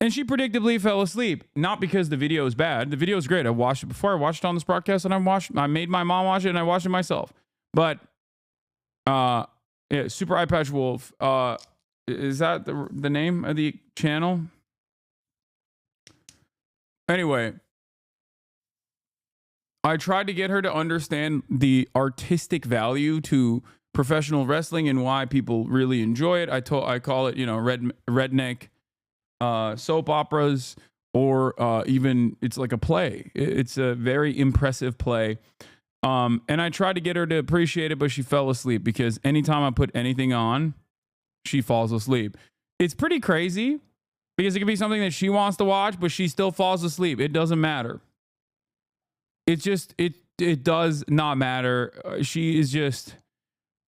And she predictably fell asleep, not because the video is bad. The video is great. I watched it before. I watched it on this broadcast, and I made my mom watch it, and I watched it myself. But yeah, Super Eye Patch Wolf. Is that the name of the channel? Anyway, I tried to get her to understand the artistic value to professional wrestling and why people really enjoy it. I call it, redneck soap operas, or even it's like a play. It's a very impressive play. And I tried to get her to appreciate it, but she fell asleep because anytime I put anything on, she falls asleep. It's pretty crazy because it could be something that she wants to watch, but she still falls asleep. It doesn't matter. It's just, it does not matter. She is just,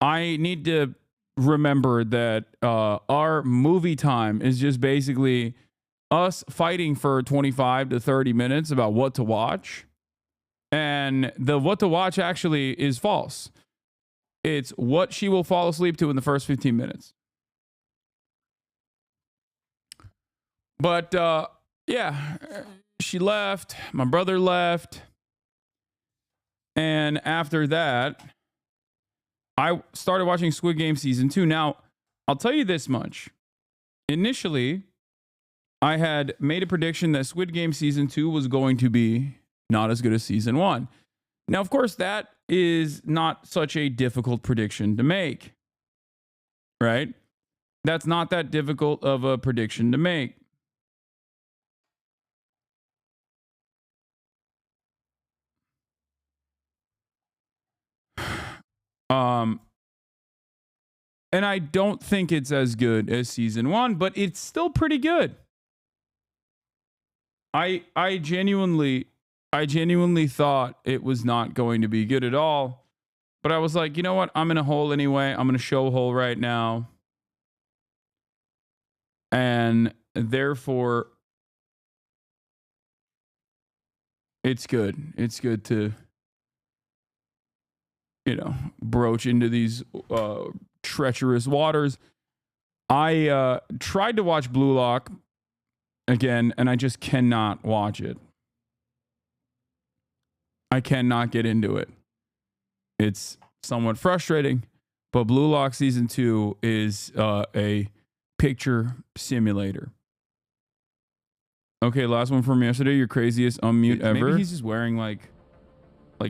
I need to remember that our movie time is just basically us fighting for 25 to 30 minutes about what to watch. And the what to watch actually is false. It's what she will fall asleep to in the first 15 minutes. But yeah, she left. My brother left. And after that, I started watching Squid Game Season 2. Now, I'll tell you this much. Initially, I had made a prediction that Squid Game Season 2 was going to be not as good as Season 1. Now, of course, that is not such a difficult prediction to make, right? That's not that difficult of a prediction to make. And I don't think it's as good as Season 1, but it's still pretty good. I genuinely thought it was not going to be good at all. But I was like, you know what? I'm in a hole anyway. I'm in a show hole right now. And therefore, it's good. It's good to, broach into these treacherous waters. I tried to watch Blue Lock again, and I just cannot watch it. I cannot get into it. It's somewhat frustrating, but Blue Lock Season 2 is a picture simulator. Okay, last one from yesterday. Your craziest unmute ever. Maybe he's just wearing like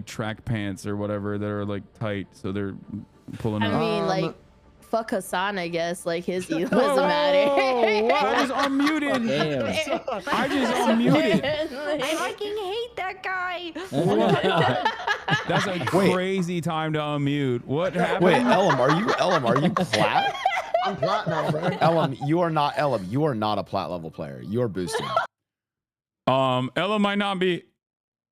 track pants or whatever that are like tight, so they're pulling up. I mean, fuck Hasan, I guess. Like, his ego doesn't matter. I was unmuted. Damn. I just unmuted. I fucking hate that guy. That's a crazy time to unmute. What happened? Wait, Elam, are you plat? I'm plat now, bro. Elam, you are not a plat level player. You are boosting. Elam might not be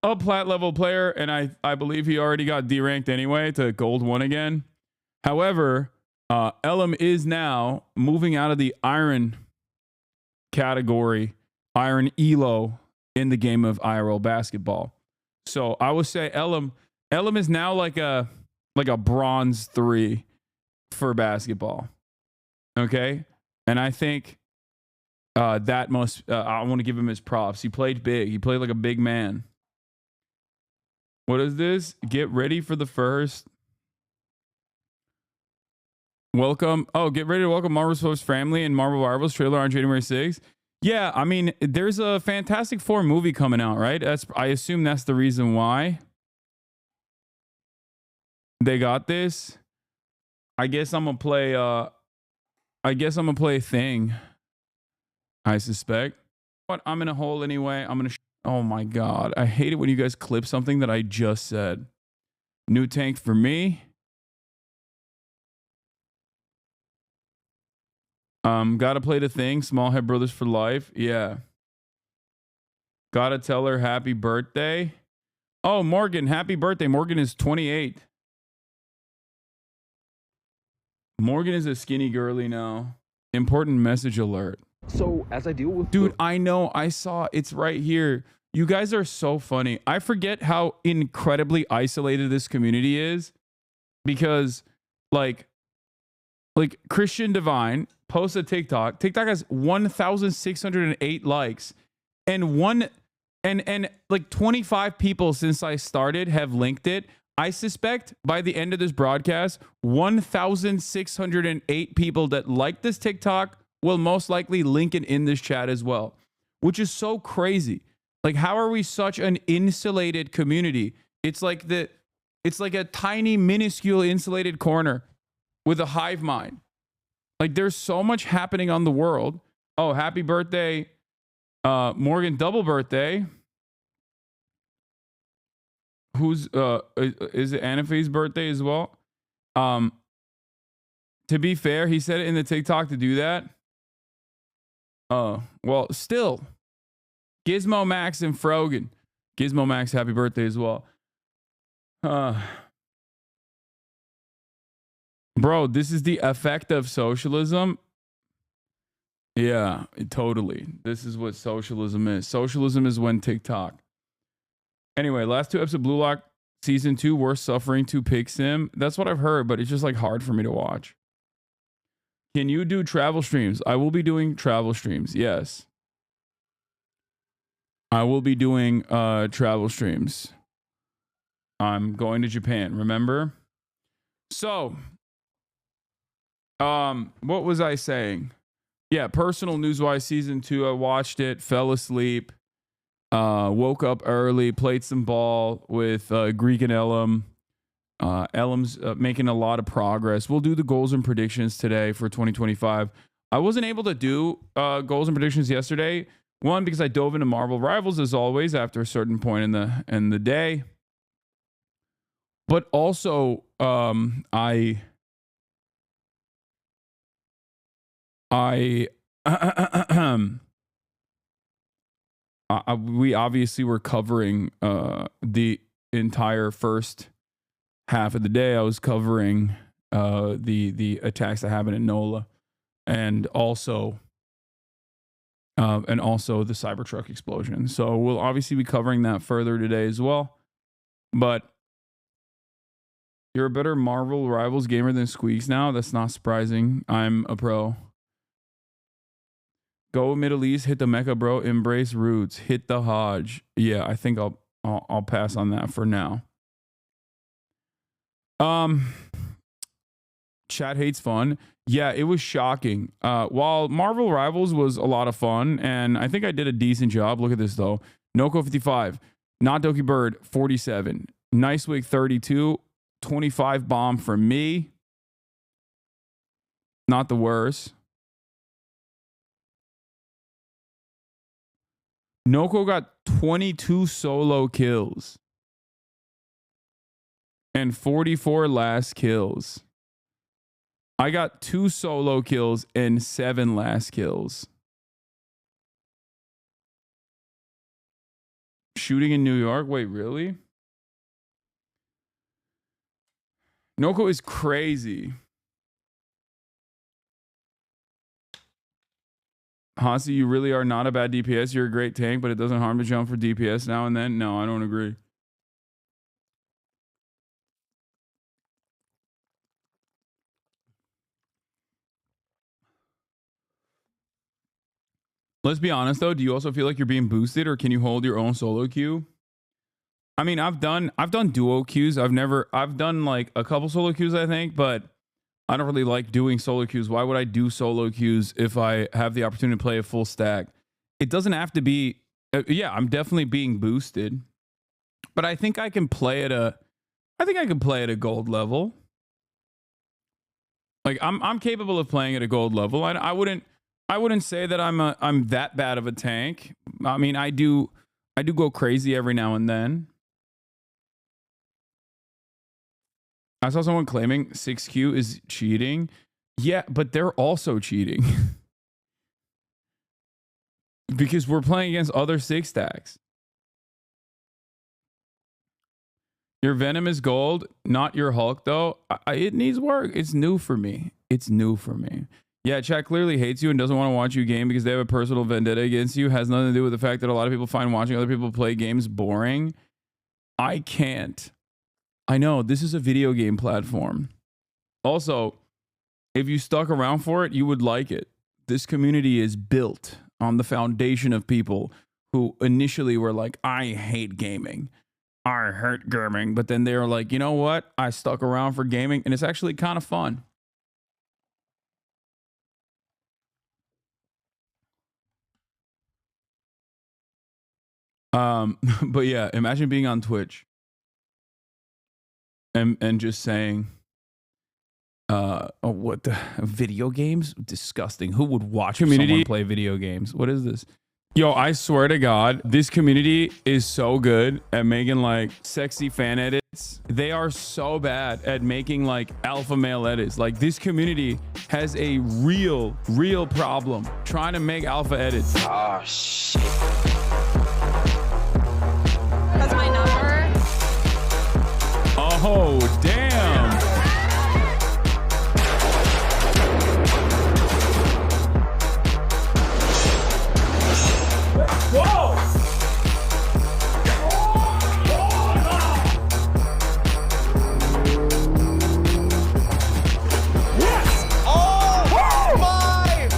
a plat level player, and I believe he already got D-ranked anyway to gold 1 again. However, Elam is now moving out of the iron category, iron elo, in the game of IRL basketball. So I would say Elam is now like a bronze 3 for basketball. Okay? And I think that must I want to give him his props. He played big. He played like a big man. What is this? Get ready for the first. Welcome. Oh, get ready to welcome Marvel's Post family and Marvel Rivals trailer on January 6th. Yeah, I mean, there's a Fantastic Four movie coming out, right? I assume that's the reason why they got this. I guess I'm gonna play Thing. I suspect. But I'm in a hole anyway. Oh my god. I hate it when you guys clip something that I just said. New tank for me. Gotta play the Thing. Small Head Brothers for life. Yeah. Gotta tell her happy birthday. Oh, Morgan, happy birthday. Morgan is 28. Morgan is a skinny girly now. Important message alert. So as I deal with Dude, I know. I saw it's right here. You guys are so funny. I forget how incredibly isolated this community is because, like, Like Christian Divine posts a TikTok. TikTok has 1,608 likes, and like 25 people since I started have linked it. I suspect by the end of this broadcast, 1,608 people that like this TikTok will most likely link it in this chat as well, which is so crazy. Like, how are we such an insulated community? It's like a tiny, minuscule insulated corner with a hive mind. Like, there's so much happening on the world. Oh, happy birthday, Morgan, double birthday. Who's is it Anafe's birthday as well? To be fair, he said it in the TikTok to do that. Well, still, Gizmo Max and Frogan. Gizmo Max, happy birthday as well. Bro, this is the effect of socialism. Yeah, totally. This is what socialism is. Socialism is when TikTok. Anyway, last 2 episodes of Blue Lock season 2, worst suffering to pick sim. That's what I've heard, but it's just like hard for me to watch. Can you do travel streams? I will be doing travel streams. Yes. I will be doing travel streams. I'm going to Japan, remember? So, what was I saying? Yeah, personal news-wise, season 2, I watched it, fell asleep. Woke up early, played some ball with Greek and Elam. Elam's making a lot of progress. We'll do the goals and predictions today for 2025. I wasn't able to do goals and predictions yesterday. One, because I dove into Marvel Rivals as always after a certain point in the day. But also, we obviously were covering the entire first half of the day. I was covering the attacks that happened in NOLA, and also the Cybertruck explosion. So we'll obviously be covering that further today as well. But you're a better Marvel Rivals gamer than Squeaks now. That's not surprising. I'm a pro. Go Middle East, hit the Mecca, bro. Embrace roots, hit the Hodge. Yeah, I think I'll pass on that for now. Chat hates fun. Yeah, it was shocking. While Marvel Rivals was a lot of fun, and I think I did a decent job. Look at this though. Noko 55, Not Doki Bird 47, Nice Wig 32, 25 bomb from me. Not the worst. Noko got 22 solo kills and 44 last kills. I got 2 solo kills and 7 last kills. Shooting in New York? Wait, really? Noko is crazy. Hasi, you really are not a bad DPS. You're a great tank, but it doesn't harm to jump for DPS now and then. No, I don't agree. Let's be honest though. Do you also feel like you're being boosted, or can you hold your own solo queue? I mean, I've done duo queues. I've done like a couple solo queues, I think, but I don't really like doing solo queues. Why would I do solo queues if I have the opportunity to play a full stack? It doesn't have to be. Yeah, I'm definitely being boosted, but I think I can play at a gold level. Like I'm capable of playing at a gold level. I wouldn't say that I'm that bad of a tank. I mean, I do go crazy every now and then. I saw someone claiming 6Q is cheating. Yeah, but they're also cheating. Because we're playing against other 6 stacks. Your Venom is gold, not your Hulk though. It needs work. It's new for me. Yeah, chat clearly hates you and doesn't want to watch you game because they have a personal vendetta against you. Has nothing to do with the fact that a lot of people find watching other people play games boring. I can't. I know, this is a video game platform. Also, If you stuck around for it, you would like it. This community is built on the foundation of people who initially were like, I hate gaming. I hate gaming. But then they were like, you know what? I stuck around for gaming and it's actually kind of fun. But yeah, imagine being on Twitch and just saying, oh, what the video games? Disgusting. Who would watch someone play video games? What is this? Yo, I swear to God, this community is so good at making like sexy fan edits. They are so bad at making like alpha male edits. Like this community has a real problem trying to make alpha edits. Oh, shit. That's my number. Oh, damn. Whoa! Yes! Oh my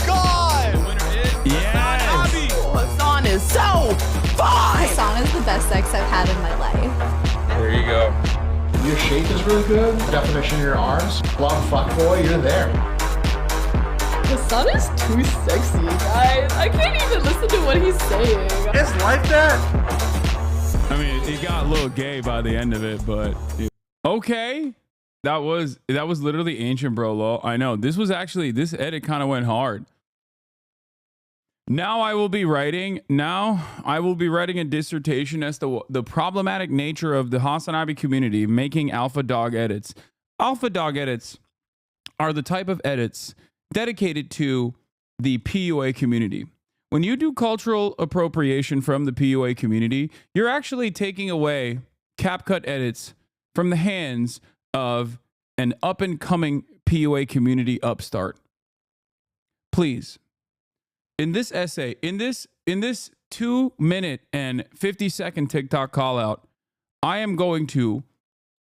God! The winner is HasanAbi. Hasan is so fun. Hasan is the best sex I've had in my life. There you go. Your shape is really good. Definition of your arms. Love fuckboy, you're there. Hasan is too sexy, guys. I can't even listen to what he's saying. It's like that. I mean, it got a little gay by the end of it, but okay. That was literally ancient, bro. Lol. I know. This edit kind of went hard. Now I will be writing a dissertation as to the problematic nature of the HasanAbi community making alpha dog edits. Alpha dog edits are the type of edits dedicated to the PUA community. When you do cultural appropriation from the PUA community, you're actually taking away CapCut edits from the hands of an up-and-coming PUA community upstart. Please, in this essay, in this 2-minute and 50-second TikTok call out, I am going to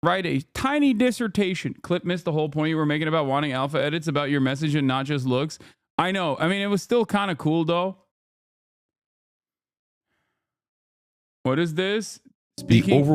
write a tiny dissertation. Clip missed the whole point you were making about wanting alpha edits about your message and not just looks. I know. I mean, it was still kind of cool though. What is this? Speaking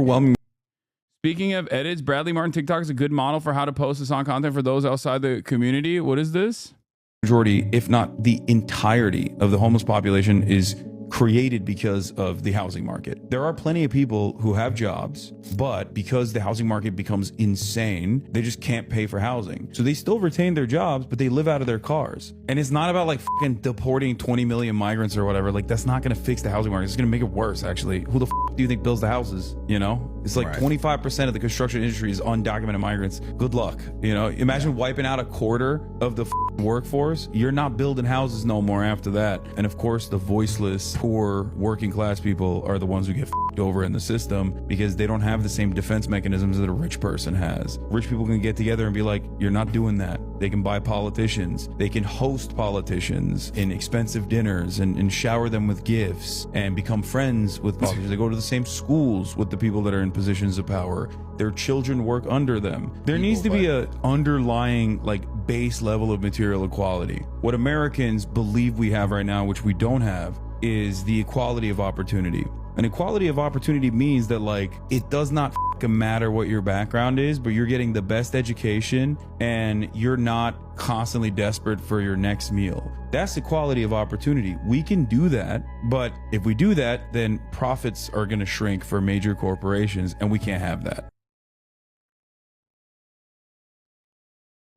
of edits, Bradley Martin TikTok is a good model for how to post this on content for those outside the community. What is this? Majority, if not the entirety of the homeless population is created because of the housing market. There are plenty of people who have jobs, but because the housing market becomes insane, they just can't pay for housing. So they still retain their jobs, but they live out of their cars. And it's not about like fucking deporting 20 million migrants or whatever. Like that's not going to fix the housing market. It's going to make it worse, actually. Who the do you think builds the houses? You know, it's like 25% of the construction industry is undocumented migrants. Good luck. You know, imagine wiping out a quarter of the workforce. You're not building houses no more after that. And of course, the voiceless, poor, working class people are the ones who get over in the system because they don't have the same defense mechanisms that a rich person has. Rich people can get together and be like, you're not doing that. They can buy politicians. They can host politicians in expensive dinners and shower them with gifts and become friends with politicians. They go to the same schools with the people that are in positions of power. Their children work under them. There needs to be a underlying like base level of material equality. What Americans believe we have right now, which we don't have, is the equality of opportunity. And equality of opportunity means that like it does not matter what your background is, but you're getting the best education and you're not constantly desperate for your next meal. That's equality of opportunity. We can do that, but if we do that, then profits are going to shrink for major corporations and we can't have that.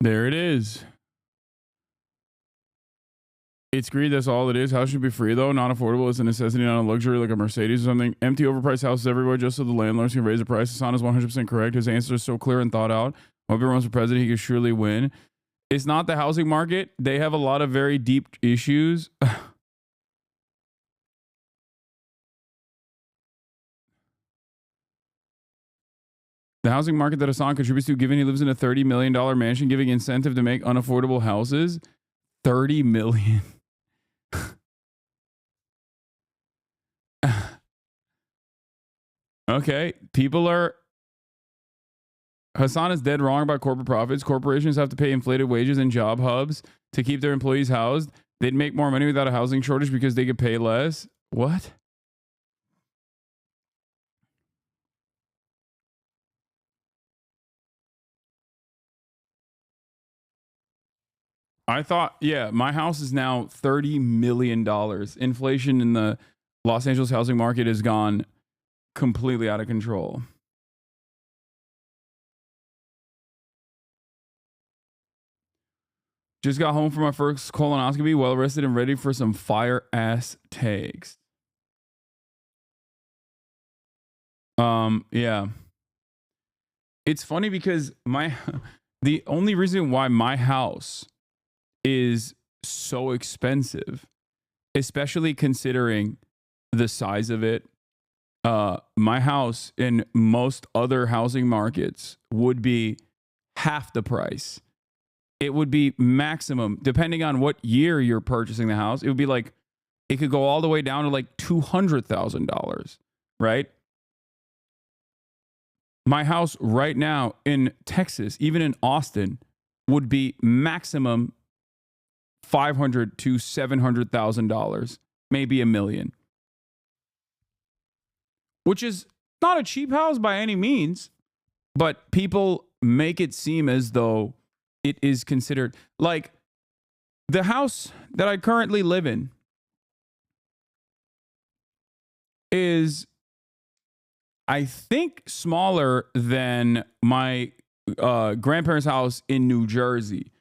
There it is. It's greed, that's all it is. House should be free though, not affordable. It's a necessity, not a luxury like a Mercedes or something. Empty, overpriced houses everywhere just so the landlords can raise the price. Hasan is 100% correct. His answer is so clear and thought out. Hope he runs for president, he could surely win. It's not the housing market. They have a lot of very deep issues. The housing market that Hasan contributes to, given he lives in a $30 million mansion, giving incentive to make unaffordable houses. 30 million. Okay, people are Hasan is dead wrong about corporate profits. Corporations have to pay inflated wages in job hubs to keep their employees housed. They'd make more money without a housing shortage because they could pay less. What? I thought, yeah, my house is now $30 million. Inflation in the Los Angeles housing market has gone completely out of control. Just got home from my first colonoscopy, well rested and ready for some fire ass takes. Yeah. It's funny because the only reason why my house is so expensive, especially considering the size of it, my house in most other housing markets would be half the price. It would be maximum, depending on what year you're purchasing the house, it would be like, it could go all the way down to like $200,000, right? My house right now in Texas, even in Austin, would be maximum $500,000 to $700,000, maybe $1 million, which is not a cheap house by any means, but people make it seem as though it is considered. Like, the house that I currently live in is, I think, smaller than my grandparents' house in New Jersey.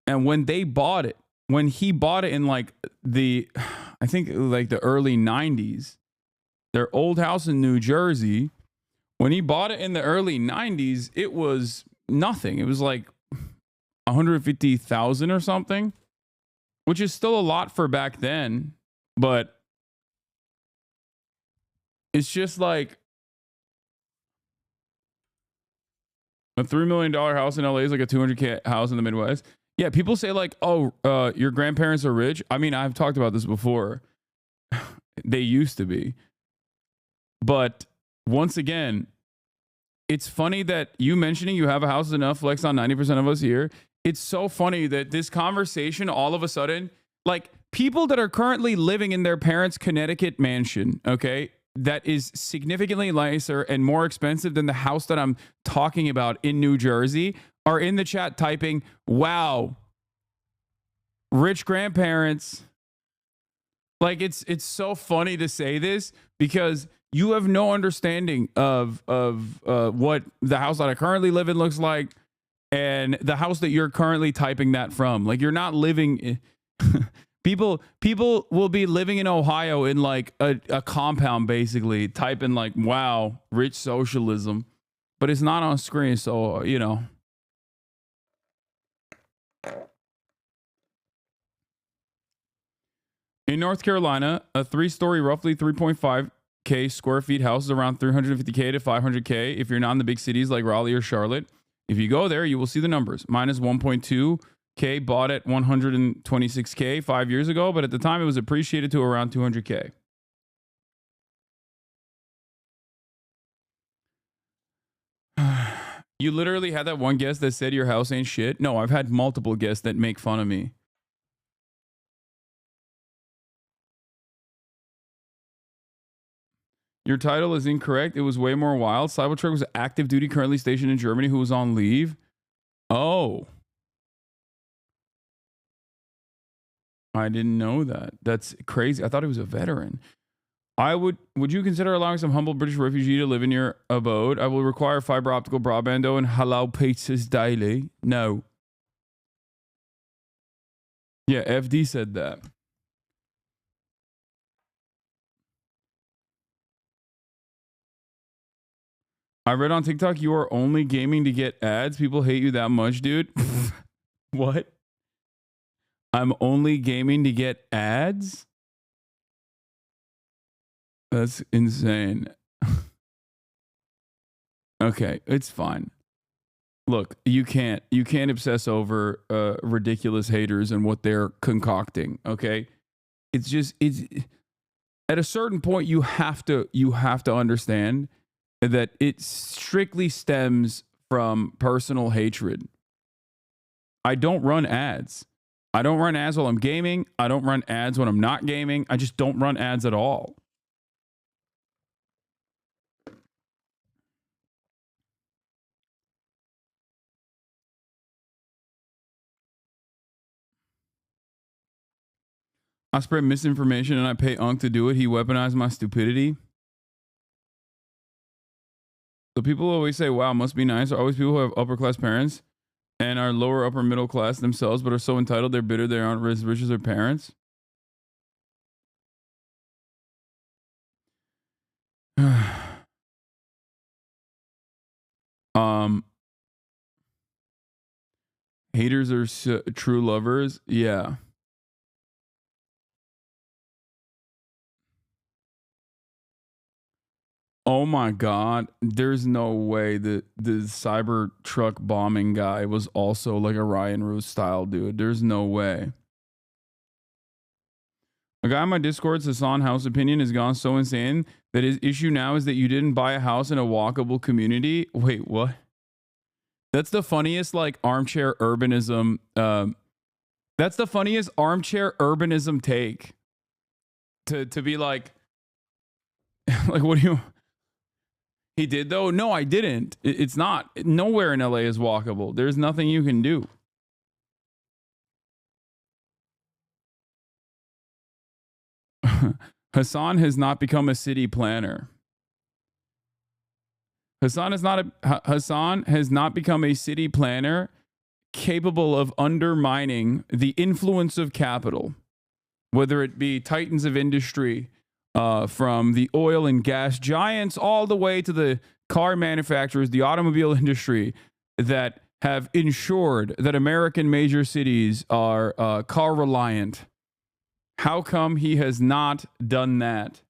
And when they bought it, when he bought it in like I think like the early 90s, their old house in New Jersey, when he bought it in the early 90s, it was nothing. It was like 150,000 or something, which is still a lot for back then, but it's just like a $3 million house in LA is like a $200K house in the Midwest. Yeah, people say like, oh, your grandparents are rich. I mean, I've talked about this before. They used to be. But once again, it's funny that you mentioning you have a house is enough flex on 90% of us here. It's so funny that this conversation all of a sudden, like, people that are currently living in their parents' Connecticut mansion, okay, that is significantly nicer and more expensive than the house that I'm talking about in New Jersey, are in the chat typing, wow, rich grandparents. Like, it's so funny to say this because you have no understanding of what the house that I currently live in looks like and the house that you're currently typing that from. Like, you're not living people will be living in Ohio in like a compound, basically typing like, wow, rich socialism, but it's not on screen. So, you know. In North Carolina, a 3-story, roughly 3.5K square feet house is around 350K to 500K if you're not in the big cities like Raleigh or Charlotte. If you go there, you will see the numbers. Mine is 1.2K, bought at 126K 5 years ago, but at the time it was appreciated to around 200K. You literally had that one guest that said your house ain't shit. No, I've had multiple guests that make fun of me. Your title is incorrect. It was way more wild. Cybertruck was active duty, currently stationed in Germany, who was on leave. Oh. I didn't know that. That's crazy. I thought he was a veteran. Would you consider allowing some humble British refugee to live in your abode? I will require fiber optical broadband and halal pizzas daily. No. Yeah, FD said that. I read on TikTok you are only gaming to get ads. People hate you that much, dude. What? I'm only gaming to get ads? That's insane. Okay, it's fine. Look, you can't obsess over ridiculous haters and what they're concocting, okay? It's at a certain point you have to understand that it strictly stems from personal hatred. I don't run ads. I don't run ads while I'm gaming. I don't run ads when I'm not gaming. I just don't run ads at all. I spread misinformation and I pay Unc to do it. He weaponized my stupidity. So people always say, wow, must be nice. Are always people who have upper class parents and are lower upper middle class themselves, but are so entitled they're bitter they aren't as rich as their parents. Haters are true lovers. Yeah. Oh my God. There's no way that the Cybertruck bombing guy was also like a Ryan Roos style dude. There's no way. A guy on my Discord, Hasan House Opinion, has gone so insane that his issue now is that you didn't buy a house in a walkable community. Wait, what? That's the funniest like armchair urbanism. That's the funniest armchair urbanism take. To be like what do you? He did though? No, I didn't. It's not. Nowhere in LA is walkable. There's nothing you can do. Hasan has not become a city planner. Hasan has not become a city planner capable of undermining the influence of capital, whether it be titans of industry, from the oil and gas giants all the way to the car manufacturers, the automobile industry that have ensured that American major cities are car reliant. How come he has not done that?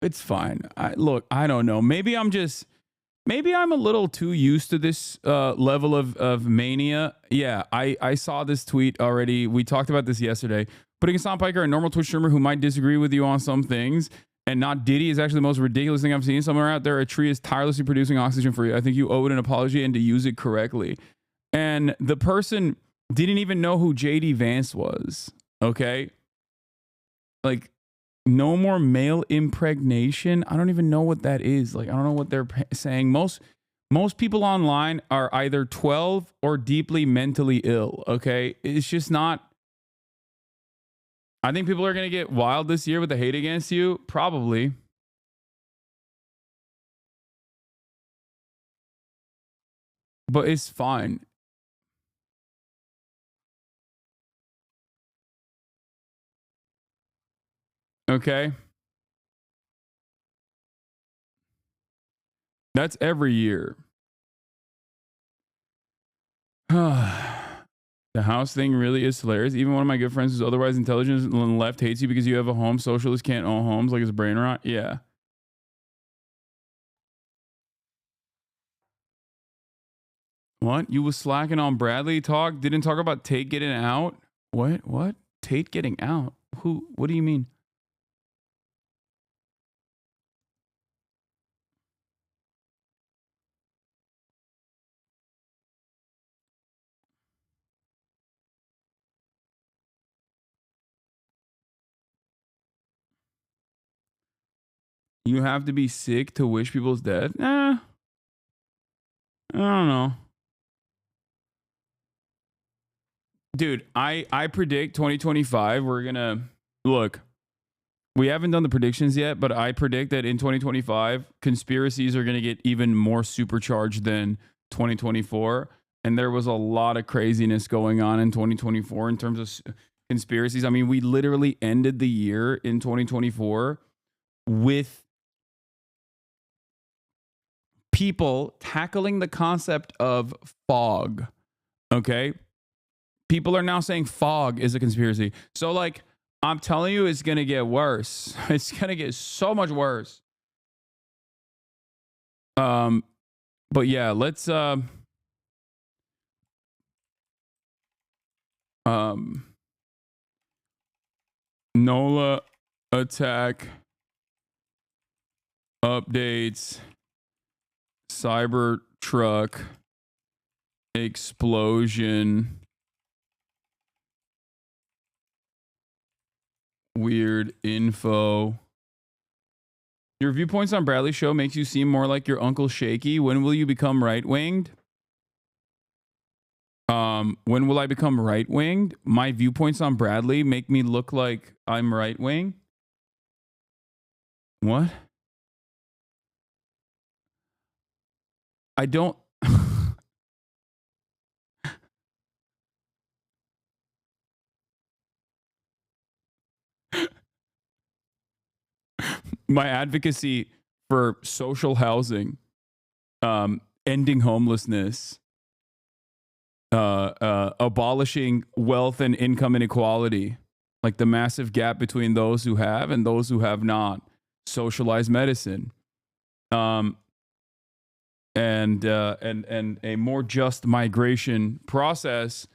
It's fine. Look, I don't know. Maybe I'm a little too used to this level of mania. Yeah, I saw this tweet already. We talked about this yesterday. Putting Hasan Piker, a normal Twitch streamer who might disagree with you on some things, and not Diddy is actually the most ridiculous thing I've seen. Somewhere out there, a tree is tirelessly producing oxygen for you. I think you owe it an apology and to use it correctly. And the person didn't even know who JD Vance was. Okay? Like, no more male impregnation. I don't even know what that is. Like, I don't know what they're saying. Most people online are either 12 or deeply mentally ill. Okay? It's just not. I think people are going to get wild this year with the hate against you. Probably. But it's fine. Okay? That's every year. The house thing really is hilarious. Even one of my good friends who's otherwise intelligent on the left hates you because you have a home. Socialists can't own homes, like his brain rot. Yeah. What? You was slacking on Bradley talk? Didn't talk about Tate getting out? What? Tate getting out? Who? What do you mean? You have to be sick to wish people's death? I don't know. Dude, I predict 2025, we're going to... Look, we haven't done the predictions yet, but I predict that in 2025, conspiracies are going to get even more supercharged than 2024. And there was a lot of craziness going on in 2024 in terms of conspiracies. I mean, we literally ended the year in 2024 with people tackling the concept of fog. Okay? People are now saying fog is a conspiracy. So, like, I'm telling you, it's going to get worse. It's going to get so much worse. But yeah, let's NOLA attack updates, Cybertruck, explosion, weird info. Your viewpoints on Bradley's show makes you seem more like your Uncle Shaky. When will you become right-winged? When will I become right-winged? My viewpoints on Bradley make me look like I'm right-wing. What? I don't. My advocacy for social housing, ending homelessness, abolishing wealth and income inequality, like the massive gap between those who have and those who have not, socialized medicine, and a more just migration process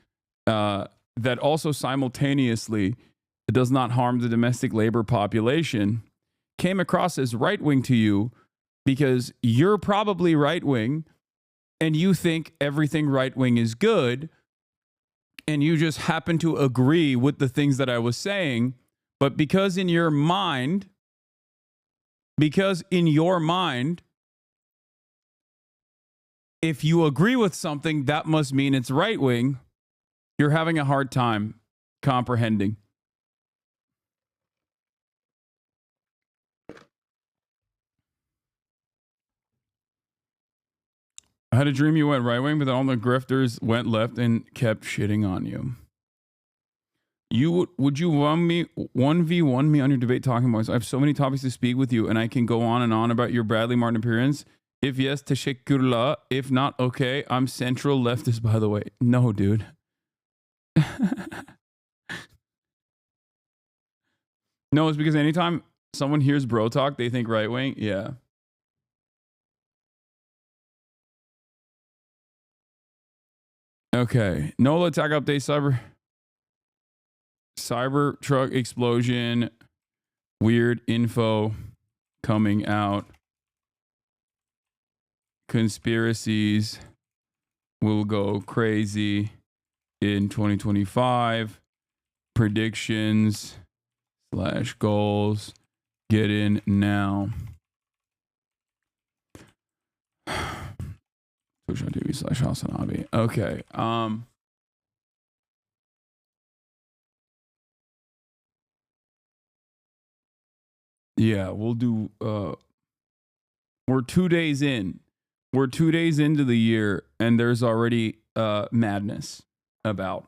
that also simultaneously does not harm the domestic labor population, came across as right-wing to you because you're probably right-wing and you think everything right-wing is good and you just happen to agree with the things that I was saying. But because in your mind, if you agree with something, that must mean it's right-wing, you're having a hard time comprehending. I had a dream you went right wing, but then all the grifters went left and kept shitting on you. Would you 1v1 me on your debate talking points? I have so many topics to speak with you, and I can go on and on about your Bradley Martin appearance. If yes, tashakkurla. If not, okay. I'm central leftist, by the way. No, dude. No, it's because anytime someone hears bro talk, they think right wing. Yeah. Okay. NOLA attack update, Cybertruck explosion, weird info coming out. Conspiracies will go crazy in 2025. Predictions / goals. Get in now. Twitch.tv / HasanAbi. Okay. Yeah, we'll do we're 2 days in. We're 2 days into the year and there's already madness about.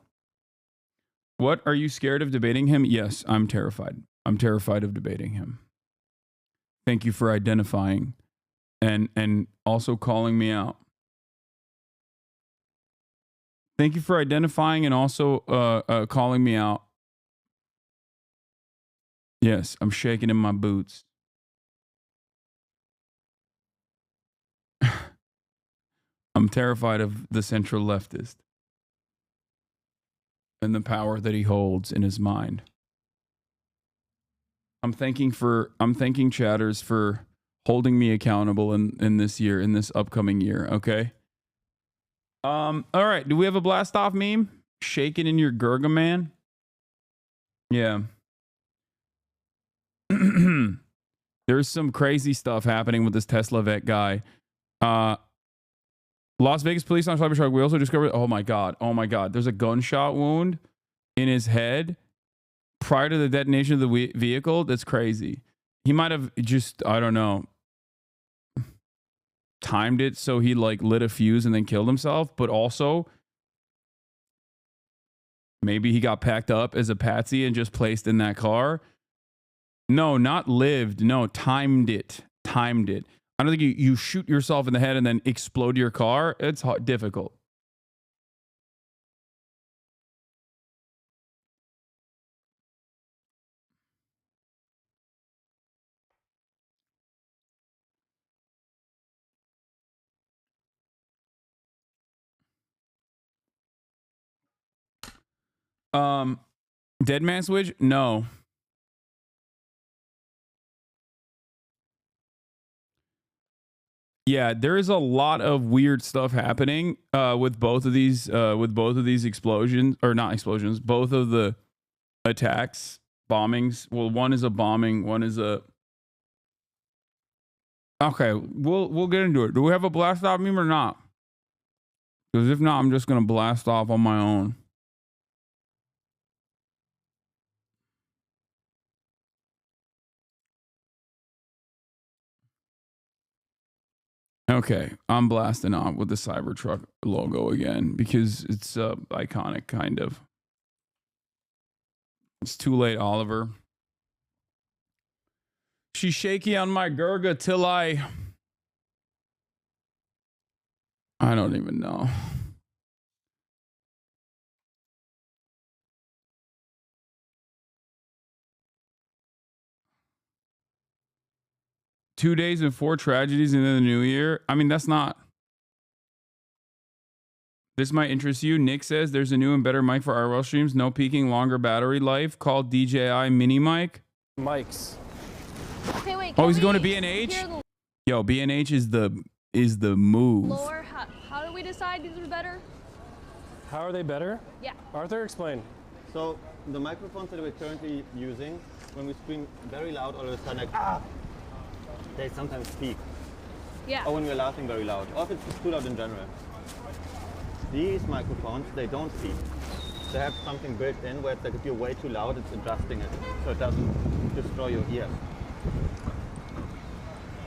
What, are you scared of debating him? Yes, I'm terrified. I'm terrified of debating him. Thank you for identifying and also calling me out. Thank you for identifying and also calling me out. Yes, I'm shaking in my boots. I'm terrified of the central leftist and the power that he holds in his mind. I'm thanking chatters for holding me accountable in this year, in this upcoming year, okay? All right, do we have a blast off meme? Shaking in your Gurga man? Yeah. There's some crazy stuff happening with this Tesla vet guy. Las Vegas police on Cybertruck. We also discovered, oh my God. There's a gunshot wound in his head prior to the detonation of the vehicle. That's crazy. He might have just, I don't know, timed it so he like lit a fuse and then killed himself. But also, maybe he got packed up as a patsy and just placed in that car. No, not lived. No, timed it. I don't think you shoot yourself in the head and then explode your car. It's difficult. Dead man switch? No. yeah, there is a lot of weird stuff happening with both of these explosions, or not explosions, both of the attacks, bombings. Well, one is a bombing, one is a. Okay, we'll get into it. Do we have a blast off meme or not? Because if not, I'm just gonna blast off on my own. Okay, I'm blasting off with the Cybertruck logo again because it's iconic, kind of. It's too late, Oliver. She's shaky on my Gurga till I don't even know. Two days and 4 tragedies in the new year. I mean, that's not. This might interest you. Nick says there's a new and better mic for IRL streams. No peaking, longer battery life called DJI Mini Mic. Mics. Okay, wait. Oh, he's going to B&H? Yo, B&H is the move. Lore, how do we decide these are better? How are they better? Yeah. Arthur, explain. So the microphones that we're currently using, when we scream very loud, all of a sudden, they sometimes peak. Yeah. Or when we're laughing very loud, or if it's too loud in general. These microphones, they don't peak. They have something built in where it's like if you're way too loud, it's adjusting it so it doesn't destroy your ears.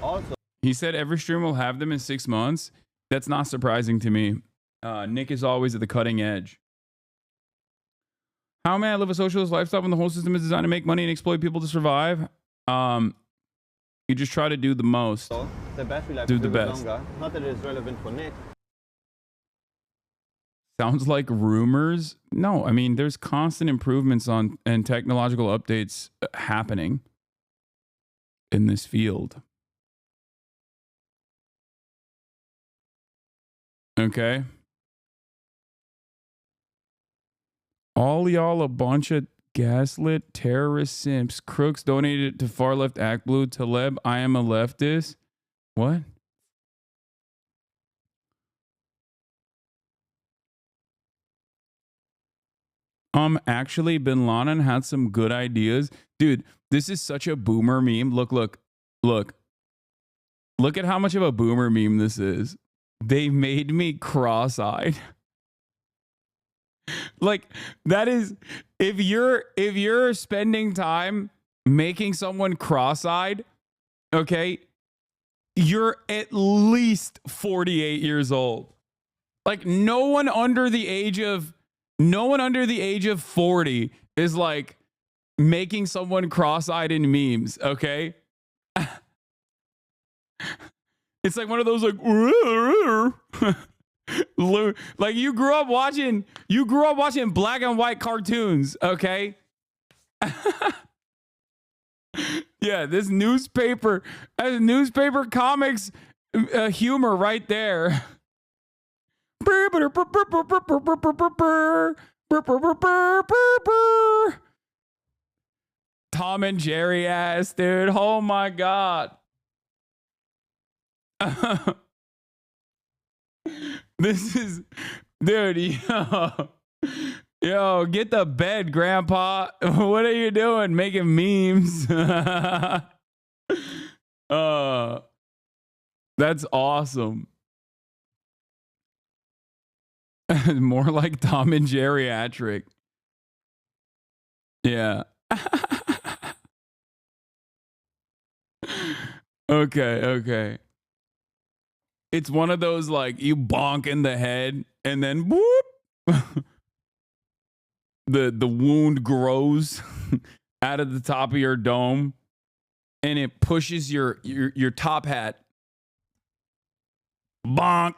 Also, he said every stream will have them in 6 months. That's not surprising to me. Nick is always at the cutting edge. How may I live a socialist lifestyle when the whole system is designed to make money and exploit people to survive? You just try to do the most. so the battery life Do is the a bit best. longer. Not that it's relevant for Nick. Sounds like rumors. No, I mean, there's constant improvements on and technological updates happening in this field. Okay. All y'all a bunch of gaslit terrorist simps. Crooks donated to far left Act Blue. Taleb, I am a leftist. What? Actually, Bin Laden had some good ideas. Dude, this is such a boomer meme. Look at how much of a boomer meme this is. They made me cross-eyed. Like, that is, if you're spending time making someone cross-eyed, okay, you're at least 48 years old. Like, no one under the age of 40 is like making someone cross-eyed in memes, okay? It's like one of those like like you grew up watching black and white cartoons, okay? Yeah, this newspaper comics humor right there. Tom and Jerry ass, dude. Oh my god. This is, dude, yo, get the bed, Grandpa. What are you doing? Making memes. That's awesome. More like Tom and Geriatric. Yeah. Okay. It's one of those like you bonk in the head and then whoop. the wound grows out of the top of your dome and it pushes your top hat. Bonk.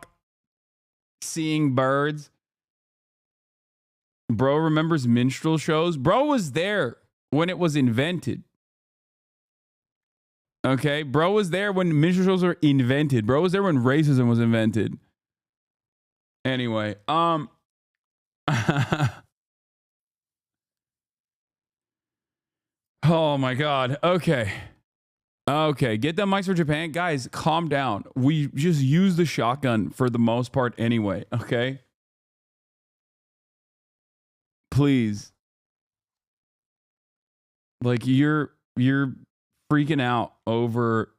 Seeing birds. Bro remembers minstrel shows. Bro was there when it was invented. Okay, bro was there when minstrel shows were invented. Bro was there when racism was invented. Anyway, oh my god. Okay. Okay, get them mics for Japan. Guys, calm down. We just use the shotgun for the most part anyway, okay? Please. Like you're freaking out over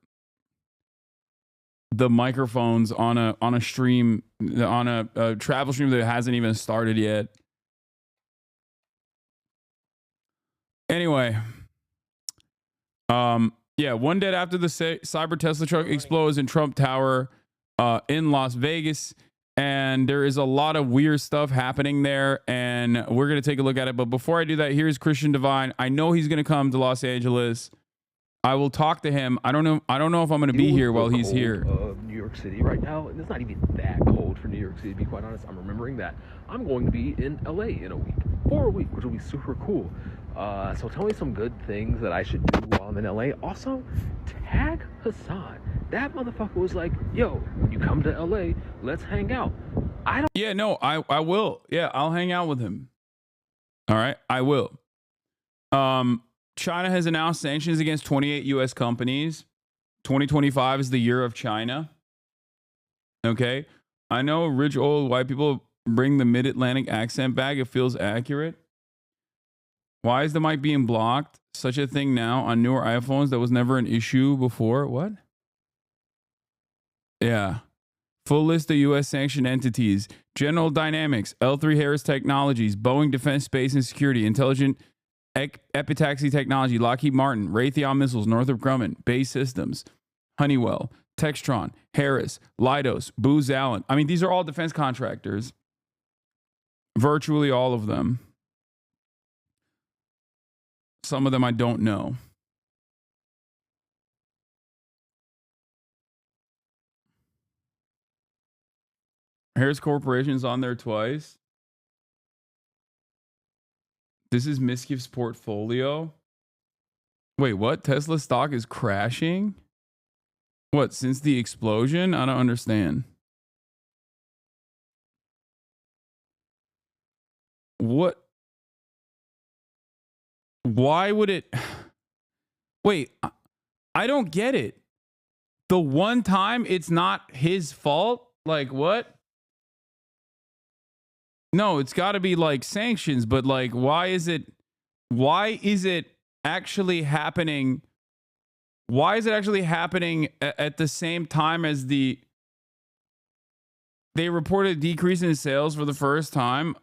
the microphones on a stream, on a travel stream that hasn't even started yet. Anyway, yeah, one dead after the cyber Tesla truck explodes in Trump Tower in Las Vegas. And there is a lot of weird stuff happening there. And we're going to take a look at it. But before I do that, here's Christian Divine. I know he's going to come to Los Angeles. I will talk to him. I don't know if I'm going to be here while he's here. New York City right now, and it's not even that cold for New York City, to be quite honest. I'm remembering that I'm going to be in LA in a week, for a week, which will be super cool. So tell me some good things that I should do while I'm in LA. Also, tag Hasan. That motherfucker was like, yo, when you come to LA, let's hang out. Yeah, no, I will. Yeah, I'll hang out with him. All right, I will. China has announced sanctions against 28 U.S. companies. 2025 is the year of China. Okay. I know rich old white people bring the mid-Atlantic accent back. It feels accurate. Why is the mic being blocked? Such a thing now on newer iPhones that was never an issue before. What? Yeah. Full list of U.S. sanctioned entities. General Dynamics, L3 Harris Technologies, Boeing Defense, Space and Security, Intelligent Epitaxy Technology, Lockheed Martin, Raytheon Missiles, Northrop Grumman, Base Systems, Honeywell, Textron, Harris, Leidos, Booz Allen. I mean, these are all defense contractors. Virtually all of them. Some of them I don't know. Harris Corporation's on there twice. This is Miskiff's portfolio. Wait, what? Tesla stock is crashing? What, since the explosion? I don't understand. What? Why would it? Wait, I don't get it. The one time it's not his fault? Like, what? No, it's got to be like sanctions, but like, why is it actually happening? Why is it actually happening at the same time as they reported a decrease in sales for the first time?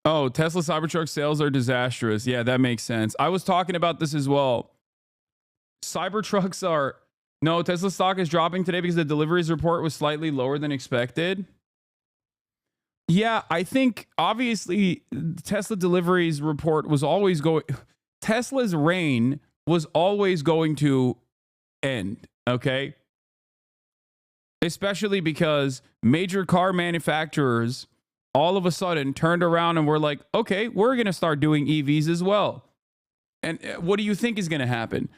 Oh, Tesla Cybertruck sales are disastrous. Yeah, that makes sense. I was talking about this as well. Cybertrucks are... No, Tesla stock is dropping today because the deliveries report was slightly lower than expected. Yeah, I think obviously Tesla deliveries report was always going... Tesla's reign was always going to end, okay? Especially because major car manufacturers all of a sudden turned around and were like, okay, we're going to start doing EVs as well. And what do you think is going to happen?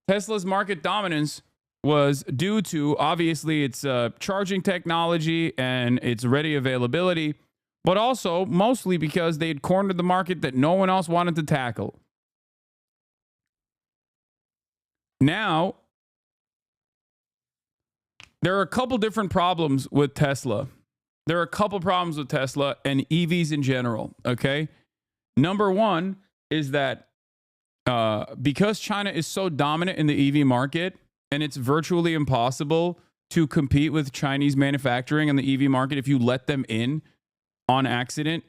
Tesla's market dominance was due to, obviously, its charging technology and its ready availability, but also mostly because they had cornered the market that no one else wanted to tackle. Now, there are a couple different problems with Tesla. There are a couple problems with Tesla and EVs in general, okay? Number one is that because China is so dominant in the EV market, and it's virtually impossible to compete with Chinese manufacturing in the EV market if you let them in on accident.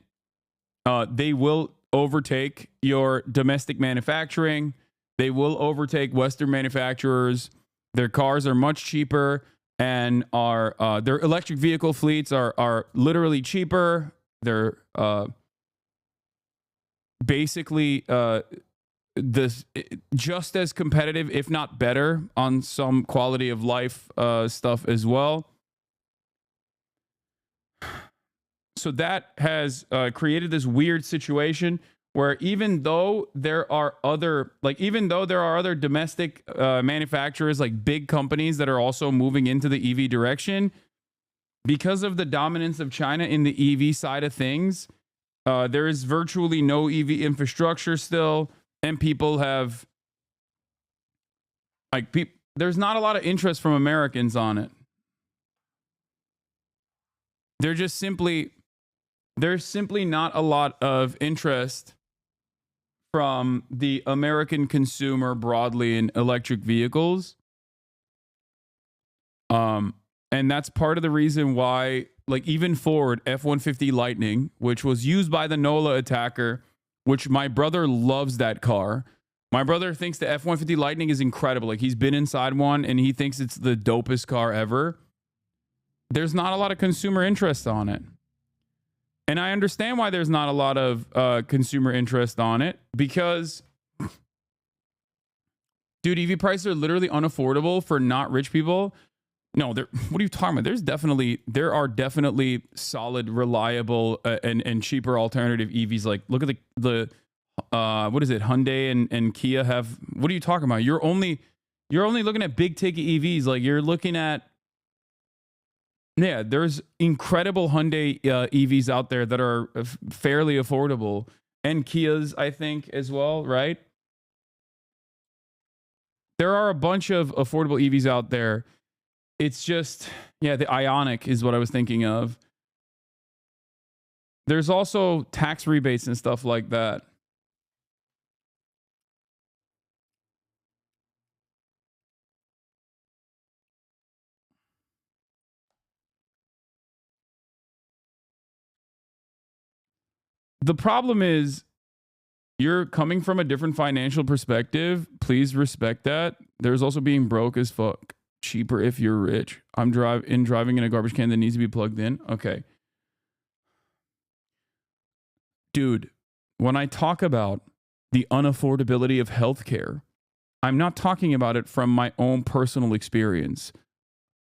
They will overtake your domestic manufacturing. They will overtake Western manufacturers. Their cars are much cheaper, and their electric vehicle fleets are literally cheaper. They're basically just as competitive, if not better, on some quality of life stuff as well. So that has created this weird situation where even though there are other domestic manufacturers, like big companies that are also moving into the EV direction, because of the dominance of China in the EV side of things, There is virtually no EV infrastructure still, and people have like there's not a lot of interest from Americans on it. There's simply not a lot of interest from the American consumer broadly in electric vehicles. And that's part of the reason why, like, even Ford F-150 Lightning, which was used by the NOLA attacker, which my brother loves that car. My brother thinks the F-150 Lightning is incredible. Like, he's been inside one and he thinks it's the dopest car ever. There's not a lot of consumer interest on it. And I understand why there's not a lot of consumer interest on it, because, dude, EV prices are literally unaffordable for not rich people. No, what are you talking about? There are definitely solid, reliable, and cheaper alternative EVs. Like, look at the what is it? Hyundai and Kia have. What are you talking about? You're only looking at big ticket EVs. Like, you're looking at, yeah, there's incredible Hyundai EVs out there that are fairly affordable, and Kias, I think, as well, right? There are a bunch of affordable EVs out there. It's just, yeah, the Ioniq is what I was thinking of. There's also tax rebates and stuff like that. The problem is, you're coming from a different financial perspective. Please respect that. There's also being broke as fuck. Cheaper if you're rich. I'm driving in a garbage can that needs to be plugged in. Okay. Dude, when I talk about the unaffordability of healthcare, I'm not talking about it from my own personal experience.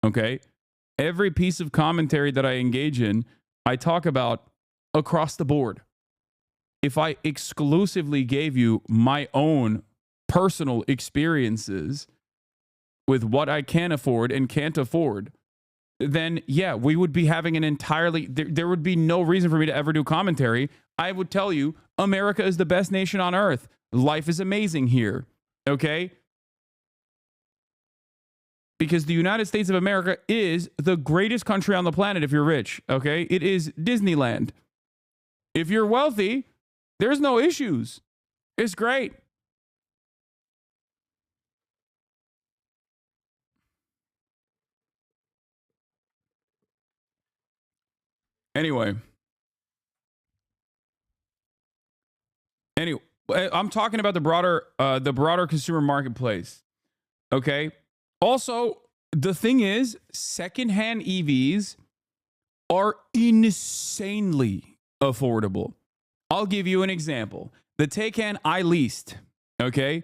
Okay? Every piece of commentary that I engage in, I talk about across the board. If I exclusively gave you my own personal experiences with what I can afford and can't afford, then yeah, we would be having an entirely, there would be no reason for me to ever do commentary. I would tell you, America is the best nation on earth. Life is amazing here. Okay? Because the United States of America is the greatest country on the planet if you're rich. Okay? It is Disneyland. If you're wealthy, there's no issues. It's great. Anyway, I'm talking about the broader consumer marketplace. Okay. Also, the thing is, secondhand EVs are insanely affordable. I'll give you an example. The Taycan I leased. Okay.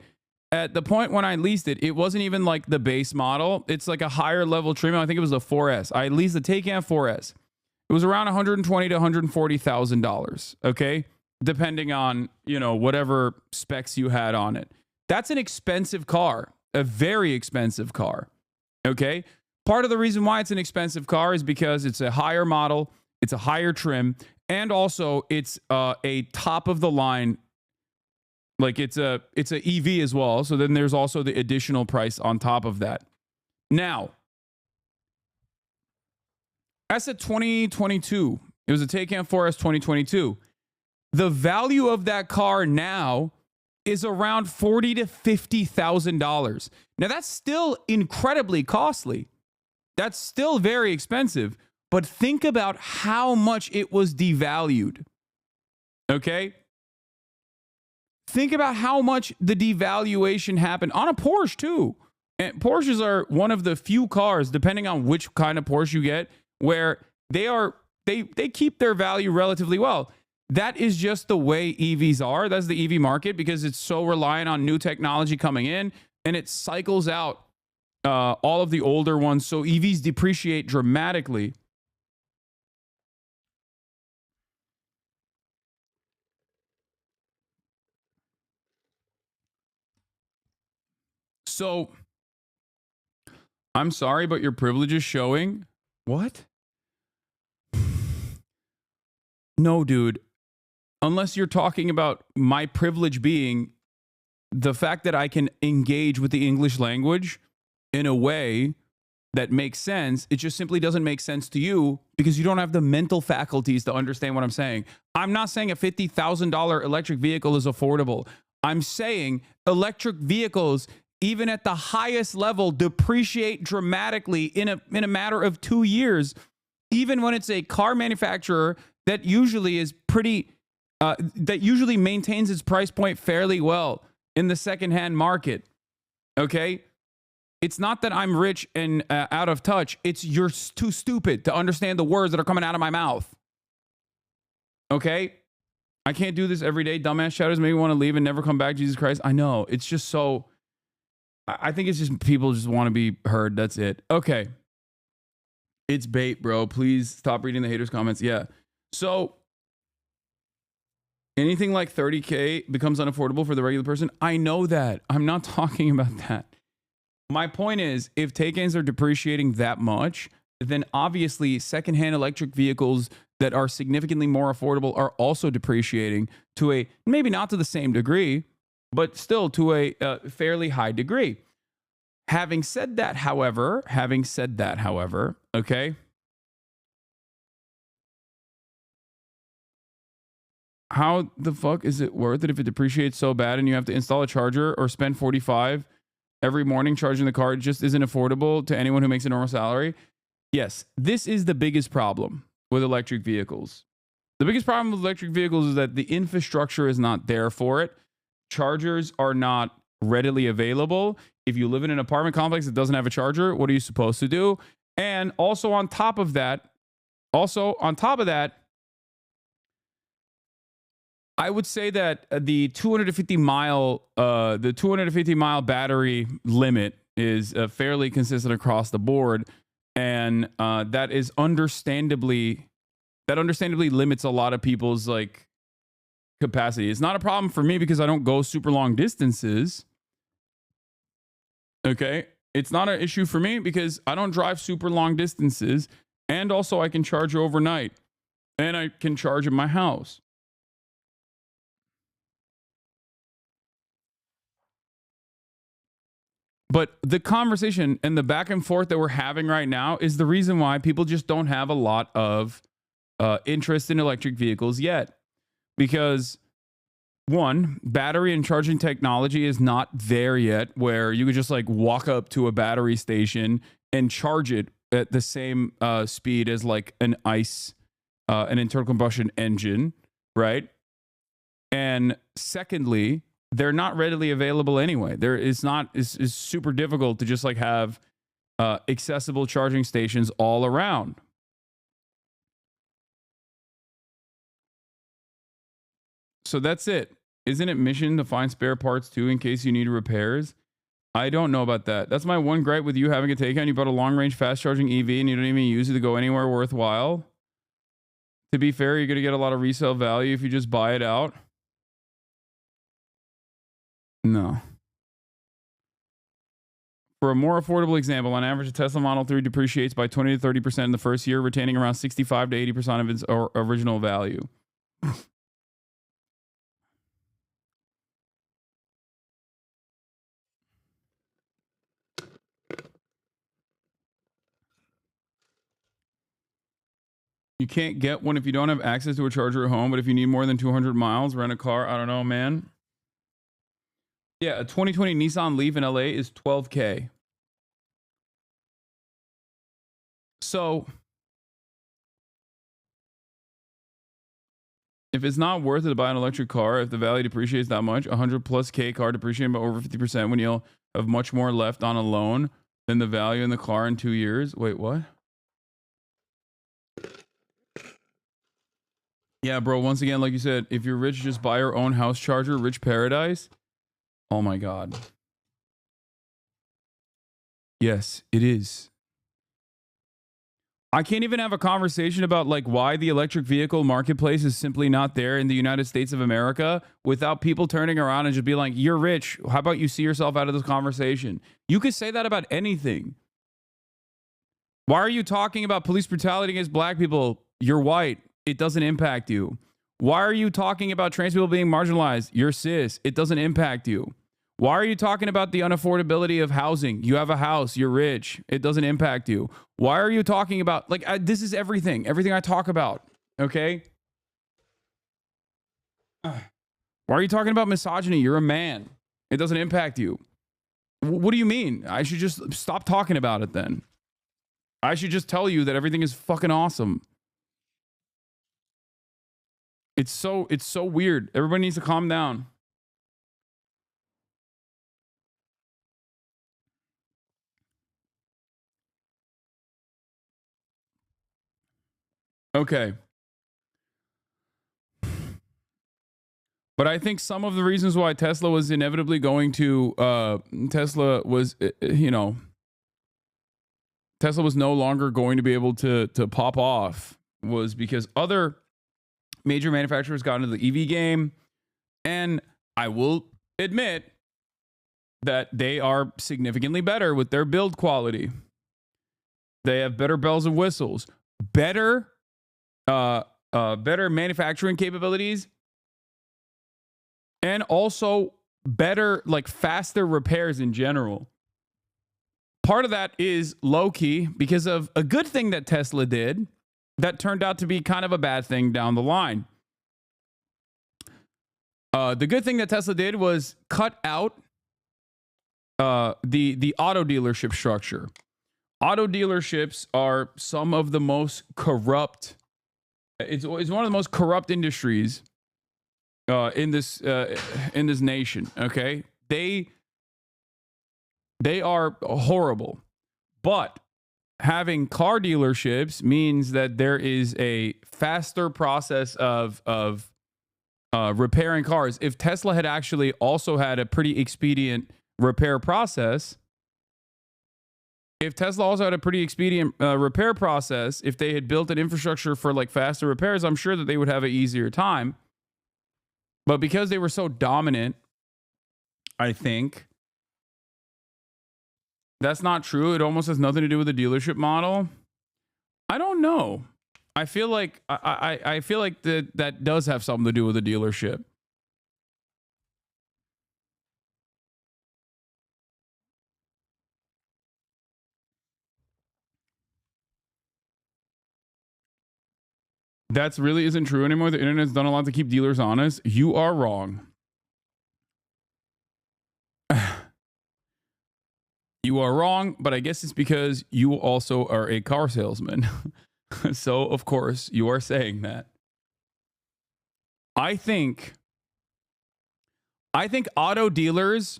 At the point when I leased it, it wasn't even like the base model. It's like a higher level trim. I think it was a 4S. I leased the Taycan 4S. It was around $120,000 to $140,000, okay? Depending on, whatever specs you had on it. That's an expensive car, a very expensive car, okay? Part of the reason why it's an expensive car is because it's a higher model, it's a higher trim, and also it's a top of the line, like it's a EV as well. So then there's also the additional price on top of that. Now, that's a 2022. It was a Taycan 4S 2022. The value of that car now is around $40,000 to $50,000. Now that's still incredibly costly. That's still very expensive. But think about how much it was devalued. Okay? Think about how much the devaluation happened on a Porsche too. And Porsches are one of the few cars, depending on which kind of Porsche you get, where they keep their value relatively well. That is just the way EVs are. That's the EV market, because it's so reliant on new technology coming in, and it cycles out all of the older ones. So EVs depreciate dramatically. So I'm sorry, but your privilege is showing. What? No, dude. unless you're talking about my privilege being the fact that I can engage with the English language in a way that makes sense. It just simply doesn't make sense to you because you don't have the mental faculties to understand what I'm saying. I'm not saying a $50,000 electric vehicle is affordable. I'm saying electric vehicles, even at the highest level, depreciate dramatically in a matter of 2 years, even when it's a car manufacturer that usually is pretty, that usually maintains its price point fairly well in the secondhand market. Okay? It's not that I'm rich and out of touch. It's you're too stupid to understand the words that are coming out of my mouth. Okay? I can't do this every day. Dumbass shadows make me want to leave and never come back, Jesus Christ. I know. It's just so... I think it's just people just want to be heard. That's it. Okay. It's bait, bro. Please stop reading the haters' comments. Yeah. So... anything like 30K becomes unaffordable for the regular person. I know that. I'm not talking about that. My point is, if Taycans are depreciating that much, then obviously secondhand electric vehicles that are significantly more affordable are also depreciating to a, maybe not to the same degree, but still to a fairly high degree. Having said that, however, okay, how the fuck is it worth it if it depreciates so bad and you have to install a charger or spend $45 every morning charging the car? It just isn't affordable to anyone who makes a normal salary? Yes, this is the biggest problem with electric vehicles. The biggest problem with electric vehicles is that the infrastructure is not there for it. Chargers are not readily available. If you live in an apartment complex that doesn't have a charger, what are you supposed to do? And also on top of that, I would say that the 250 mile battery limit is fairly consistent across the board, and that understandably limits a lot of people's like capacity. It's not a problem for me because I don't go super long distances. Okay, it's not an issue for me because I don't drive super long distances, and also I can charge overnight, and I can charge at my house. But the conversation and the back and forth that we're having right now is the reason why people just don't have a lot of interest in electric vehicles yet. Because, one, battery and charging technology is not there yet where you could just like walk up to a battery station and charge it at the same speed as like an internal combustion engine, right? And secondly, they're not readily available anyway. It's super difficult to just like have accessible charging stations all around. So that's it. Isn't it mission to find spare parts too in case you need repairs? I don't know about that. That's my one gripe with you having a Taycan. You bought a long range fast charging EV and you don't even use it to go anywhere worthwhile. To be fair, you're going to get a lot of resale value if you just buy it out. No. For a more affordable example, on average, a Tesla Model 3 depreciates by 20 to 30% in the first year, retaining around 65 to 80% of its original value. You can't get one if you don't have access to a charger at home, but if you need more than 200 miles, rent a car. I don't know, man. Yeah, a 2020 Nissan Leaf in LA is $12K. So, if it's not worth it to buy an electric car, if the value depreciates that much, 100 plus K car depreciating by over 50% when you'll have much more left on a loan than the value in the car in 2 years. Wait, what? Yeah, bro, once again, like you said, if you're rich, just buy your own house charger, rich paradise. Oh my God. Yes, it is. I can't even have a conversation about like why the electric vehicle marketplace is simply not there in the United States of America without people turning around and just be like, you're rich. How about you see yourself out of this conversation? You could say that about anything. Why are you talking about police brutality against black people? You're white. It doesn't impact you. Why are you talking about trans people being marginalized? You're cis. It doesn't impact you. Why are you talking about the unaffordability of housing? You have a house. You're rich. It doesn't impact you. Why are you talking about, like, this is everything I talk about. Okay. Why are you talking about misogyny? You're a man. It doesn't impact you. What do you mean? I should just stop talking about it then. I should just tell you that everything is fucking awesome. It's so weird. Everybody needs to calm down. Okay. But I think some of the reasons why Tesla was inevitably going to Tesla was no longer going to be able to pop off was because other major manufacturers got into the EV game, and I will admit that they are significantly better with their build quality. They have better bells and whistles, better manufacturing capabilities, and also better, like, faster repairs in general. Part of that is low-key because of a good thing that Tesla did that turned out to be kind of a bad thing down the line. The good thing that Tesla did was cut out the auto dealership structure. Auto dealerships are some of the most corrupt. It's one of the most corrupt industries in this nation. Okay, they are horrible, but having car dealerships means that there is a faster process of repairing cars. If Tesla had actually also had a pretty expedient repair process, if they had built an infrastructure for, like, faster repairs, I'm sure that they would have an easier time. But because they were so dominant, I think that's not true. It almost has nothing to do with the dealership model. I don't know. I feel like I feel like that does have something to do with the dealership. That's really isn't true anymore. The internet's done a lot to keep dealers honest. You are wrong. You are wrong, but I guess it's because you also are a car salesman. So, of course, you are saying that. I think auto dealers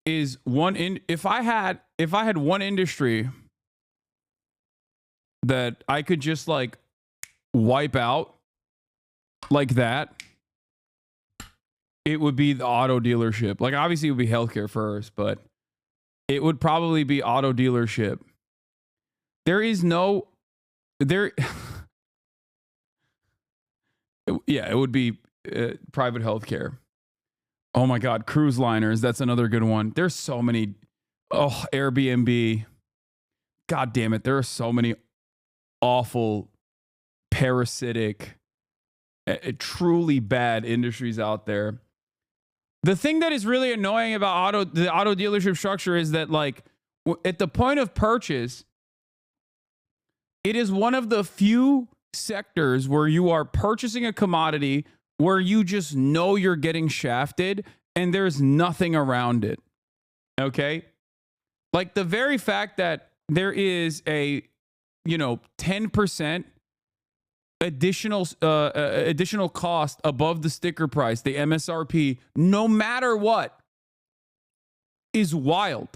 is one in if I had one industry that I could just, like, wipe out like that, it would be the auto dealership. Like, obviously it would be healthcare first, but it would probably be auto dealership. Yeah, it would be private healthcare. Oh my God, cruise liners. That's another good one. There's so many. Oh, Airbnb. God damn it. There are so many awful, parasitic, truly bad industries out there. The thing that is really annoying about the auto dealership structure is that, like, at the point of purchase, it is one of the few sectors where you are purchasing a commodity where you just know you're getting shafted and there's nothing around it. Okay? Like, the very fact that there is a, 10% additional cost above the sticker price, the MSRP, no matter what, is wild.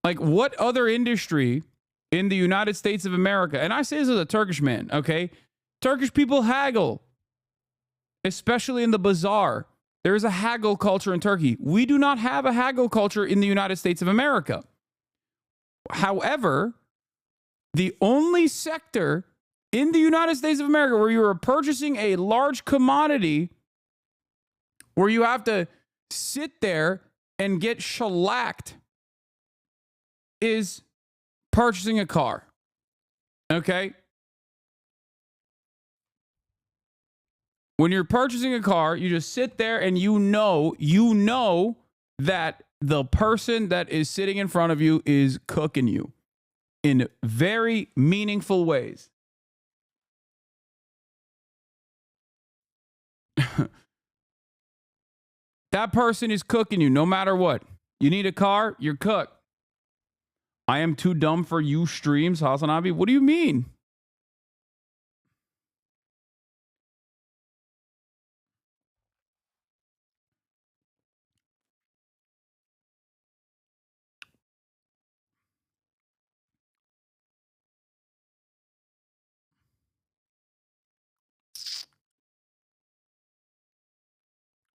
Like, what other industry in the United States of America, and I say this as a Turkish man, okay? Turkish people haggle, especially in the bazaar. There is a haggle culture in Turkey. We do not have a haggle culture in the United States of America. However, the only sector in the United States of America where you are purchasing a large commodity, where you have to sit there and get shellacked, is purchasing a car. Okay? When you're purchasing a car, you just sit there and you know that the person that is sitting in front of you is cooking you in very meaningful ways. That person is cooking you no matter what. You need a car, you're cooked. I am too dumb for you streams, HasanAbi. What do you mean?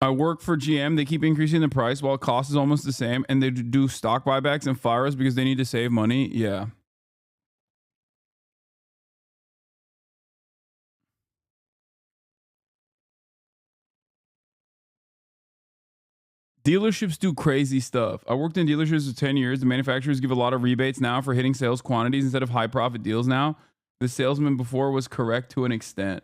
I work for GM. They keep increasing the price while cost is almost the same, and they do stock buybacks and fire us because they need to save money. Yeah. Dealerships do crazy stuff. I worked in dealerships for 10 years. The manufacturers give a lot of rebates now for hitting sales quantities instead of high profit deals now. The salesman before was correct to an extent.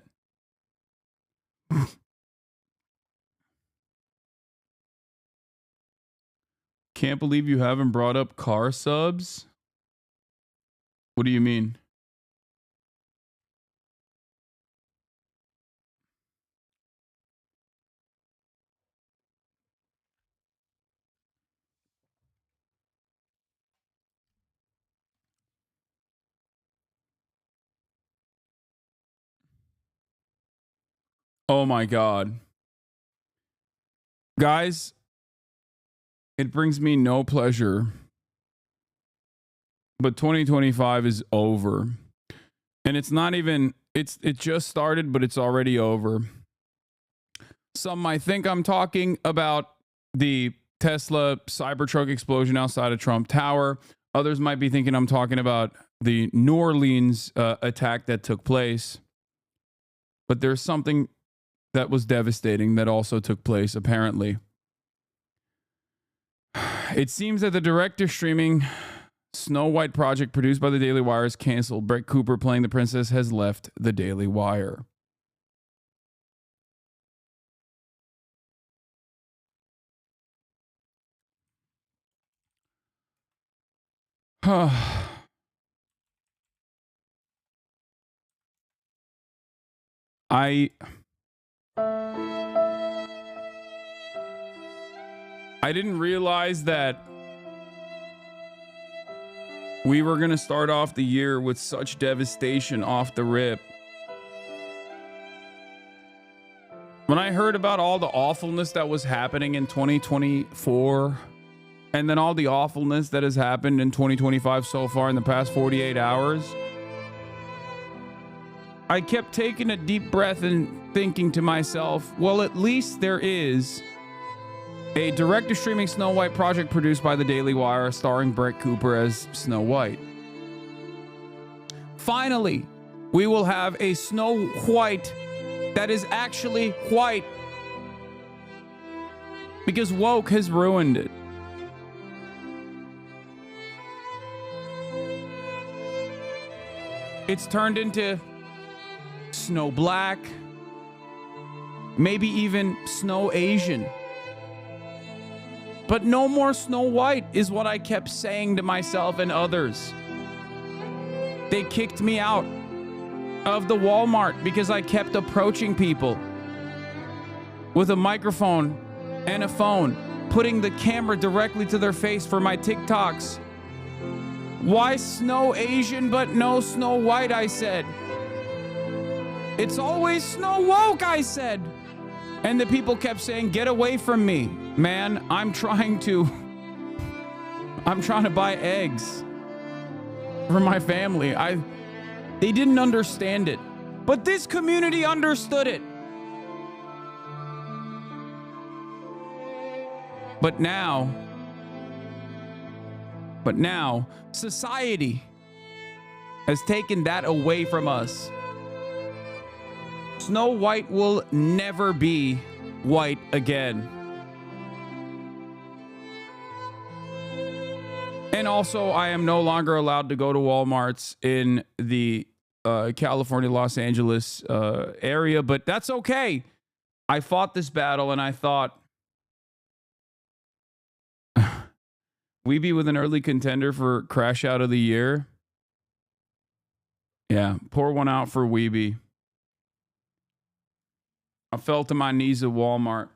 Can't believe you haven't brought up car subs. What do you mean? Oh my God. Guys, it brings me no pleasure, but 2025 is over. And it's not even, it just started, but it's already over. Some might think I'm talking about the Tesla Cybertruck explosion outside of Trump Tower. Others might be thinking I'm talking about the New Orleans attack that took place. But there's something that was devastating that also took place, apparently. It seems that the director streaming Snow White project produced by the Daily Wire is canceled. Brett Cooper playing the princess has left the Daily Wire. I didn't realize that we were going to start off the year with such devastation off the rip. When I heard about all the awfulness that was happening in 2024, and then all the awfulness that has happened in 2025 so far in the past 48 hours, I kept taking a deep breath and thinking to myself, well, at least there is a director-streaming Snow White project produced by the Daily Wire starring Brett Cooper as Snow White. Finally, we will have a Snow White that is actually white, because woke has ruined it. It's turned into Snow Black, maybe even Snow Asian. But no more Snow White is what I kept saying to myself and others. They kicked me out of the Walmart because I kept approaching people with a microphone and a phone, putting the camera directly to their face for my TikToks. Why Snow Asian but no Snow White, I said. It's always Snow Woke, I said. And the people kept saying, get away from me. Man, I'm trying to buy eggs for my family. They didn't understand it, but this community understood it. But now, society has taken that away from us. Snow White will never be white again. And also, I am no longer allowed to go to Walmarts in the California, Los Angeles area, but that's okay I fought this battle and I thought Weeby with an early contender for Crash Out of the Year. Yeah, pour one out for Weeby. I fell to my knees at Walmart.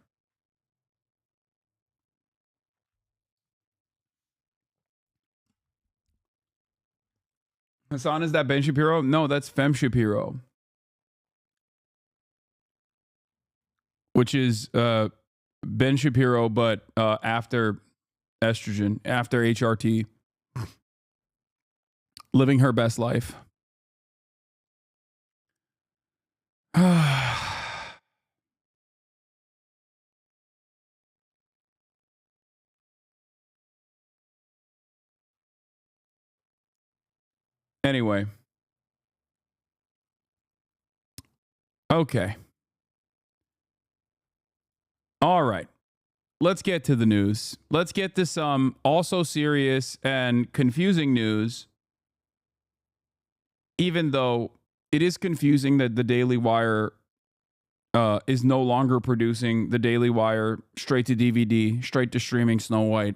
Hasan, is that Ben Shapiro? No, that's Fem Shapiro. Which is Ben Shapiro, but after estrogen, after HRT. Living her best life. Anyway. Okay. All right. Let's get to the news. Let's get to some also serious and confusing news. Even though it is confusing that the Daily Wire is no longer producing the Daily Wire straight to DVD, straight to streaming Snow White.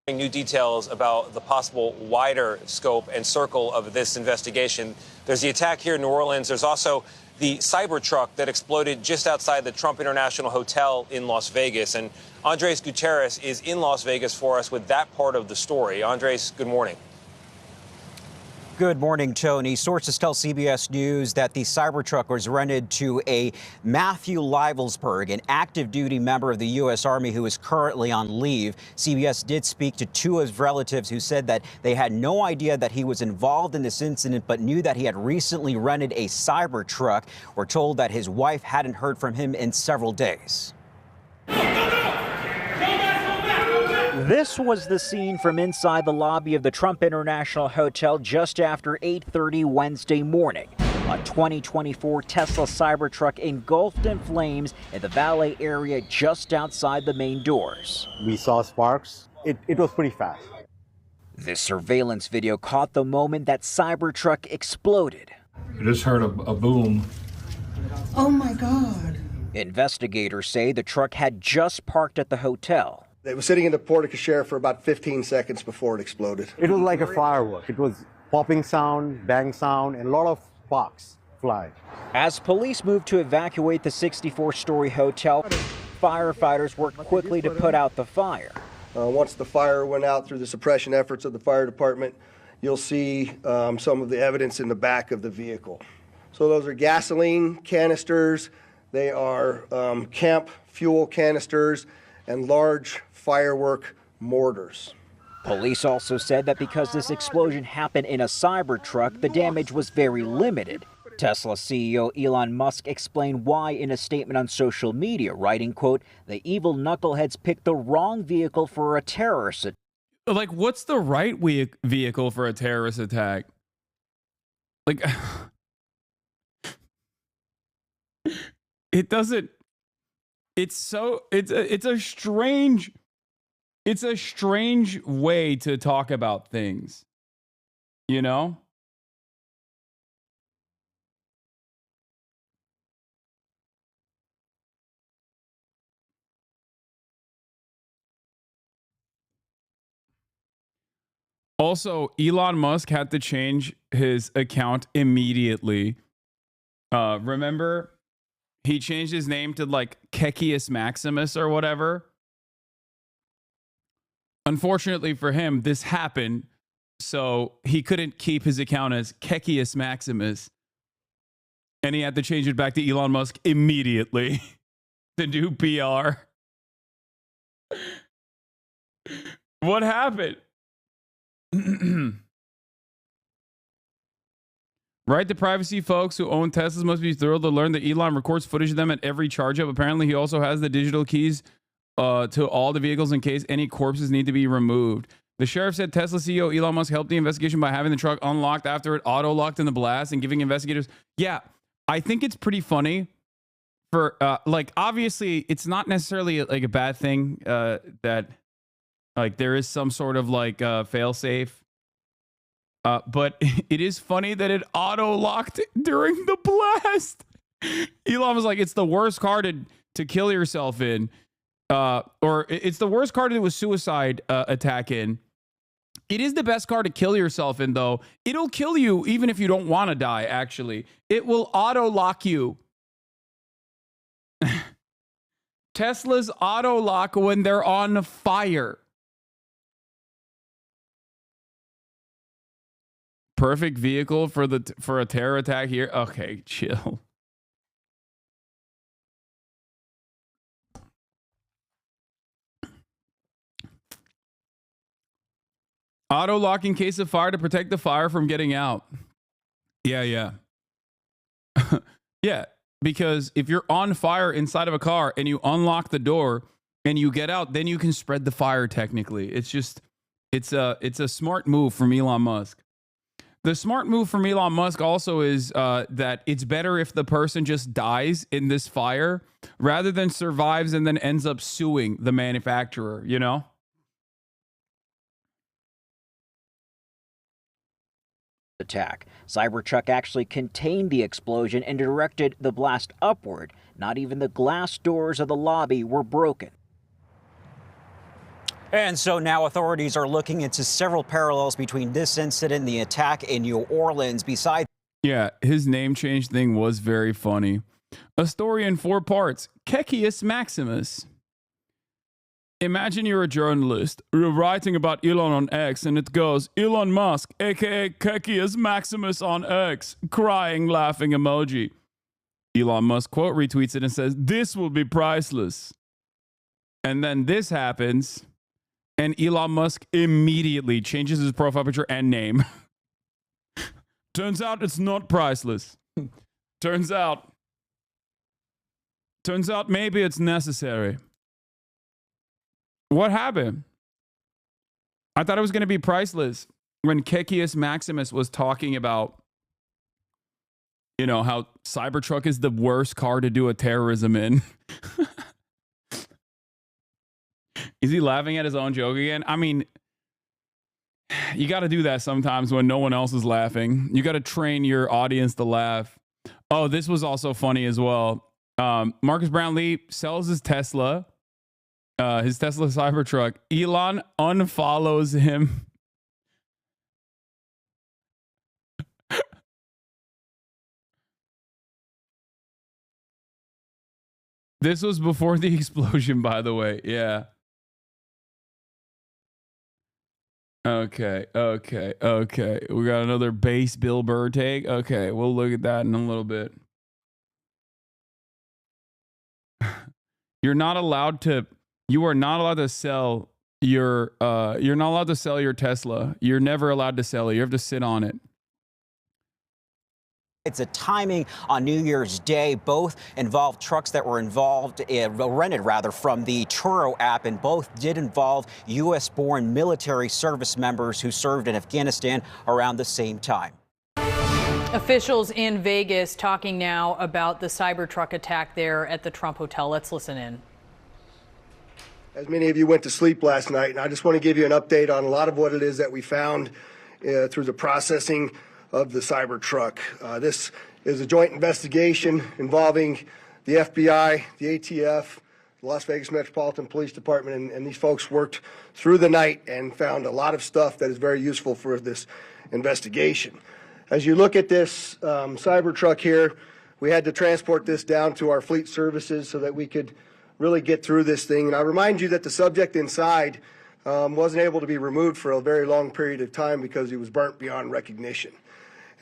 New details about the possible wider scope and circle of this investigation. There's the attack here in New Orleans. There's also the Cybertruck that exploded just outside the Trump International Hotel in Las Vegas. And Andres Gutierrez is in Las Vegas for us with that part of the story. Andres, good morning. Good morning, Tony. Sources tell CBS News that the Cybertruck was rented to a Matthew Livelsberg, an active duty member of the U.S. Army who is currently on leave. CBS did speak to two of his relatives who said that they had no idea that he was involved in this incident, but knew that he had recently rented a Cybertruck. We're told that his wife hadn't heard from him in several days. This was the scene from inside the lobby of the Trump International Hotel just after 8:30 Wednesday morning. A 2024 Tesla Cybertruck engulfed in flames in the valet area just outside the main doors. We saw sparks. It was pretty fast. This surveillance video caught the moment that Cybertruck exploded. I just heard a boom. Oh my God. Investigators say the truck had just parked at the hotel. It was sitting in the porte cochere for about 15 seconds before it exploded. It was like a firework. It was popping sound, bang sound, and a lot of sparks fly. As police moved to evacuate the 64-story hotel, firefighters worked quickly to put out the fire. Once the fire went out through the suppression efforts of the fire department, you'll see some of the evidence in the back of the vehicle. So those are gasoline canisters, they are camp fuel canisters, and large firework mortars. Police also said that because this explosion happened in a Cybertruck, the damage was very limited. Tesla CEO Elon Musk explained why in a statement on social media, writing, quote, "The evil knuckleheads picked the wrong vehicle for a terrorist attack." Like, what's the right vehicle for a terrorist attack? Like, it doesn't. It's a strange way to talk about things, you know? Also, Elon Musk had to change his account immediately. Remember? He changed his name to like Kekius Maximus or whatever. Unfortunately for him, this happened, so he couldn't keep his account as Kekius Maximus. And he had to change it back to Elon Musk immediately to do PR. What happened? Right, the privacy folks who own Teslas must be thrilled to learn that Elon records footage of them at every charge up. Apparently, he also has the digital keys to all the vehicles in case any corpses need to be removed. The sheriff said Tesla CEO Elon Musk helped the investigation by having the truck unlocked after it auto-locked in the blast and giving investigators... Yeah, I think it's pretty funny for... like, obviously, it's not necessarily like a bad thing that like there is some sort of like fail-safe. But it is funny that it auto-locked during the blast. Elon was like, it's the worst car to kill yourself in. Or it's the worst car to do a suicide attack in. It is the best car to kill yourself in, though. It'll kill you even if you don't want to die, actually. It will auto-lock you. Teslas auto-lock when they're on fire. Perfect vehicle for a terror attack here. Okay, chill. Auto lock in case of fire to protect the fire from getting out. Yeah. Yeah, because if you're on fire inside of a car and you unlock the door and you get out, then you can spread the fire technically. It's a smart move from Elon Musk. The smart move from Elon Musk also is that it's better if the person just dies in this fire rather than survives and then ends up suing the manufacturer, you know? Attack. Cybertruck actually contained the explosion and directed the blast upward. Not even the glass doors of the lobby were broken. And so now authorities are looking into several parallels between this incident and the attack in New Orleans. Besides, yeah, his name change thing was very funny. A story in 4 parts. Kekius Maximus. Imagine you're a journalist. You're writing about Elon on X, and it goes, Elon Musk, aka Kekius Maximus on X, crying, laughing emoji. Elon Musk quote retweets it and says, this will be priceless. And then this happens, and Elon Musk immediately changes his profile picture and name. Turns out it's not priceless. Turns out maybe it's necessary. What happened? I thought it was going to be priceless when Kekius Maximus was talking about, you know, how Cybertruck is the worst car to do a terrorism in. Is he laughing at his own joke again? I mean, you got to do that sometimes when no one else is laughing. You got to train your audience to laugh. Oh, this was also funny as well. Marcus Brownlee sells his Tesla. His Tesla Cybertruck. Elon unfollows him. This was before the explosion, by the way. Yeah. Okay. We got another base Bill Burr take. Okay, we'll look at that in a little bit. You are not allowed to sell your Tesla. You're never allowed to sell it. You have to sit on it. it's a timing on New Year's Day. Both involved trucks that were rented from the Turo app, and both did involve U.S.-born military service members who served in Afghanistan around the same time. Officials in Vegas talking now about the Cybertruck attack there at the Trump Hotel. Let's listen in. As many of you went to sleep last night, and I just want to give you an update on a lot of what it is that we found through the processing of the Cybertruck. This is a joint investigation involving the FBI, the ATF, the Las Vegas Metropolitan Police Department, and these folks worked through the night and found a lot of stuff that is very useful for this investigation. As you look at this Cybertruck here, we had to transport this down to our fleet services so that we could really get through this thing. And I remind you that the subject inside wasn't able to be removed for a very long period of time because he was burnt beyond recognition.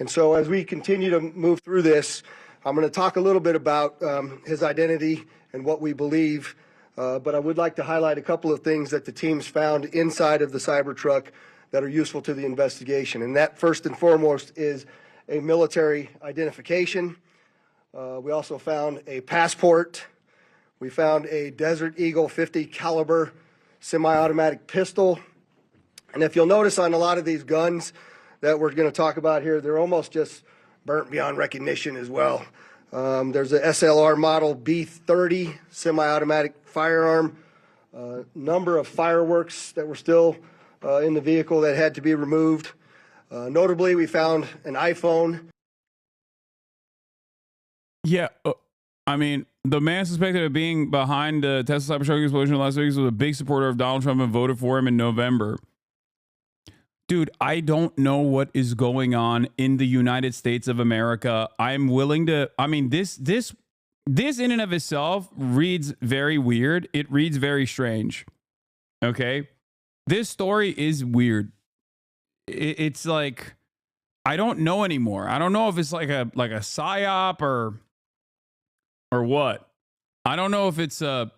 And so as we continue to move through this, I'm going to talk a little bit about his identity and what we believe, but I would like to highlight a couple of things that the teams found inside of the Cybertruck that are useful to the investigation. And that, first and foremost, is a military identification. We also found a passport. We found a Desert Eagle 50 caliber semi-automatic pistol. And if you'll notice on a lot of these guns that we're going to talk about here, they're almost just burnt beyond recognition as well. There's a SLR model B30 semi-automatic firearm, number of fireworks that were still in the vehicle that had to be removed. Notably, we found an iPhone Yeah, I mean, the man suspected of being behind the Tesla Cybertruck explosion in Las Vegas was a big supporter of Donald Trump and voted for him in November. Dude, I don't know what is going on in the United States of America. I'm willing to. I mean, this in and of itself reads very weird. It reads very strange. Okay, this story is weird. It's like, I don't know anymore. I don't know if it's like a psyop or what. I don't know if it's a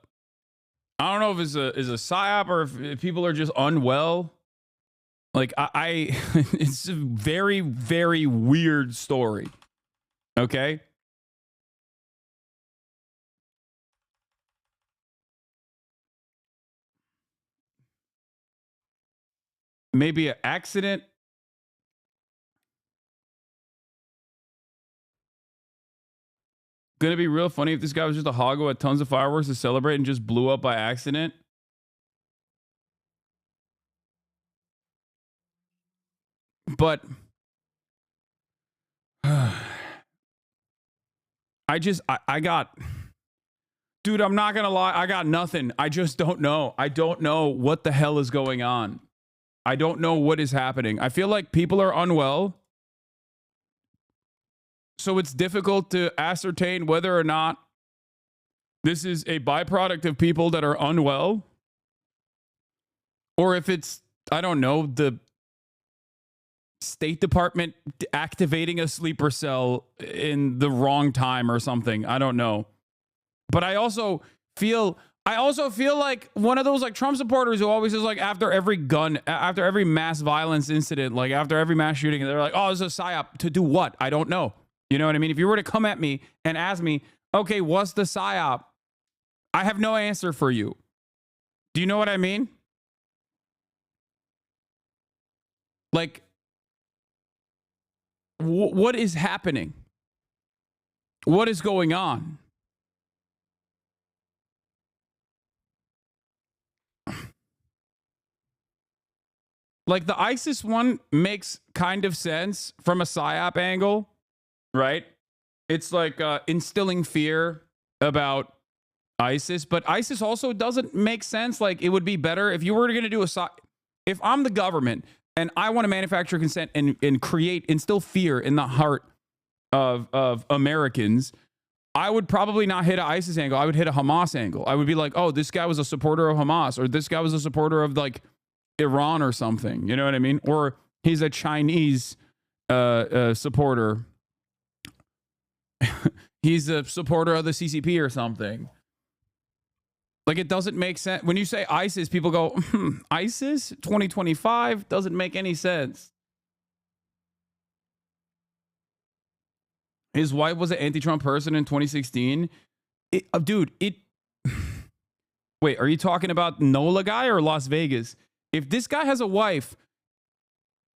psyop or if people are just unwell. Like I it's a very, very weird story. Okay. Maybe an accident. Gonna be real funny if this guy was just a hog who had tons of fireworks to celebrate and just blew up by accident. But I got, dude, I'm not gonna lie, I got nothing. I just don't know. I don't know what the hell is going on. I don't know what is happening. I feel like people are unwell. So it's difficult to ascertain whether or not this is a byproduct of people that are unwell, or if it's, I don't know, the State Department activating a sleeper cell in the wrong time or something. I don't know. But I also feel like one of those like Trump supporters who always is like after every mass violence incident, like after every mass shooting, they're like, oh, this is a psyop. To do what? I don't know. You know what I mean? If you were to come at me and ask me, okay, what's the psyop? I have no answer for you. Do you know what I mean? Like, what is happening? What is going on? Like the ISIS one makes kind of sense from a psyop angle, right? It's like instilling fear about ISIS, but ISIS also doesn't make sense. Like it would be better if you were going to do if I'm the government and I want to manufacture consent and instill fear in the heart of Americans, I would probably not hit an ISIS angle. I would hit a Hamas angle. I would be like, oh, this guy was a supporter of Hamas, or this guy was a supporter of like Iran or something. You know what I mean? Or he's a Chinese supporter. He's a supporter of the CCP or something. Like it doesn't make sense. When you say ISIS, people go, ISIS 2025 doesn't make any sense. His wife was an anti-Trump person in 2016. Dude, wait, are you talking about NOLA guy or Las Vegas? If this guy has a wife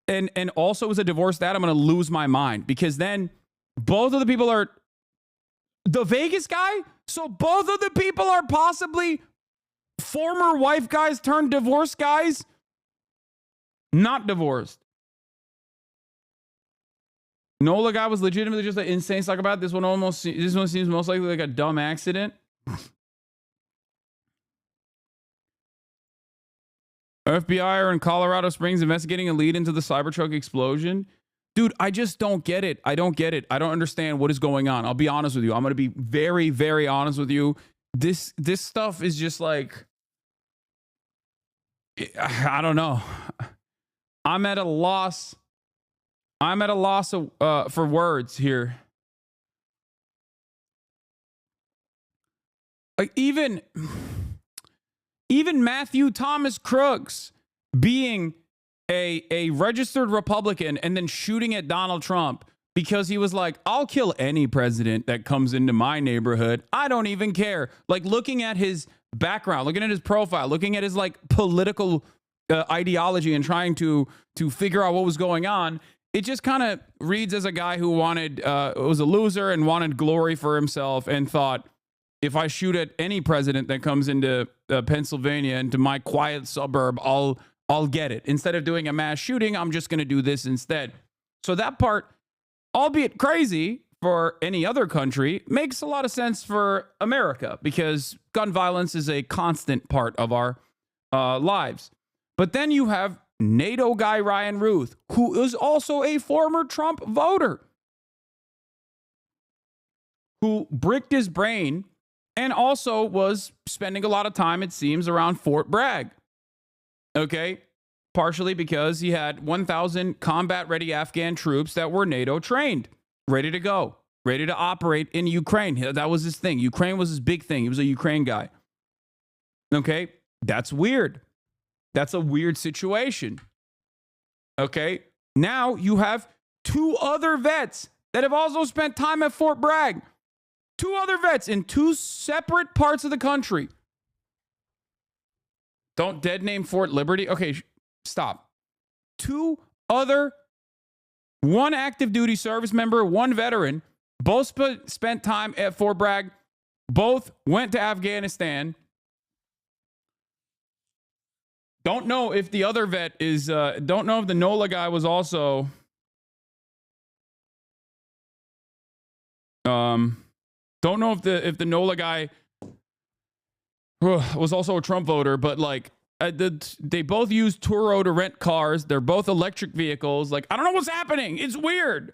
and also is a divorced dad, I'm going to lose my mind, because then both of the people are the Vegas guy. So both of the people are possibly former wife guys turned divorced guys, not divorced. NOLA guy was legitimately just an insane psychopath. This one seems most likely like a dumb accident. FBI are in Colorado Springs investigating a lead into the Cybertruck explosion. Dude, I just don't get it. I don't get it. I don't understand what is going on. I'll be honest with you. I'm going to be very, very honest with you. This stuff is just like, I don't know. I'm at a loss. For words here. Like even Matthew Thomas Crooks being a registered Republican and then shooting at Donald Trump because he was like, I'll kill any president that comes into my neighborhood. I don't even care. Like looking at his background, looking at his profile, looking at his like political ideology and trying to figure out what was going on. It just kind of reads as a guy who was a loser and wanted glory for himself and thought, if I shoot at any president that comes into Pennsylvania, into my quiet suburb, I'll get it. Instead of doing a mass shooting, I'm just going to do this instead. So that part, albeit crazy for any other country makes a lot of sense for America because gun violence is a constant part of our lives. But then you have NATO guy Ryan Ruth, who is also a former Trump voter, who bricked his brain and also was spending a lot of time, it seems, around Fort Bragg. Okay? Partially because he had 1,000 combat-ready Afghan troops that were NATO trained, ready to go, ready to operate in Ukraine. That was his thing. Ukraine was his big thing. He was a Ukraine guy. Okay? That's weird. That's a weird situation. Okay? Now you have 2 other vets that have also spent time at Fort Bragg. 2 other vets in 2 separate parts of the country. Don't dead name Fort Liberty. Okay, stop. 2 other, 1 active duty service member, 1 veteran, both spent time at Fort Bragg, both went to Afghanistan. Don't know if the other vet is, don't know if the NOLA guy was also, don't know if the NOLA guy was also a Trump voter, but like they both use Turo to rent cars. They're both electric vehicles. Like, I don't know what's happening. It's weird.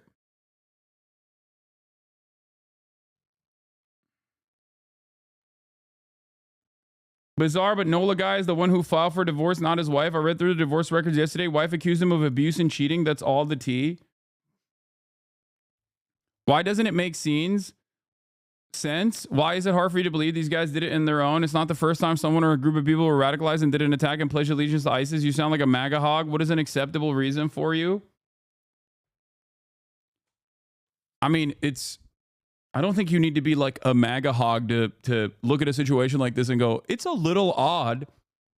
Bizarre, but NOLA guy is the one who filed for divorce, not his wife. I read through the divorce records yesterday. Wife accused him of abuse and cheating. That's all the tea. Why doesn't it make sense? Why is it hard for you to believe these guys did it in their own? It's not the first time someone or a group of people were radicalized and did an attack and pledged allegiance to ISIS. You sound like a MAGA hog. What is an acceptable reason for you? I mean, I don't think you need to be like a MAGA hog to look at a situation like this and go, it's a little odd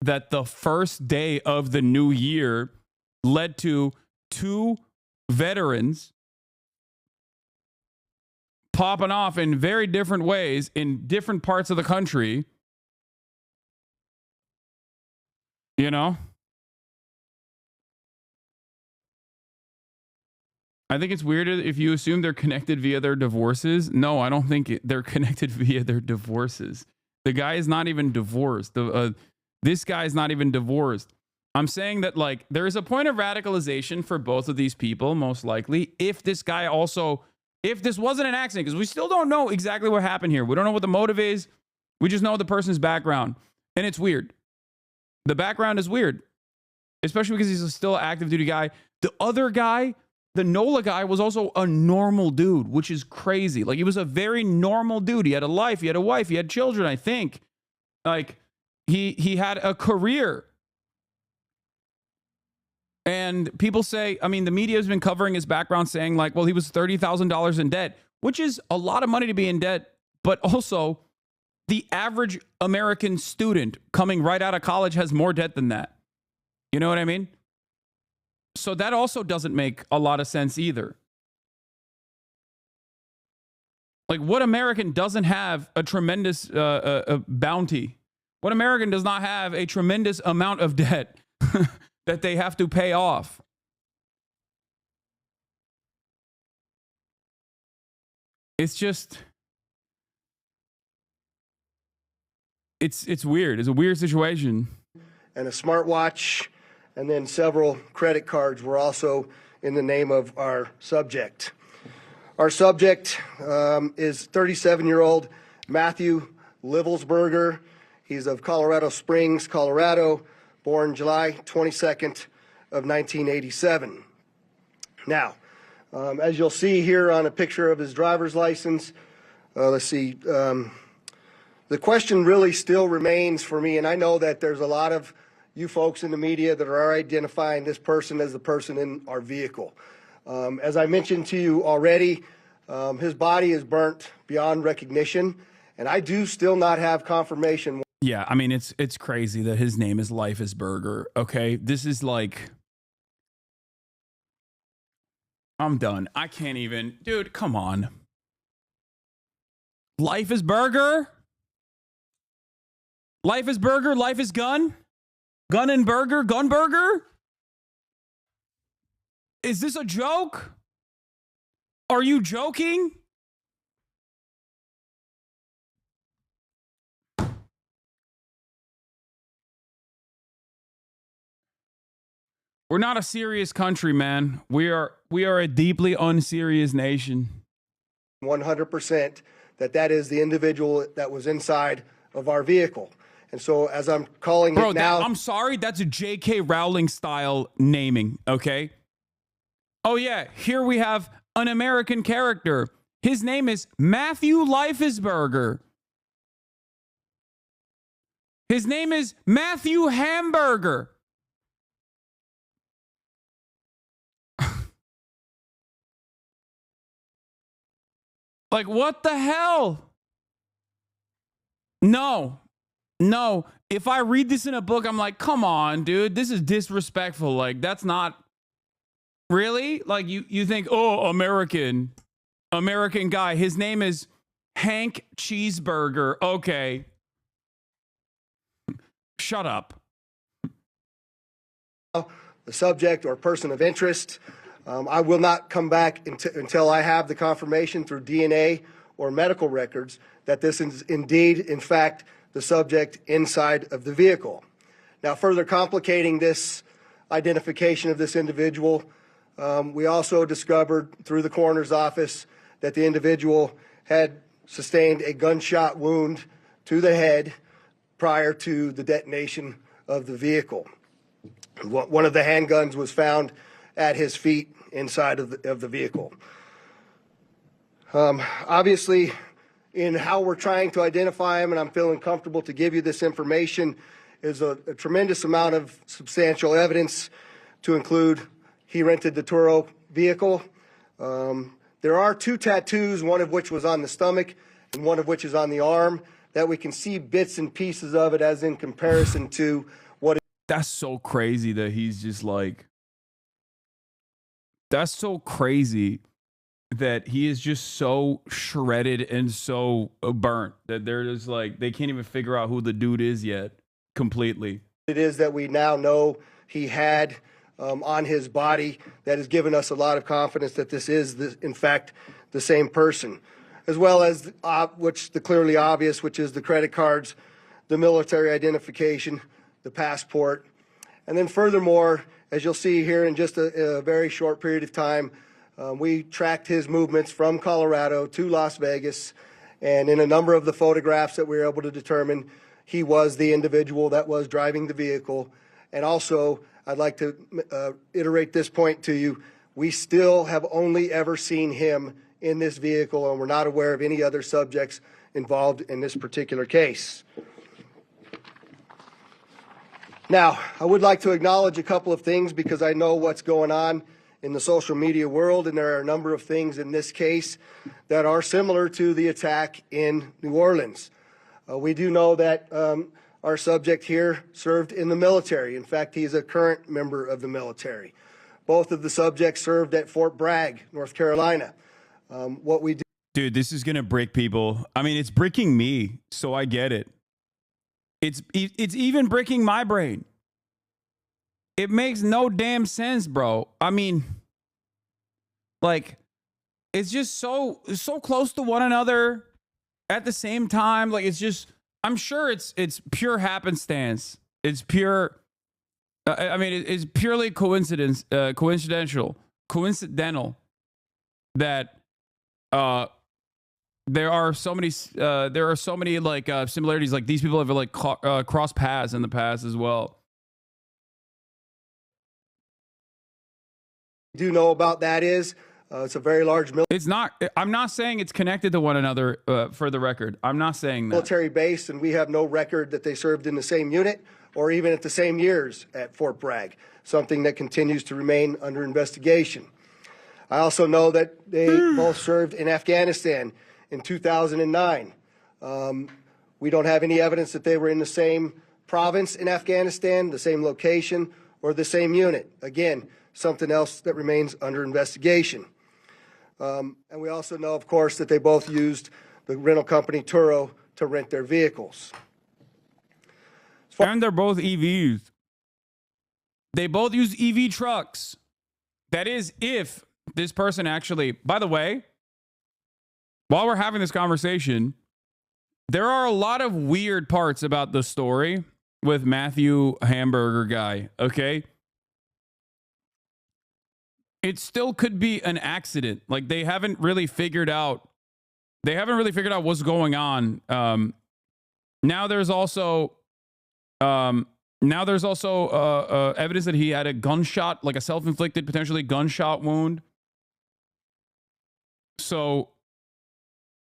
that the first day of the new year led to 2 veterans popping off in very different ways in different parts of the country. You know? I think it's weird if you assume they're connected via their divorces. No, I don't think they're connected via their divorces. The guy is not even divorced. This guy is not even divorced. I'm saying that, like, there is a point of radicalization for both of these people, most likely, if this guy also, if this wasn't an accident, because we still don't know exactly what happened here. We don't know what the motive is. We just know the person's background. And it's weird. The background is weird, especially because he's still an active duty guy. The other guy, the NOLA guy, was also a normal dude, which is crazy. Like, he was a very normal dude. He had a life. He had a wife. He had children, I think. Like, he had a career. And people say, I mean, the media has been covering his background saying, like, well, he was $30,000 in debt, which is a lot of money to be in debt. But also, the average American student coming right out of college has more debt than that. You know what I mean? So that also doesn't make a lot of sense either. Like, what American doesn't have a tremendous bounty? What American does not have a tremendous amount of debt that they have to pay off? It's just, it's weird. It's a weird situation. And a smartwatch, and then several credit cards were also in the name of our subject. Our subject is 37-year-old Matthew Livelsberger. He's of Colorado Springs, Colorado, born July 22nd of 1987. Now, as you'll see here on a picture of his driver's license, let's see, the question really still remains for me, and I know that there's a lot of you folks in the media that are identifying this person as the person in our vehicle. As I mentioned to you already, his body is burnt beyond recognition, and I do still not have confirmation. Yeah, I mean, it's crazy that his name is Life is Burger. Okay, this is like, I'm done. I can't even, dude. Come on. Life is Burger. Life is Burger. Life is Gun. Gun and Burger. Gun Burger. Is this a joke? Are you joking? We're not a serious country, man. We are a deeply unserious nation. 100% that is the individual that was inside of our vehicle. And so as I'm calling Bro, it now... I'm sorry, that's a J.K. Rowling style naming, okay? Oh yeah, here we have an American character. His name is Matthew Leifesberger. His name is Matthew Hamburger. Like, what the hell? No. If I read this in a book, I'm like, come on, dude. This is disrespectful. Like, that's not... Really? Like, you think, oh, American guy. His name is Hank Cheeseburger. Okay. Shut up. The subject or person of interest. I will not come back until I have the confirmation through DNA or medical records that this is indeed, in fact, the subject inside of the vehicle. Now, further complicating this identification of this individual, we also discovered through the coroner's office that the individual had sustained a gunshot wound to the head prior to the detonation of the vehicle. One of the handguns was found at his feet inside of the vehicle. Obviously, in how we're trying to identify him, and I'm feeling comfortable to give you this information, is a tremendous amount of substantial evidence to include he rented the Turo vehicle. There are 2 tattoos, one of which was on the stomach and one of which is on the arm, that we can see bits and pieces of it as in comparison to what... That's so crazy that he's just like... That's so crazy that he is just so shredded and so burnt that they're just like, they can't even figure out who the dude is yet completely. It is that we now know he had on his body that has given us a lot of confidence that this is, in fact, the same person. As well as which the clearly obvious, which is the credit cards, the military identification, the passport. And then furthermore, as you'll see here in just a very short period of time, we tracked his movements from Colorado to Las Vegas. And in a number of the photographs that we were able to determine, he was the individual that was driving the vehicle. And also, I'd like to iterate this point to you. We still have only ever seen him in this vehicle, and we're not aware of any other subjects involved in this particular case. Now, I would like to acknowledge a couple of things because I know what's going on in the social media world, and there are a number of things in this case that are similar to the attack in New Orleans. We do know that our subject here served in the military. In fact, he is a current member of the military. Both of the subjects served at Fort Bragg, North Carolina. What we do... Dude, this is going to break people. I mean, it's breaking me, so I get it. It's even breaking my brain. It makes no damn sense, bro. I mean, like, it's just so close to one another at the same time. Like, it's just, I'm sure it's pure happenstance. It's pure, I mean, it's purely coincidental that there are so many like similarities. Like, these people have like crossed paths in the past as well. Do know about that is it's a very large it's not, I'm not saying it's connected to one another, for the record. I'm not saying that. Military base, and we have no record that they served in the same unit or even at the same years at Fort Bragg, something that continues to remain under investigation. I also know that they both served in Afghanistan in 2009. We don't have any evidence that they were in the same province in Afghanistan, the same location, or the same unit. Again, something else that remains under investigation. And we also know, of course, that they both used the rental company Turo to rent their vehicles. And they're both EVs. They both use EV trucks. That is, if this person actually, by the way, while we're having this conversation, there are a lot of weird parts about the story with Matthew Hamburger guy, okay? it still could be an accident. Like they haven't really figured out what's going on. Now there's also evidence that he had a gunshot, like a self-inflicted, potentially gunshot wound. So,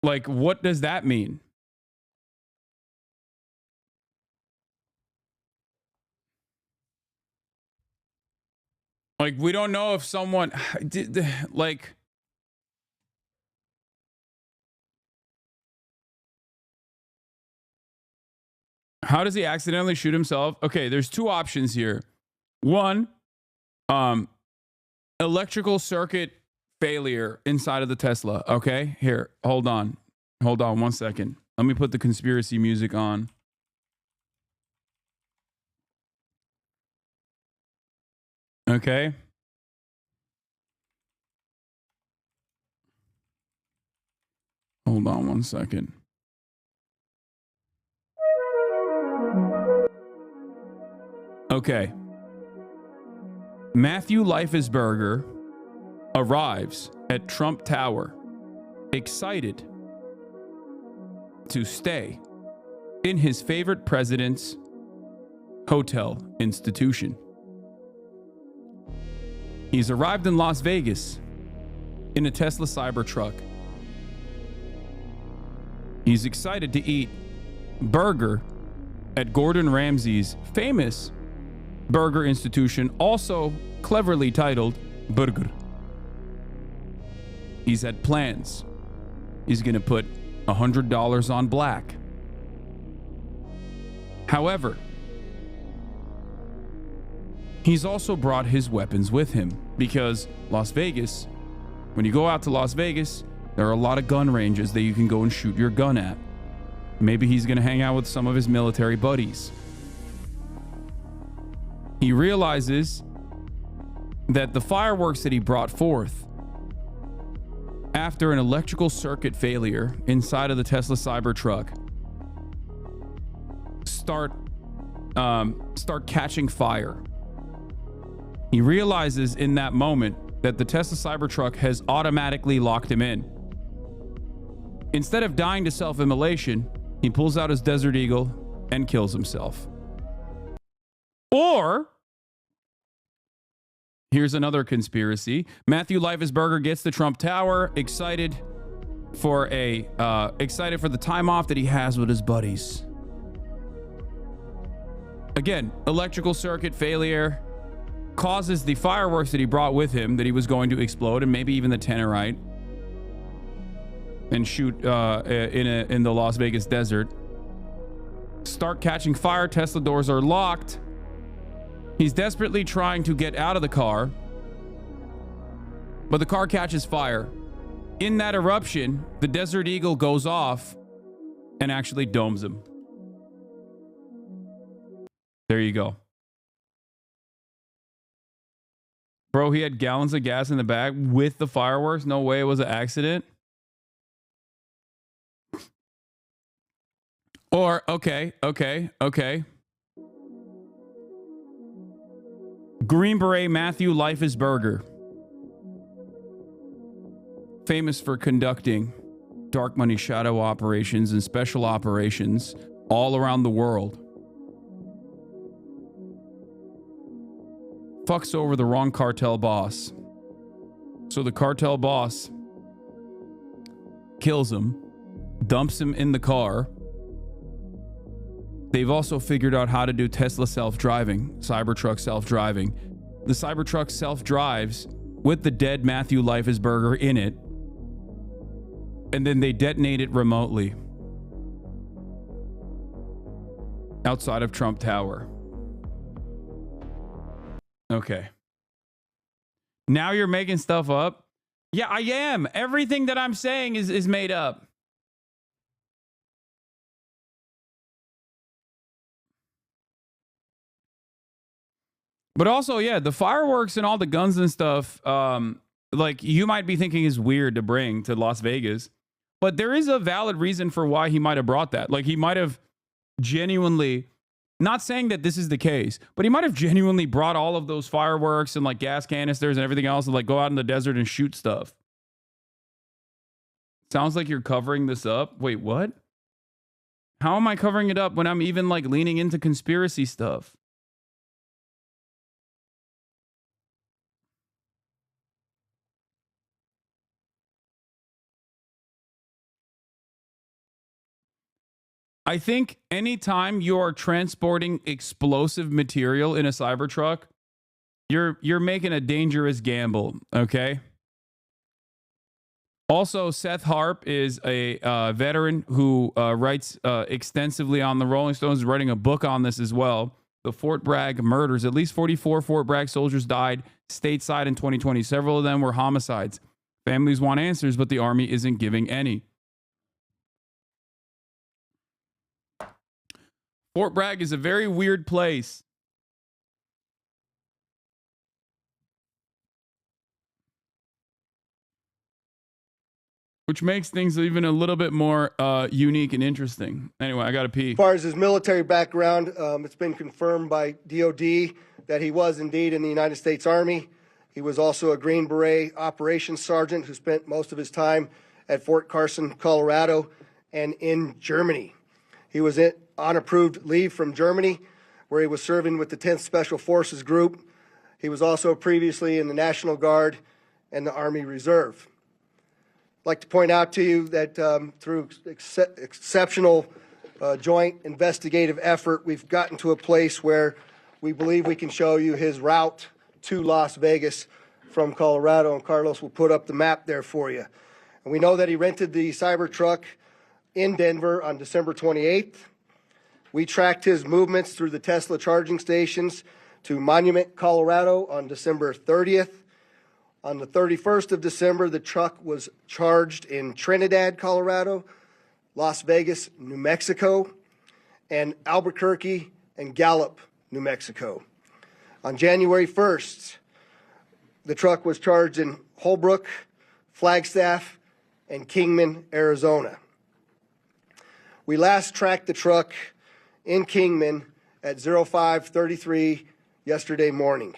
like, what does that mean? Like, we don't know if someone like. How does he accidentally shoot himself? Okay, there's two options here. One, electrical circuit failure inside of the Tesla. Okay, here, hold on 1 second. Let me put the conspiracy music on. Okay. Hold on 1 second. Okay. Matthew Leifesberger arrives at Trump Tower, excited to stay in his favorite president's hotel institution. He's arrived in Las Vegas in a Tesla Cybertruck. He's excited to eat burger at Gordon Ramsay's famous burger institution, also cleverly titled Burger. He's had plans. He's going to put $100 on black. However, he's also brought his weapons with him because Las Vegas, when you go out to Las Vegas, there are a lot of gun ranges that you can go and shoot your gun at. Maybe he's going to hang out with some of his military buddies. He realizes that the fireworks that he brought forth after an electrical circuit failure inside of the Tesla Cybertruck start catching fire. He realizes in that moment that the Tesla Cybertruck has automatically locked him in. Instead of dying to self-immolation, he pulls out his Desert Eagle and kills himself. Or, here's another conspiracy. Matthew Leifesberger gets to Trump Tower, excited for the time off that he has with his buddies. Again, electrical circuit failure causes the fireworks that he brought with him that he was going to explode, and maybe even the Tannerite, and shoot in the Las Vegas desert. Start catching fire. Tesla doors are locked. He's desperately trying to get out of the car, but the car catches fire. In that eruption, the Desert Eagle goes off and actually domes him. There you go. Bro, he had gallons of gas in the back with the fireworks. No way it was an accident. Or, okay. Green Beret Matthew Leifesberger, famous for conducting dark money shadow operations and special operations all around the world, fucks over the wrong cartel boss. So the cartel boss kills him, dumps him in the car. They've also figured out how to do Tesla self-driving, Cybertruck self-driving. The Cybertruck self-drives with the dead Matthew Leifesberger in it, and then they detonate it remotely outside of Trump Tower. Okay. Now you're making stuff up? Yeah, I am. Everything that I'm saying is made up. But also, yeah, the fireworks and all the guns and stuff, like you might be thinking is weird to bring to Las Vegas, but there is a valid reason for why he might have brought that. Like he might have genuinely Not saying that this is the case, but he might have genuinely brought all of those fireworks and like gas canisters and everything else and like go out in the desert and shoot stuff. Sounds like you're covering this up. Wait, what? How am I covering it up when I'm even like leaning into conspiracy stuff? I think anytime you're transporting explosive material in a Cybertruck, you're making a dangerous gamble, okay? Also, Seth Harp is a veteran who writes extensively on the Rolling Stones, writing a book on this as well. The Fort Bragg murders. At least 44 Fort Bragg soldiers died stateside in 2020. Several of them were homicides. Families want answers, but the Army isn't giving any. Fort Bragg is a very weird place. Which makes things even a little bit more unique and interesting. Anyway, I got to pee. As far as his military background, it's been confirmed by DOD that he was indeed in the United States Army. He was also a Green Beret operations sergeant who spent most of his time at Fort Carson, Colorado, and in Germany. He was on approved leave from Germany, where he was serving with the 10th Special Forces Group. He was also previously in the National Guard and the Army Reserve. I'd like to point out to you that through exceptional joint investigative effort, we've gotten to a place where we believe we can show you his route to Las Vegas from Colorado, and Carlos will put up the map there for you. And we know that he rented the Cybertruck in Denver on December 28th. We tracked his movements through the Tesla charging stations to Monument, Colorado on December 30th. On the 31st of December, the truck was charged in Trinidad, Colorado, Las Vegas, New Mexico, and Albuquerque and Gallup, New Mexico. On January 1st, the truck was charged in Holbrook, Flagstaff, and Kingman, Arizona. We last tracked the truck in Kingman at 05:33 yesterday morning.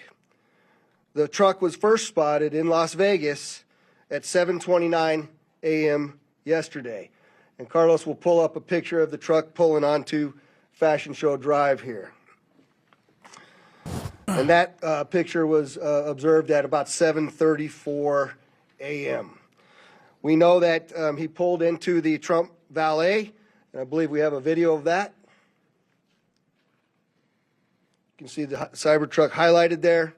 The truck was first spotted in Las Vegas at 7:29 a.m. yesterday. And Carlos will pull up a picture of the truck pulling onto Fashion Show Drive here. And that picture was observed at about 7:34 a.m. We know that he pulled into the Trump Valet, and I believe we have a video of that. You can see the Cybertruck highlighted there.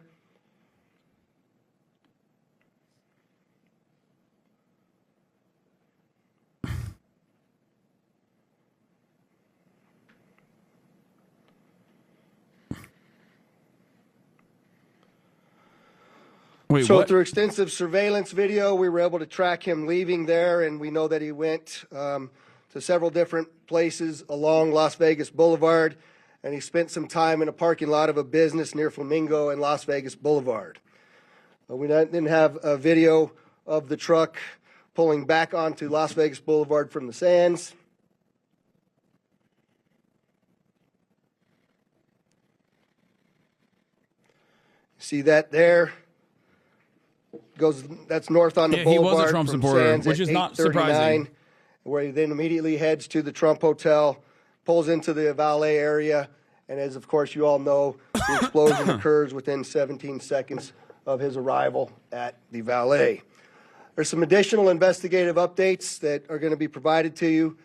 Wait, so what? Through extensive surveillance video, we were able to track him leaving there, and we know that he went to several different places along Las Vegas Boulevard, and he spent some time in a parking lot of a business near Flamingo and Las Vegas Boulevard. We didn't have a video of the truck pulling back onto Las Vegas Boulevard from the sands. See that there? That's north on the boulevard. He was a Trump supporter, Sands which is not 8:39, surprising. Where he then immediately heads to the Trump Hotel, pulls into the valet area, and as of course you all know, the explosion occurs within 17 seconds of his arrival at the valet. There's some additional investigative updates that are going to be provided to you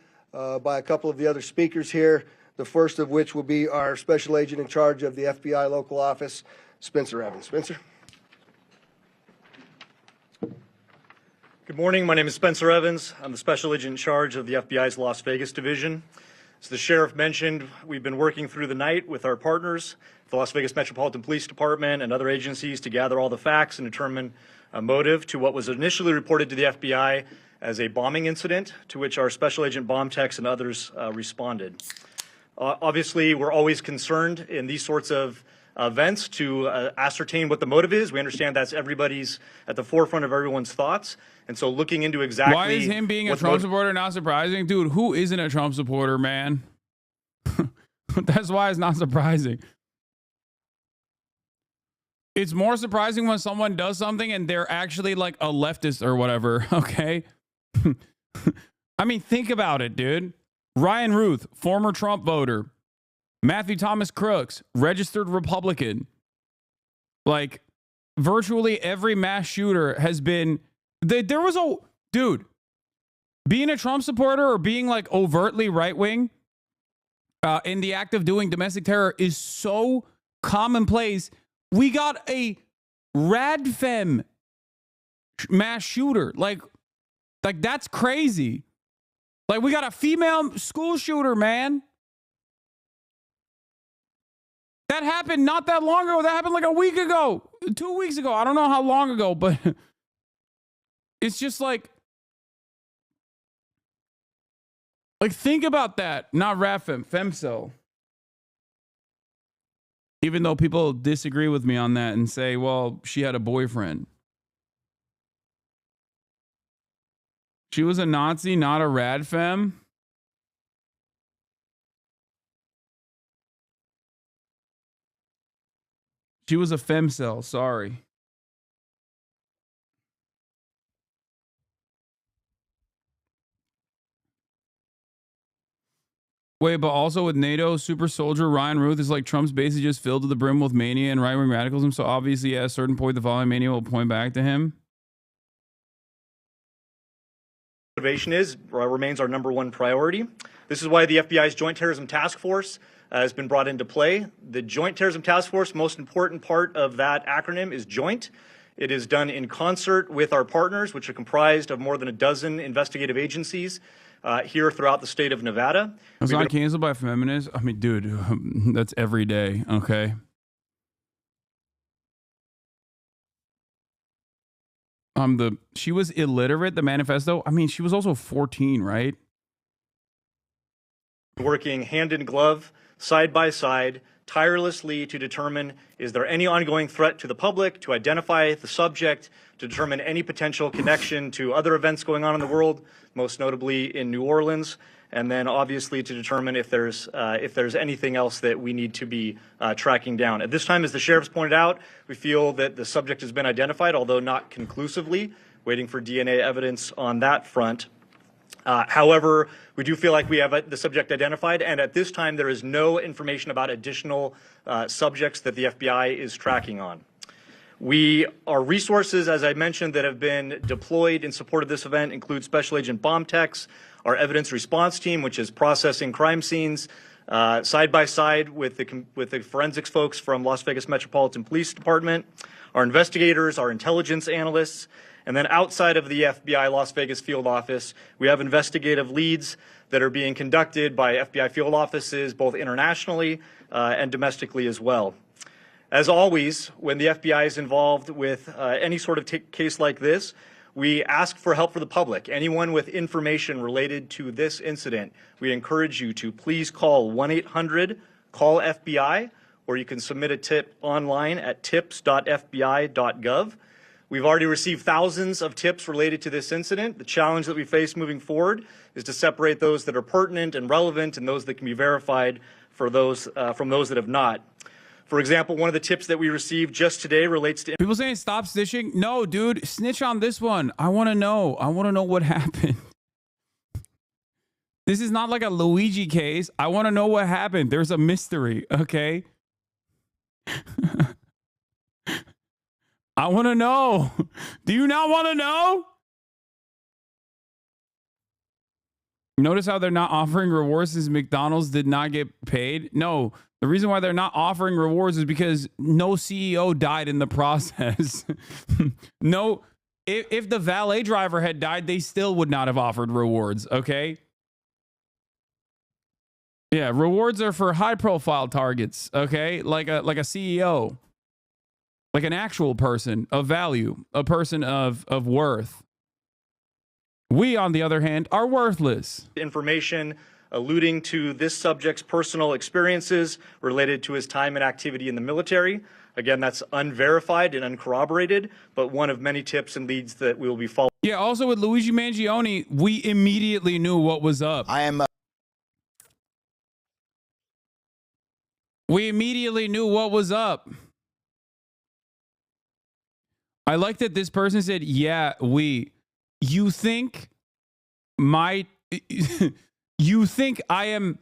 by a couple of the other speakers here, the first of which will be our special agent in charge of the FBI local office, Spencer Evans. Spencer? Good morning. My name is Spencer Evans. I'm the special agent in charge of the FBI's Las Vegas division. As the sheriff mentioned, we've been working through the night with our partners, the Las Vegas Metropolitan Police Department and other agencies, to gather all the facts and determine a motive to what was initially reported to the FBI as a bombing incident, to which our special agent bomb techs and others responded. Obviously, we're always concerned in these sorts of events to ascertain what the motive is. We understand that's everybody's at the forefront of everyone's thoughts. And so looking into exactly why is him being a Trump supporter not surprising? Dude, who isn't a Trump supporter, man? That's why it's not surprising. It's more surprising when someone does something and they're actually like a leftist or whatever, okay? I mean, think about it, dude. Ryan Ruth, former Trump voter. Matthew Thomas Crooks, registered Republican. Like, virtually every mass shooter has been... There was a... Dude, being a Trump supporter or being like overtly right-wing in the act of doing domestic terror is so commonplace. We got a radfem mass shooter. Like that's crazy. Like, we got a female school shooter, man. That happened not that long ago. That happened like a week ago, 2 weeks ago. I don't know how long ago, but it's just like think about that. Not radfem, femcel. Even though people disagree with me on that and say, well, she had a boyfriend. She was a Nazi, not a radfem. She was a femcel, sorry. Wait, but also with NATO super soldier Ryan Ruth is like Trump's basically just filled to the brim with mania and right-wing radicalism. So obviously at a certain point, the following mania will point back to him. Motivation remains our number one priority. This is why the FBI's Joint Terrorism Task Force has been brought into play. The Joint Terrorism Task Force, most important part of that acronym is joint. It is done in concert with our partners, which are comprised of more than a dozen investigative agencies here throughout the state of Nevada. Was not canceled by feminists. I mean, dude, that's every day. Okay. She was illiterate, the manifesto. I mean, she was also 14, right? Working hand in glove, side by side, tirelessly to determine, is there any ongoing threat to the public, to identify the subject, to determine any potential connection to other events going on in the world, most notably in New Orleans, and then obviously to determine if there's anything else that we need to be tracking down. At this time, as the sheriffs pointed out, we feel that the subject has been identified, although not conclusively, waiting for DNA evidence on that front. However, we do feel like we have the subject identified, and at this time there is no information about additional subjects that the FBI is tracking on. Our resources, as I mentioned, that have been deployed in support of this event include Special Agent Bomb Techs, our evidence response team, which is processing crime scenes, side by side with the forensics folks from Las Vegas Metropolitan Police Department, our investigators, our intelligence analysts, and then outside of the FBI Las Vegas field office, we have investigative leads that are being conducted by FBI field offices, both internationally and domestically as well. As always, when the FBI is involved with any sort of case like this, we ask for help for the public. Anyone with information related to this incident, we encourage you to please call 1-800-CALL-FBI, or you can submit a tip online at tips.fbi.gov. We've already received thousands of tips related to this incident. The challenge that we face moving forward is to separate those that are pertinent and relevant and those that can be verified for those from those that have not. For example, one of the tips that we received just today relates to people saying stop snitching. No, dude, snitch on this one. I want to know. I want to know what happened. This is not like a Luigi case. I want to know what happened. There's a mystery, okay? I want to know. Do you not want to know? Notice how they're not offering rewards since McDonald's did not get paid? No, the reason why they're not offering rewards is because no CEO died in the process. No, if the valet driver had died, they still would not have offered rewards, okay? Yeah, rewards are for high-profile targets, okay? Like a CEO. Like an actual person of value, a person of worth. We, on the other hand, are worthless. Information alluding to this subject's personal experiences related to his time and activity in the military. Again, that's unverified and uncorroborated, but one of many tips and leads that we will be following. Yeah, also with Luigi Mangione, we immediately knew what was up. I am We immediately knew what was up. I like that this person said, yeah, you think you think I am,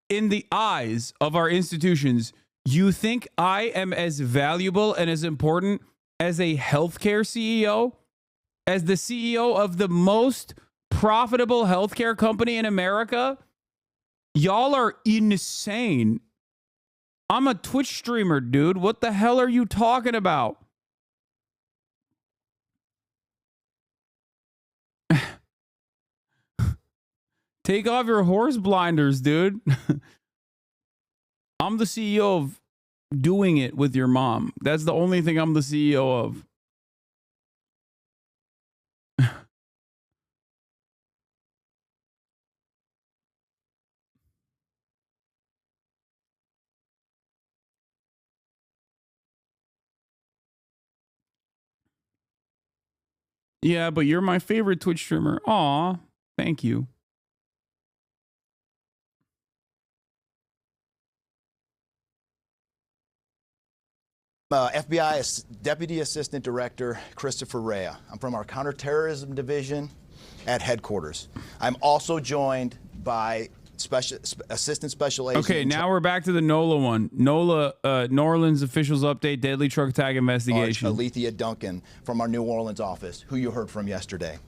in the eyes of our institutions, you think I am as valuable and as important as a healthcare CEO? As the CEO of the most profitable healthcare company in America? Y'all are insane. I'm a Twitch streamer, dude. What the hell are you talking about? Take off your horse blinders, dude. I'm the CEO of doing it with your mom. That's the only thing I'm the CEO of. Yeah, but you're my favorite Twitch streamer. Aw, thank you. FBI Deputy Assistant Director Christopher Rea. I'm from our Counterterrorism Division at headquarters. I'm also joined by Assistant Special Agent. Okay, now we're back to the NOLA one. NOLA, New Orleans officials update deadly truck attack investigation. Alethea Duncan from our New Orleans office, who you heard from yesterday.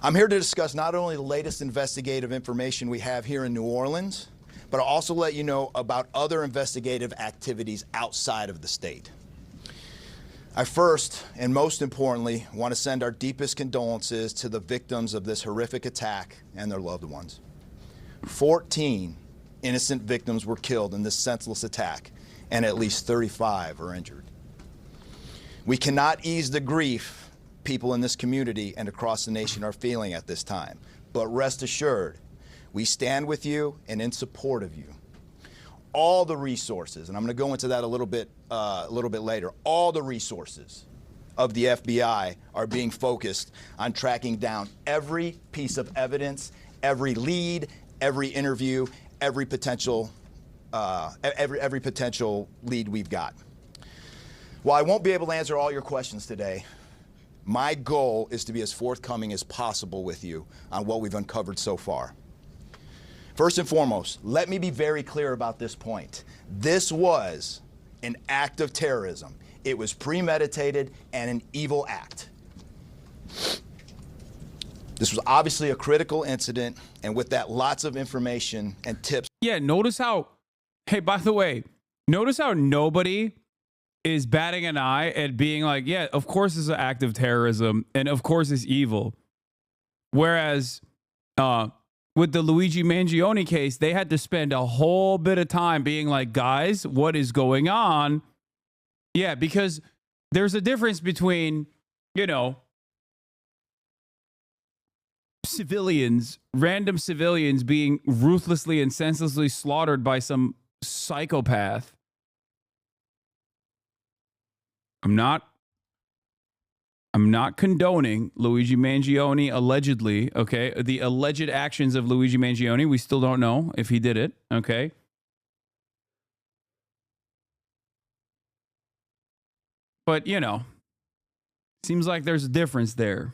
I'm here to discuss not only the latest investigative information we have here in New Orleans, but I'll also let you know about other investigative activities outside of the state. I first, and most importantly, want to send our deepest condolences to the victims of this horrific attack and their loved ones. 14 innocent victims were killed in this senseless attack, and at least 35 are injured. We cannot ease the grief people in this community and across the nation are feeling at this time, but rest assured, we stand with you and in support of you. All the resources, and I'm going to go into that a little bit later, all the resources of the FBI are being focused on tracking down every piece of evidence, every lead, every interview, every potential lead we've got. While I won't be able to answer all your questions today, my goal is to be as forthcoming as possible with you on what we've uncovered so far. First and foremost, let me be very clear about this point. This was an act of terrorism. It was premeditated and an evil act. This was obviously a critical incident, and with that, lots of information and tips. Yeah, notice how, hey, by the way, notice how nobody is batting an eye at being like, yeah, of course it's an act of terrorism, and of course it's evil. Whereas, with the Luigi Mangione case, they had to spend a whole bit of time being like, guys, what is going on? Yeah, because there's a difference between, you know, civilians, random civilians being ruthlessly and senselessly slaughtered by some psychopath. I'm not condoning Luigi Mangione allegedly, okay? The alleged actions of Luigi Mangione, we still don't know if he did it, okay? But, you know, seems like there's a difference there.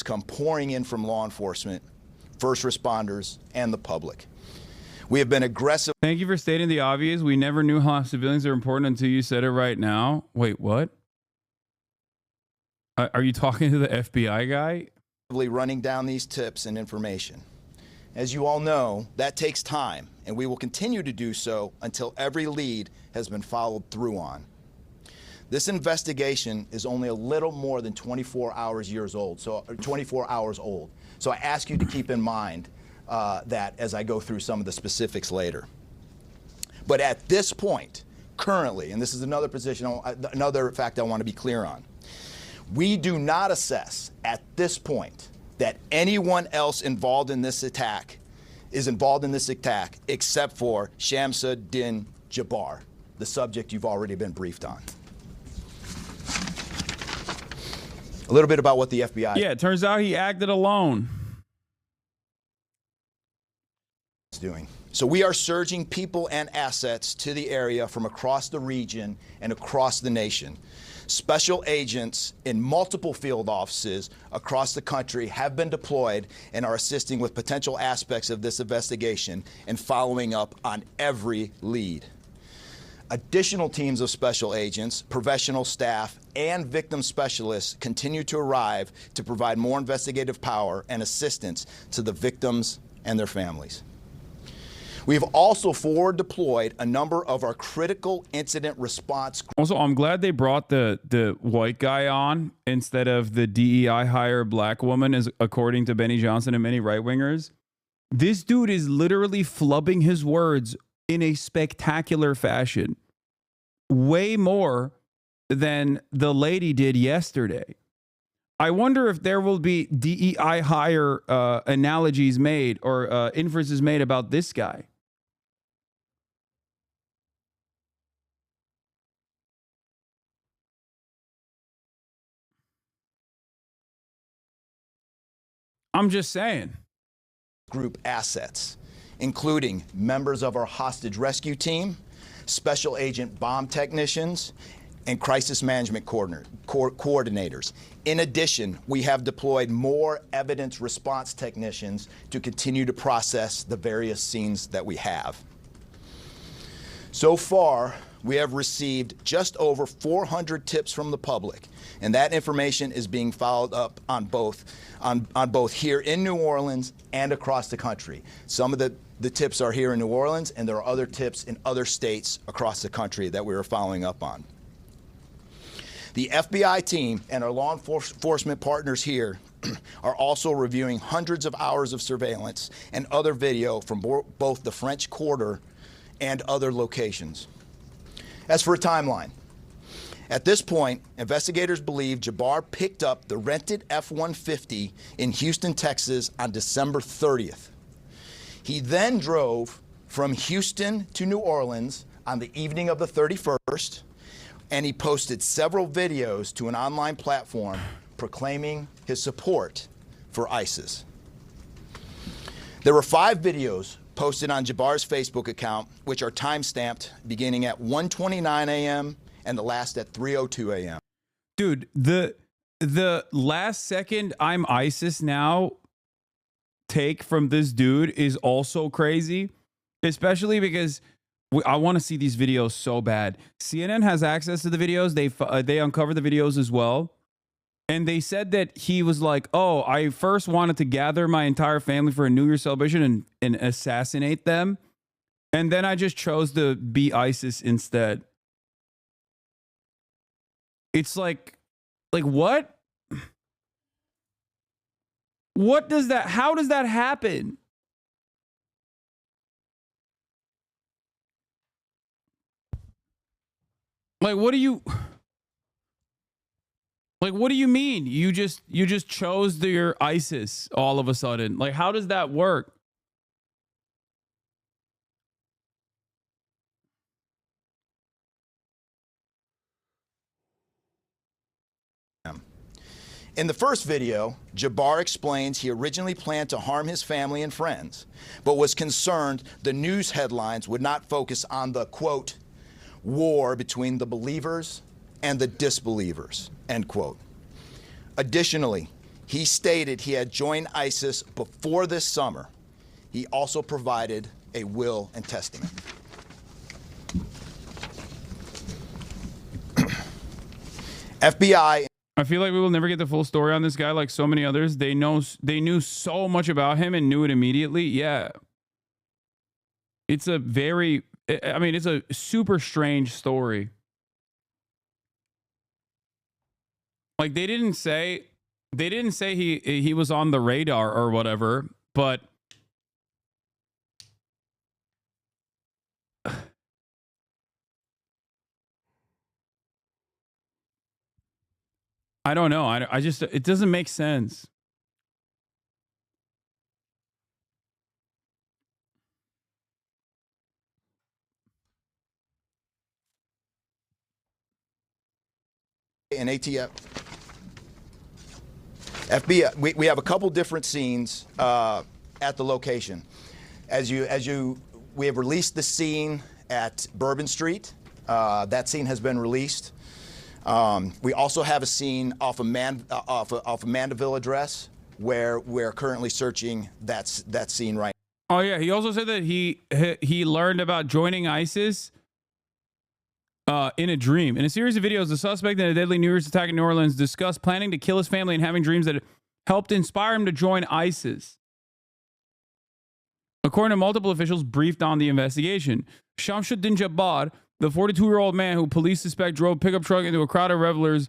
Come pouring in from law enforcement, first responders, and the public. We have been aggressive. Thank you for stating the obvious. We never knew how civilians are important until you said it right now. Wait, what? Are you talking to the FBI guy? Running down these tips and information. As you all know, that takes time, and we will continue to do so until every lead has been followed through on. This investigation is only a little more than 24 hours old. So I ask you to keep in mind that as I go through some of the specifics later. But at this point, currently, and this is another fact I want to be clear on, we do not assess at this point that anyone else involved in this attack except for Shamsa Din Jabbar. the subject you've already been briefed on. A little bit about what the FBI Yeah, it turns out he acted alone. is doing. So we are surging people and assets to the area from across the region and across the nation. Special agents in multiple field offices across the country have been deployed and are assisting with potential aspects of this investigation and following up on every lead. Additional teams of special agents, professional staff, and victim specialists continue to arrive to provide more investigative power and assistance to the victims and their families. We have also forward deployed a number of our critical incident response. Also, I'm glad they brought the white guy on instead of the DEI hire black woman, as according to Benny Johnson and many right wingers. This dude is literally flubbing his words in a spectacular fashion, way more than the lady did yesterday. I wonder if there will be DEI hire analogies made or inferences made about this guy. I'm just saying. Group assets, including members of our hostage rescue team, special agent bomb technicians, and crisis management coordinators. In addition, we have deployed more evidence response technicians to continue to process the various scenes that we have. So far, we have received just over 400 tips from the public, and that information is being followed up on both here in New Orleans and across the country. Some of the tips are here in New Orleans, and there are other tips in other states across the country that we are following up on. The FBI team and our law enforcement partners here are also reviewing hundreds of hours of surveillance and other video from both the French Quarter and other locations. As for a timeline, at this point, investigators believe Jabbar picked up the rented F-150 in Houston, Texas on December 30th. He then drove from Houston to New Orleans on the evening of the 31st, and he posted several videos to an online platform proclaiming his support for ISIS. There were 5 videos posted on Jabbar's Facebook account, which are time-stamped beginning at 1:29 a.m. and the last at 3:02 a.m. Dude, the last second "I'm ISIS now" take from this dude is also crazy, especially because I want to see these videos so bad. CNN has access to the videos. They uncover the videos as well. And they said that he was like, oh, I first wanted to gather my entire family for a New Year's celebration and assassinate them. And then I just chose to be ISIS instead. It's like what? What does that, how does that happen? Like, what do you mean? You just chose your ISIS all of a sudden. Like, how does that work? In the first video, Jabbar explains he originally planned to harm his family and friends, but was concerned the news headlines would not focus on the, quote, war between the believers and the disbelievers, end quote. Additionally, he stated he had joined ISIS before this summer. He also provided a will and testament. FBI. I feel like we will never get the full story on this guy like so many others. They knew so much about him and knew it immediately. Yeah. It's a super strange story. Like they didn't say he was on the radar or whatever, but I don't know. I just, it doesn't make sense. and ATF. FBI, we have a couple different scenes at the location. We have released the scene at Bourbon Street. That scene has been released. We also have a scene off of Mandeville address where we're currently searching that scene right now. Oh yeah, he also said that he learned about joining ISIS in a dream. In a series of videos, the suspect in a deadly New Year's attack in New Orleans discussed planning to kill his family and having dreams that helped inspire him to join ISIS. According to multiple officials briefed on the investigation, Shamsuddin Jabbar, the 42-year-old man who police suspect drove a pickup truck into a crowd of revelers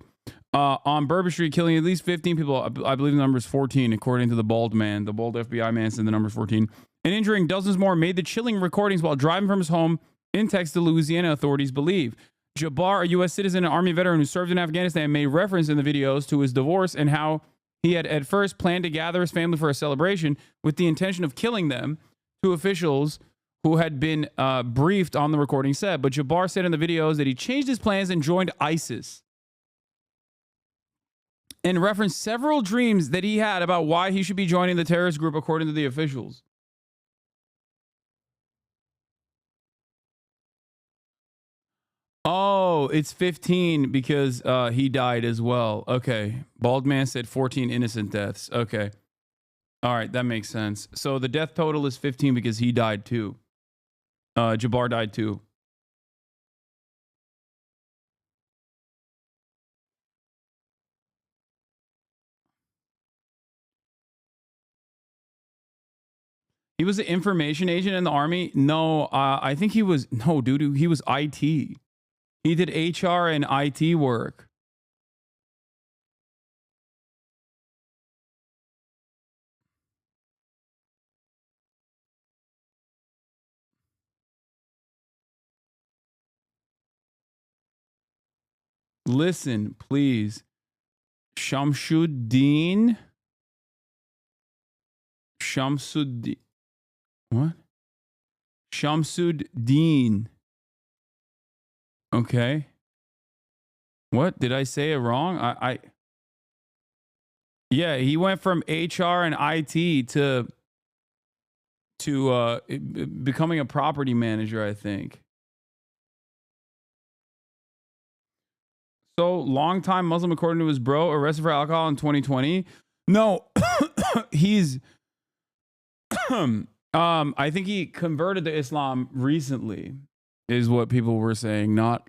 on Bourbon Street, killing at least 15 people. I believe the number is 14, according to the bald man. The bald FBI man said the number is 14. And injuring dozens more, made the chilling recordings while driving from his home in Texas, Louisiana, authorities believe. Jabbar, a U.S. citizen and Army veteran who served in Afghanistan, made reference in the videos to his divorce and how he had at first planned to gather his family for a celebration with the intention of killing them. Two officials who had been briefed on the recording said, but Jabbar said in the videos that he changed his plans and joined ISIS and referenced several dreams that he had about why he should be joining the terrorist group, according to the officials. Oh, it's 15 because he died as well. Okay. Bald man said 14 innocent deaths. Okay. All right, that makes sense. So the death total is 15 because he died too. Jabbar died too. He was an information agent in the Army? No, I think he was... No, dude, he was IT. He did HR and IT work. Listen, please. Shamsuddin. What? Shamsuddin. Okay. What? Did I say it wrong? Yeah, he went from HR and IT to becoming a property manager, I think. So, longtime Muslim, according to his bro, arrested for alcohol in 2020. No, he's... I think he converted to Islam recently, is what people were saying. Not...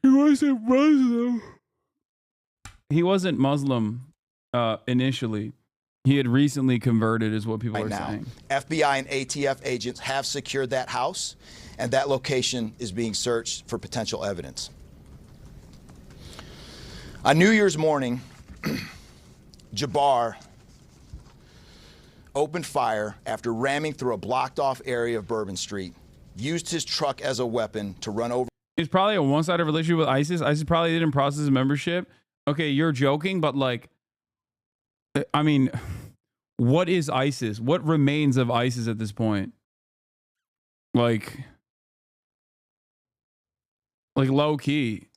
He wasn't Muslim. He wasn't Muslim initially. He had recently converted, is what people are saying. FBI and ATF agents have secured that house, and that location is being searched for potential evidence. On New Year's morning, Jabbar opened fire after ramming through a blocked-off area of Bourbon Street, used his truck as a weapon to run over... It's probably a one-sided relationship with ISIS. ISIS probably didn't process his membership. Okay, you're joking, but like... I mean, what is ISIS? What remains of ISIS at this point? Like low-key.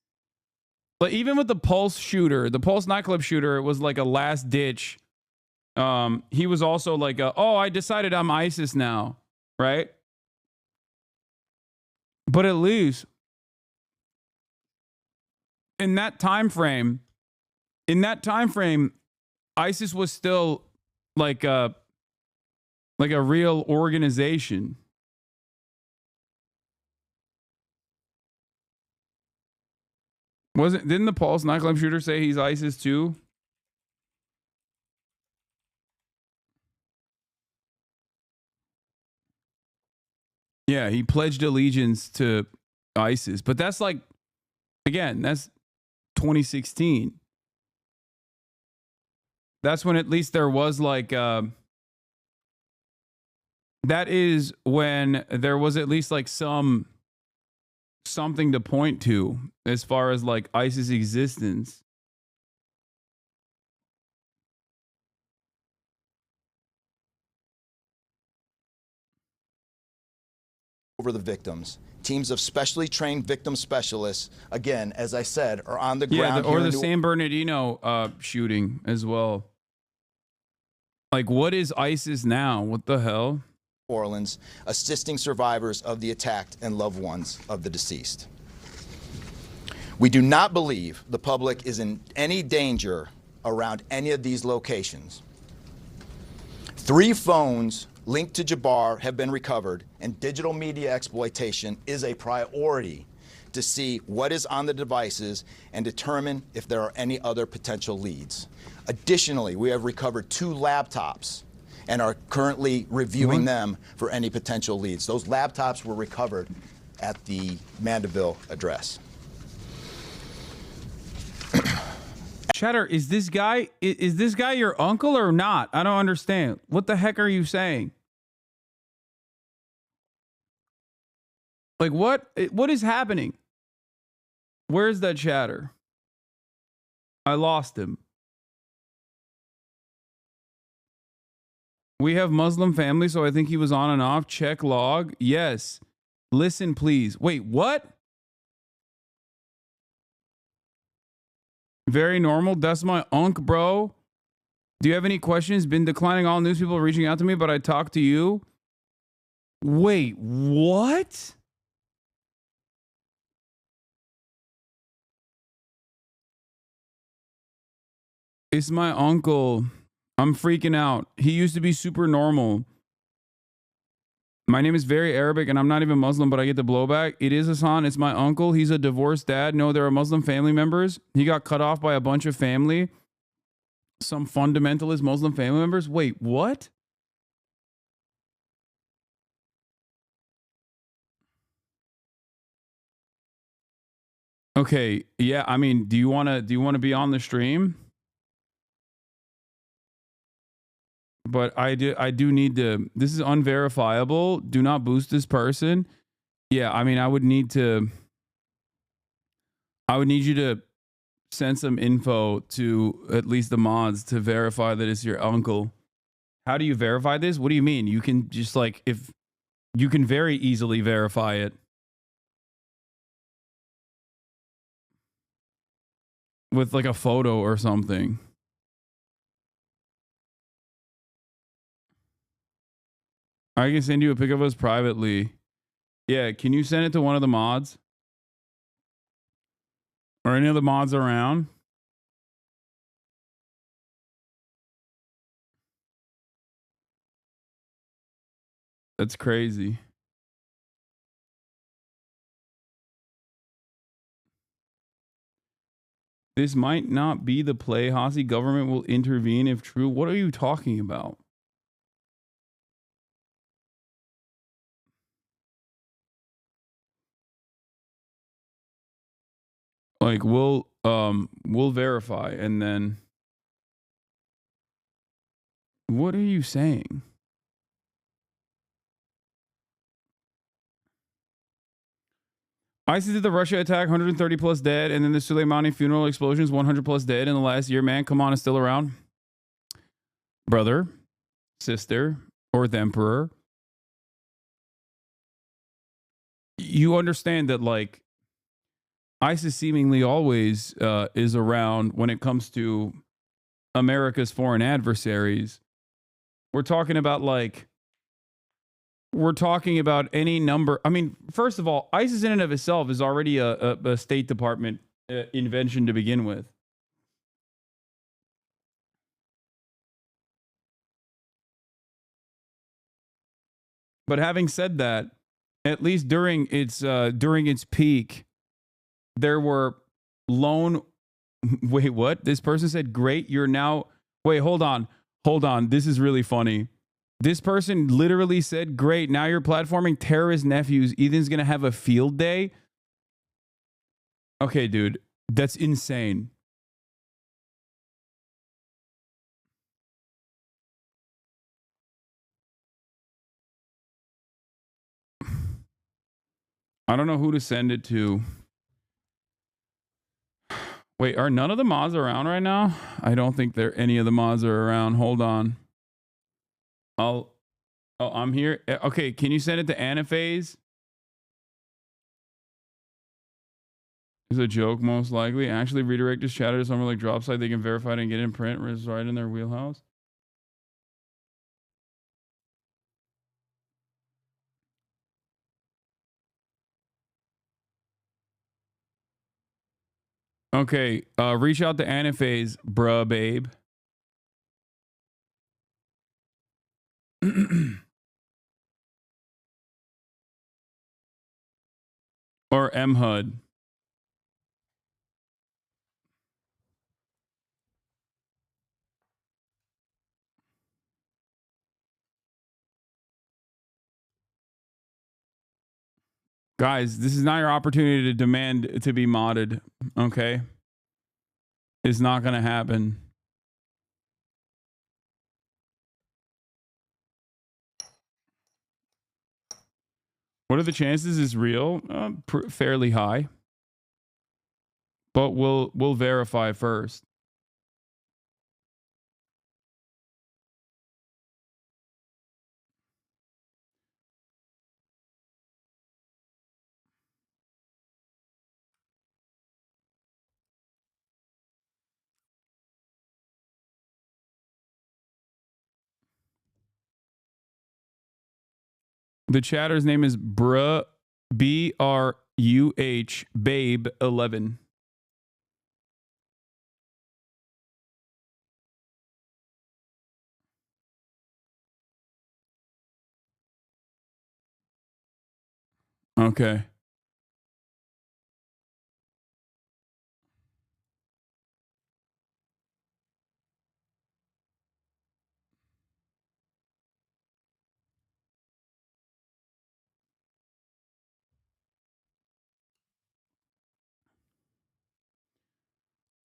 But even with the Pulse shooter, the Pulse nightclub shooter, it was like a last ditch. He was also like, oh, I decided I'm ISIS now, right? But at least in that time frame, ISIS was still like a real organization. Didn't the Pulse nightclub shooter say he's ISIS too? Yeah, he pledged allegiance to ISIS. But that's like, again, that's 2016. That's when at least there was like, that is when there was at least like something to point to as far as like ISIS existence. over the victims. Teams of specially trained victim specialists, again, as I said, are on the ground. Or here the in San Bernardino shooting as well. Like, what is ISIS now? What the hell? Orleans, assisting survivors of the attack and loved ones of the deceased. We do not believe the public is in any danger around any of these locations. 3 phones linked to Jabbar have been recovered, and digital media exploitation is a priority to see what is on the devices and determine if there are any other potential leads. Additionally, we have recovered 2 laptops and are currently reviewing them for any potential leads. Those laptops were recovered at the Mandeville address. Cheddar, is this guy your uncle or not? I don't understand. What the heck are you saying? Like, what is happening? Where's that chatter? I lost him. We have Muslim family, so I think he was on and off. Check log. Yes. Listen, please. Wait, what? Very normal. That's my unk, bro. Do you have any questions? Been declining all news people reaching out to me, but I talked to you. Wait, what? It's my uncle. I'm freaking out. He used to be super normal. My name is very Arabic and I'm not even Muslim, but I get the blowback. It is Hasan. It's my uncle. He's a divorced dad. No, there are Muslim family members. He got cut off by a bunch of family. Some fundamentalist Muslim family members. Wait, what? Okay, yeah, I mean, do you want to be on the stream? But I do need to. This is unverifiable. Do not boost this person. Yeah, I mean, I would need you to send some info to at least the mods to verify that it's your uncle. How do you verify this? What do you mean? You can just like, if you can very easily verify it with like a photo or something. I can send you a pic of us privately. Yeah, can you send it to one of the mods? Or any of the mods around? That's crazy. This might not be the play. Hasi government will intervene if true. What are you talking about? Like we'll verify and then what are you saying? ISIS did the Russia attack, 130 plus dead, and then the Soleimani funeral explosions, 100 plus dead in the last year. Man, come on, it's still around. Brother, sister, or the emperor. You understand that like ISIS seemingly always is around when it comes to America's foreign adversaries. We're talking about any number. I mean, first of all, ISIS in and of itself is already a State Department invention to begin with. But having said that, at least during its peak, there were lone. Wait, what? This person said, "Great, you're now." Wait, hold on. This is really funny. This person literally said, "Great, now you're platforming terrorist nephews. Ethan's gonna have a field day." Okay, dude, that's insane. I don't know who to send it to. Wait, are none of the mods around right now? I don't think any of the mods are around. Hold on. I'm here. Okay, can you send it to Anaphase? It's a joke, most likely. Actually, redirect this chatter to somewhere like drop site. They can verify it and get in print. It's right in their wheelhouse. Okay, reach out to Anaphase, bruh, babe. Or MHUD. Guys, this is not your opportunity to demand to be modded, okay? It's not going to happen. What are the chances it's real? Fairly high. But we'll verify first. The chatter's name is Bruh, BRUH, Babe 11. Okay.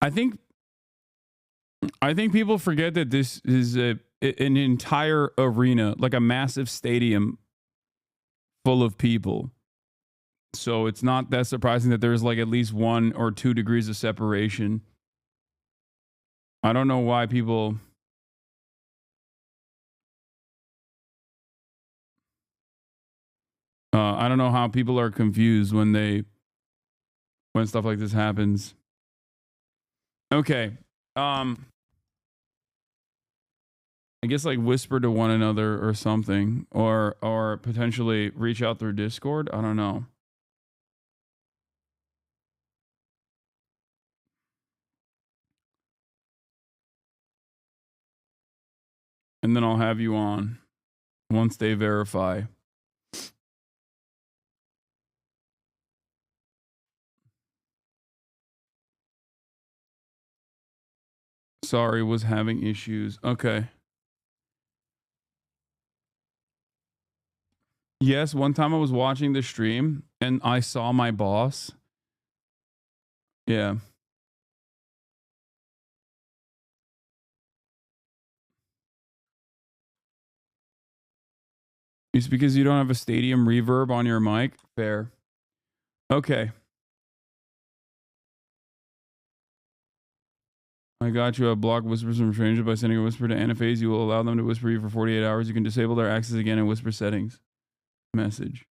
I think people forget that this is an entire arena, like a massive stadium full of people. So it's not that surprising that there's like at least 1 or 2 degrees of separation. I don't know why people... I don't know how people are confused when stuff like this happens. Okay. I guess like whisper to one another or something, or potentially reach out through Discord. I don't know. And then I'll have you on once they verify. Sorry, was having issues. Okay. Yes, one time I was watching the stream and I saw my boss. Yeah. It's because you don't have a stadium reverb on your mic? Fair. Okay. I got you. A block whispers from strangers by sending a whisper to Anaphase. You will allow them to whisper you for 48 hours. You can disable their access again in whisper settings. Message.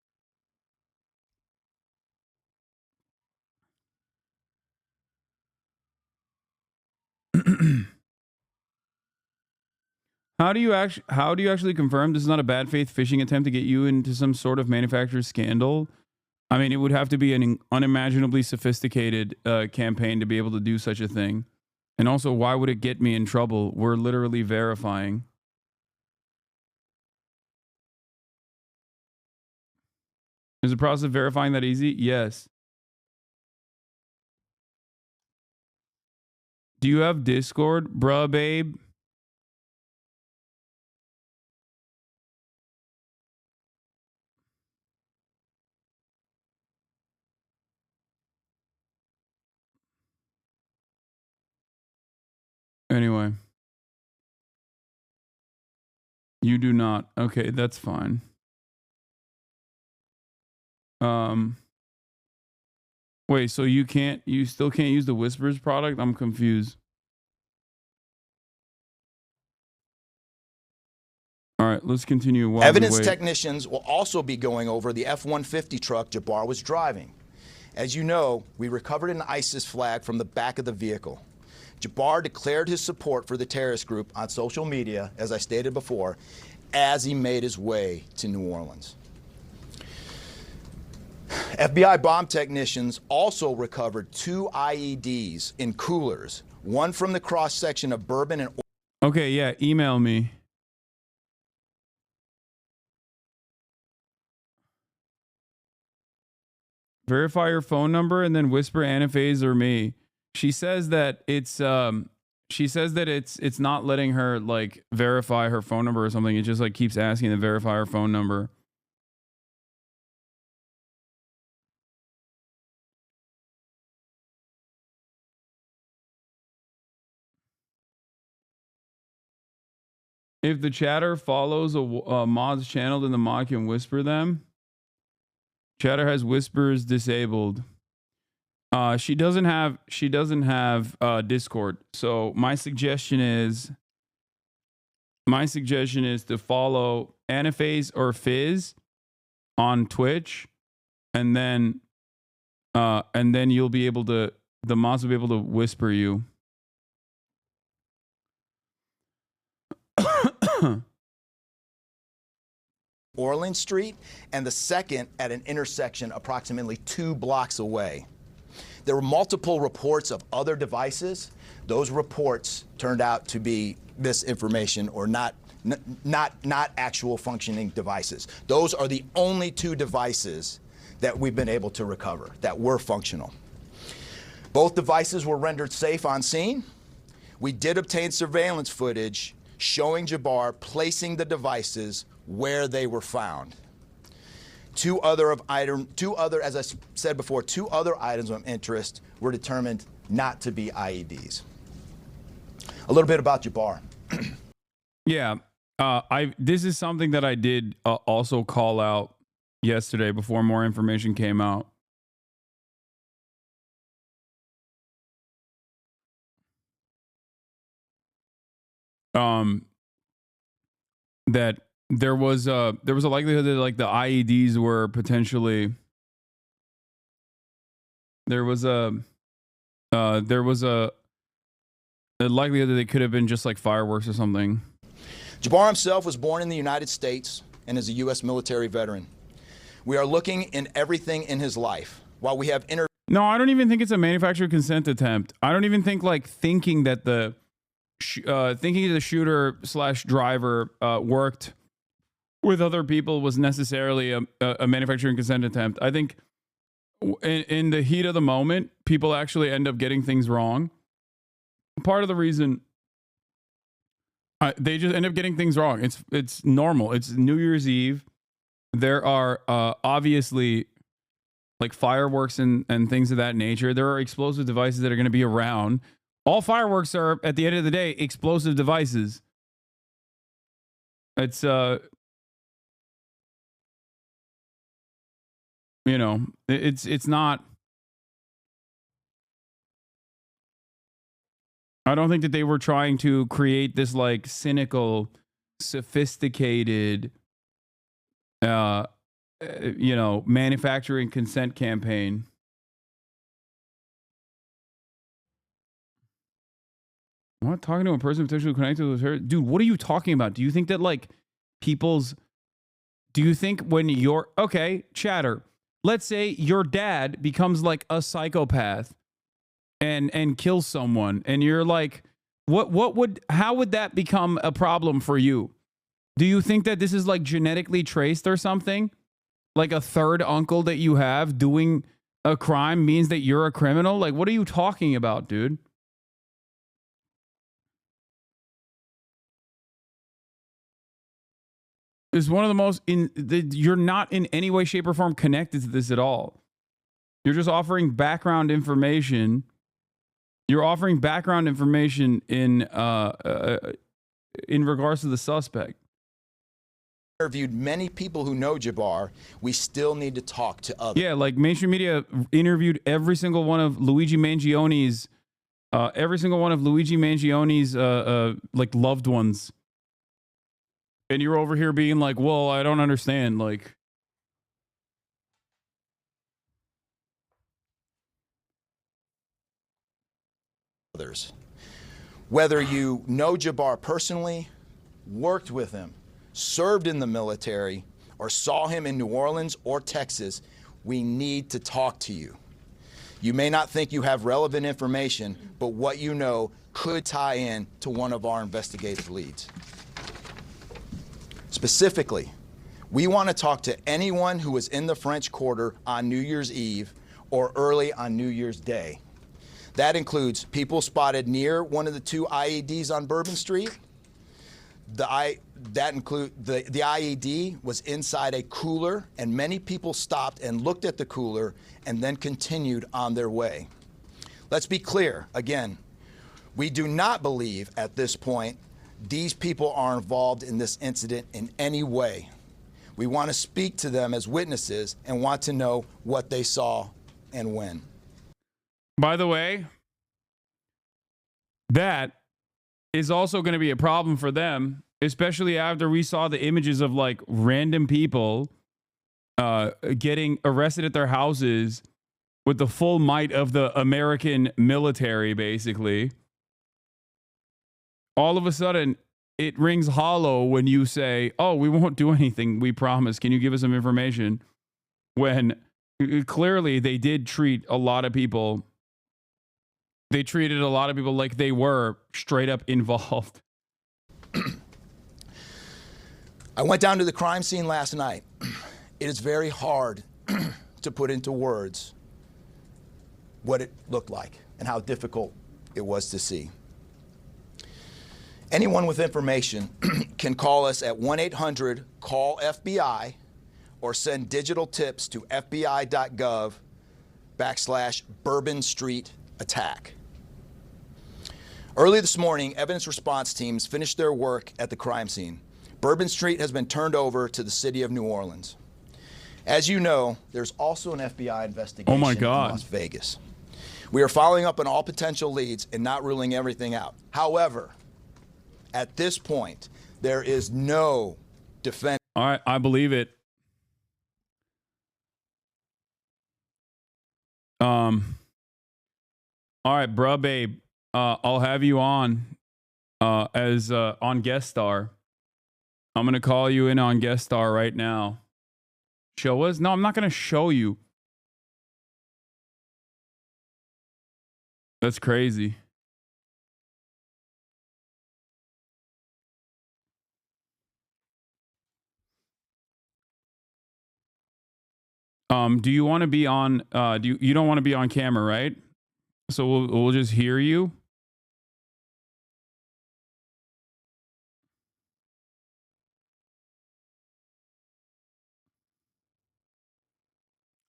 How do you actually confirm this is not a bad faith phishing attempt to get you into some sort of manufacturer's scandal? I mean, it would have to be an unimaginably sophisticated campaign to be able to do such a thing. And also, why would it get me in trouble? We're literally verifying. Is the process of verifying that easy? Yes. Do you have Discord, bruh, babe? Anyway. You do not. Okay, that's fine. Wait, so you still can't use the Whispers product? I'm confused. All right, let's continue. While Evidence technicians will also be going over the F-150 truck Jabbar was driving. As you know, we recovered an ISIS flag from the back of the vehicle. Jabbar declared his support for the terrorist group on social media, as I stated before, as he made his way to New Orleans. FBI bomb technicians also recovered 2 IEDs in coolers, one from the cross-section of Bourbon and... Okay, yeah, email me. Verify your phone number and then whisper anaphase or me. She says that it's not letting her like verify her phone number or something. It just like keeps asking to verify her phone number. If the chatter follows a mod's channel, then the mod can whisper them. Chatter has whispers disabled. She doesn't have Discord. So my suggestion is to follow Anaphase or Fizz on Twitch, and then you'll be able to, the mods will be able to whisper you. Orleans Street, and the second at an intersection approximately 2 blocks away. There were multiple reports of other devices. Those reports turned out to be misinformation or not actual functioning devices. Those are the only 2 devices that we've been able to recover that were functional. Both devices were rendered safe on scene. We did obtain surveillance footage showing Jabbar placing the devices where they were found. 2 other, as I said before, 2 other items of interest were determined not to be IEDs. A little bit about Jabbar. Yeah, this is something that I did also call out yesterday before more information came out. That there was a likelihood that like the IEDs were potentially there was a likelihood that they could have been just like fireworks or something. Jabbar himself was born in the United States and is a U.S. military veteran. We are looking in everything in his life. While we have No, I don't even think it's a manufacturer consent attempt. I don't even think like thinking that the shooter / driver worked with other people was necessarily a manufacturing consent attempt. I think in the heat of the moment, people actually end up getting things wrong. Part of the reason they just end up getting things wrong. It's normal. It's New Year's Eve. There are obviously like fireworks and things of that nature. There are explosive devices that are going to be around. All fireworks are, at the end of the day, explosive devices. It's you know, it's not. I don't think that they were trying to create this like cynical, sophisticated, you know, manufacturing consent campaign. What? Talking to a person potentially connected with her? Dude, what are you talking about? Do you think that like do you think when you're, okay, chatter, let's say your dad becomes like a psychopath and kills someone, and you're like, how would that become a problem for you? Do you think that this is like genetically traced or something? Like a third uncle that you have doing a crime means that you're a criminal? Like, what are you talking about, dude? Is one of the most you're not in any way, shape, or form connected to this at all. You're just offering background information. You're offering background information in regards to the suspect. Interviewed many people who know Jabbar. We still need to talk to others. Yeah, like mainstream media interviewed every single one of Luigi Mangioni's, like loved ones. And you're over here being like, well, I don't understand. Like, others. Whether you know Jabbar personally, worked with him, served in the military, or saw him in New Orleans or Texas, we need to talk to you. You may not think you have relevant information, but what you know could tie in to one of our investigative leads. Specifically, we want to talk to anyone who was in the French Quarter on New Year's Eve or early on New Year's Day. That includes people spotted near one of the 2 IEDs on Bourbon Street. The IED was inside a cooler, and many people stopped and looked at the cooler and then continued on their way. Let's be clear, again, we do not believe at this point these people are involved in this incident in any way. We want to speak to them as witnesses and want to know what they saw and when. By the way, that is also going to be a problem for them, especially after we saw the images of like random people getting arrested at their houses with the full might of the American military, basically. All of a sudden, it rings hollow when you say, oh, we won't do anything, we promise. Can you give us some information? When clearly they did treat a lot of people. They treated a lot of people like they were straight up involved. I went down to the crime scene last night. It is very hard to put into words what it looked like and how difficult it was to see. Anyone with information can call us at 1-800-CALL-FBI or send digital tips to fbi.gov/Bourbon Street attack. Early this morning, evidence response teams finished their work at the crime scene. Bourbon Street has been turned over to the city of New Orleans. As you know, there's also an FBI investigation in Las Vegas. We are following up on all potential leads and not ruling everything out. However, at this point, there is no defense. All right, I believe it. All right, bruh, babe. I'll have you on as on guest star. I'm gonna call you in on guest star right now. Show us? No, I'm not gonna show you. That's crazy. Do you want to be on? You don't want to be on camera, right? So we'll just hear you.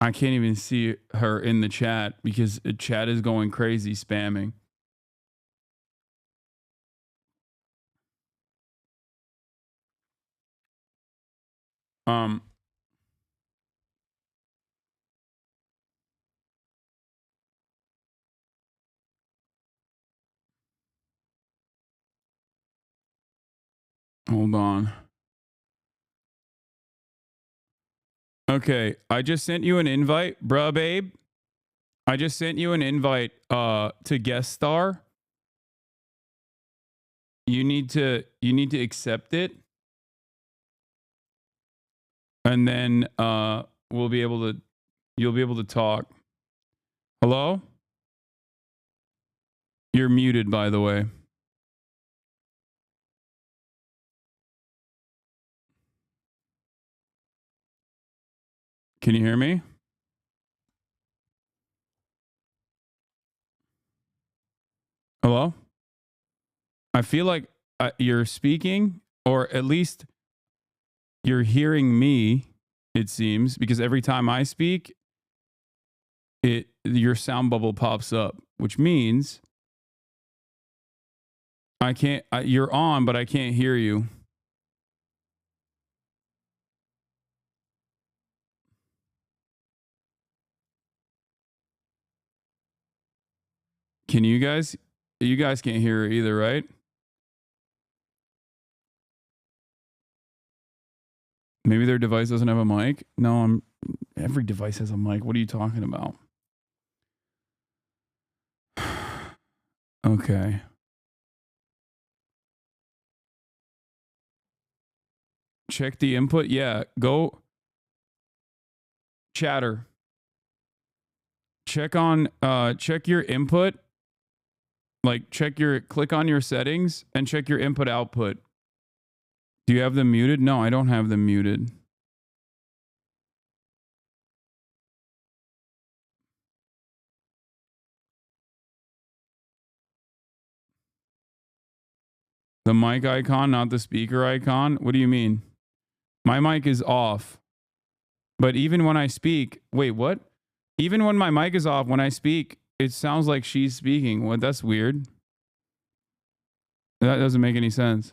I can't even see her in the chat because the chat is going crazy spamming. Hold on. Okay, I just sent you an invite, bruh, babe. I just sent you an invite to guest star. You need to accept it. And then you'll be able to talk. Hello? You're muted, by the way. Can you hear me? Hello? I feel like you're speaking, or at least you're hearing me, it seems, because every time I speak, your sound bubble pops up, which means I can't, you're on, but I can't hear you. Can you guys can't hear her either, right? Maybe their device doesn't have a mic. No, every device has a mic. What are you talking about? Okay. Check the input. Yeah, go chatter. Check your input. Like click on your settings and check your input output. Do you have them muted? No, I don't have them muted. The mic icon, not the speaker icon? What do you mean? My mic is off. But even when I speak, wait, what? Even when my mic is off, when I speak, it sounds like she's speaking. What? That's weird. That doesn't make any sense.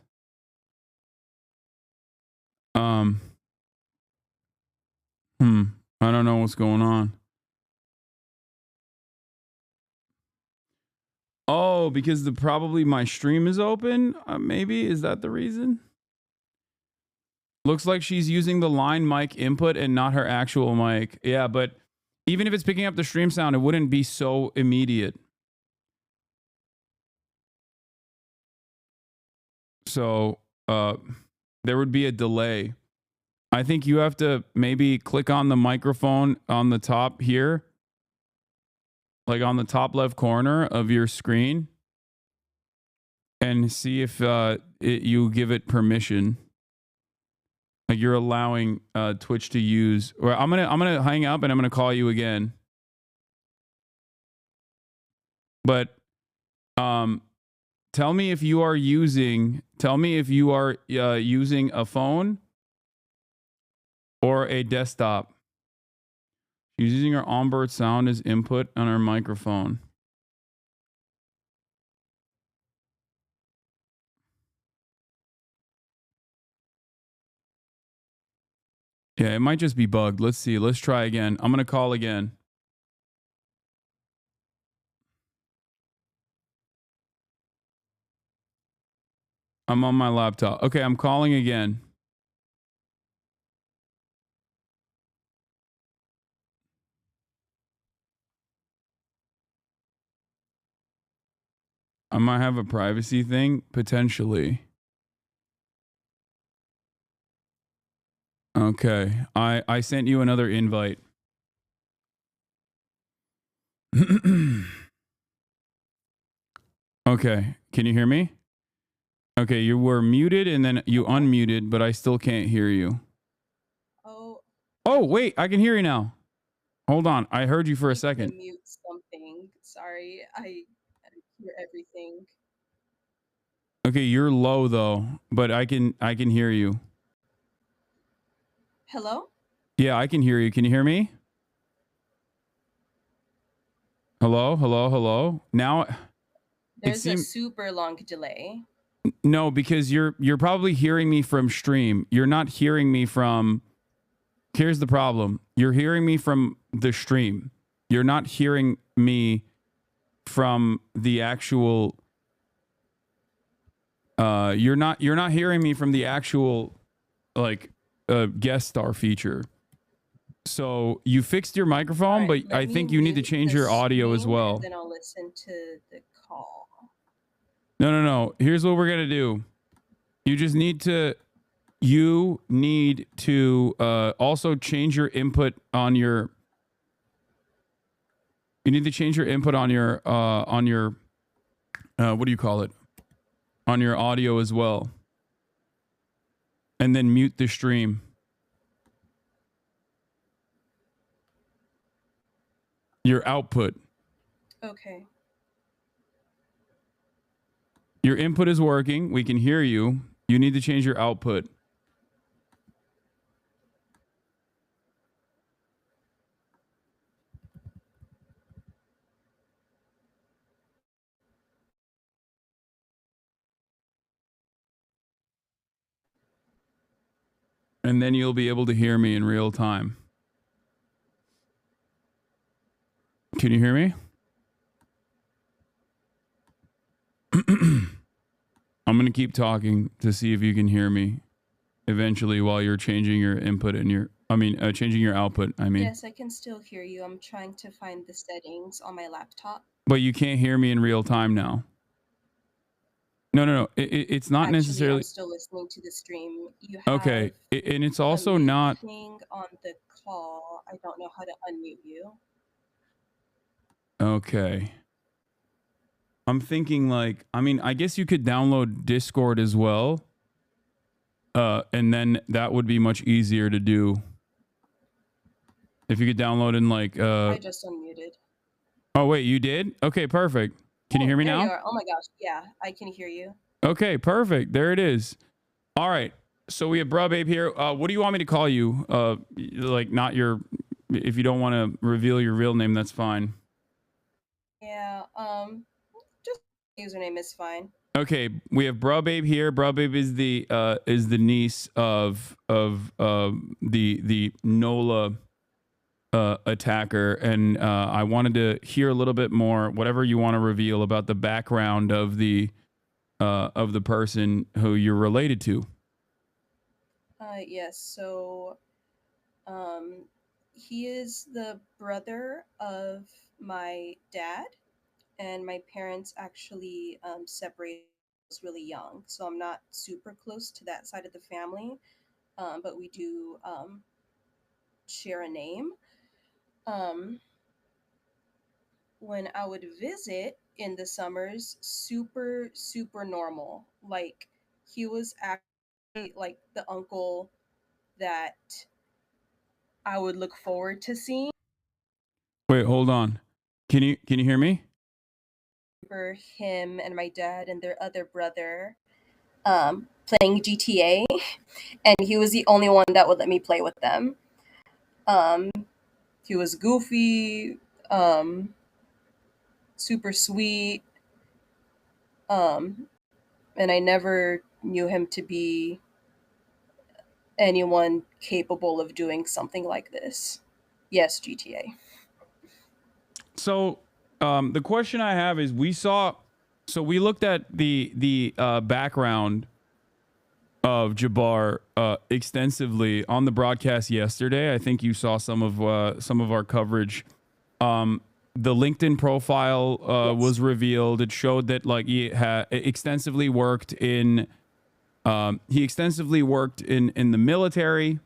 I don't know what's going on. Oh, because probably my stream is open? Maybe? Is that the reason? Looks like she's using the line mic input and not her actual mic. Yeah, but even if it's picking up the stream sound, it wouldn't be so immediate. So there would be a delay. I think you have to maybe click on the microphone on the top here, like on the top left corner of your screen, and see if you give it permission. Like you're allowing Twitch to use. Or I'm gonna hang up and I'm gonna call you again. But tell me if you are using using a phone or a desktop. She's using her onboard sound as input on her microphone. Yeah, it might just be bugged. Let's see. Let's try again. I'm going to call again. I'm on my laptop. Okay, I'm calling again. I might have a privacy thing, potentially. Okay, I sent you another invite. Okay, can you hear me? Okay, you were muted and then you unmuted, but I still can't hear you. Oh, wait, I can hear you now. Hold on, I heard you for a second. Mute something. Sorry, I hear everything. Okay, you're low though, but I can hear you. Hello? Yeah, I can hear you. Can you hear me? Hello, hello, hello. Now There's a super long delay. No, because you're probably hearing me from stream. You're not hearing me from. Here's the problem. You're hearing me from the stream. You're not hearing me from the actual. You're not hearing me from the actual, like, guest star feature. So you fixed your microphone, Right, but I think you need to change the your audio as stream, well. and then I'll listen to the call. No. Here's what we're gonna do. You need to also change your input on your. You need to change your input on your what do you call it? On your audio as well. And then mute the stream. Your output. Okay. Your input is working. We can hear you. You need to change your output. And then you'll be able to hear me in real time. Can you hear me? I'm going to keep talking to see if you can hear me eventually while you're changing your input and changing your output. Yes, I can still hear you. I'm trying to find the settings on my laptop. But you can't hear me in real time now. No. It's not Actually, necessarily. I'm still listening to the stream. You Okay, have and it's a also mute not. thing on the call. I don't know how to unmute you. Okay. I'm thinking like, I mean, I guess you could download Discord as well. And then that would be much easier to do. If you could download in like I just unmuted. Oh wait, you did? Okay, perfect. Can you hear me There you now? are. Oh my gosh. Yeah, I can hear you. Okay, perfect. There it is. All right. So we have Bruh Babe here. What do you want me to call you? Like not your, if you don't want to reveal your real name, that's fine. Yeah, just username is fine. Okay, we have Bruh Babe here. Bruh Babe is the niece of the NOLA attacker, and I wanted to hear a little bit more, whatever you want to reveal about the background of the person who you're related to. Yes, so he is the brother of my dad, and my parents actually separated when I was really young, so I'm not super close to that side of the family, but we do share a name. When I would visit in the summers, super, super normal. Like, he was actually like the uncle that I would look forward to seeing. Wait, hold on. Can you hear me? For him and my dad and their other brother playing GTA, and he was the only one that would let me play with them. He was goofy, super sweet, and I never knew him to be anyone capable of doing something like this. Yes, GTA. So the question I have is, we looked at the background of Jabbar extensively on the broadcast yesterday. I think you saw some of our coverage. The LinkedIn profile was revealed. It showed that like he extensively worked in the military.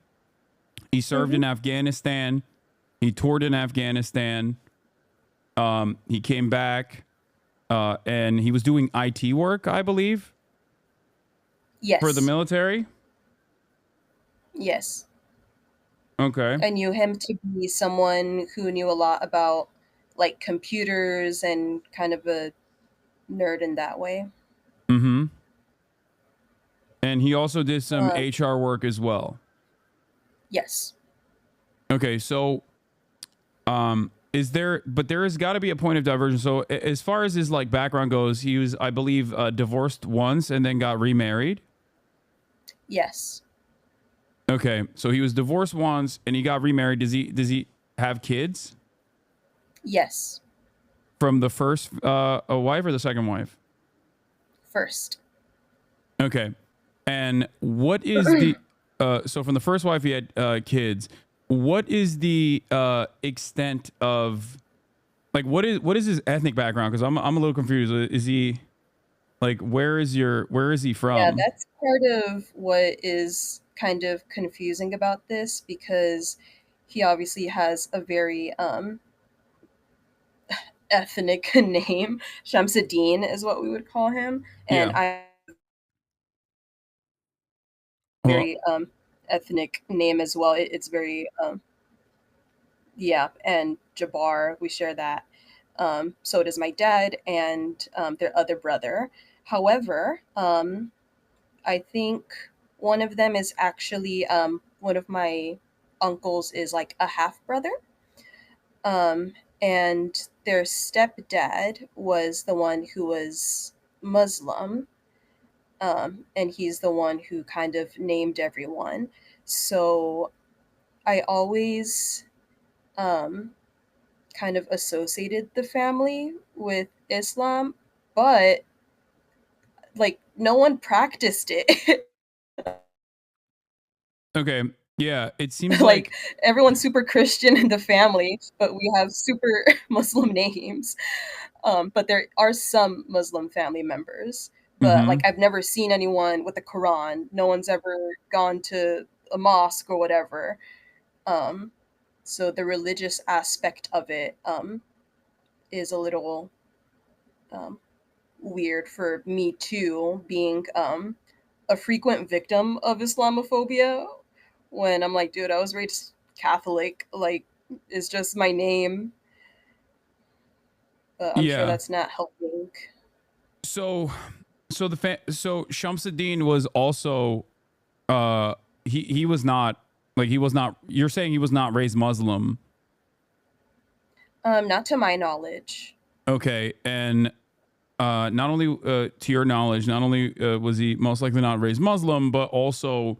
He served in Afghanistan. He toured in Afghanistan. He came back and he was doing IT work, I believe. Yes. For the military? Yes. Okay. I knew him to be someone who knew a lot about like computers and kind of a nerd in that way. Mm-hmm. And he also did some HR work as well. Yes. Okay, so there has got to be a point of divergence. So as far as his like background goes, he was, I believe, divorced once and then got remarried. Yes. Okay, so he was divorced once and he got remarried. Does he have kids? Yes. From the first wife or the second wife? First. Okay. And what is the so from the first wife he had kids. What is the extent of like what is his ethnic background? Because I'm a little confused. Is he like where is he from? Yeah, that's part of what is kind of confusing about this, because he obviously has a very ethnic name. Shamsuddin is what we would call him, and I very ethnic name as well. It's very yeah, and Jabbar, we share that. So does my dad and their other brother. However, I think one of them is actually one of my uncles is like a half brother. And their stepdad was the one who was Muslim. And he's the one who kind of named everyone. So I always kind of associated the family with Islam, but like no one practiced it. Okay. Yeah, it seems like everyone's super Christian in the family, but we have super Muslim names. But there are some Muslim family members. but like I've never seen anyone with a Quran. No one's ever gone to a mosque or whatever. So the religious aspect of it is a little weird for me too, being a frequent victim of Islamophobia. When I'm like, dude, I was raised Catholic. Like, it's just my name. But I'm sure that's not helping. So Shamsuddin was also he was not you're saying he was not raised Muslim. Not to my knowledge. Okay, and not only to your knowledge, not only was he most likely not raised Muslim, but also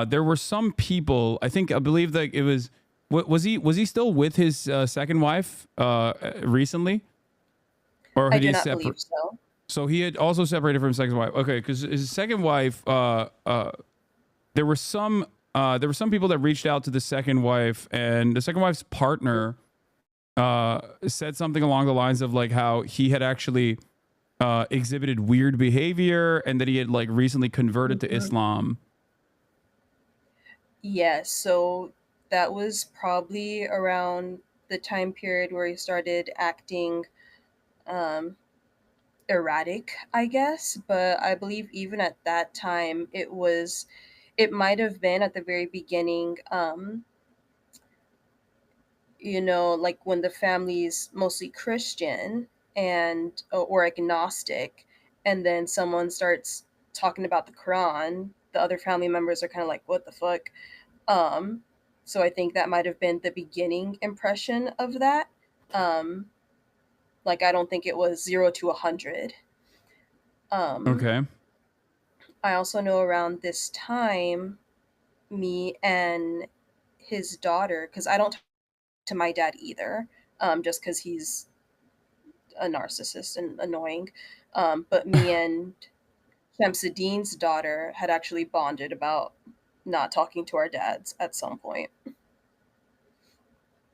there were some people, I believe that it was was he still with his second wife recently? Or I had do he not believe so. So he had also separated from his second wife. Okay, because his second wife, there were some people that reached out to the second wife, and the second wife's partner said something along the lines of like how he had actually exhibited weird behavior and that he had like recently converted to Islam. Yes, so that was probably around the time period where he started acting erratic, I guess. But I believe even at that time, it might have been at the very beginning, like when the family's mostly Christian and or agnostic, and then someone starts talking about the Quran, the other family members are kind of like, what the fuck? So I think that might have been the beginning impression of that. Like, I don't think it was 0 to 100. Okay. I also know around this time, me and his daughter, because I don't talk to my dad either, just because he's a narcissist and annoying. But me and Shamsuddin's daughter had actually bonded about not talking to our dads at some point.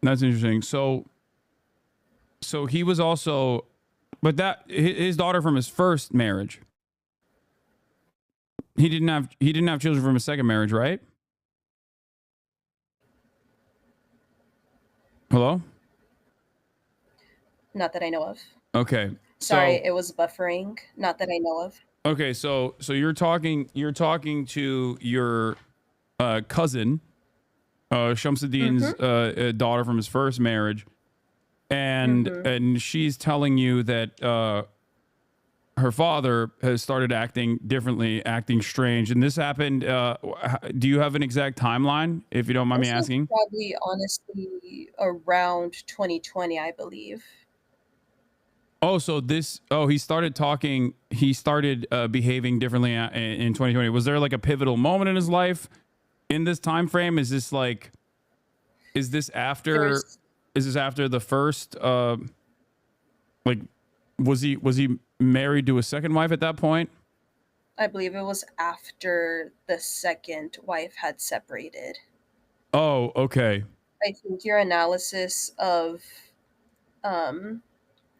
That's interesting. So he was also, but that his daughter from his first marriage. He didn't have children from his second marriage, right? Hello? Not that I know of. Okay. Sorry, it was buffering. Not that I know of. Okay, so you're talking to your cousin, Shamsuddin's daughter from his first marriage, and she's telling you that her father has started acting differently, acting strange, and this happened. Do you have an exact timeline, if you don't mind me asking? Probably, honestly, around 2020, I believe. Oh, so he started behaving differently in 2020. Was there like a pivotal moment in his life in this time frame? Is this after the first, like, was he married to a second wife at that point? I believe it was after the second wife had separated. Oh, okay. I think your analysis of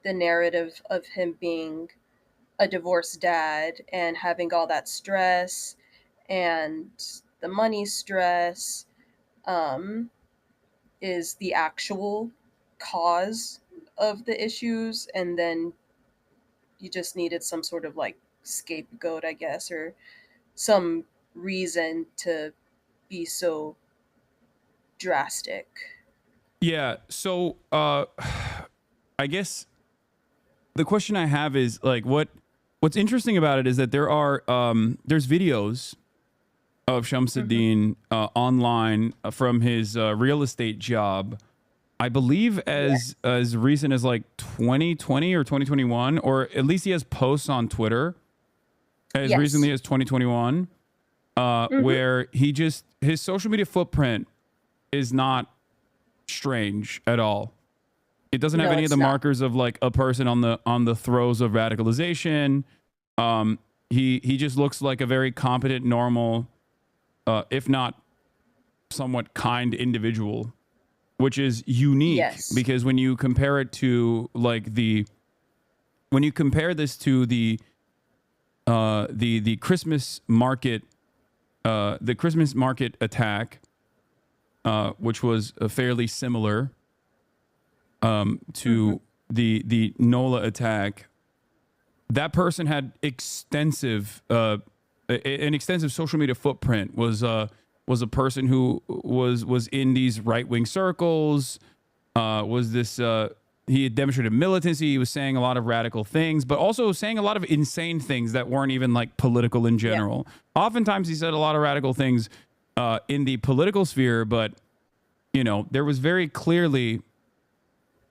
the narrative of him being a divorced dad and having all that stress and the money stress is the actual cause of the issues, and then you just needed some sort of like scapegoat, I guess, or some reason to be so drastic. Yeah, so I guess the question I have is like what's interesting about it is that there are there's videos of Shamsuddin online from his real estate job, I believe as recent as like 2020 or 2021, or at least he has posts on Twitter as recently as 2021 where his social media footprint is not strange at all. It doesn't have any of the markers of like a person on the throes of radicalization. He just looks like a very competent, normal, if not somewhat kind individual, which is unique because when you compare it to like when you compare this to the the Christmas market attack, which was fairly similar to the NOLA attack. That person had an extensive social media footprint. Was a person who was in these right-wing circles. He had demonstrated militancy. He was saying a lot of radical things, but also saying a lot of insane things that weren't even like political in general. Yeah. Oftentimes he said a lot of radical things in the political sphere, but you know, there was very clearly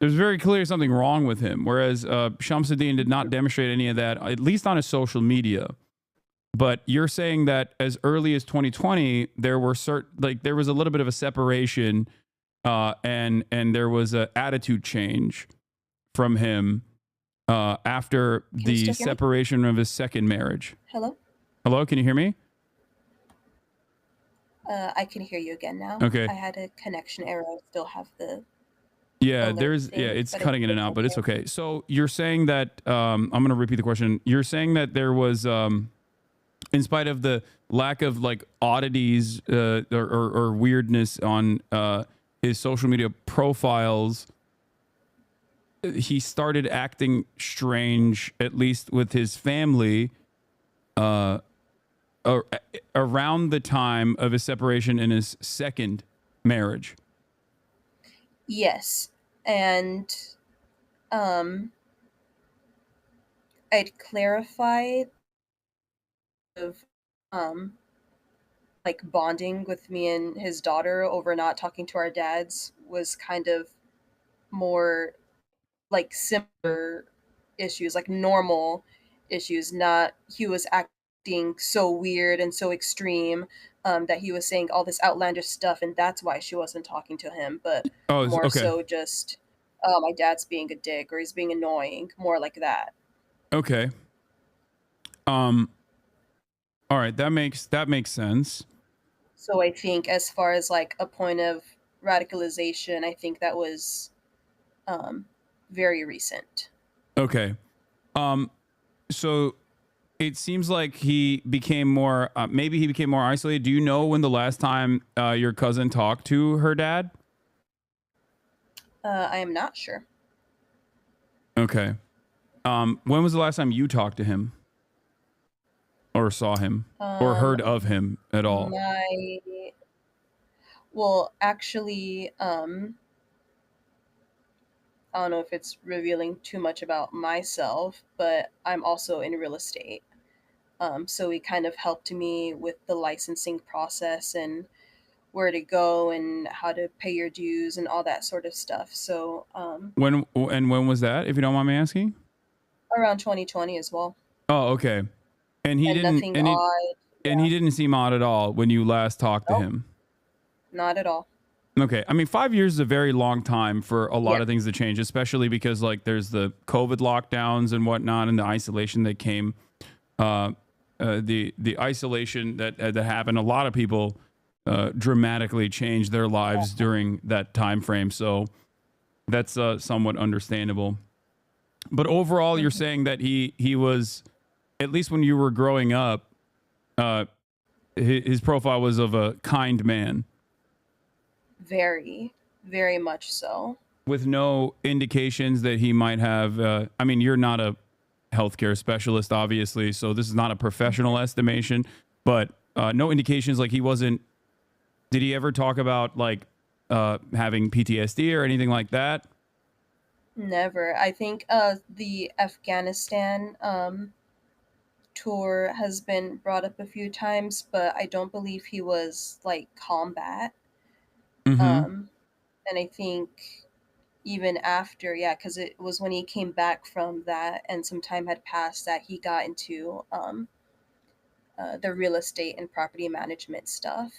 something wrong with him. Whereas Shamsuddin did not demonstrate any of that, at least on his social media. But you're saying that as early as 2020, there was a little bit of a separation. And there was an attitude change from him after the separation of his second marriage. Hello? Hello, can you hear me? I can hear you again now. Okay. I had a connection error. I still have the... Yeah, it's cutting in and out, but it's okay. So you're saying that, I'm going to repeat the question. You're saying that there was, in spite of the lack of like oddities or weirdness on his social media profiles, he started acting strange, at least with his family, around the time of his separation in his second marriage. Yes, and I'd clarify of like bonding with me and his daughter over not talking to our dads was kind of more like similar issues, like normal issues, not he was acting so weird and so extreme that he was saying all this outlandish stuff and that's why she wasn't talking to him, but so just my dad's being a dick or he's being annoying, more like that. Okay. All right, that makes sense. So I think as far as like a point of radicalization, I think that was very recent. Okay. So it seems like he became more, maybe he became more isolated. Do you know when the last time your cousin talked to her dad? I am not sure. Okay. When was the last time you talked to him? Or saw him? Or heard of him at all? Well, actually, I don't know if it's revealing too much about myself, but I'm also in real estate. So he kind of helped me with the licensing process and where to go and how to pay your dues and all that sort of stuff. So when was that, if you don't mind me asking? Around 2020 as well. Oh, okay. And he didn't and he didn't seem odd at all when you last talked to him. Not at all. Okay. I mean, 5 years is a very long time for a lot of things to change, especially because like there's the COVID lockdowns and whatnot and the isolation that came, the isolation that happened. A lot of people dramatically changed their lives during that time frame. So that's somewhat understandable. But overall, you're saying that he was, at least when you were growing up, his profile was of a kind man. Very, very much so. With no indications that he might have, I mean, you're not a healthcare specialist, obviously, so this is not a professional estimation, but no indications like he wasn't, did he ever talk about like having PTSD or anything like that? Never. I think the Afghanistan tour has been brought up a few times, but I don't believe he was like combat. And I think even after, because it was when he came back from that and some time had passed that he got into the real estate and property management stuff.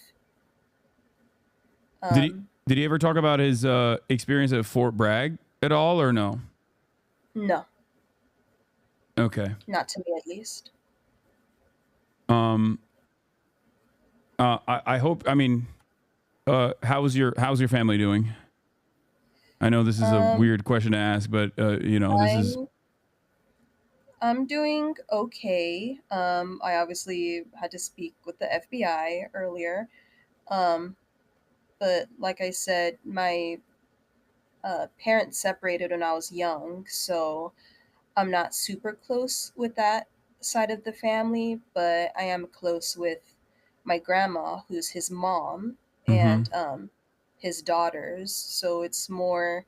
Did he ever talk about his experience at Fort Bragg at all, or no? No. Okay. Not to me, at least. I hope, I mean, how's your family doing? I know this is a weird question to ask, but you know, this is. I'm doing okay. I obviously had to speak with the FBI earlier. Um, but like I said, my parents separated when I was young, so I'm not super close with that side of the family, but I am close with my grandma, who's his mom, and his daughters. So it's more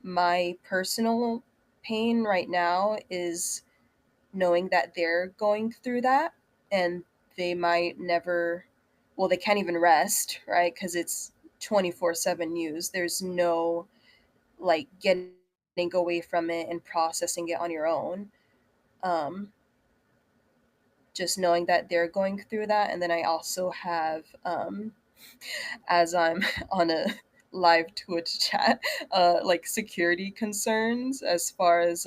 my personal pain right now is knowing that they're going through that and they might never, well, they can't even rest, right? Because it's 24/7 news. There's no like getting away from it and processing it on your own. Um, just knowing that they're going through that. And then I also have, as I'm on a live Twitch chat, like security concerns as far as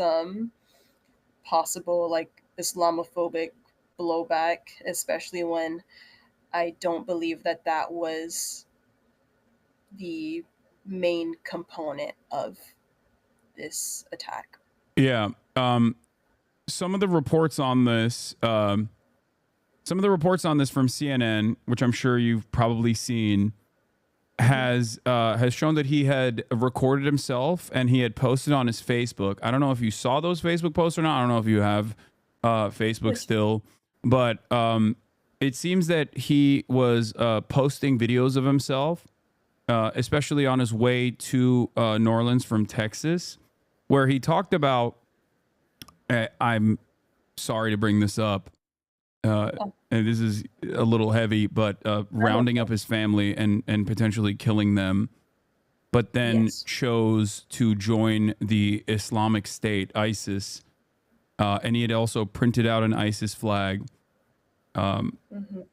possible like Islamophobic blowback, especially when I don't believe that that was the main component of this attack. Yeah. Some of the reports on this, some of the reports on this from CNN, which I'm sure you've probably seen, has shown that he had recorded himself and he had posted on his Facebook. I don't know if you saw those Facebook posts or not. I don't know if you have Facebook still, but it seems that he was posting videos of himself, especially on his way to New Orleans from Texas, where he talked about, I'm sorry to bring this up, and this is a little heavy, but rounding up his family and potentially killing them, but then chose to join the Islamic State, ISIS, and he had also printed out an ISIS flag,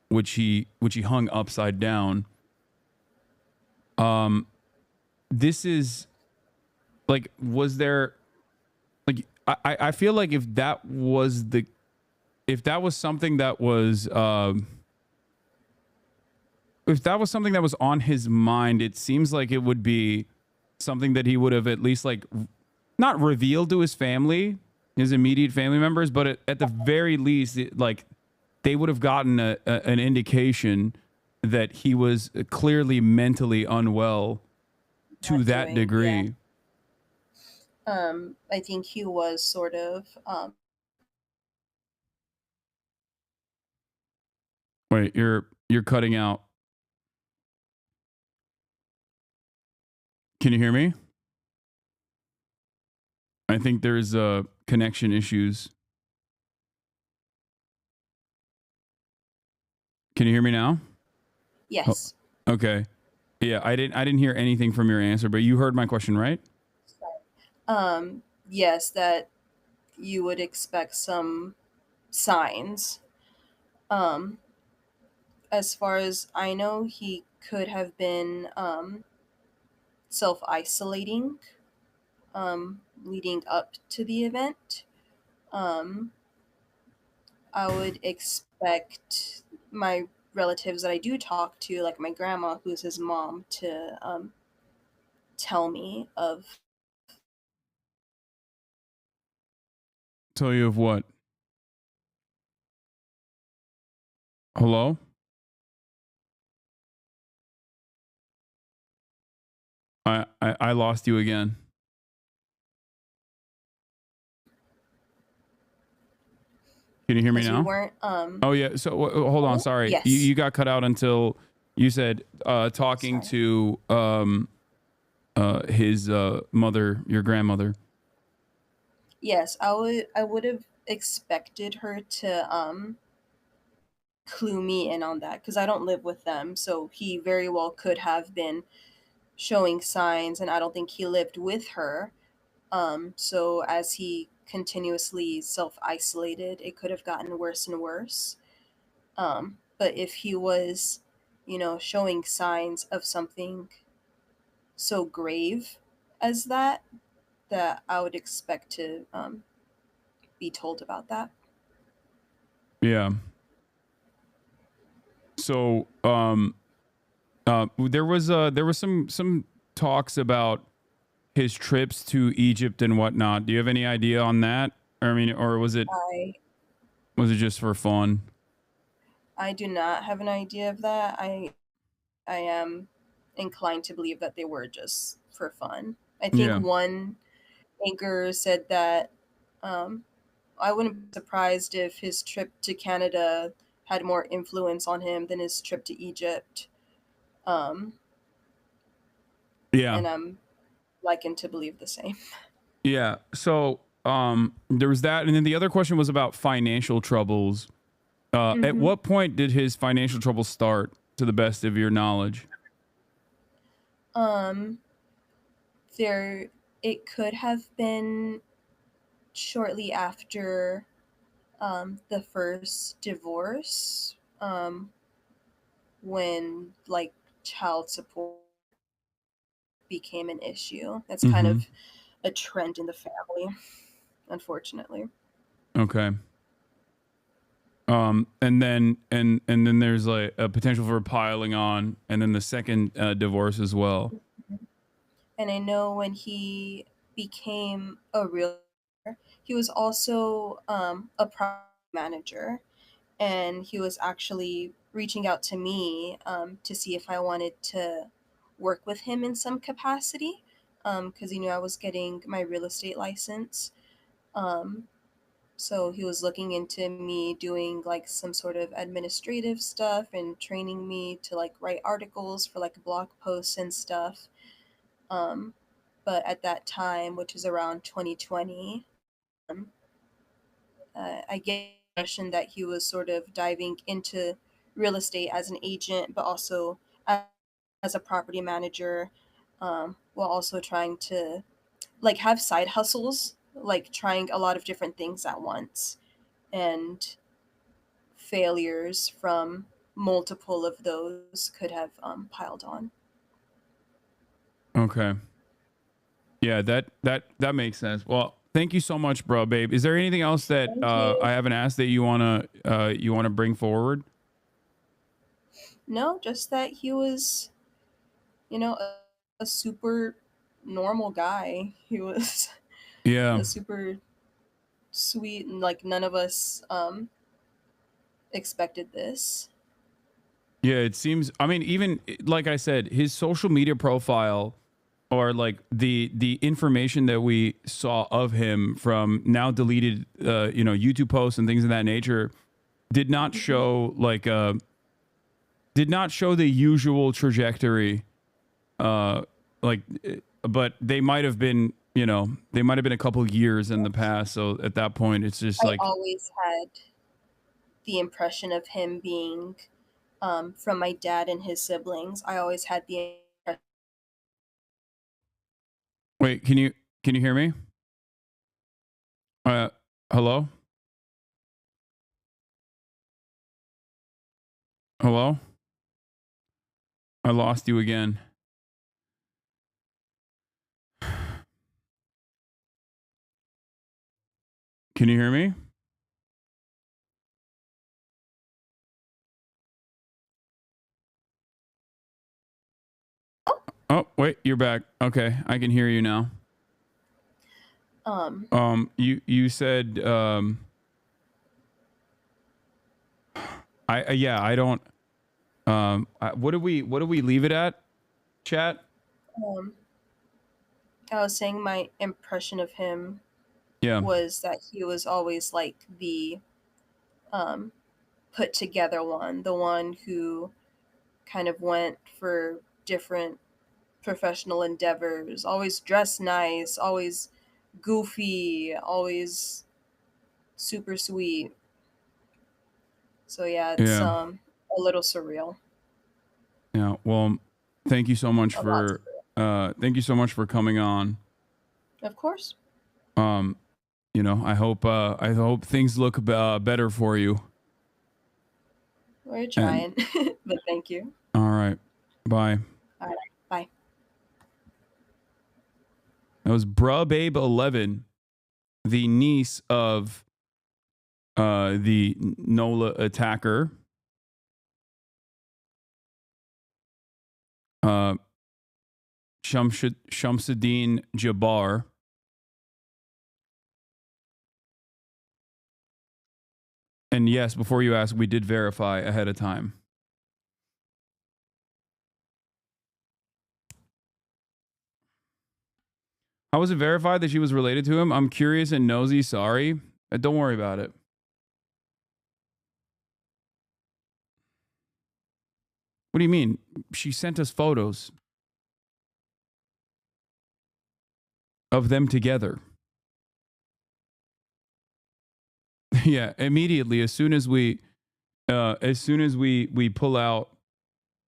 which he hung upside down. This is like, was there like I feel like if that was something that was if that was something that was on his mind, it seems like it would be something that he would have at least like not revealed to his family, his immediate family members, but at the very least, like they would have gotten an indication that he was clearly mentally unwell to that degree. I think he was sort of Wait, you're cutting out. Can you hear me? I think there's connection issues. Can you hear me now? yes. Oh, okay. Yeah, I didn't hear anything from your answer, but you heard my question, right? Yes, that you would expect some signs. As far as I know, he could have been self-isolating leading up to the event. Um, I would expect my relatives that I do talk to, like my grandma, who's his mom, to tell me of. Tell you of what? Hello? I lost you again. Can you hear me 'Cause now? you weren't, oh yeah. So hold on. Sorry, Yes. you got cut out until you said talking to his mother, your grandmother. Yes, I would have expected her to clue me in on that because I don't live with them. So he very well could have been showing signs, and I don't think he lived with her. So as he continuously self isolated, it could have gotten worse and worse. But if he was, showing signs of something so grave as that, that I would expect to be told about that. Yeah. So there was some talks about his trips to Egypt and whatnot. Do you have any idea on that? I mean, or was it just for fun? I do not have an idea of that. I am inclined to believe that they were just for fun. I think Yeah. one anchor said that I wouldn't be surprised if his trip to Canada had more influence on him than his trip to Egypt. Um, Yeah. and I'm likened to believe the same. Yeah. So there was that, and then the other question was about financial troubles. At Mhm. what point did his financial troubles start, to the best of your knowledge? Um, there, it could have been shortly after the first divorce, when like child support became an issue. That's kind Mhm. of a trend in the family, unfortunately. Okay. And then there's like a potential for piling on, and then the second divorce as well. And I know when he became a realtor, he was also a property manager, and he was actually reaching out to me to see if I wanted to work with him in some capacity because he knew I was getting my real estate license. Um, so he was looking into me doing like some sort of administrative stuff and training me to like write articles for like blog posts and stuff. Um, but at that time, which is around 2020, um, I get the impression that he was sort of diving into real estate as an agent, but also as a property manager, while also trying to like have side hustles, like trying a lot of different things at once, and failures from multiple of those could have piled on. Okay. Yeah, that makes sense. Well, thank you so much, bro, babe. Is there anything else that Thank you. I haven't asked that you wanna bring forward? No, just that he was, a super normal guy. He was Yeah. a super sweet, and like none of us expected this. Yeah, it seems. I mean, even like I said, his social media profile, or like the information that we saw of him from now deleted, YouTube posts and things of that nature, did not show did not show the usual trajectory. Like, but they might have been, they might have been a couple years in the past. So at that point, it's just I like, always had the impression of him being from my dad and his siblings. I always had the impression. wait, can you hear me? Hello, hello. I lost you again. Can you hear me? Oh, wait, you're back. Okay, I can hear you now. You said yeah, I don't what do we leave it at, chat? um, I was saying my impression of him Yeah. was that he was always like the um, put together one, the one who kind of went for different professional endeavors, always dressed nice, always goofy, always super sweet. So yeah, it's Yeah. a little surreal. Yeah. Well, thank you so much A lot for coming on. Of course. I hope things look better for you. We're And trying. But thank you. all right. Bye. All right. Bye. That was Bruh Babe 11, the niece of the NOLA attacker. Shamsuddin Jabbar. And yes, before you ask, we did verify ahead of time. How was it verified that she was related to him? I'm curious and nosy. Sorry. Don't worry about it. What do you mean? She sent us photos of them together. Yeah, immediately as soon as we pull out,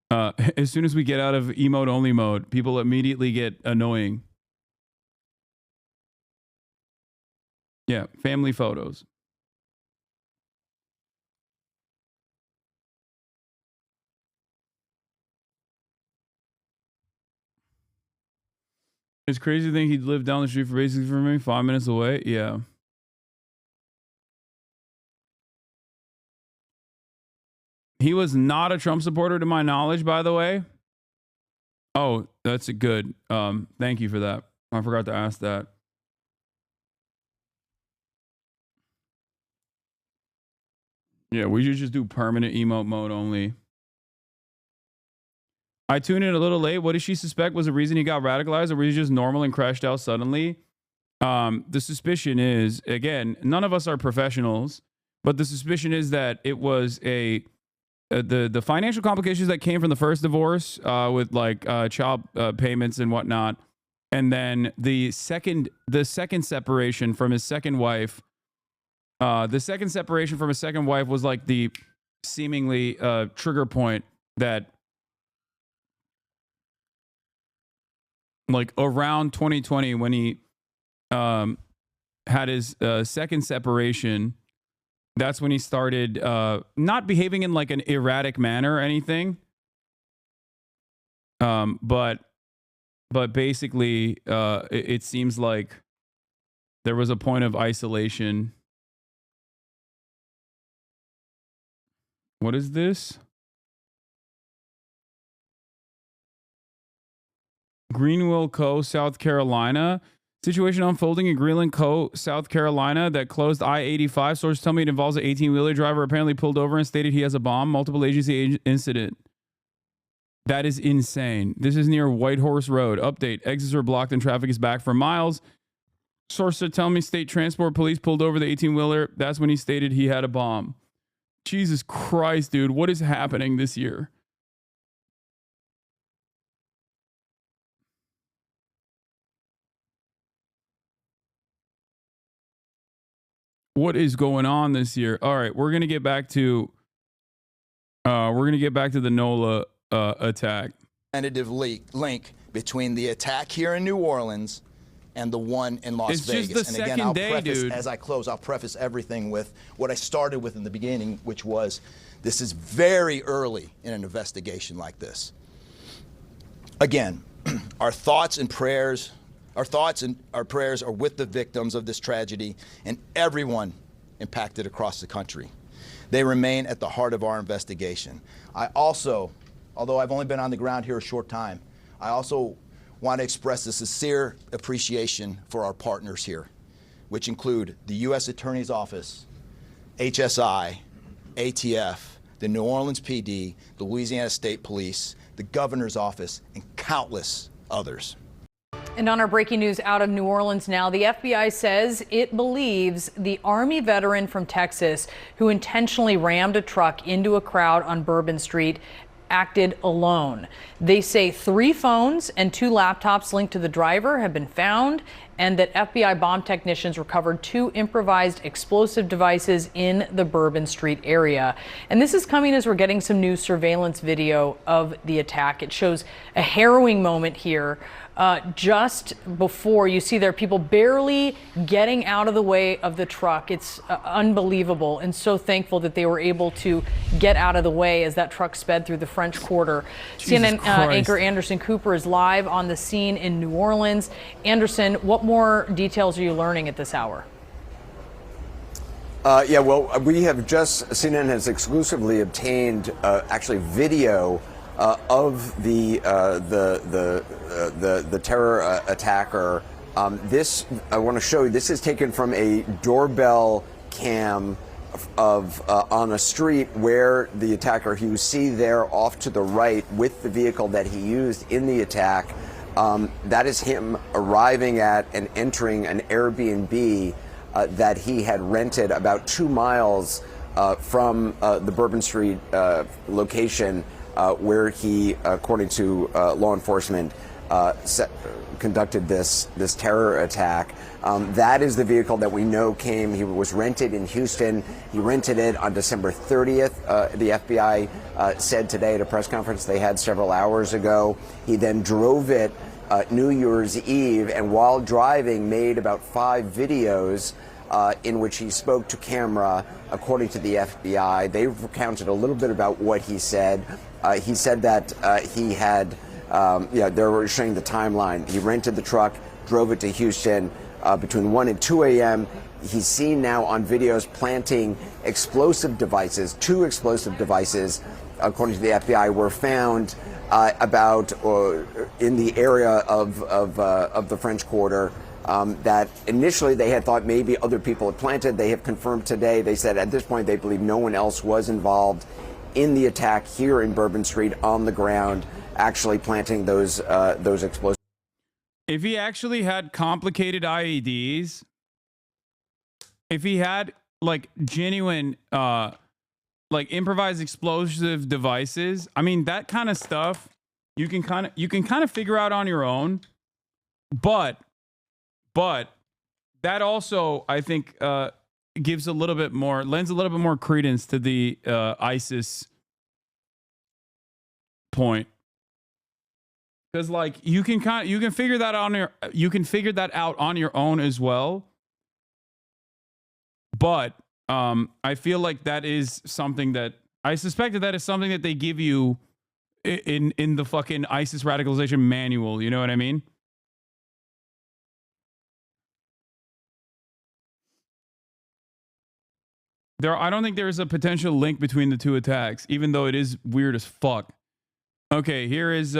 as soon as we get out of emote only mode, people immediately get annoying. Yeah, family photos. It's crazy to think he'd live down the street for basically from me, 5 minutes away. Yeah. He was not a Trump supporter to my knowledge, by the way. Oh, that's good. Thank you for that. I forgot to ask that. Yeah, we should just do permanent emote mode only. I tuned in a little late. What does she suspect was the reason he got radicalized, or was he just normal and crashed out suddenly? The suspicion is, again, none of us are professionals, but the suspicion is that it was the financial complications that came from the first divorce with like child payments and whatnot, and then the second separation from his second wife. The second separation from his second wife was like the seemingly trigger point that, like around 2020 when he had his second separation, that's when he started not behaving in like an erratic manner or anything. But basically it seems like there was a point of isolation. What is this? Greenville Co., South Carolina. Situation unfolding in Greenland Co., South Carolina that closed I-85. Sources tell me it involves an 18-wheeler driver apparently pulled over and stated he has a bomb. Multiple agency incident. That is insane. This is near Whitehorse Road. Update. Exits are blocked and traffic is back for miles. Sources tell me state transport police pulled over the 18-wheeler. That's when he stated he had a bomb. Jesus Christ, dude. What is happening this year? What is going on this year? All right, we're gonna get back to the NOLA attack. Tentative link between the attack here in New Orleans and the one in Las Vegas. Just the and again, second I'll day, preface, dude. as I close, I'll preface everything with what I started with in the beginning, which was this is very early in an investigation like this. Again, our thoughts and prayers are with the victims of this tragedy and everyone impacted across the country. They remain at the heart of our investigation. I also, although I've only been on the ground here a short time, I also want to express a sincere appreciation for our partners here, which include the U.S. Attorney's Office, HSI, ATF, the New Orleans PD, the Louisiana State Police, the Governor's Office, and countless others. And on our breaking news out of New Orleans now, the FBI says it believes the Army veteran from Texas who intentionally rammed a truck into a crowd on Bourbon Street acted alone. They say 3 phones and 2 laptops linked to the driver have been found, and that FBI bomb technicians recovered 2 improvised explosive devices in the Bourbon Street area. And this is coming as we're getting some new surveillance video of the attack. It shows a harrowing moment here. Just before you see there are people barely getting out of the way of the truck. It's unbelievable, and so thankful that they were able to get out of the way as that truck sped through the French Quarter. CNN anchor Anderson Cooper is live on the scene in New Orleans. Anderson, what more details are you learning at this hour? Yeah, well, we have CNN has exclusively obtained actually video of the terror attacker. This I want to show you. This is taken from a doorbell cam on a street where the attacker, you see there off to the right with the vehicle that he used in the attack. That is him arriving at and entering an Airbnb that he had rented about 2 miles from the Bourbon Street location where he, according to law enforcement, conducted this terror attack. That is the vehicle that we know came. He was rented in Houston. He rented it on December 30th. The FBI said today at a press conference they had several hours ago. He then drove it New Year's Eve, and while driving made about 5 videos in which he spoke to camera, according to the FBI. They recounted a little bit about what he said. He said that he had, they were showing the timeline. He rented the truck, drove it to Houston between 1 and 2 a.m. He's seen now on videos planting explosive devices. 2 explosive devices, according to the FBI, were found about in the area of the French Quarter. That initially they had thought maybe other people had planted. They have confirmed today. They said at this point they believe no one else was involved in the attack here in Bourbon Street on the ground, actually planting those explosives. If he actually had complicated IEDs, if he had like genuine like improvised explosive devices, I mean that kind of stuff you can kind of figure out on your own, but that also, I think, lends a little bit more credence to the ISIS point, because like you can figure that out on your own as well. But I feel like that is something that I suspect that is something that they give you in the fucking ISIS radicalization manual. You know what I mean? I don't think there is a potential link between the 2 attacks, even though it is weird as fuck. Okay, here is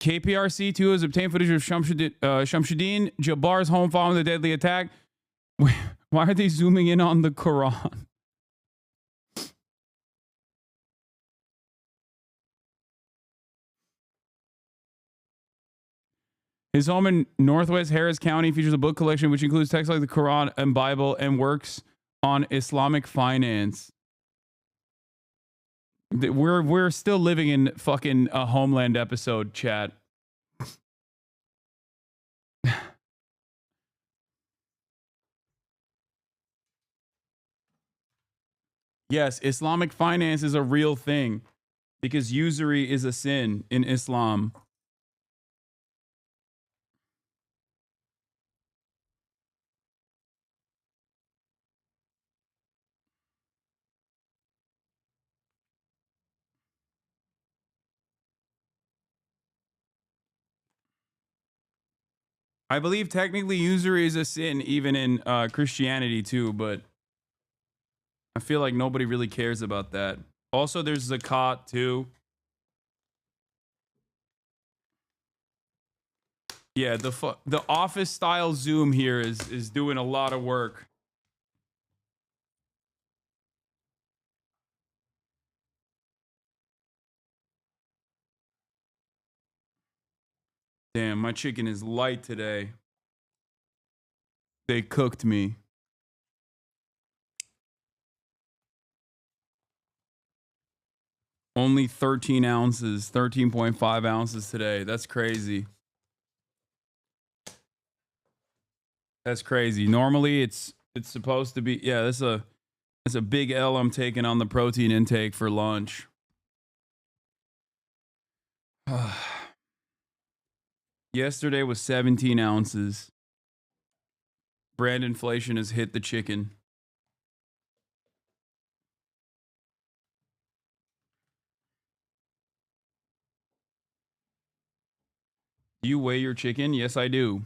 KPRC2 has obtained footage of Shamsuddin Jabbar's home following the deadly attack. Why are they zooming in on the Quran? His home in Northwest Harris County features a book collection which includes texts like the Quran and Bible and works on Islamic finance. We're still living in fucking a Homeland episode, chat. Yes, Islamic finance is a real thing because usury is a sin in Islam. I believe technically usury is a sin even in Christianity too, but I feel like nobody really cares about that. Also, there's zakat too. Yeah, the office style zoom here is doing a lot of work. Damn, my chicken is light today. They cooked me. Only 13 ounces, 13.5 ounces today. That's crazy. That's crazy. Normally it's supposed to be, yeah, that's a big L I'm taking on the protein intake for lunch. Yesterday was 17 ounces. Brand inflation has hit the chicken. Do you weigh your chicken? Yes, I do.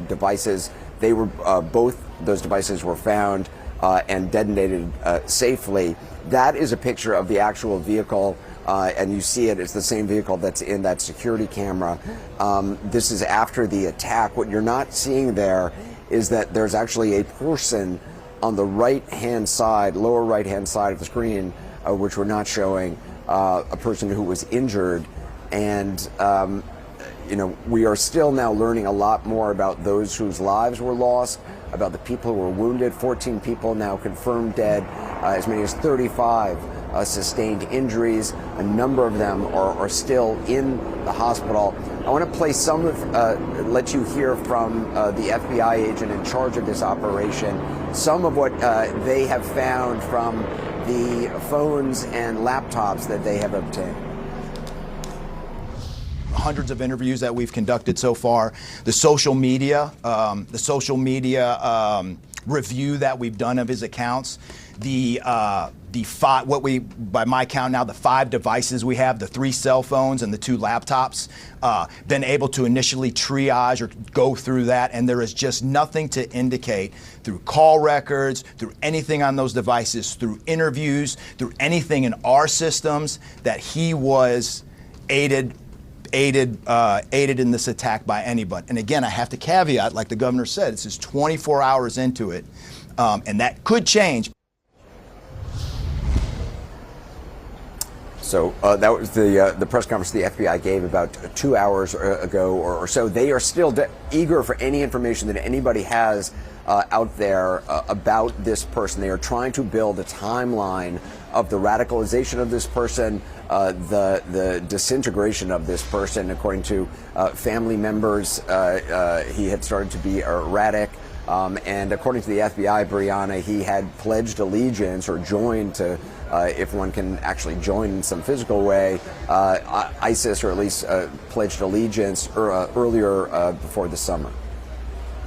Devices. They were both those devices were found and detonated safely. That is a picture of the actual vehicle, and you see it. It's the same vehicle that's in that security camera. This is after the attack. What you're not seeing there is that there's actually a person on the right-hand side, lower right-hand side of the screen, which we're not showing, a person who was injured. And we are still now learning a lot more about those whose lives were lost, about the people who were wounded. 14 people now confirmed dead, as many as 35 sustained injuries. A number of them are still in the hospital. I want to play some of, let you hear from the FBI agent in charge of this operation, some of what they have found from the phones and laptops that they have obtained. Hundreds of interviews that we've conducted so far, the social media review that we've done of his accounts, by my count now, the 5 devices we have, the 3 cell phones and the 2 laptops, been able to initially triage or go through that, and there is just nothing to indicate through call records, through anything on those devices, through interviews, through anything in our systems that he was aided in this attack by anybody. And again, I have to caveat, like the governor said, this is 24 hours into it, and that could change. So that was the press conference the FBI gave about 2 hours ago or so. They are still eager for any information that anybody has out there about this person. They are trying to build a timeline of the radicalization of this person, the disintegration of this person. According to family members, he had started to be erratic. And according to the FBI, Brianna, he had pledged allegiance or joined to, if one can actually join in some physical way, ISIS, or at least pledged allegiance earlier before the summer.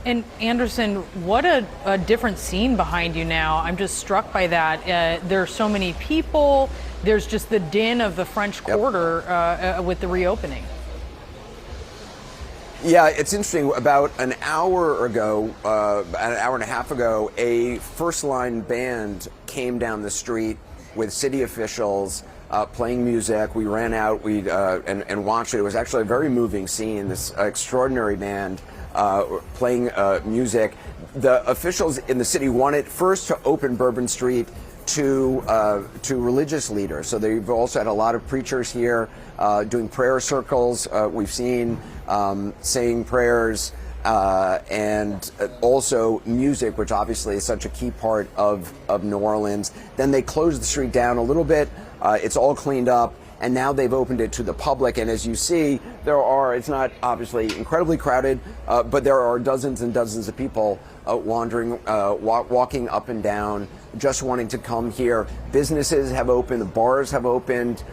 And Anderson, what a different scene behind you now. I'm just struck by that. There are so many people. There's just the din of the French Quarter with the reopening. Yeah, it's interesting. About an hour ago, an hour and a half ago, a first-line band came down the street with city officials playing music. We ran out and watched it. It was actually a very moving scene, this extraordinary band playing music. The officials in the city wanted first to open Bourbon Street to religious leaders. So they've also had a lot of preachers here doing prayer circles. We've seen saying prayers and also music, which obviously is such a key part of New Orleans. Then they closed the street down a little bit. It's all cleaned up. And now they've opened it to the public. And as you see, it's not obviously incredibly crowded, but there are dozens and dozens of people wandering, walking up and down, just wanting to come here. Businesses have opened, the bars have opened.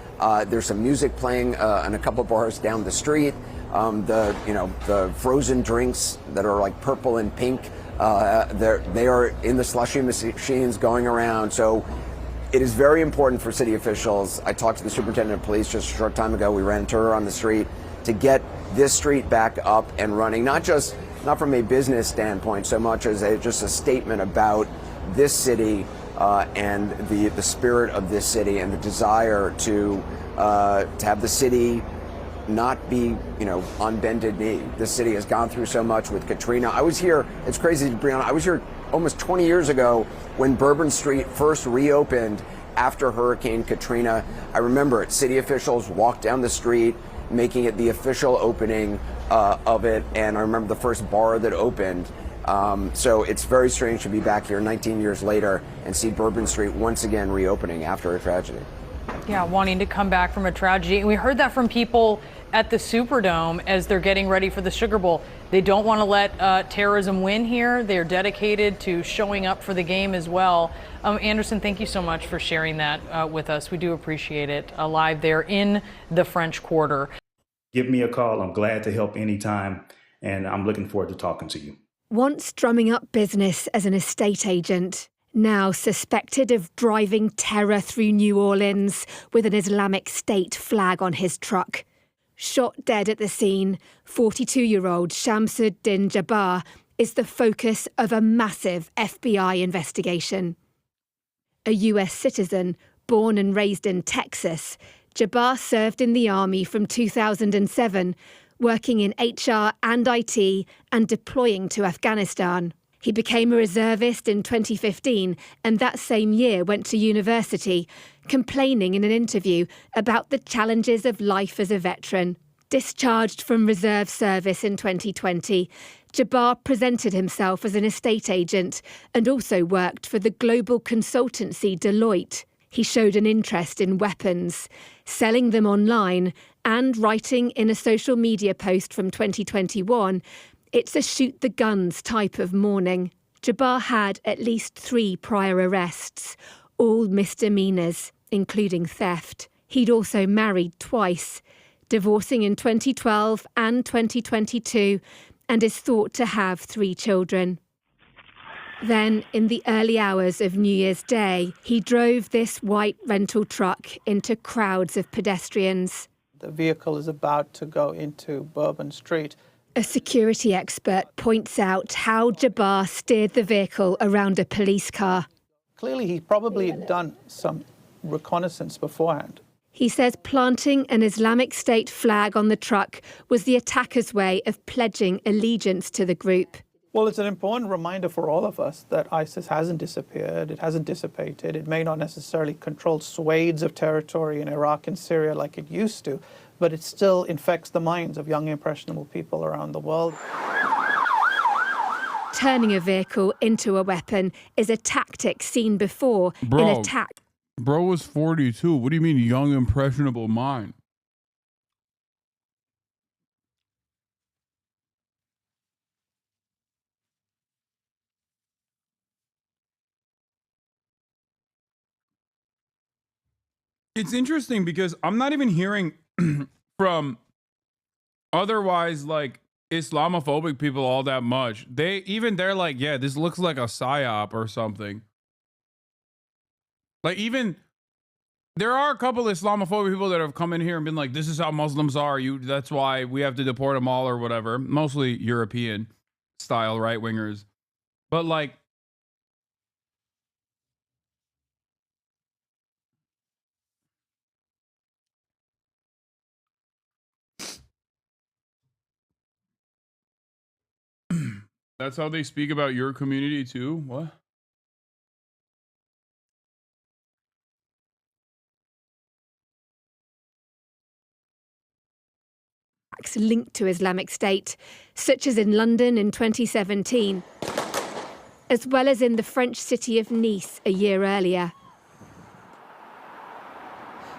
There's some music playing in a couple bars down the street. The frozen drinks that are like purple and pink, they are in the slushy machines going around. So it is very important for city officials. I talked to the superintendent of police just a short time ago. We ran into her on the street to get this street back up and running, not from a business standpoint so much as just a statement about this city and the spirit of this city and the desire to have the city not be, on bended knee. This city has gone through so much with Katrina. I was here, it's crazy, Brianna, I was here almost 20 years ago when Bourbon Street first reopened after Hurricane Katrina. I remember it. City officials walked down the street, making it the official opening of it. And I remember the first bar that opened. So it's very strange to be back here 19 years later and see Bourbon Street once again reopening after a tragedy. Yeah, wanting to come back from a tragedy. And we heard that from people at the Superdome as they're getting ready for the Sugar Bowl. They don't want to let terrorism win here. They're dedicated to showing up for the game as well. Anderson, thank you so much for sharing that with us. We do appreciate it. Live there in the French Quarter. Give me a call. I'm glad to help anytime, and I'm looking forward to talking to you. Once drumming up business as an estate agent, now suspected of driving terror through New Orleans with an Islamic State flag on his truck. Shot dead at the scene, 42-year-old Shamsuddin Jabbar is the focus of a massive FBI investigation. A US citizen, born and raised in Texas, Jabbar served in the army from 2007, working in HR and IT and deploying to Afghanistan. He became a reservist in 2015 and that same year went to university, complaining in an interview about the challenges of life as a veteran. Discharged from reserve service in 2020, Jabbar presented himself as an estate agent and also worked for the global consultancy Deloitte. He showed an interest in weapons, selling them online and writing in a social media post from 2021, "It's a shoot the guns type of morning." Jabbar had at least 3 prior arrests, all misdemeanors, including theft. He'd also married twice, divorcing in 2012 and 2022, and is thought to have 3 children. Then, in the early hours of New Year's Day, he drove this white rental truck into crowds of pedestrians. The vehicle is about to go into Bourbon Street. A security expert points out how Jabbar steered the vehicle around a police car. Clearly, he probably had done some reconnaissance beforehand. He says planting an Islamic State flag on the truck was the attackers' way of pledging allegiance to the group. Well, it's an important reminder for all of us that ISIS hasn't disappeared, it hasn't dissipated, it may not necessarily control swathes of territory in Iraq and Syria like it used to, but it still infects the minds of young, impressionable people around the world. Turning a vehicle into a weapon is a tactic seen before in attack. Bro was 42. What do you mean, young, impressionable mind? It's interesting because I'm not even hearing from otherwise like Islamophobic people all that much. They're like, yeah, this looks like a psyop or something. Like even there are a couple Islamophobic people that have come in here and been like, this is how Muslims are. That's why we have to deport them all or whatever. Mostly European style right wingers. But like, that's how they speak about your community too? What? Linked to Islamic State, such as in London in 2017, as well as in the French city of Nice a year earlier.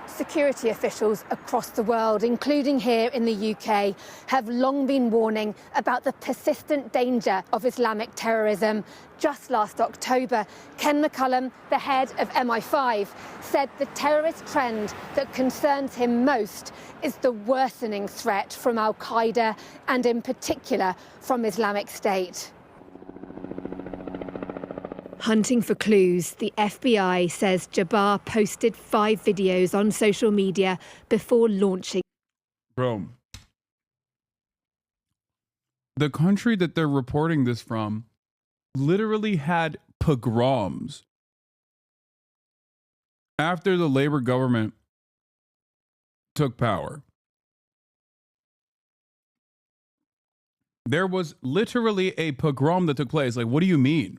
Security officials across the world, including here in the UK, have long been warning about the persistent danger of Islamic terrorism. Just last October, Ken McCullum, the head of MI5, said the terrorist trend that concerns him most is the worsening threat from Al-Qaeda and in particular from Islamic State. Hunting for clues, the FBI says Jabbar posted 5 videos on social media before launching. Bro, the country that they're reporting this from literally had pogroms after the Labor government took power. There was literally a pogrom that took place. Like, what do you mean?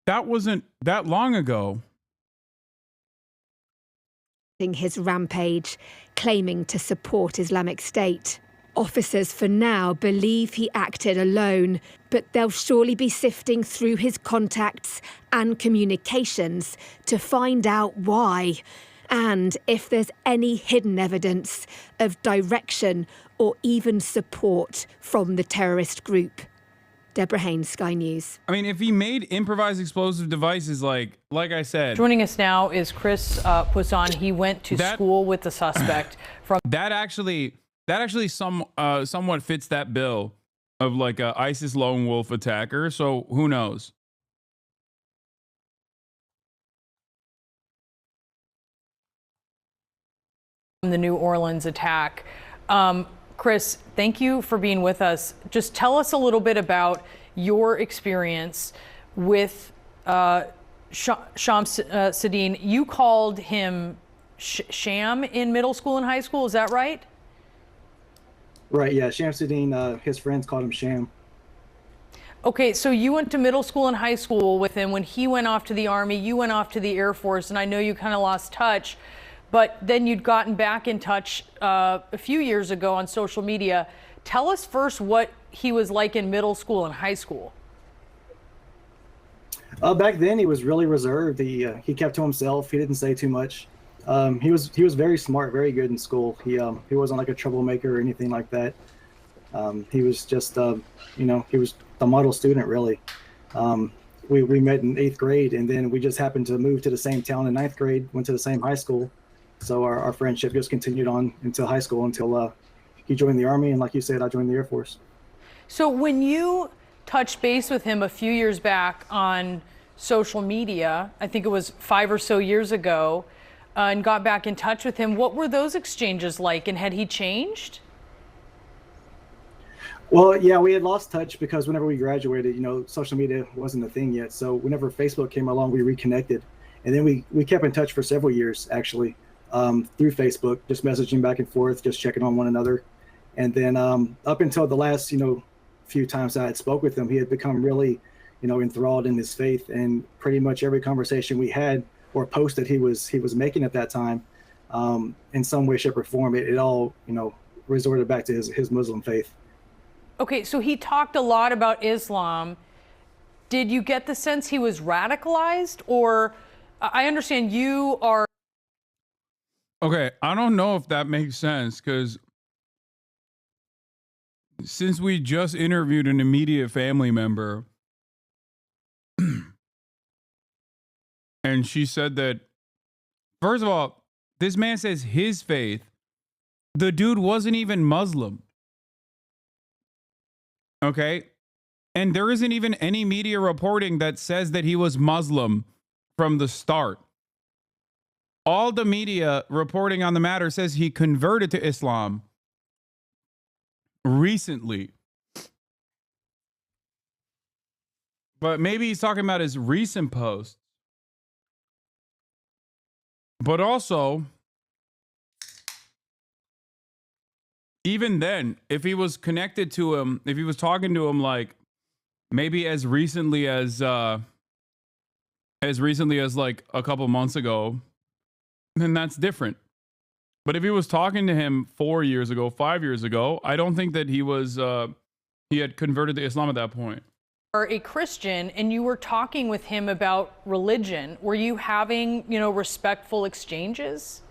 That wasn't that long ago. His rampage, claiming to support Islamic State. Officers for now believe he acted alone, but they'll surely be sifting through his contacts and communications to find out why, and if there's any hidden evidence of direction or even support from the terrorist group. Deborah Haynes, Sky News. I mean, if he made improvised explosive devices, like I said. Joining us now is Chris Poisson. He went to school with the suspect from. That actually somewhat fits that bill of like a ISIS lone wolf attacker. So who knows? The New Orleans attack. Chris, thank you for being with us. Just tell us a little bit about your experience with Shamsuddin. You called him Sham in middle school and high school, is that right? Right, yeah. Shamsuddin, his friends called him Sham. Okay, so you went to middle school and high school with him. When he went off to the Army, you went off to the Air Force, and I know you kind of lost touch, but then you'd gotten back in touch a few years ago on social media. Tell us first what he was like in middle school and high school. Back then, he was really reserved. He kept to himself. He didn't say too much. He was very smart, very good in school. He wasn't like a troublemaker or anything like that. He was just he was the model student, really. We met in 8th grade, and then we just happened to move to the same town in 9th grade, went to the same high school. So our friendship just continued on until high school, until he joined the Army, and like you said, I joined the Air Force. So when you touched base with him a few years back on social media, I think it was 5 or so years ago, and got back in touch with him, what were those exchanges like, and had he changed? Well, yeah, we had lost touch because whenever we graduated, social media wasn't a thing yet. So whenever Facebook came along, we reconnected. And then we kept in touch for several years, actually, through Facebook, just messaging back and forth, just checking on one another. And then up until the last, few times I had spoke with him, he had become really, enthralled in his faith. And pretty much every conversation we had or post that he was making at that time, in some way, shape, or form, it all, resorted back to his Muslim faith. Okay, so he talked a lot about Islam. Did you get the sense he was radicalized? Or I understand you are... Okay, I don't know if that makes sense, because since we just interviewed an immediate family member, and she said that, first of all, this man says his faith. The dude wasn't even Muslim. Okay? And there isn't even any media reporting that says that he was Muslim from the start. All the media reporting on the matter says he converted to Islam recently. But maybe he's talking about his recent posts. But also, even then, if he was connected to him, if he was talking to him like maybe as recently as like a couple months ago, then that's different. But if he was talking to him 4 years ago, 5 years ago, I don't think that he had converted to Islam at that point. Are a Christian, and you were talking with him about religion. Were you having, respectful exchanges?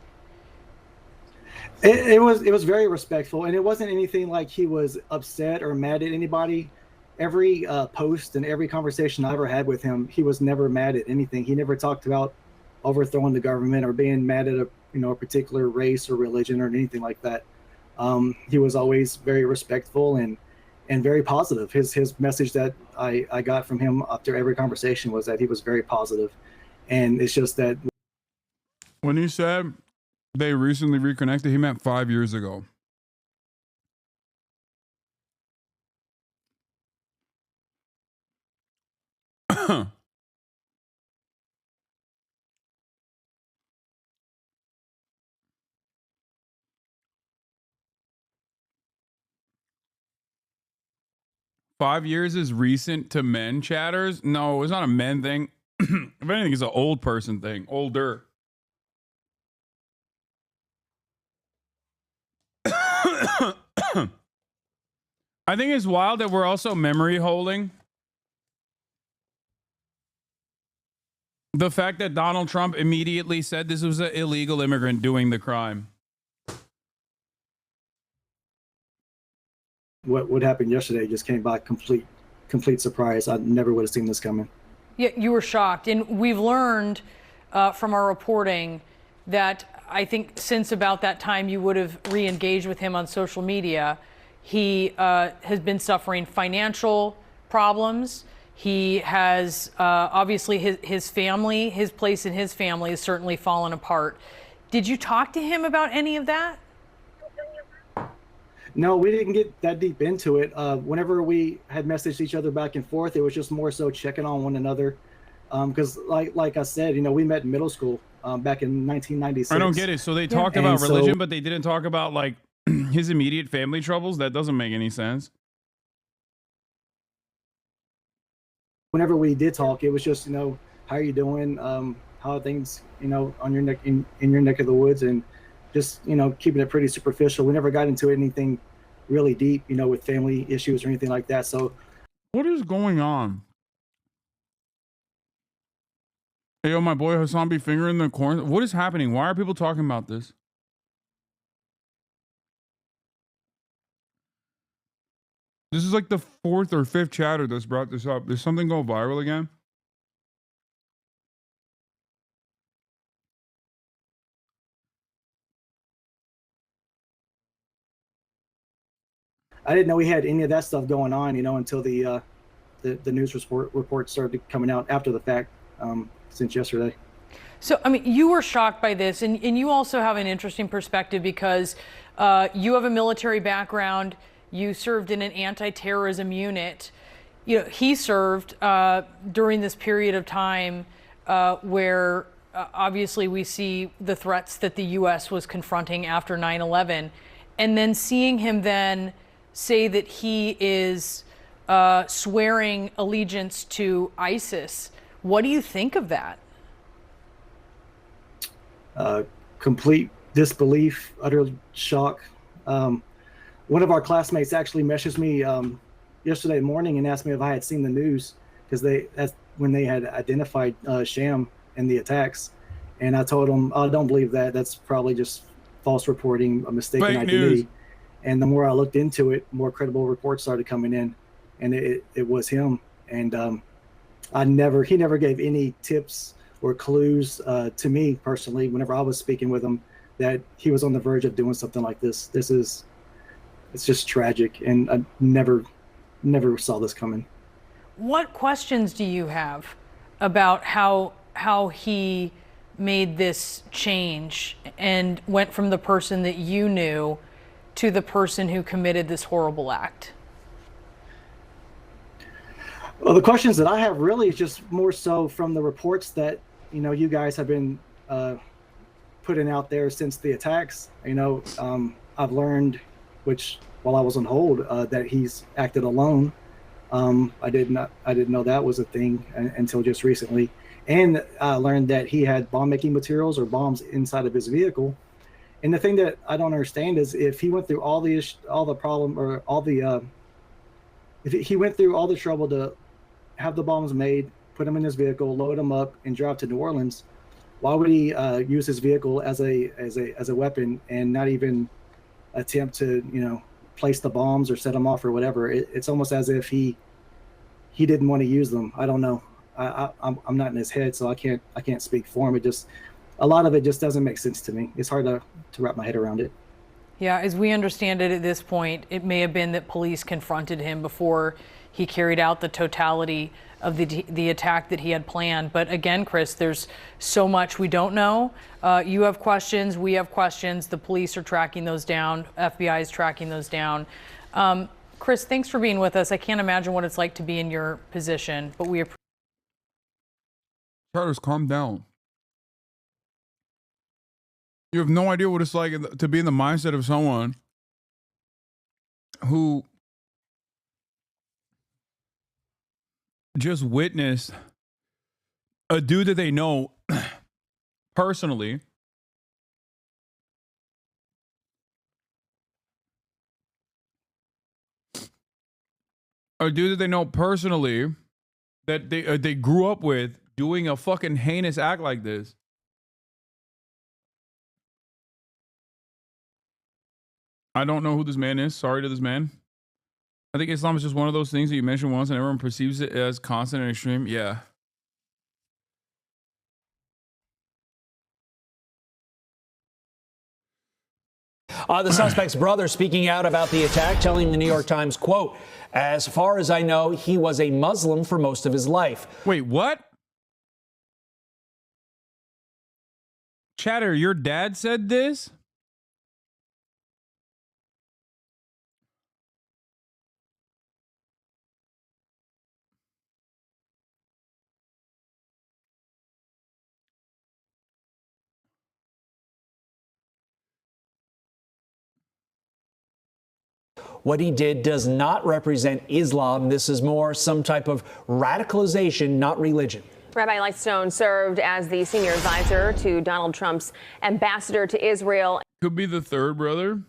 It was very respectful, and it wasn't anything like he was upset or mad at anybody. Every post and every conversation I ever had with him, he was never mad at anything. He never talked about overthrowing the government or being mad at a particular race or religion or anything like that. He was always very respectful and very positive. His message that I got from him after every conversation was that he was very positive. And it's just that when he said they recently reconnected, he meant 5 years ago. Five years is recent to men, chatters? No, it's not a men thing. If anything, it's an old person thing. Older. I think it's wild that we're also memory holding the fact that Donald Trump immediately said this was an illegal immigrant doing the crime. What happened yesterday just came by complete surprise. I never would have seen this coming. Yeah, you were shocked. And we've learned from our reporting that I think since about that time you would have re-engaged with him on social media. He has been suffering financial problems. He has obviously his family, his place in his family has certainly fallen apart. Did you talk to him about any of that? No, we didn't get that deep into it. Whenever we had messaged each other back and forth, it was just more so checking on one another. Because like I said, we met in middle school back in 1996. I don't get it. So they talked about religion, but they didn't talk about like his immediate family troubles? That doesn't make any sense. Whenever we did talk, it was just, how are you doing? How are things, on your neck in your neck of the woods, and just, keeping it pretty superficial. We never got into anything really deep, with family issues or anything like that. So what is going on? Hey, yo, my boy Hasan be finger in the corner. What is happening? Why are people talking about this? This is like the 4th or 5th chatter that's brought this up. Did something go viral again? I didn't know we had any of that stuff going on, until the news report started coming out after the fact, since yesterday. So, I mean, you were shocked by this, and you also have an interesting perspective because you have a military background. You served in an anti-terrorism unit. He served during this period of time where obviously we see the threats that the U.S. was confronting after 9/11, and then seeing him then say that he is swearing allegiance to ISIS. What do you think of that? Complete disbelief, utter shock. One of our classmates actually messaged me yesterday morning and asked me if I had seen the news, because that's when they had identified Sham in the attacks, and I told him, I don't believe that. That's probably just false reporting, a mistaken Fake identity. news. And the more I looked into it, more credible reports started coming in, and it was him. And he never gave any tips or clues to me personally whenever I was speaking with him that he was on the verge of doing something like this. It's just tragic, and I never saw this coming. What questions do you have about how he made this change and went from the person that you knew to the person who committed this horrible act? Well, the questions that I have really is just more so from the reports that you guys have been putting out there since the attacks. I've learned, which while I was on hold, that he's acted alone. I didn't know that was a thing until just recently, and I learned that he had bomb-making materials or bombs inside of his vehicle. And the thing that I don't understand is if he went through if he went through all the trouble to have the bombs made, put them in his vehicle, load them up, and drive to New Orleans, why would he use his vehicle as a weapon and not even attempt to place the bombs or set them off or whatever? It's almost as if he didn't want to use them. I don't know. I'm not in his head, so I can't speak for him. A lot of it just doesn't make sense to me. It's hard to wrap my head around it. Yeah, as we understand it at this point, it may have been that police confronted him before he carried out the totality of the attack that he had planned. But again, Chris, there's so much we don't know. You have questions, we have questions. The police are tracking those down. FBI is tracking those down. Chris, thanks for being with us. I can't imagine what it's like to be in your position, but we appreciate. Charles, calm down. You have no idea what it's like to be in the mindset of someone who just witnessed a dude that they know personally that they grew up with doing a fucking heinous act like this. I don't know who this man is. Sorry to this man. I think Islam is just one of those things that you mention once and everyone perceives it as constant and extreme. Yeah. The suspect's brother speaking out about the attack, telling the New York Times, quote, "As far as I know, he was a Muslim for most of his life." Wait, what? Chatter, your dad said this? What he did does not represent Islam. This is more some type of radicalization, not religion. Rabbi Lightstone served as the senior advisor to Donald Trump's ambassador to Israel. Could be the third brother.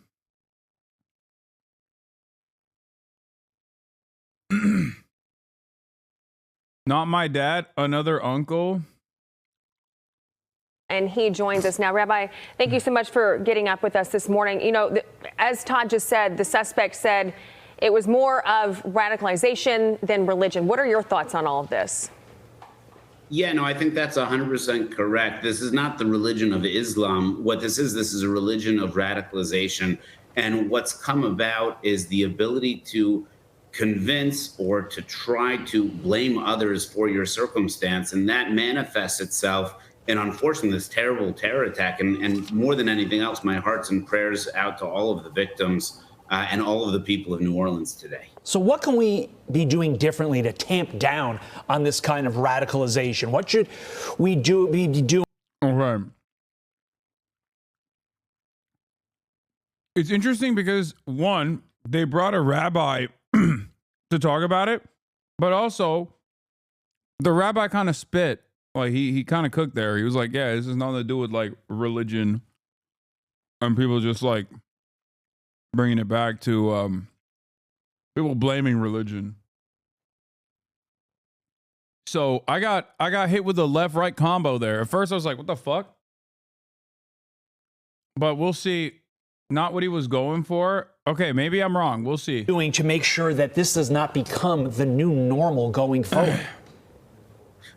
Not my dad, another uncle. And he joins us now. Rabbi, thank you so much for getting up with us this morning. You know, as Todd just said, the suspect said it was more of radicalization than religion. What are your thoughts on all of this? Yeah, no, I think that's 100% correct. This is not the religion of Islam. What this is a religion of radicalization. And what's come about is the ability to convince or to try to blame others for your circumstance. And that manifests itself in, unfortunately, this terrible terror attack. And more than anything else, my hearts and prayers out to all of the victims and all of the people of New Orleans today. So what can we be doing differently to tamp down on this kind of radicalization? What should we be doing? Okay. It's interesting because, one, they brought a rabbi to talk about it, but also the rabbi kind of spit. Like he kind of cooked there. He was like, yeah, this has nothing to do with like religion. And people just like bringing it back to people blaming religion. So I got hit with a left-right combo there. At first I was like, what the fuck? But we'll see. Not what he was going for. Okay, maybe I'm wrong. We'll see. Doing to make sure that this does not become the new normal going forward?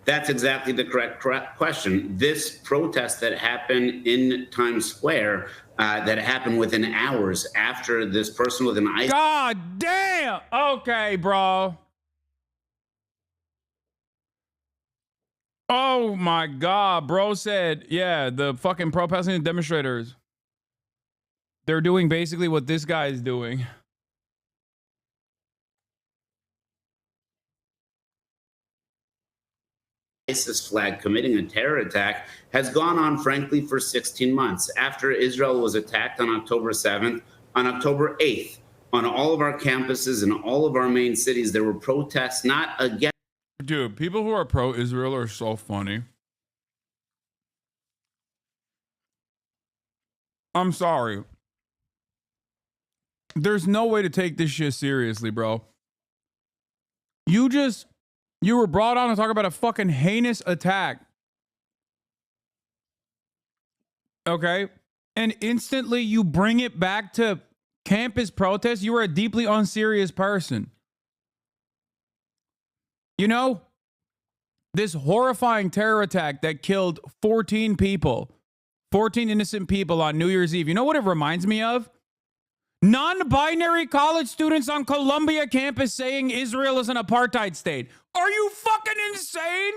That's exactly the correct question. This protest that happened in Times Square, that happened within hours after this person with an ice. God damn! Okay, bro. Oh my God, bro said, yeah, the fucking pro-Palestinian demonstrators, they're doing basically what this guy is doing. ISIS flag committing a terror attack has gone on, frankly, for 16 months. After Israel was attacked on October 7th, on October 8th, on all of our campuses and all of our main cities, there were protests not against. Dude, people who are pro-Israel are so funny. I'm sorry. There's no way to take this shit seriously, bro. You were brought on to talk about a fucking heinous attack. Okay? And instantly you bring it back to campus protests. You are a deeply unserious person. You know, this horrifying terror attack that killed 14 people, 14 innocent people on New Year's Eve. You know what it reminds me of? Non-binary college students on Columbia campus saying Israel is an apartheid state. Are you fucking insane?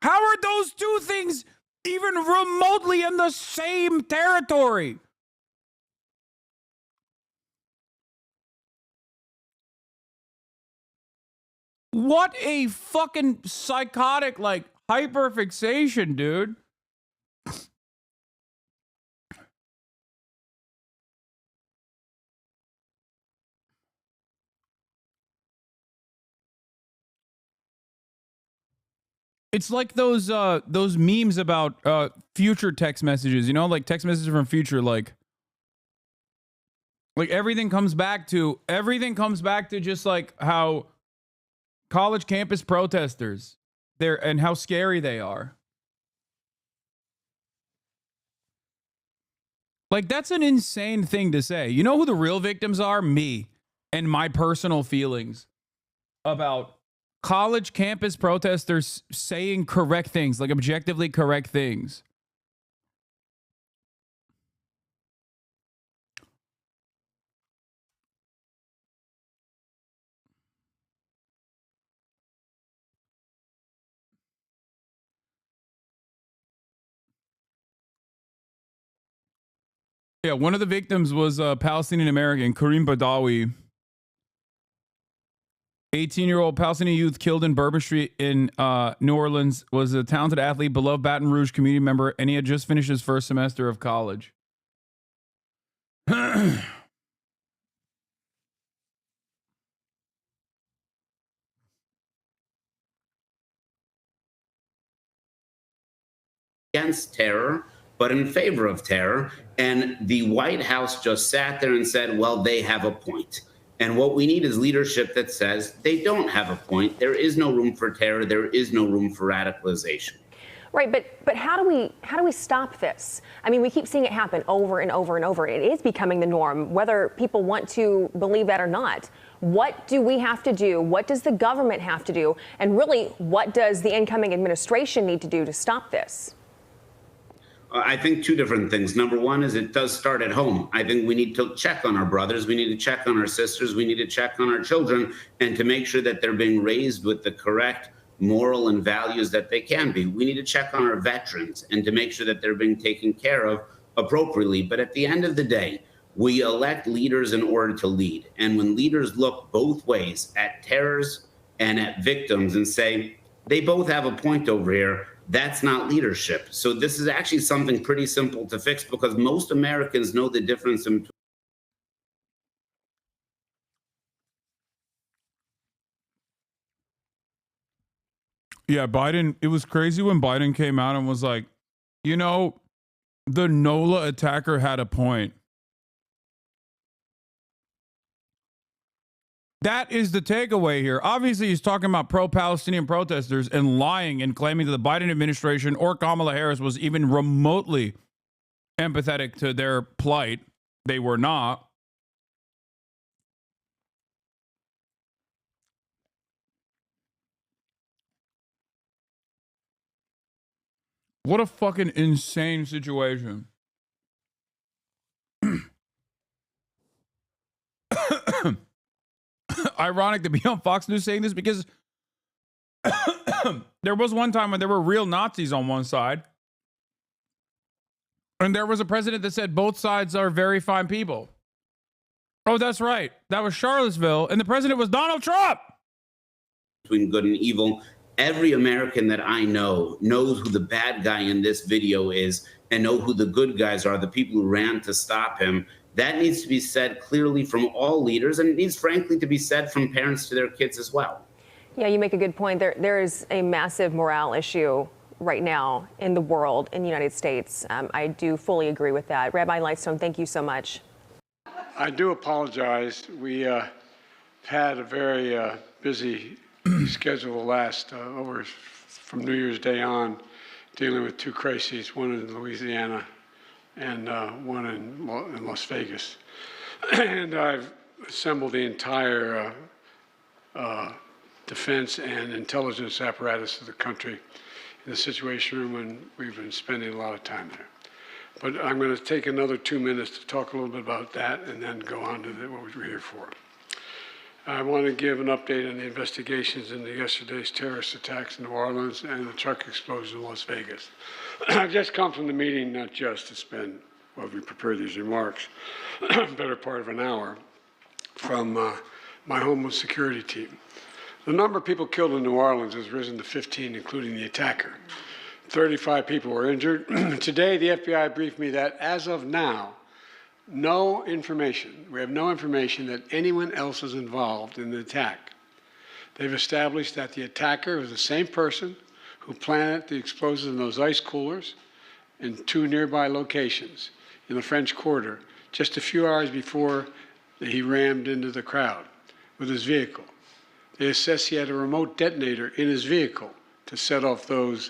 How are those two things even remotely in the same territory? What a fucking psychotic, like, hyperfixation, dude. It's like those memes about future text messages, you know, like text messages from future, like everything comes back to just like how college campus protesters and how scary they are. Like, that's an insane thing to say. You know who the real victims are? Me and my personal feelings about college campus protesters saying correct things, like objectively correct things. Yeah, one of the victims was a Palestinian American, Karim Badawi. 18-year-old Palestinian youth killed in Bourbon Street in New Orleans, was a talented athlete, beloved Baton Rouge community member, and he had just finished his first semester of college. Against terror, but in favor of terror. And the White House just sat there and said, well, they have a point. And what we need is leadership that says they don't have a point. There is no room for terror. There is no room for radicalization. Right, but how do we stop this? I mean, we keep seeing it happen over and over and over. It is becoming the norm, whether people want to believe that or not. What do we have to do? What does the government have to do? And really, what does the incoming administration need to do to stop this? I think two different things. Number one is it does start at home. I think we need to check on our brothers. We need to check on our sisters. We need to check on our children and to make sure that they're being raised with the correct moral and values that they can be. We need to check on our veterans and to make sure that they're being taken care of appropriately. But at the end of the day, we elect leaders in order to lead. And when leaders look both ways at terrorists and at victims and say, they both have a point over here, that's not leadership. So this is actually something pretty simple to fix because most Americans know the difference in Yeah, Biden, it was crazy when Biden came out and was like, you know, the NOLA attacker had a point. That is the takeaway here. Obviously, he's talking about pro-Palestinian protesters and lying and claiming that the Biden administration or Kamala Harris was even remotely empathetic to their plight. They were not. What a fucking insane situation. Ironic to be on Fox News saying this because there was one time when there were real Nazis on one side. And there was a president that said both sides are very fine people. Oh, that's right. That was Charlottesville. And the president was Donald Trump. Between good and evil. Every American that I know knows who the bad guy in this video is and know who the good guys are, the people who ran to stop him. That needs to be said clearly from all leaders, and it needs, frankly, to be said from parents to their kids as well. Yeah, you make a good point. There is a massive morale issue right now in the world, in the United States. I do fully agree with that. Rabbi Lightstone, thank you so much. I do apologize. We had a very busy schedule last over from New Year's Day on, dealing with two crises, one in Louisiana and one in Las Vegas. And I've assembled the entire defense and intelligence apparatus of the country in the Situation Room, and we've been spending a lot of time there. But I'm going to take another 2 minutes to talk a little bit about that and then go on to what we're here for. I want to give an update on the investigations into yesterday's terrorist attacks in New Orleans and the truck explosion in Las Vegas. I've just come from the meeting, not just to spend, while we prepare these remarks, better part of an hour, from my Homeland Security team. The number of people killed in New Orleans has risen to 15, including the attacker. 35 people were injured. Today, the FBI briefed me that as of now, we have no information that anyone else is involved in the attack. They've established that the attacker was the same person who planted the explosives in those ice coolers in two nearby locations in the French Quarter just a few hours before he rammed into the crowd with his vehicle. They assessed he had a remote detonator in his vehicle to set off those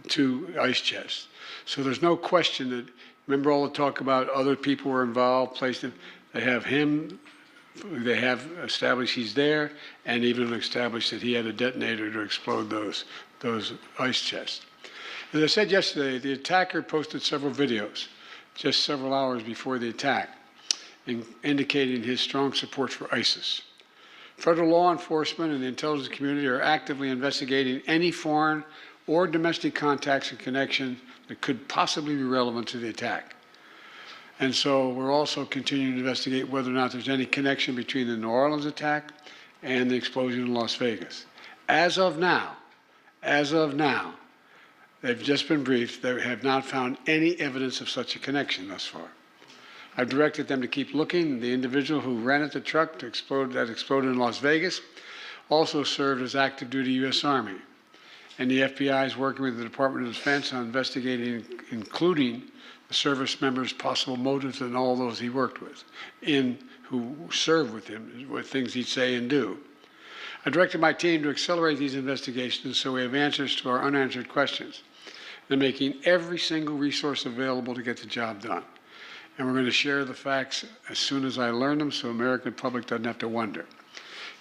two ice chests. So there's no question that, remember all the talk about other people were involved, placed in, they have him, they have established he's there, and even established that he had a detonator to explode those ice chests. As I said yesterday, the attacker posted several videos just several hours before the attack, indicating his strong support for ISIS. Federal law enforcement and the intelligence community are actively investigating any foreign or domestic contacts and connections that could possibly be relevant to the attack. And so we're also continuing to investigate whether or not there's any connection between the New Orleans attack and the explosion in Las Vegas. As of now, they've just been briefed. They have not found any evidence of such a connection thus far. I've directed them to keep looking. The individual who rented the truck that exploded in Las Vegas also served as active duty U.S. Army. And the FBI is working with the Department of Defense on investigating, including the service members' possible motives and all those he worked with, who served with him, what things he'd say and do. I directed my team to accelerate these investigations so we have answers to our unanswered questions. They're making every single resource available to get the job done. And we're going to share the facts as soon as I learn them so the American public doesn't have to wonder.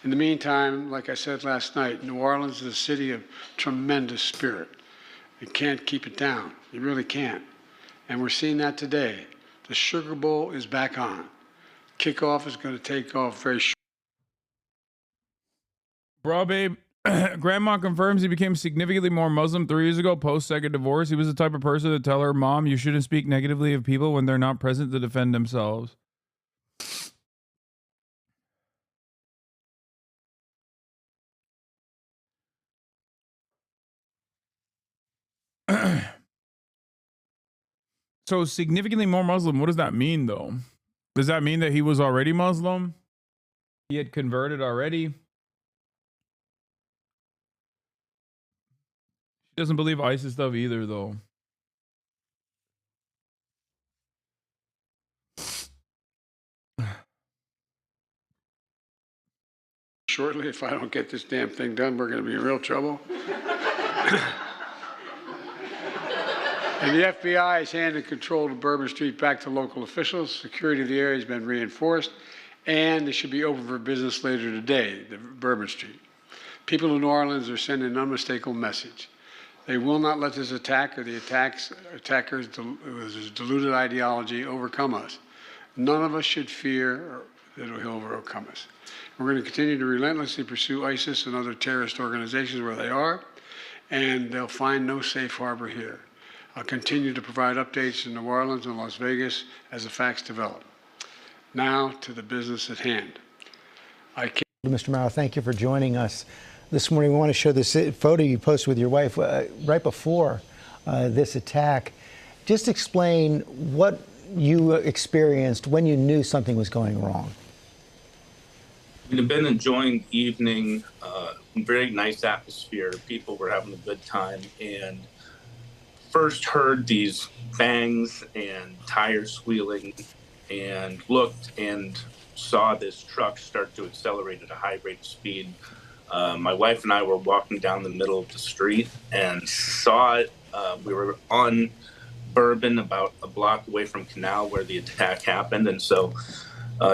In the meantime, like I said last night, New Orleans is a city of tremendous spirit. You can't keep it down. You really can't. And we're seeing that today. The Sugar Bowl is back on. Kickoff is going to take off very short. Bro, babe, grandma confirms he became significantly more Muslim 3 years ago, post-second divorce. He was the type of person to tell her mom, you shouldn't speak negatively of people when they're not present to defend themselves. So significantly more Muslim, what does that mean, though? Does that mean that he was already Muslim? He had converted already? She doesn't believe ISIS stuff either, though. Shortly, if I don't get this damn thing done, we're going to be in real trouble. And the FBI has handed control of Bourbon Street back to local officials. Security of the area has been reinforced, and they should be open for business later today, the Bourbon Street. People in New Orleans are sending an unmistakable message. They will not let this attack or the attackers' deluded ideology overcome us. None of us should fear that he'll overcome us. We're going to continue to relentlessly pursue ISIS and other terrorist organizations where they are, and they'll find no safe harbor here. I'll continue to provide updates in New Orleans and Las Vegas as the facts develop. Now to the business at hand. Mr. Maurer, thank you for joining us this morning. We want to show this photo you posted with your wife right before this attack. Just explain what you experienced when you knew something was going wrong. We've been enjoying the evening, very nice atmosphere. People were having a good time, and first heard these bangs and tires squealing, and looked and saw this truck start to accelerate at a high rate of speed. My wife and I were walking down the middle of the street and saw it. We were on Bourbon, about a block away from Canal where the attack happened, and so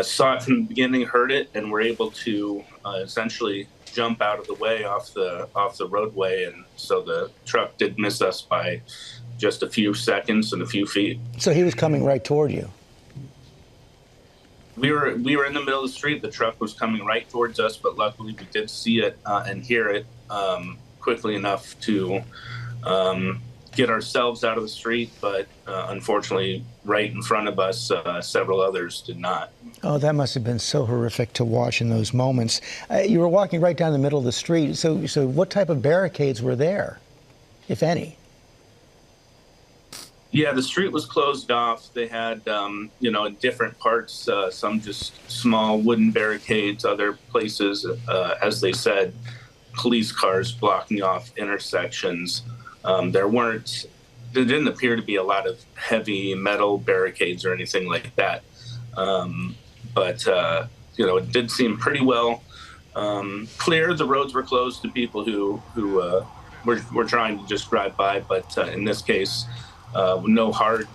saw it from the beginning, heard it, and were able to essentially jump out of the way off the roadway, and so the truck did miss us by just a few seconds and a few feet. So he was coming right toward you. We were in the middle of the street. The truck was coming right towards us, but luckily we did see it and hear it quickly enough to get ourselves out of the street. But unfortunately, right in front of us, several others did not. Oh, that must have been so horrific to watch in those moments. You were walking right down the middle of the street. So what type of barricades were there, if any? Yeah, the street was closed off. They had, in different parts, some just small wooden barricades, other places, as they said, police cars blocking off intersections. There didn't appear to be a lot of heavy metal barricades or anything like that. But it did seem pretty well clear. The roads were closed to people who were trying to just drive by, but in this case, no hard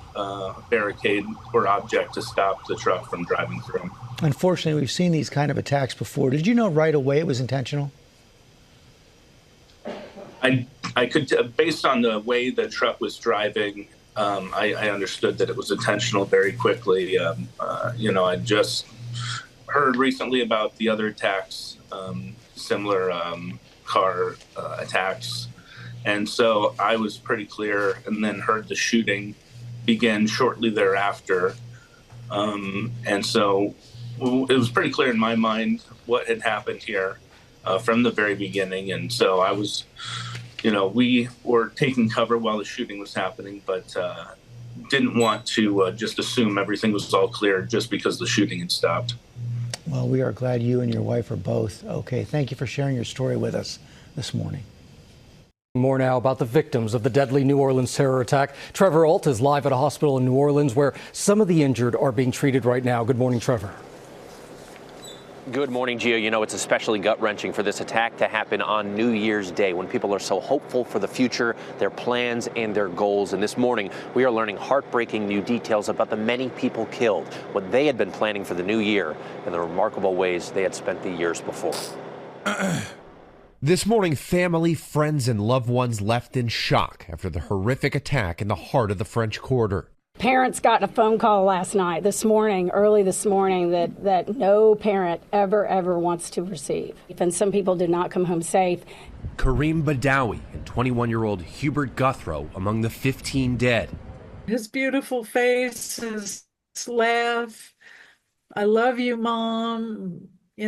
barricade or object to stop the truck from driving through. Unfortunately, we've seen these kind of attacks before. Did you know right away it was intentional? I could, based on the way the truck was driving, I understood that it was intentional very quickly. I just heard recently about the other attacks, similar car attacks. And so I was pretty clear, and then heard the shooting begin shortly thereafter. And so it was pretty clear in my mind what had happened here from the very beginning. And so I was, we were taking cover while the shooting was happening, but didn't want to just assume everything was all clear just because the shooting had stopped. Well, we are glad you and your wife are both okay. Thank you for sharing your story with us this morning. More now about the victims of the deadly New Orleans terror attack. Trevor Alt is live at a hospital in New Orleans where some of the injured are being treated right now. Good morning, Trevor. Good morning, Gio. You know, it's especially gut-wrenching for this attack to happen on New Year's Day when people are so hopeful for the future, their plans and their goals. And this morning, we are learning heartbreaking new details about the many people killed, what they had been planning for the new year, and the remarkable ways they had spent the years before. This morning, family, friends, and loved ones left in shock after the horrific attack in the heart of the French Quarter. Parents got a phone call last night, early this morning, that no parent ever wants to receive. And some people did not come home safe. Kareem Badawi and 21-year-old Hubert Guthrow among the 15 dead. His beautiful face, his laugh, I love you, Mom. He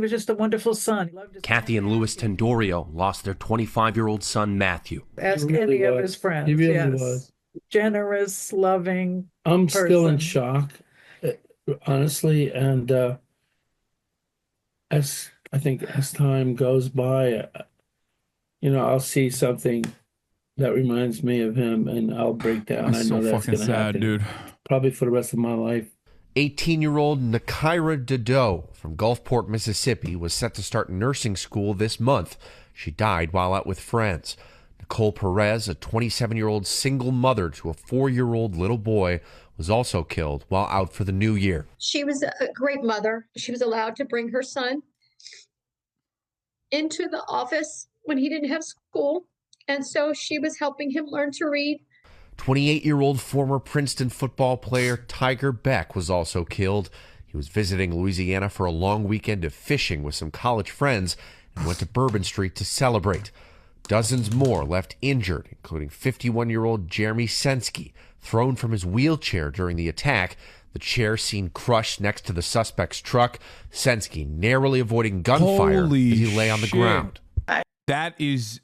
was just a wonderful son. He loved his Kathy and Louis Tendorio lost their 25-year-old son, Matthew. Ask any of his friends. He really was. Generous, loving I'm person. still in shock, honestly. And as time goes by, I'll see something that reminds me of him and I'll break down. That's I know so that's fucking going to sad, happen. dude. Probably for the rest of my life. 18-year-old Nakira Dodo from Gulfport, Mississippi, was set to start nursing school this month. She died while out with friends. Nicole Perez, a 27-year-old single mother to a 4-year-old little boy, was also killed while out for the new year. She was a great mother. She was allowed to bring her son into the office when he didn't have school. And so she was helping him learn to read. 28-year-old former Princeton football player Tiger Beck was also killed. He was visiting Louisiana for a long weekend of fishing with some college friends and went to Bourbon Street to celebrate. Dozens more left injured, including 51-year-old Jeremy Sensky, thrown from his wheelchair during the attack. The chair seen crushed next to the suspect's truck. Sensky narrowly avoiding gunfire Holy as he lay on the shit. ground. That is...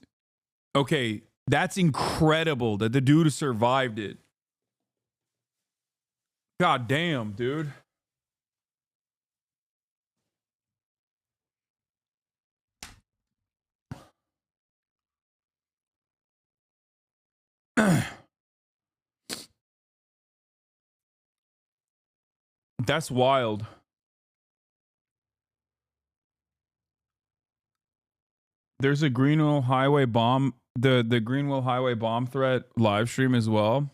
Okay, that's incredible that the dude survived it. God damn, dude. That's wild. There's a Greenville Highway bomb, the Greenville Highway bomb threat live stream as well.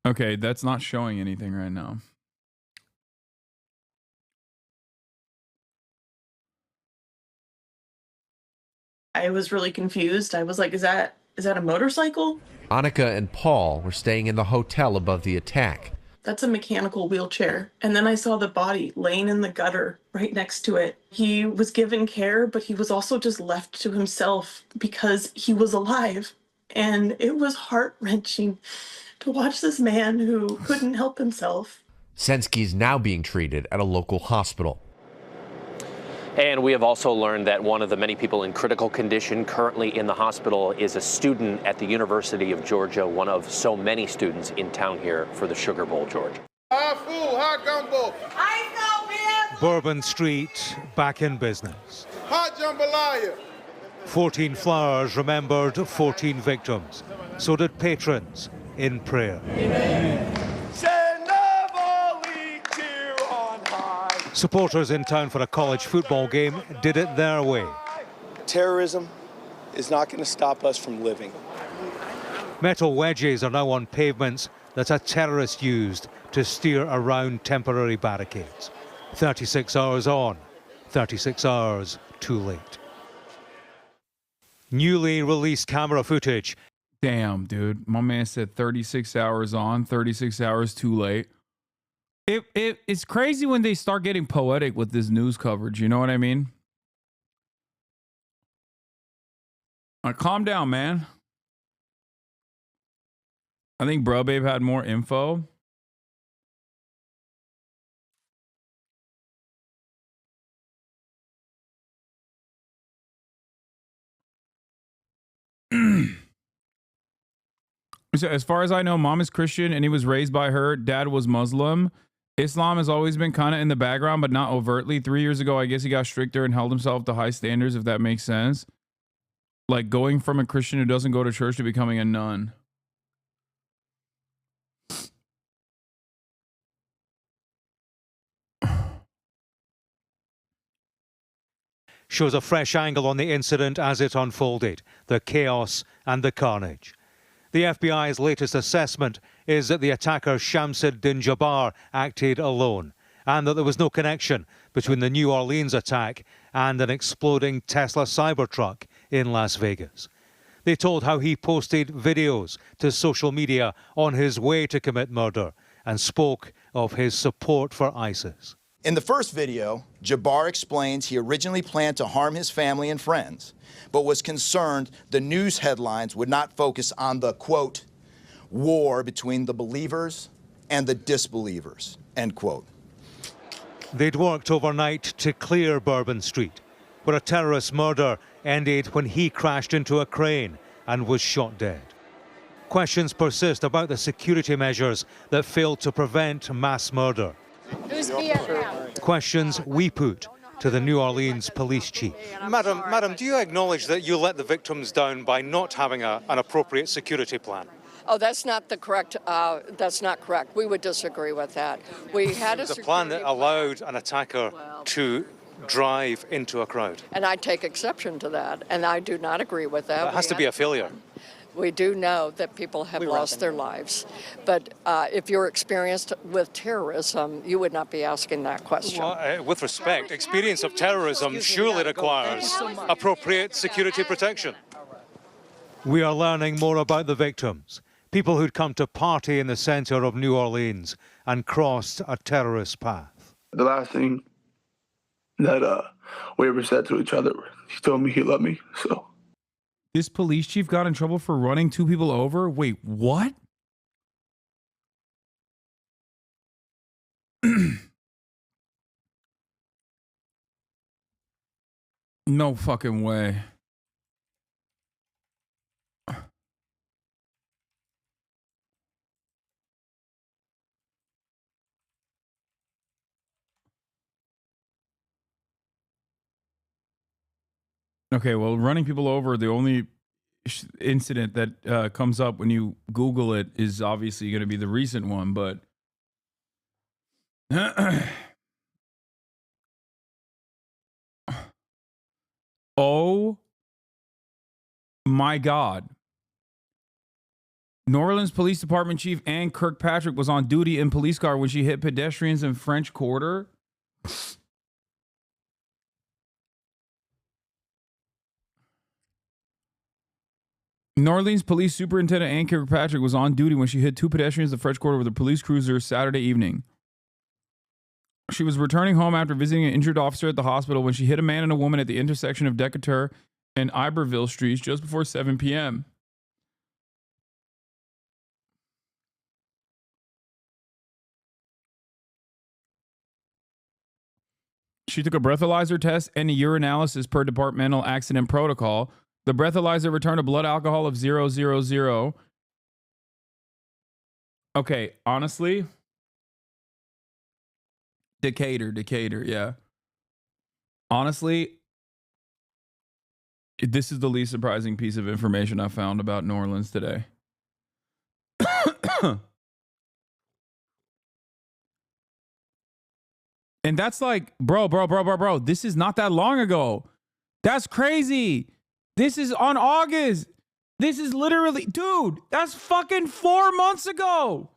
Okay, that's not showing anything right now. I was really confused. I was like, is that a motorcycle? Annika and Paul were staying in the hotel above the attack. That's a mechanical wheelchair. And then I saw the body laying in the gutter right next to it. He was given care, but he was also just left to himself because he was alive. And it was heart-wrenching to watch this man who couldn't help himself. Sensky is now being treated at a local hospital. And we have also learned that one of the many people in critical condition currently in the hospital is a student at the University of Georgia, one of so many students in town here for the Sugar Bowl, George. Hot food, hot gumbo. Bourbon Street back in business. Hot jambalaya. 14 flowers remembered 14 victims. So did patrons in prayer. Supporters in town for a college football game did it their way. Terrorism is not going to stop us from living. Metal wedges are now on pavements that a terrorist used to steer around temporary barricades. 36 hours on, 36 hours too late. Newly released camera footage. Damn, dude. My man said 36 hours on, 36 hours too late. It's crazy when they start getting poetic with this news coverage. You know what I mean? Calm down, man. I think Bro Babe had more info. So as far as I know, mom is Christian and he was raised by her. Dad was Muslim. Islam has always been kind of in the background, but not overtly. 3 years ago, I guess he got stricter and held himself to high standards, if that makes sense. Like going from a Christian who doesn't go to church to becoming a nun. Shows a fresh angle on the incident as it unfolded, the chaos and the carnage. The FBI's latest assessment is that the attacker Shamsuddin Jabbar acted alone and that there was no connection between the New Orleans attack and an exploding Tesla Cybertruck in Las Vegas. They told how he posted videos to social media on his way to commit murder and spoke of his support for ISIS. In the first video, Jabbar explains he originally planned to harm his family and friends, but was concerned the news headlines would not focus on the, quote, war between the believers and the disbelievers, end quote. They'd worked overnight to clear Bourbon Street, where a terrorist murder ended when he crashed into a crane and was shot dead. Questions persist about the security measures that failed to prevent mass murder. Questions we put to the New Orleans police chief. Madam, do you acknowledge that you let the victims down by not having an appropriate security plan? Oh, that's not the correct. That's not correct. We would disagree with that. We had a plan that allowed an attacker to drive into a crowd. And I take exception to that, and I do not agree with that. That has to be a failure. We do know that people have lost their lives. But if you're experienced with terrorism, you would not be asking that question. Well, with respect, experience of terrorism surely requires appropriate security protection. We are learning more about the victims, people who'd come to party in the center of New Orleans and crossed a terrorist path. The last thing that we ever said to each other, he told me he loved me, so. This police chief got in trouble for running 2 people over? Wait, what? No fucking way. Okay, well, running people over, the only incident that comes up when you Google it is obviously going to be the recent one, but oh my God. New Orleans Police Department Chief Ann Kirkpatrick was on duty in police car when she hit pedestrians in French Quarter. New Orleans Police Superintendent Ann Kirkpatrick was on duty when she hit 2 pedestrians in the French Quarter with a police cruiser Saturday evening. She was returning home after visiting an injured officer at the hospital when she hit a man and a woman at the intersection of Decatur and Iberville Streets just before 7 p.m. She took a breathalyzer test and a urinalysis per departmental accident protocol. The breathalyzer returned a blood alcohol of 0.000. Okay, honestly, Decatur, yeah. Honestly, this is the least surprising piece of information I found about New Orleans today. And that's like, bro, this is not that long ago. That's crazy. This is on August. This is literally, dude, that's fucking 4 months ago.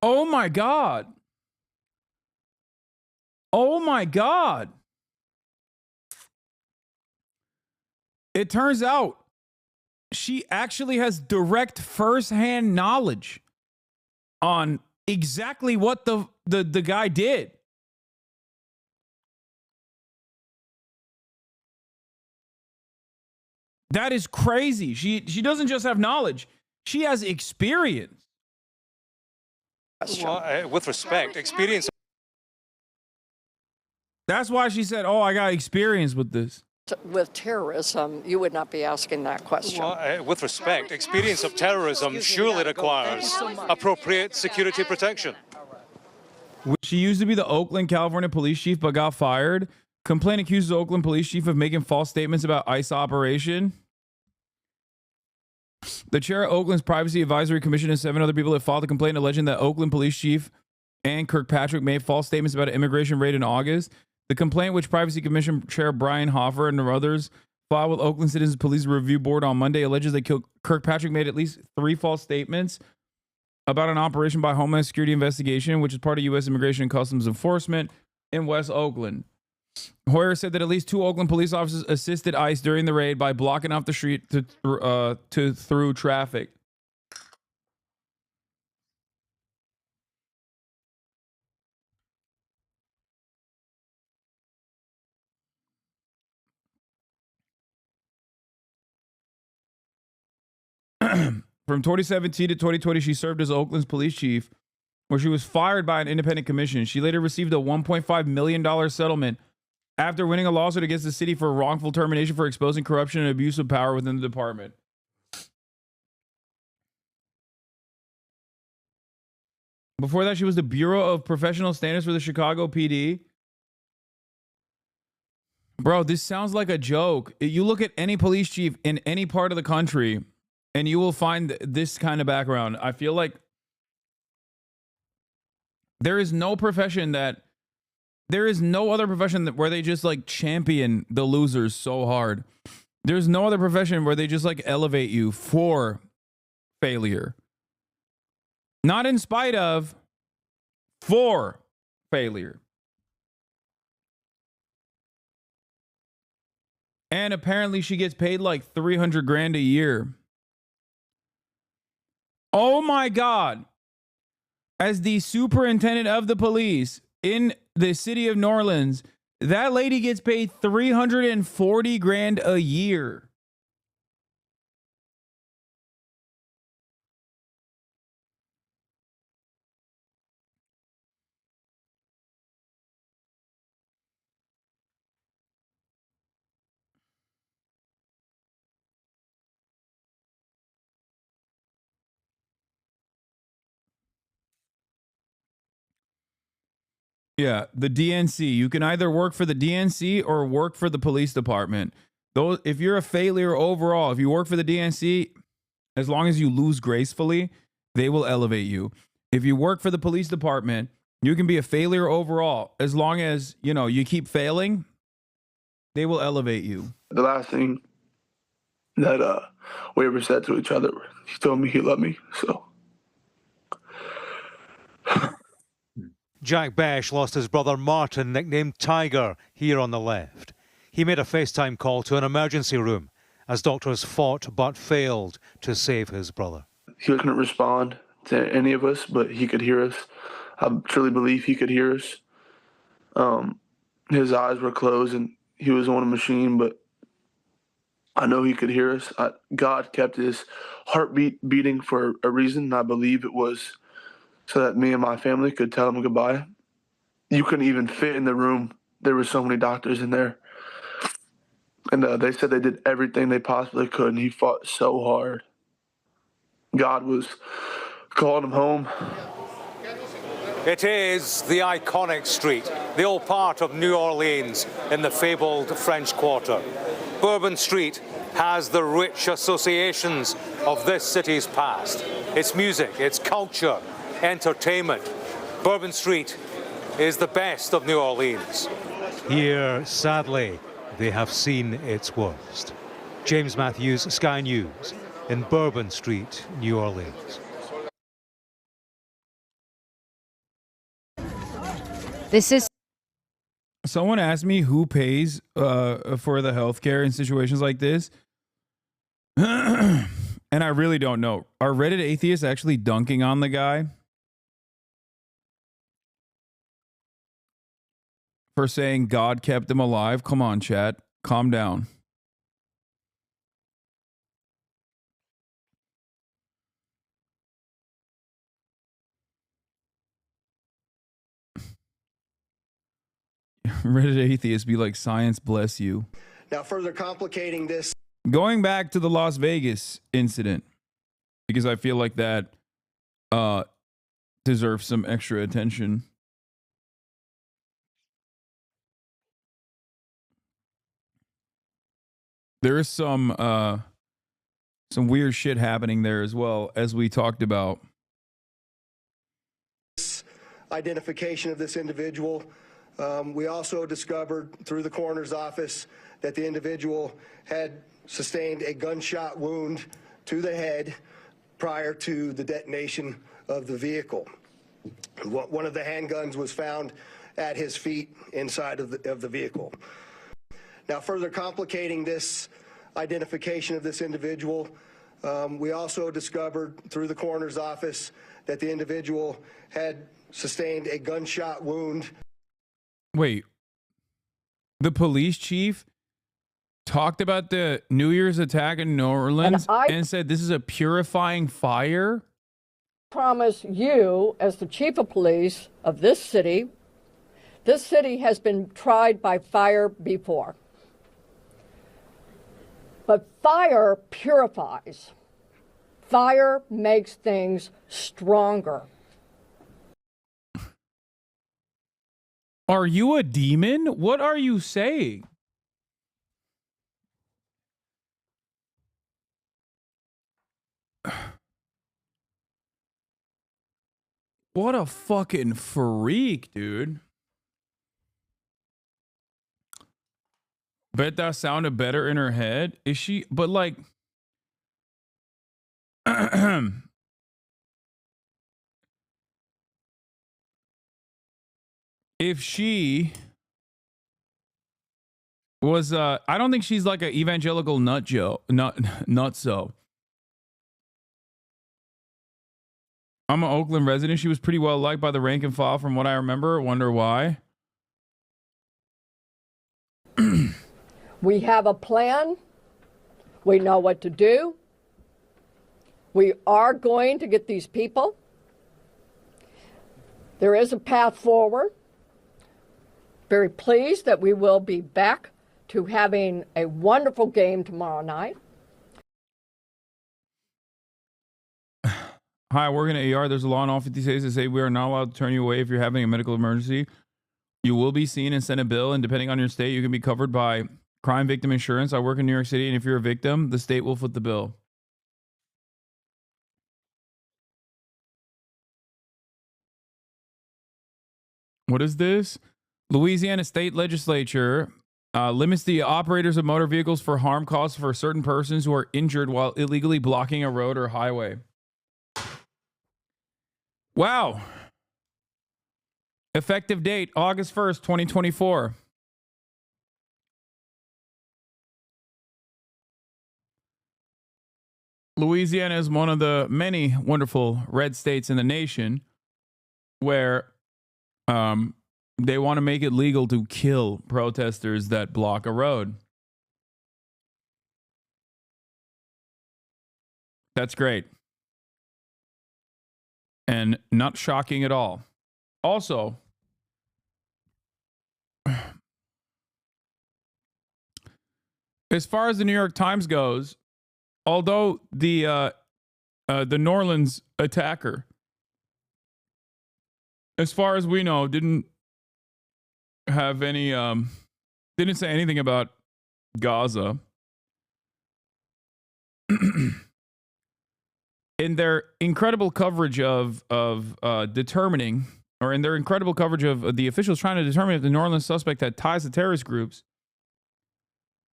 Oh my God. Oh my God. It turns out she actually has direct firsthand knowledge on exactly what the guy did. That is crazy. She doesn't just have knowledge. She has experience. Well, with respect, experience. That's why she said, "Oh, I got experience with this." With terrorism, you would not be asking that question. Well, with respect, experience of terrorism surely requires appropriate security protection. She used to be the Oakland, California police chief, but got fired. Complaint accuses Oakland police chief of making false statements about ICE operation. The chair of Oakland's Privacy Advisory Commission and 7 other people have filed a complaint alleging that Oakland police chief Ann Kirkpatrick made false statements about an immigration raid in August. The complaint, which Privacy Commission Chair Brian Hoffer and others filed with Oakland Citizens Police Review Board on Monday, alleges that Kirkpatrick made at least 3 false statements about an operation by Homeland Security investigation, which is part of U.S. Immigration and Customs Enforcement in West Oakland. Hoyer said that at least 2 Oakland police officers assisted ICE during the raid by blocking off the street through traffic. From 2017 to 2020, she served as Oakland's police chief, where she was fired by an independent commission. She later received a $1.5 million settlement after winning a lawsuit against the city for wrongful termination for exposing corruption and abuse of power within the department. Before that, she was the Bureau of Professional Standards for the Chicago PD. Bro, this sounds like a joke. You look at any police chief in any part of the country, and you will find this kind of background. I feel like there is no profession there is no other profession where they just like champion the losers so hard. There's no other profession where they just like elevate you for failure. Not in spite of, for failure. And apparently she gets paid like $300,000 a year. Oh my God. As the superintendent of the police in the city of New Orleans, that lady gets paid $340,000 a year. Yeah, the DNC. You can either work for the DNC or work for the police department. Those, if you're a failure overall, if you work for the DNC, as long as you lose gracefully, they will elevate you. If you work for the police department, you can be a failure overall. As long as, you keep failing, they will elevate you. The last thing that we ever said to each other, he told me he loved me, so. Jack Besh lost his brother Martin, nicknamed Tiger, here on the left. He made a FaceTime call to an emergency room as doctors fought but failed to save his brother. He couldn't respond to any of us, but he could hear us. I truly believe he could hear us. His eyes were closed and he was on a machine, but I know he could hear us. God kept his heartbeat beating for a reason. I believe it was so that me and my family could tell him goodbye. You couldn't even fit in the room. There were so many doctors in there. And they said they did everything they possibly could, and he fought so hard. God was calling him home. It is the iconic street, the old part of New Orleans in the fabled French Quarter. Bourbon Street has the rich associations of this city's past. Its music, its culture, entertainment. Bourbon Street is the best of New Orleans. Here, sadly, they have seen its worst. James Matthews, Sky News, in Bourbon Street, New Orleans. This is. Someone asked me who pays for the healthcare in situations like this. And I really don't know. Are Reddit atheists actually dunking on the guy for saying God kept him alive? Come on, chat. Calm down. Reddit atheists be like, science bless you. Now, further complicating this. Going back to the Las Vegas incident, because I feel like that deserves some extra attention. There is some weird shit happening there as well, as we talked about. Identification of this individual. We also discovered through the coroner's office that the individual had sustained a gunshot wound to the head prior to the detonation of the vehicle. One of the handguns was found at his feet inside of the vehicle. Now, further complicating this identification of this individual, we also discovered through the coroner's office that the individual had sustained a gunshot wound. Wait, the police chief talked about the New Year's attack in New Orleans and said this is a purifying fire? Promise you, as the chief of police of this city has been tried by fire before. But fire purifies. Fire makes things stronger. Are you a demon? What are you saying? What a fucking freak, dude. Bet that sounded better in her head. Is she? But like, if she was, I don't think she's like an evangelical nutso. I'm an Oakland resident. She was pretty well liked by the rank and file from what I remember. Wonder why. We have a plan. We know what to do. We are going to get these people. There is a path forward. Very pleased that we will be back to having a wonderful game tomorrow night. Hi, I work in an ER. There's a law in all 50 states that say we are not allowed to turn you away if you're having a medical emergency. You will be seen and sent a bill, and depending on your state, you can be covered by crime victim insurance. I work in New York City, and if you're a victim, the state will foot the bill. What is this? Louisiana state legislature limits the operators of motor vehicles for harm caused for certain persons who are injured while illegally blocking a road or highway. Wow. Effective date, August 1st, 2024. Louisiana is one of the many wonderful red states in the nation where they want to make it legal to kill protesters that block a road. That's great. And not shocking at all. Also, as far as the New York Times goes, although the New Orleans attacker, as far as we know, didn't have any, didn't say anything about Gaza. In their incredible coverage of determining, or in their incredible coverage of the officials trying to determine if the New Orleans suspect had ties to terrorist groups,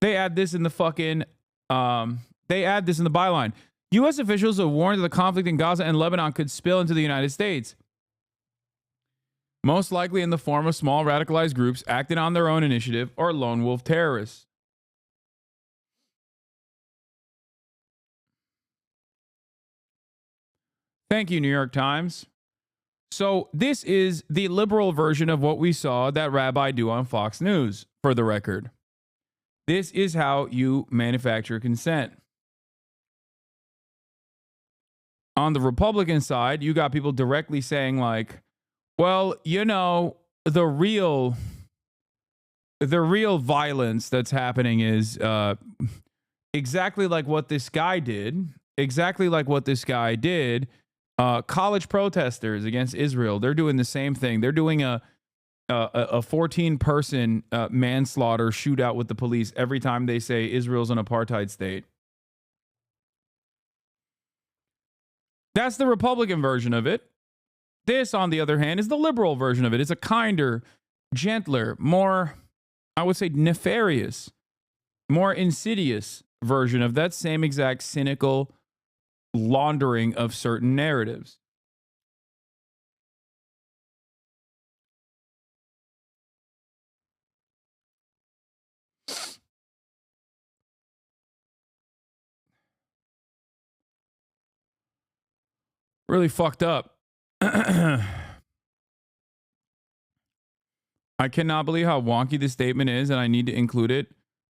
they add this in the fucking, they add this in the byline. U.S. officials have warned that the conflict in Gaza and Lebanon could spill into the United States, most likely in the form of small radicalized groups acting on their own initiative or lone wolf terrorists. Thank you, New York Times. So this is the liberal version of what we saw that rabbi do on Fox News, for the record. This is how you manufacture consent. On the Republican side, you got people directly saying like, well, you know, the real violence that's happening is exactly like what this guy did. Exactly like what this guy did. College protesters against Israel, they're doing the same thing. They're doing a 14-person manslaughter shootout with the police every time they say Israel's an apartheid state. That's the Republican version of it. This, on the other hand, is the liberal version of it. It's a kinder, gentler, more, I would say, nefarious, more insidious version of that same exact cynical laundering of certain narratives. Really fucked up. I cannot believe how wonky this statement is, and I need to include it.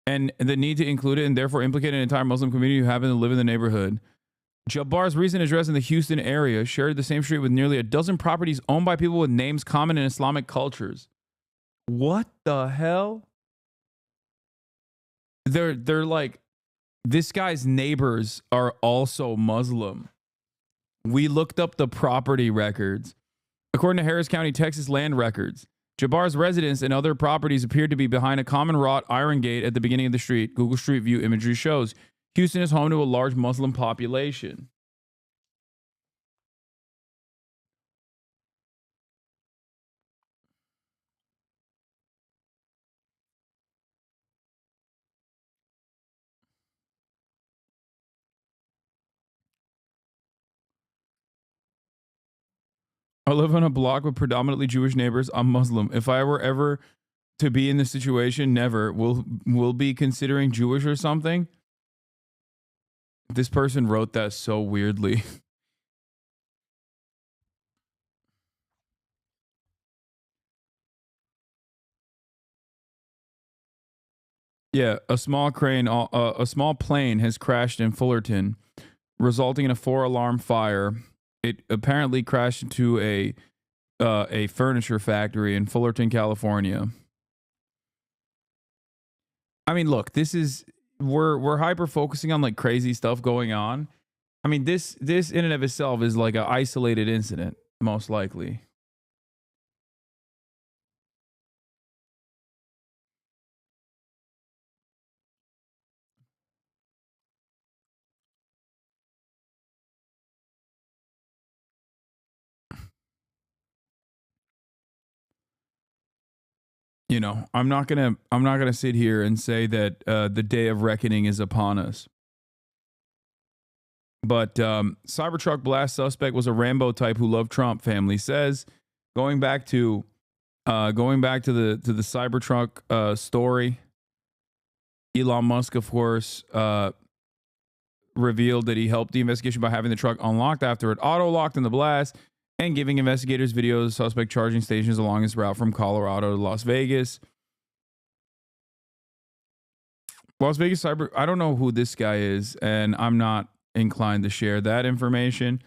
And the need to include it and therefore implicate an entire Muslim community who happen to live in the neighborhood. Jabbar's recent address in the Houston area shared the same street with nearly a dozen properties owned by people with names common in Islamic cultures. What the hell? They're like, this guy's neighbors are also Muslim. We looked up the property records. According to Harris County, Texas land records, Jabbar's residence and other properties appeared to be behind a common wrought iron gate at the beginning of the street. Google Street View imagery shows Houston is home to a large Muslim population. I live on a block with predominantly Jewish neighbors. I'm Muslim. If I were ever to be in this situation, never. We'll be considering Jewish or something. This person wrote that so weirdly. Yeah, a small plane has crashed in Fullerton, resulting in a 4-alarm fire. It apparently crashed into a furniture factory in Fullerton, California. I mean, look, this is we're hyper focusing on like crazy stuff going on. I mean, this in and of itself is like an isolated incident, most likely. You know, I'm not gonna sit here and say that the day of reckoning is upon us. But Cybertruck blast suspect was a Rambo type who loved Trump. Family says, going back to the Cybertruck story. Elon Musk, of course, revealed that he helped the investigation by having the truck unlocked after it auto-locked in the blast and giving investigators videos of suspect charging stations along his route from Colorado to Las Vegas. Las Vegas Cyber, I don't know who this guy is, and I'm not inclined to share that information,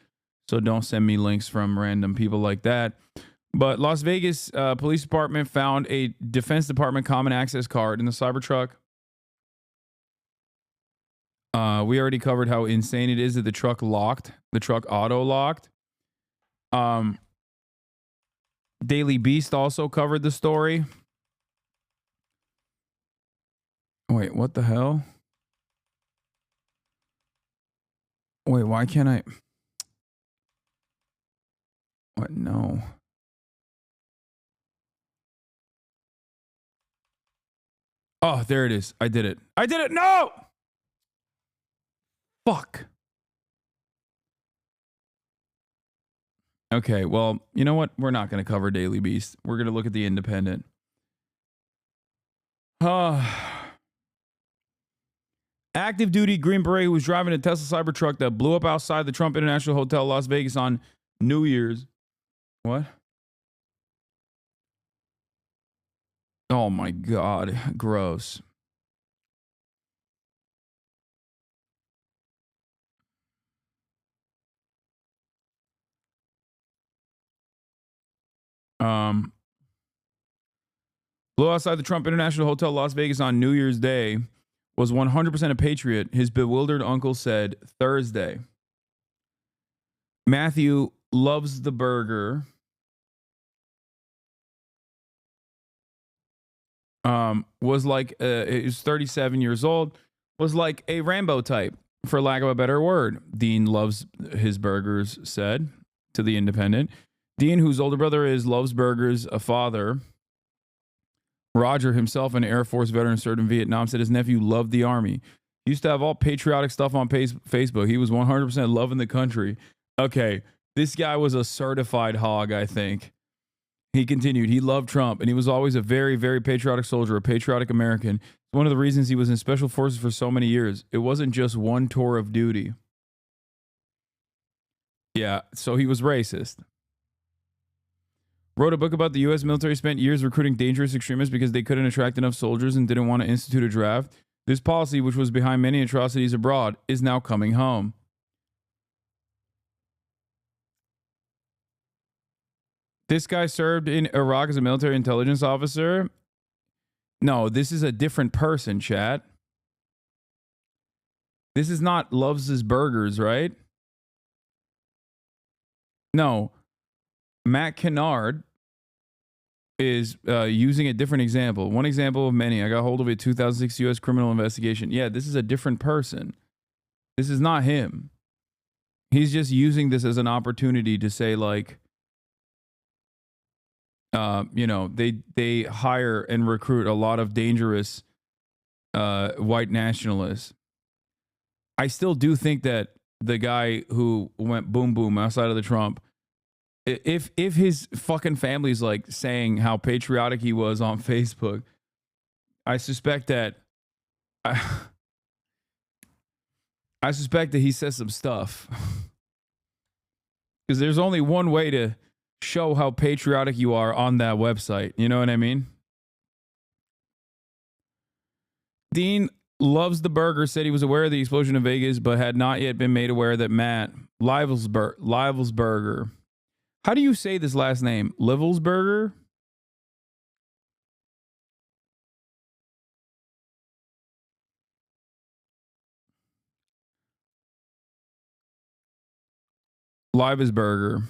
so don't send me links from random people like that. But Las Vegas Police Department found a Defense Department Common Access card in the Cybertruck. We already covered how insane it is that the truck auto-locked. Daily Beast also covered the story. Wait, what the hell? Wait, why can't I? What? No. Oh, there it is. I did it. I did it. No! Fuck. Okay, well, you know what? We're not going to cover Daily Beast. We're going to look at the Independent. Active duty Green Beret who was driving a Tesla Cybertruck that blew up outside the Trump International Hotel, Las Vegas on New Year's. What? Oh my God. Gross. Blew outside the Trump International Hotel, Las Vegas on New Year's Day. Was 100% a patriot, his bewildered uncle said Thursday. Matthew loves the burger. Was like, he was 37 years old, was like a Rambo type, for lack of a better word. Dean loves his burgers, said to The Independent. Dean, whose older brother is, loves burgers, a father. Roger, himself an Air Force veteran, served in Vietnam, said his nephew loved the Army. He used to have all patriotic stuff on Facebook. He was 100% loving the country. Okay, this guy was a certified hog, I think. He continued, he loved Trump, and he was always a very, very patriotic soldier, a patriotic American. It's one of the reasons he was in Special Forces for so many years. It wasn't just one tour of duty. Yeah, so he was racist. Wrote a book about the U.S. military spent years recruiting dangerous extremists because they couldn't attract enough soldiers and didn't want to institute a draft. This policy, which was behind many atrocities abroad, is now coming home. This guy served in Iraq as a military intelligence officer. No, this is a different person, chat. This is not loves his burgers, right? No. Matt Kennard is using a different example. One example of many. I got hold of a 2006 U.S. criminal investigation. Yeah, this is a different person. This is not him. He's just using this as an opportunity to say, like, you know, they hire and recruit a lot of dangerous white nationalists. I still do think that the guy who went boom boom outside of the Trump, if his fucking family's like saying how patriotic he was on Facebook, I suspect that he says some stuff. Because there's only one way to show how patriotic you are on that website. You know what I mean? Dean loves the burger, said he was aware of the explosion in Vegas, but had not yet been made aware that Matt Livelsberger. How do you say this last name? Livelsberger? Livelsberger,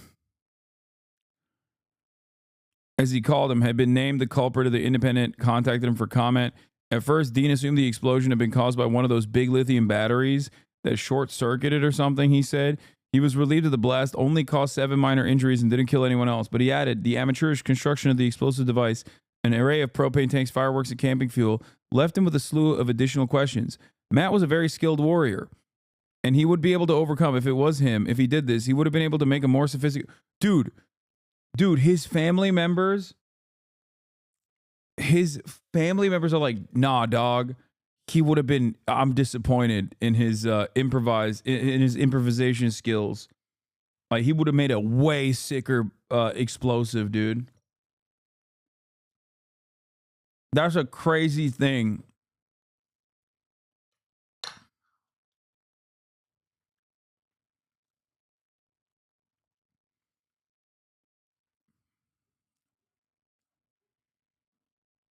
as he called him, had been named the culprit of The Independent, contacted him for comment. At first, Dean assumed the explosion had been caused by one of those big lithium batteries that short-circuited or something, he said. He was relieved of the blast, only caused 7 minor injuries and didn't kill anyone else. But he added, the amateurish construction of the explosive device, an array of propane tanks, fireworks, and camping fuel, left him with a slew of additional questions. Matt was a very skilled warrior, and he would be able to overcome, if it was him, if he did this, he would have been able to make a more sophisticated... Dude, his family members are like, nah, dog. He would have been, I'm disappointed in his improvisation skills. Like, he would have made a way sicker explosive, dude. That's a crazy thing.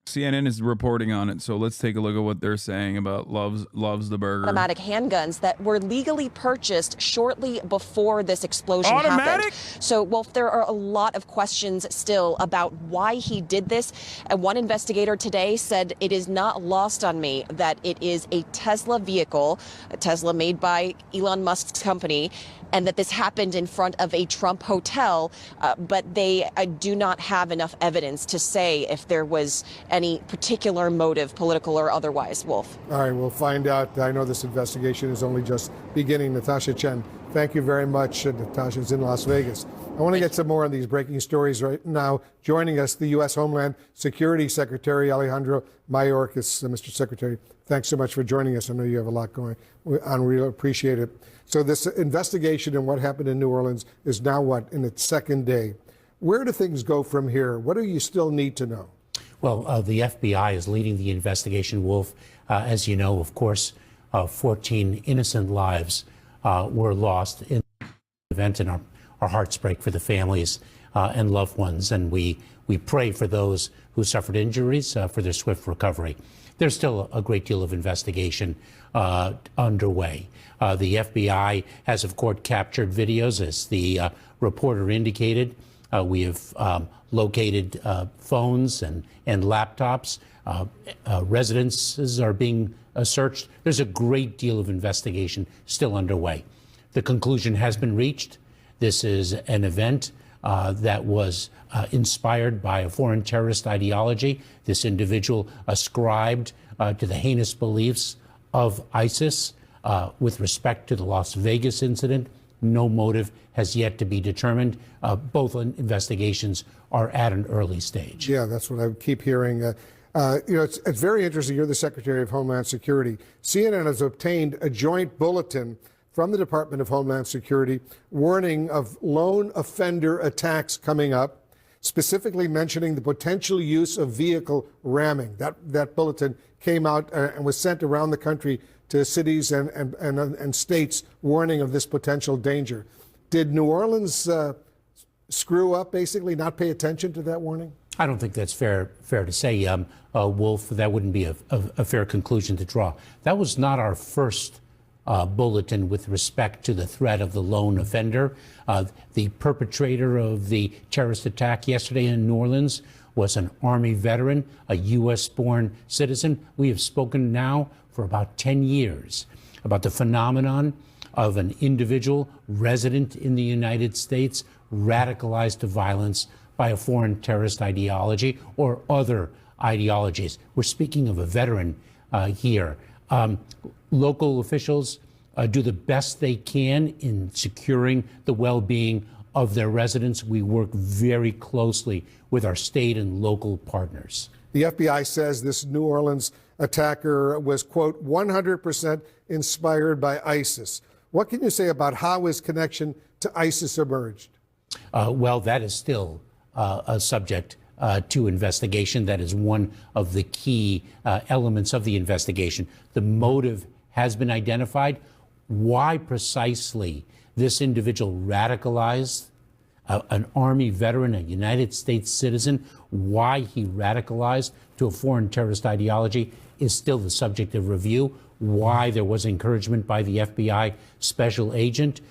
CNN is reporting on it, so let's take a look at what they're saying about loves the burger. Automatic handguns that were legally purchased shortly before this explosion happened. So, well, there are a lot of questions still about why he did this. And one investigator today said it is not lost on me that it is a Tesla vehicle, a Tesla made by Elon Musk's company, and that this happened in front of a Trump hotel, but they do not have enough evidence to say if there was any particular motive, political or otherwise. Wolf. All right, we'll find out. I know this investigation is only just beginning. Natasha Chen, Thank you very much. Natasha's in Las Vegas. I want to get some more on these breaking stories right now. Joining us, the U.S. Homeland Security Secretary Alejandro Mayorkas. Mr. Secretary, thanks so much for joining us. I know you have a lot going on. We really appreciate it. So this investigation and what happened in New Orleans is now what, in its second day. Where do things go from here? What do you still need to know? Well, the FBI is leading the investigation, Wolf. As you know, of course, 14 innocent lives were lost in the event, and our hearts break for the families and loved ones. And we pray for those who suffered injuries for their swift recovery. There's still a great deal of investigation underway. The FBI has, of course, captured videos, as the reporter indicated. We have located phones and laptops. Residences are being searched. There's a great deal of investigation still underway. The conclusion has been reached. This is an event that was inspired by a foreign terrorist ideology. This individual ascribed to the heinous beliefs of ISIS. With respect to the Las Vegas incident, no motive has yet to be determined. Both investigations are at an early stage. Yeah, that's what I keep hearing. It's very interesting. You're the Secretary of Homeland Security. CNN has obtained a joint bulletin from the Department of Homeland Security warning of lone offender attacks coming up, specifically mentioning the potential use of vehicle ramming. That bulletin came out and was sent around the country to cities and states warning of this potential danger. Did New Orleans screw up, basically, not pay attention to that warning? I don't think that's fair to say, Wolf. That wouldn't be a fair conclusion to draw. That was not our first bulletin with respect to the threat of the lone offender. The perpetrator of the terrorist attack yesterday in New Orleans was an Army veteran, a U.S.-born citizen. We have spoken now for about 10 years about the phenomenon of an individual resident in the United States radicalized to violence by a foreign terrorist ideology or other ideologies. We're speaking of a veteran here. Local officials do the best they can in securing the well-being of their residents. We work very closely with our state and local partners. The FBI says this New Orleans attacker was, quote, 100% inspired by ISIS. What can you say about how his connection to ISIS emerged? Well, that is still a subject to investigation. That is one of the key elements of the investigation. The motive has been identified. Why precisely this individual radicalized an Army veteran, a United States citizen, why he radicalized to a foreign terrorist ideology is still the subject of review. Why there was encouragement by the FBI special agent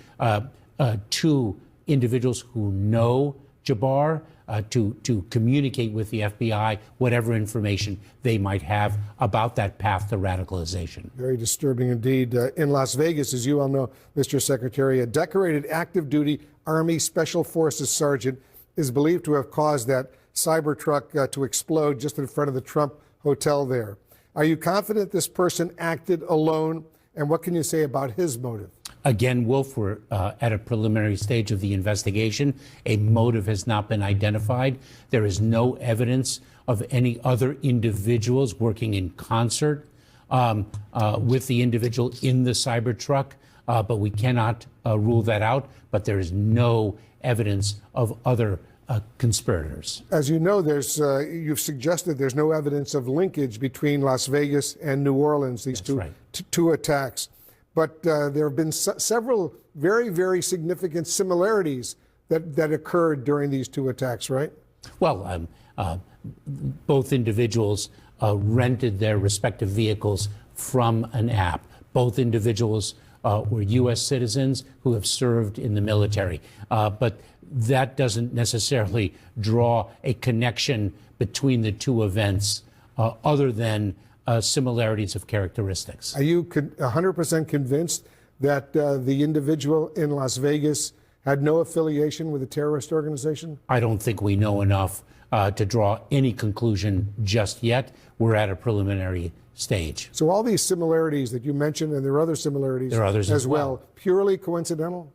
to individuals who know Jabbar to communicate with the FBI whatever information they might have about that path to radicalization. Very disturbing indeed. In Las Vegas, as you all know, Mr. Secretary, a decorated active duty Army Special Forces sergeant is believed to have caused that Cybertruck to explode just in front of the Trump Hotel there. Are you confident this person acted alone? And what can you say about his motive? Again, Wolf, we're at a preliminary stage of the investigation. A motive has not been identified. There is no evidence of any other individuals working in concert with the individual in the Cybertruck, but we cannot rule that out. But there is no evidence of other conspirators. As you know, you've suggested there's no evidence of linkage between Las Vegas and New Orleans, these two attacks. But there have been several very, very significant similarities that occurred during these two attacks, right? Well, both individuals rented their respective vehicles from an app. Both individuals were U.S. citizens who have served in the military. But that doesn't necessarily draw a connection between the two events other than similarities of characteristics. Are you 100% convinced that the individual in Las Vegas had no affiliation with a terrorist organization? I don't think we know enough to draw any conclusion just yet. We're at a preliminary stage. So all these similarities that you mentioned, and there are other similarities There are others as well. Purely coincidental?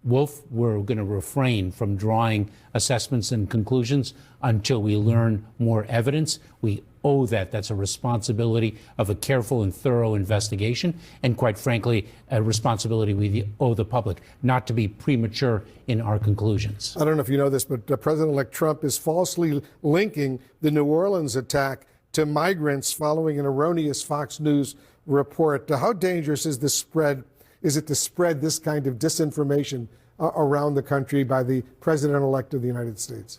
Wolf, we're going to refrain from drawing assessments and conclusions until we learn more evidence. We owe that. That's a responsibility of a careful and thorough investigation, and quite frankly, a responsibility we owe the public, not to be premature in our conclusions. I don't know if you know this, but President-elect Trump is falsely linking the New Orleans attack to migrants following an erroneous Fox News report. How dangerous is this spread? Is it to spread this kind of disinformation around the country by the President-elect of the United States?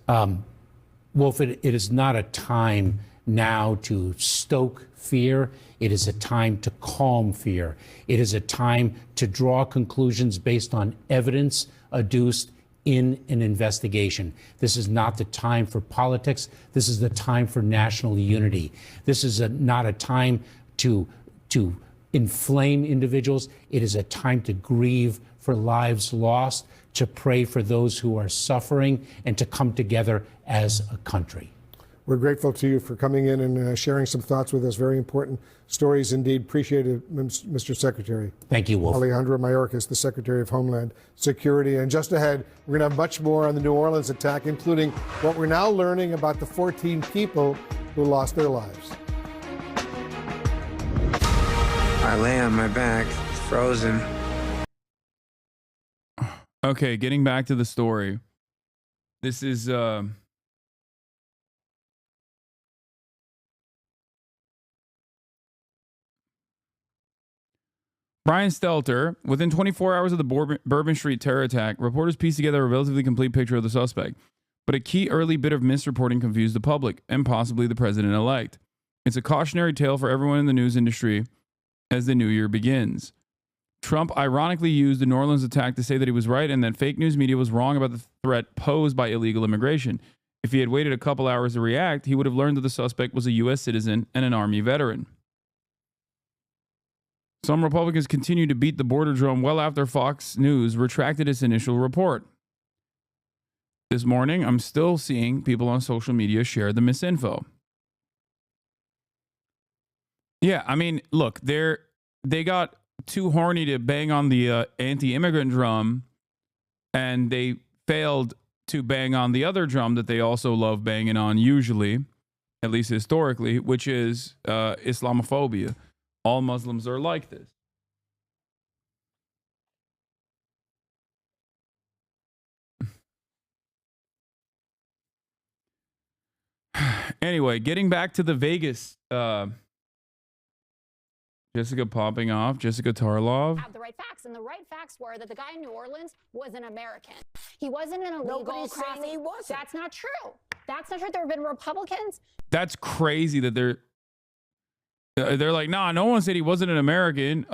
Wolf, it is not a time now to stoke fear. It is a time to calm fear. It is a time to draw conclusions based on evidence adduced in an investigation. This is not the time for politics. This is the time for national unity. This is not a time to inflame individuals. It is a time to grieve for lives lost, to pray for those who are suffering, and to come together as a country. We're grateful to you for coming in and sharing some thoughts with us. Very important stories indeed. Appreciate it, Mr. Secretary. Thank you, Wolf. Alejandro Mayorkas, the Secretary of Homeland Security. And just ahead, we're going to have much more on the New Orleans attack, including what we're now learning about the 14 people who lost their lives. I lay on my back, frozen. Okay, getting back to the story. This is Brian Stelter. Within 24 hours of the Bourbon Street terror attack, reporters pieced together a relatively complete picture of the suspect. But a key early bit of misreporting confused the public and possibly the president-elect. It's a cautionary tale for everyone in the news industry as the new year begins. Trump ironically used the New Orleans attack to say that he was right and that fake news media was wrong about the threat posed by illegal immigration. If he had waited a couple hours to react, he would have learned that the suspect was a U.S. citizen and an Army veteran. Some Republicans continued to beat the border drum well after Fox News retracted its initial report. This morning, I'm still seeing people on social media share the misinfo. Yeah, I mean, look, they got too horny to bang on the anti-immigrant drum, and they failed to bang on the other drum that they also love banging on usually, at least historically, which is Islamophobia. All Muslims are like this. Anyway, getting back to the Vegas, Jessica popping off, Jessica Tarlov. Have the right facts, and the right facts were that the guy in New Orleans was an American. He wasn't an illegal Nobody's saying he wasn't. That's not true. That's not true. There have been Republicans. That's crazy that they're like, nah, no one said he wasn't an American.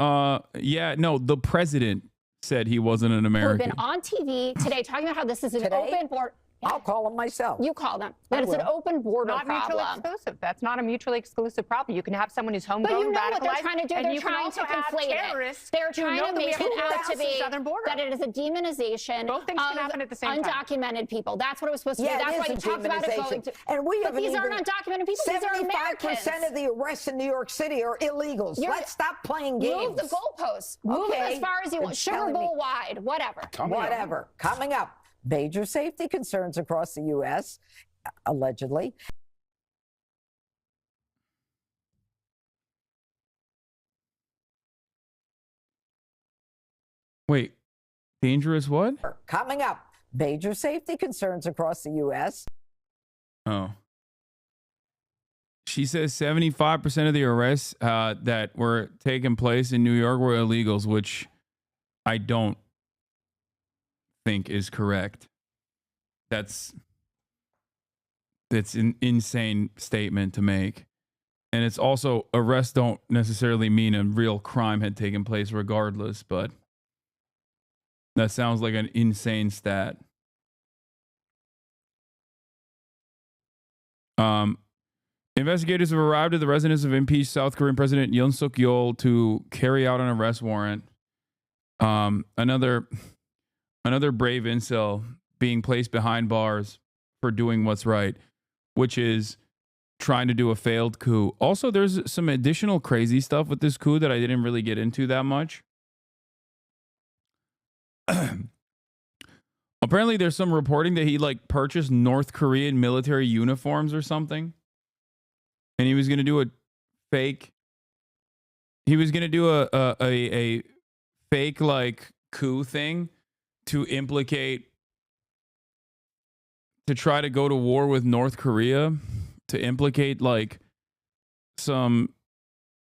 Yeah, no, the president said he wasn't an American. Who've been on TV today talking about how this is an open border. I'll call them myself. You call them. That it's an open border not problem. Mutually exclusive. That's not a mutually exclusive problem. You can have someone who's homegrown, but you know radicalized, what they're trying to do? They're trying to conflate it. They're trying to make it out to be that it is a demonization Both things can happen at the same time. Undocumented people. That's what it was supposed to be. That's why you talked about it going to. And we but these aren't undocumented people. These are Americans. 75% of the arrests in New York City are illegals. Let's stop playing games. Move the goalposts. Move it as far as you want. Sugar Bowl wide. Whatever. Whatever. Coming up. Major safety concerns across the U.S., allegedly. Wait, dangerous what? Coming up, major safety concerns across the U.S. Oh. She says 75% of the arrests that were taking place in New York were illegals, which I don't think is correct. That's an insane statement to make. And it's also, arrests don't necessarily mean a real crime had taken place regardless, but that sounds like an insane stat. Investigators have arrived at the residence of impeached South Korean President Yoon Suk Yeol to carry out an arrest warrant. Another brave incel being placed behind bars for doing what's right, which is trying to do a failed coup. Also, there's some additional crazy stuff with this coup that I didn't really get into that much. Apparently, there's some reporting that he like purchased North Korean military uniforms or something, and he was going to do a fake. He was going to do a fake like coup thing to try to go to war with North Korea, to implicate like some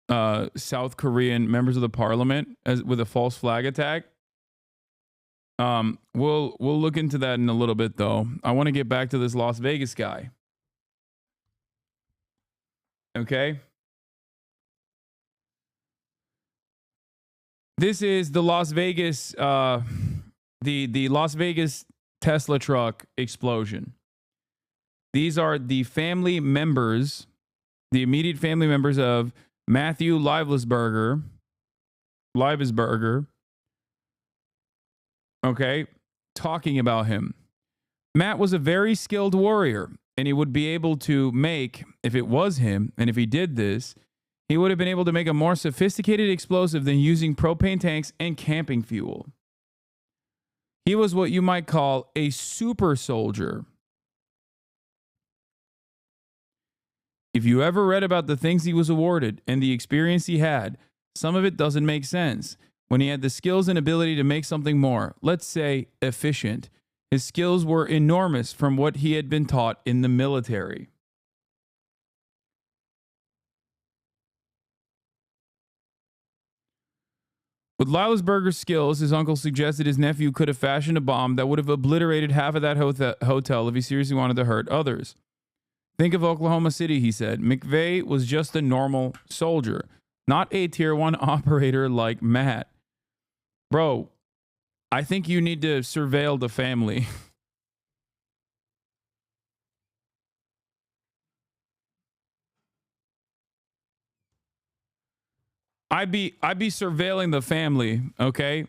South Korean members of the parliament with a false flag attack. We'll look into that in a little bit, though. I want to get back to this Las Vegas guy. Okay. This is the Las Vegas, the Las Vegas Tesla truck explosion. These are the family members, the immediate family members of Matthew Livesberger. Okay, talking about him. Matt was a very skilled warrior, and he would be able to make, if it was him, and if he did this, he would have been able to make a more sophisticated explosive than using propane tanks and camping fuel. He was what you might call a super soldier. If you ever read about the things he was awarded and the experience he had, some of it doesn't make sense. When he had the skills and ability to make something more, let's say, efficient, his skills were enormous from what he had been taught in the military. With Livesberger's skills, his uncle suggested his nephew could have fashioned a bomb that would have obliterated half of that hotel if he seriously wanted to hurt others. Think of Oklahoma City, he said. McVeigh was just a normal soldier, not a tier 1 operator like Matt. Bro, I think you need to surveil the family. I'd be surveilling the family, okay?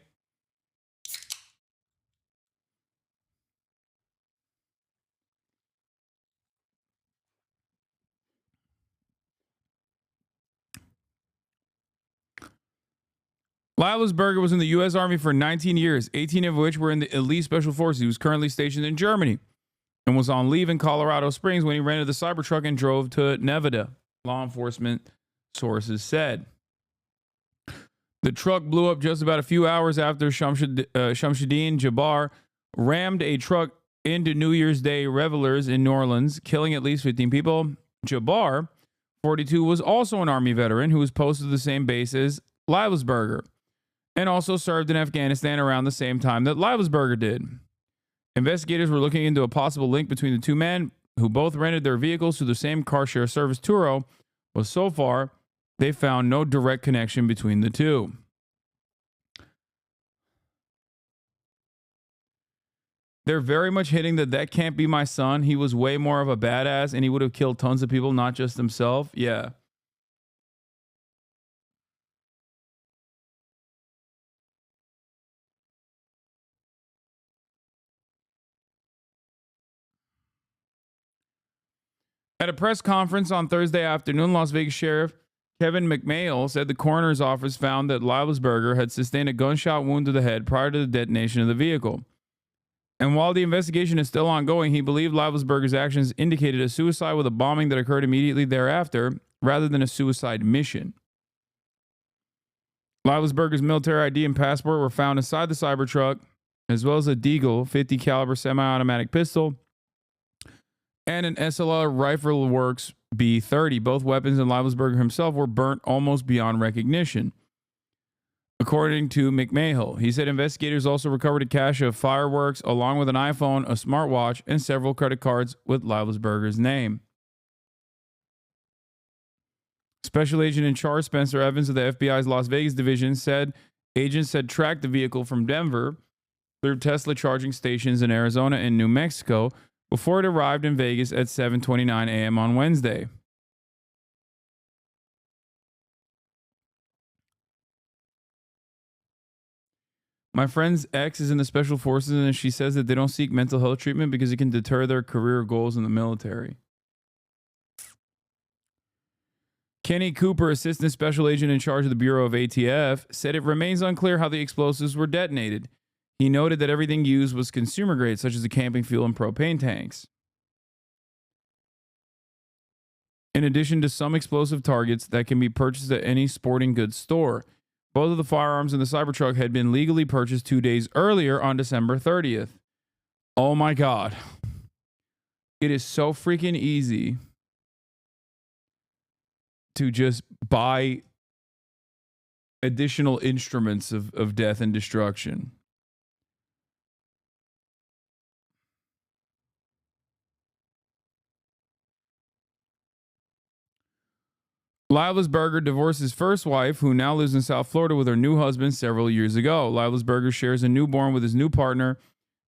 Livesberger was in the U.S. Army for 19 years, 18 of which were in the elite special forces. He was currently stationed in Germany and was on leave in Colorado Springs when he rented the Cybertruck and drove to Nevada, law enforcement sources said. The truck blew up just about a few hours after Shamsuddin Jabbar rammed a truck into New Year's Day revelers in New Orleans, killing at least 15 people. Jabbar, 42, was also an Army veteran who was posted to the same base as Livesberger and also served in Afghanistan around the same time that Livesberger did. Investigators were looking into a possible link between the two men who both rented their vehicles to the same car share service, Turo, but so far, they found no direct connection between the two. They're very much hitting that can't be my son. He was way more of a badass and he would have killed tons of people, not just himself. Yeah. At a press conference on Thursday afternoon, Las Vegas Sheriff Kevin McMail said the coroner's office found that Livesberger had sustained a gunshot wound to the head prior to the detonation of the vehicle. And while the investigation is still ongoing, he believed Livesberger's actions indicated a suicide with a bombing that occurred immediately thereafter, rather than a suicide mission. Livesberger's military ID and passport were found inside the Cybertruck, as well as a Deagle 50 caliber semi-automatic pistol and an SLR Rifle Works B-30. Both weapons and Livesberger himself were burnt almost beyond recognition. According to McMahill, he said investigators also recovered a cache of fireworks along with an iPhone, a smartwatch, and several credit cards with Livesberger's name. Special Agent in charge Spencer Evans of the FBI's Las Vegas division said agents had tracked the vehicle from Denver through Tesla charging stations in Arizona and New Mexico before it arrived in Vegas at 7:29 a.m. on Wednesday. My friend's ex is in the special forces, and she says that they don't seek mental health treatment because it can deter their career goals in the military. Kenny Cooper, assistant special agent in charge of the Bureau of ATF, said it remains unclear how the explosives were detonated. He noted that everything used was consumer grade, such as the camping fuel and propane tanks. In addition to some explosive targets that can be purchased at any sporting goods store. Both of the firearms in the Cybertruck had been legally purchased 2 days earlier on December 30th. Oh my God. It is so freaking easy to just buy additional instruments of death and destruction. Leibelsberger divorced his first wife, who now lives in South Florida with her new husband several years ago. Leibelsberger shares a newborn with his new partner,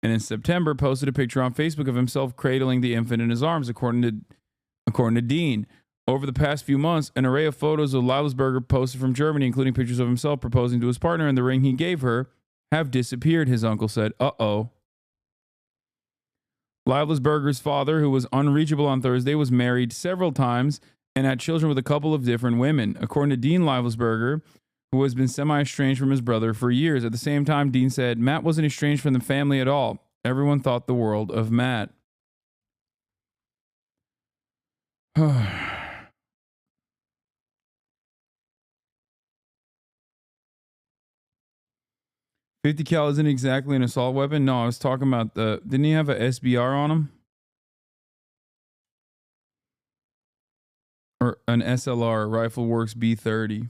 and in September posted a picture on Facebook of himself cradling the infant in his arms, according to Dean. Over the past few months, an array of photos of Leibelsberger posted from Germany, including pictures of himself proposing to his partner and the ring he gave her, have disappeared, his uncle said. Uh-oh. Leibelsberger's father, who was unreachable on Thursday, was married several times and had children with a couple of different women. According to Dean Leibelsberger, who has been semi-estranged from his brother for years. At the same time, Dean said, Matt wasn't estranged from the family at all. Everyone thought the world of Matt. 50 cal isn't exactly an assault weapon. No, I was talking about didn't he have a SBR on him? Or an SLR, Rifle Works B30.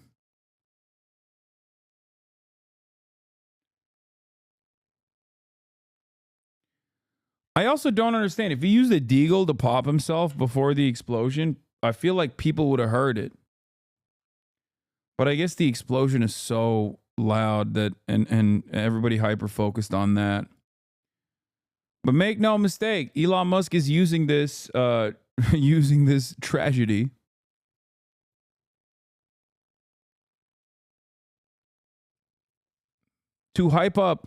I also don't understand. If he used a deagle to pop himself before the explosion, I feel like people would have heard it. But I guess the explosion is so loud that and everybody hyper focused on that. But make no mistake, Elon Musk is using this using this tragedy to hype up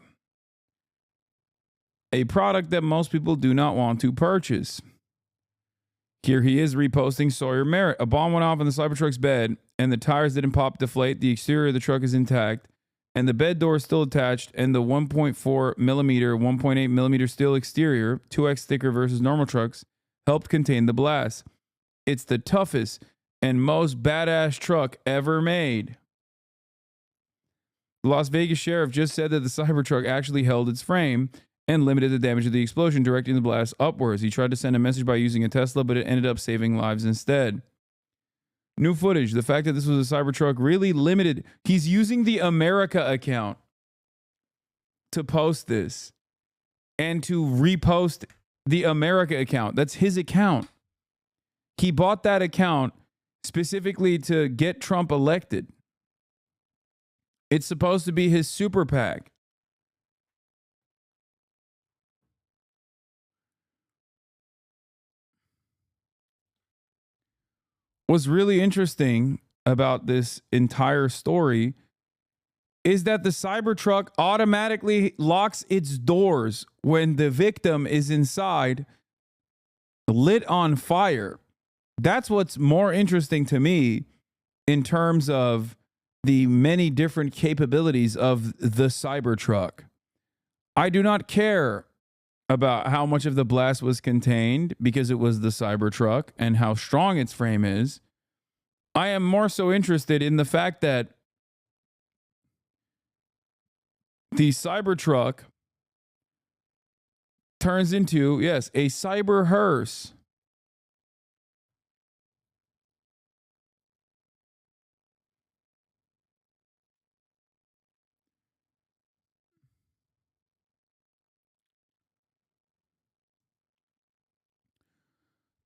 a product that most people do not want to purchase. Here he is reposting Sawyer Merritt. A bomb went off in the Cybertruck's bed, and the tires didn't pop deflate. The exterior of the truck is intact, and the bed door is still attached, and the 1.4 millimeter, 1.8 millimeter steel exterior, 2x thicker versus normal trucks, helped contain the blast. It's the toughest and most badass truck ever made. The Las Vegas sheriff just said that the Cybertruck actually held its frame and limited the damage of the explosion, directing the blast upwards. He tried to send a message by using a Tesla, but it ended up saving lives instead. New footage. The fact that this was a Cybertruck really limited. He's using the America account to post this and to repost the America account. That's his account. He bought that account specifically to get Trump elected. It's supposed to be his super PAC. What's really interesting about this entire story is that the Cybertruck automatically locks its doors when the victim is inside, lit on fire. That's what's more interesting to me in terms of the many different capabilities of the Cybertruck. I do not care about how much of the blast was contained because it was the Cybertruck and how strong its frame is. I am more so interested in the fact that the Cybertruck turns into, yes, a cyber hearse.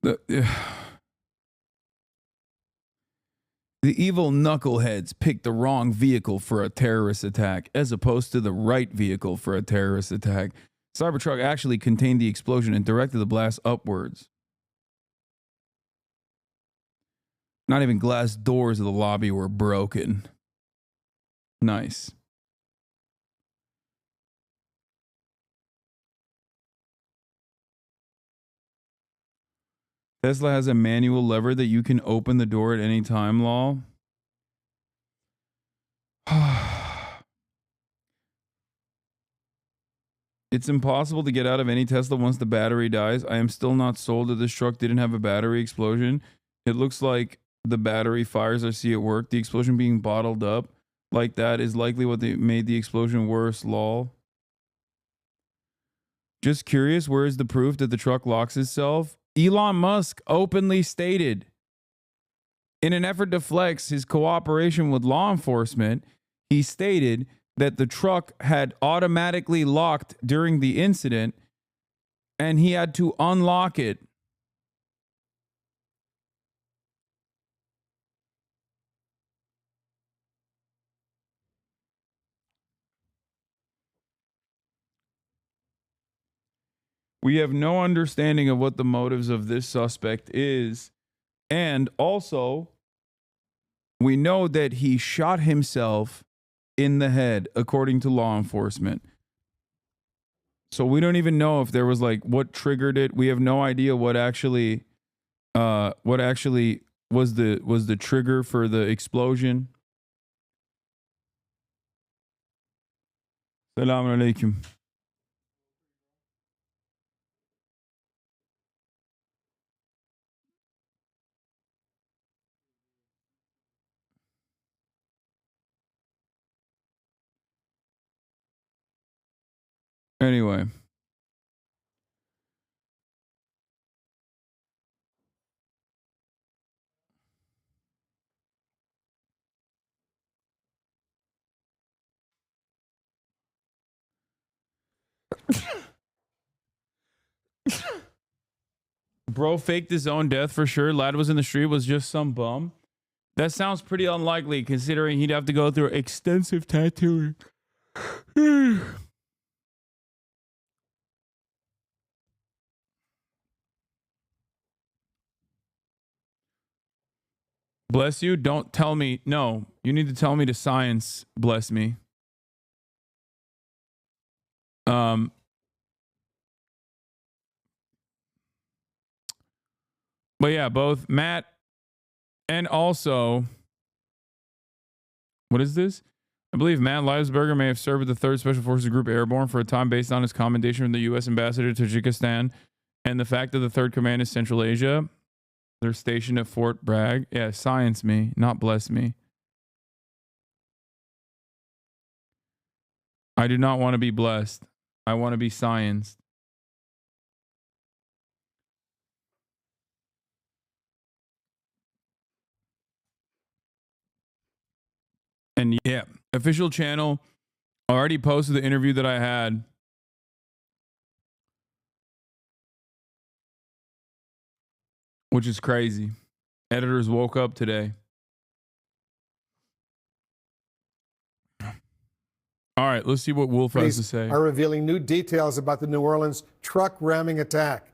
The evil knuckleheads picked the wrong vehicle for a terrorist attack as opposed to the right vehicle for a terrorist attack. Cybertruck actually contained the explosion and directed the blast upwards. Not even glass doors of the lobby were broken. Nice. Tesla has a manual lever that you can open the door at any time, lol. It's impossible to get out of any Tesla once the battery dies. I am still not sold that this truck didn't have a battery explosion. It looks like the battery fires I see at work. The explosion being bottled up like that is likely what made the explosion worse, lol. Just curious, where is the proof that the truck locks itself? Elon Musk openly stated, in an effort to flex his cooperation with law enforcement, he stated that the truck had automatically locked during the incident and he had to unlock it. We have no understanding of what the motives of this suspect is. And also, we know that he shot himself in the head, according to law enforcement. So we don't even know if there was like what triggered it. We have no idea what actually was the trigger for the explosion. Assalamu alaikum. Anyway. Bro faked his own death for sure. Lad was in the street, was just some bum. That sounds pretty unlikely considering he'd have to go through extensive tattooing. Bless you. Don't tell me. No, you need to tell me to science. Bless me. But yeah, both Matt and also, what is this? I believe Matt Leibsberger may have served with the 3rd Special Forces Group Airborne for a time based on his commendation from the U.S. Ambassador to Tajikistan and the fact that the 3rd Command is Central Asia. They're stationed at Fort Bragg. Yeah, science me, not bless me. I do not want to be blessed. I want to be scienced. And yeah, official channel already posted the interview that I had. Which is crazy. Editors woke up today. All right, let's see what Wolf has to say. Are revealing new details about the New Orleans truck ramming attack.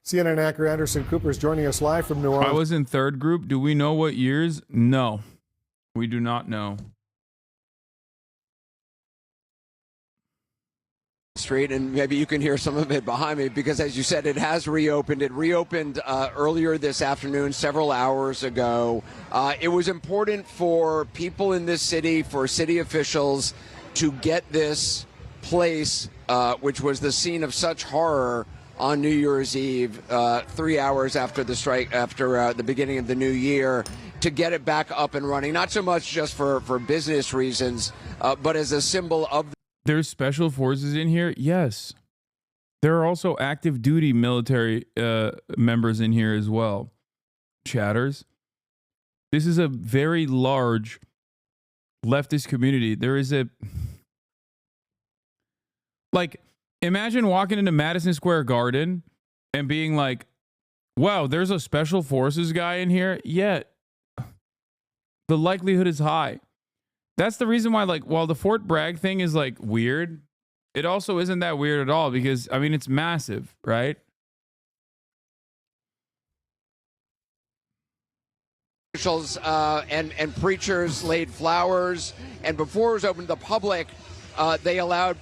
CNN anchor Anderson Cooper is joining us live from New Orleans. I was in 3rd group. Do we know what years? No, we do not know. Street, and maybe you can hear some of it behind me because, as you said, it has reopened. It reopened earlier this afternoon, several hours ago. It was important for people in this city, for city officials, to get this place, which was the scene of such horror on New Year's Eve, 3 hours after the strike, after the beginning of the new year, to get it back up and running. Not so much just for business reasons, but as a symbol of. There's special forces in here? Yes. There are also active duty military members in here as well. Chatters. This is a very large leftist community. There is a... Like, imagine walking into Madison Square Garden and being like, wow, there's a special forces guy in here? Yeah. The likelihood is high. That's the reason why, like, while the Fort Bragg thing is, like, weird, it also isn't that weird at all because, I mean, it's massive, right? Officials and preachers laid flowers, and before it was open to the public, they allowed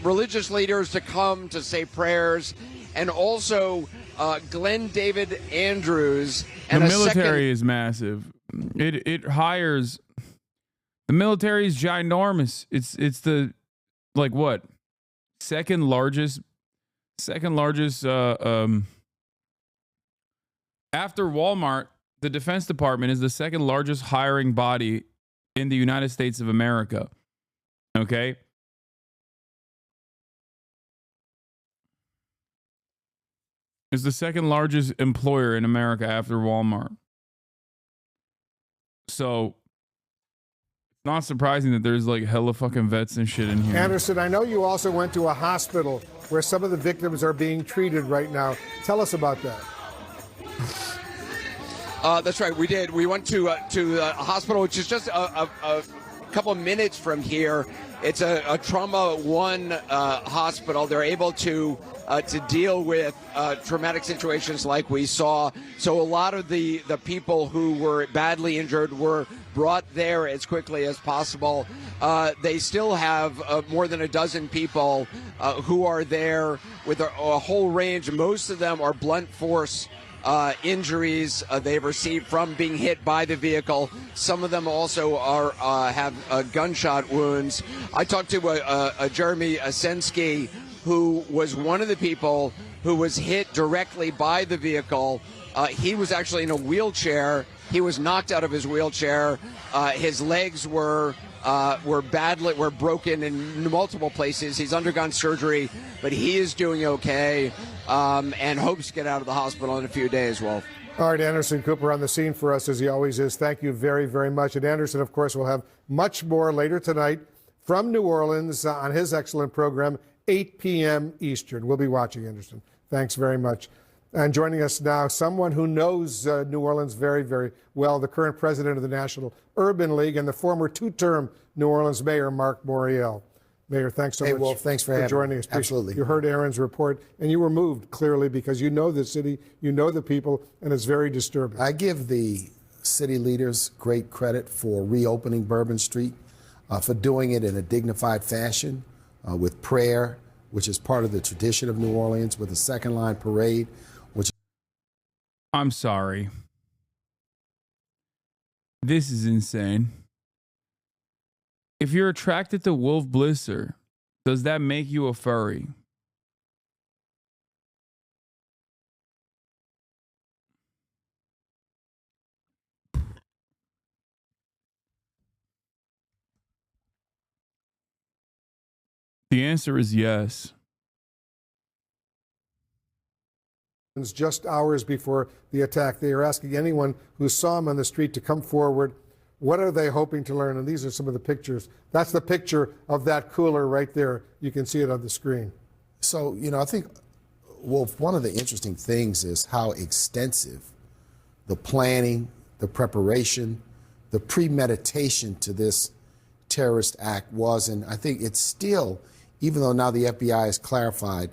religious leaders to come to say prayers, and also Glenn David Andrews. The military is massive. It hires. The military is ginormous. It's the second largest after Walmart. The Defense Department is the second largest hiring body in the United States of America. Okay. It's the second largest employer in America after Walmart. So it's not surprising that there's like hella fucking vets and shit in here. Anderson, I know you also went to a hospital where some of the victims are being treated right now. Tell us about that. That's right. We did. We went to a hospital, which is just a couple of minutes from here. It's a Trauma 1 hospital. They're able to deal with traumatic situations like we saw. So a lot of the people who were badly injured were brought there as quickly as possible. They still have more than a dozen people who are there with a whole range. Most of them are blunt force injuries they've received from being hit by the vehicle. Some of them also have gunshot wounds. I talked to a Jeremy Asensky, who was one of the people who was hit directly by the vehicle. He was actually in a wheelchair. He was knocked out of his wheelchair. His legs were broken in multiple places. He's undergone surgery, but he is doing okay, and hopes to get out of the hospital in a few days, Wolf. All right, Anderson Cooper on the scene for us, as he always is. Thank you very, very much. And Anderson, of course, will have much more later tonight from New Orleans on his excellent program, 8 p.m. Eastern. We'll be watching, Anderson. Thanks very much. And joining us now, someone who knows New Orleans very, very well, the current president of the National Urban League and the former two-term New Orleans mayor, Mark Morial. Mayor, thanks so much Wolf, thanks for joining us. Absolutely. You heard Aaron's report, and you were moved, clearly, because you know the city, you know the people, and it's very disturbing. I give the city leaders great credit for reopening Bourbon Street, for doing it in a dignified fashion, with prayer, which is part of the tradition of New Orleans, with a second line parade, which... I'm sorry. This is insane. If you're attracted to Wolf Blitzer, does that make you a furry? The answer is yes. Just hours before the attack, they are asking anyone who saw him on the street to come forward. What are they hoping to learn? And these are some of the pictures. That's the picture of that cooler right there. You can see it on the screen. So, I think, Wolf, one of the interesting things is how extensive the planning, the preparation, the premeditation to this terrorist act was. And I think it's still, even though now the FBI has clarified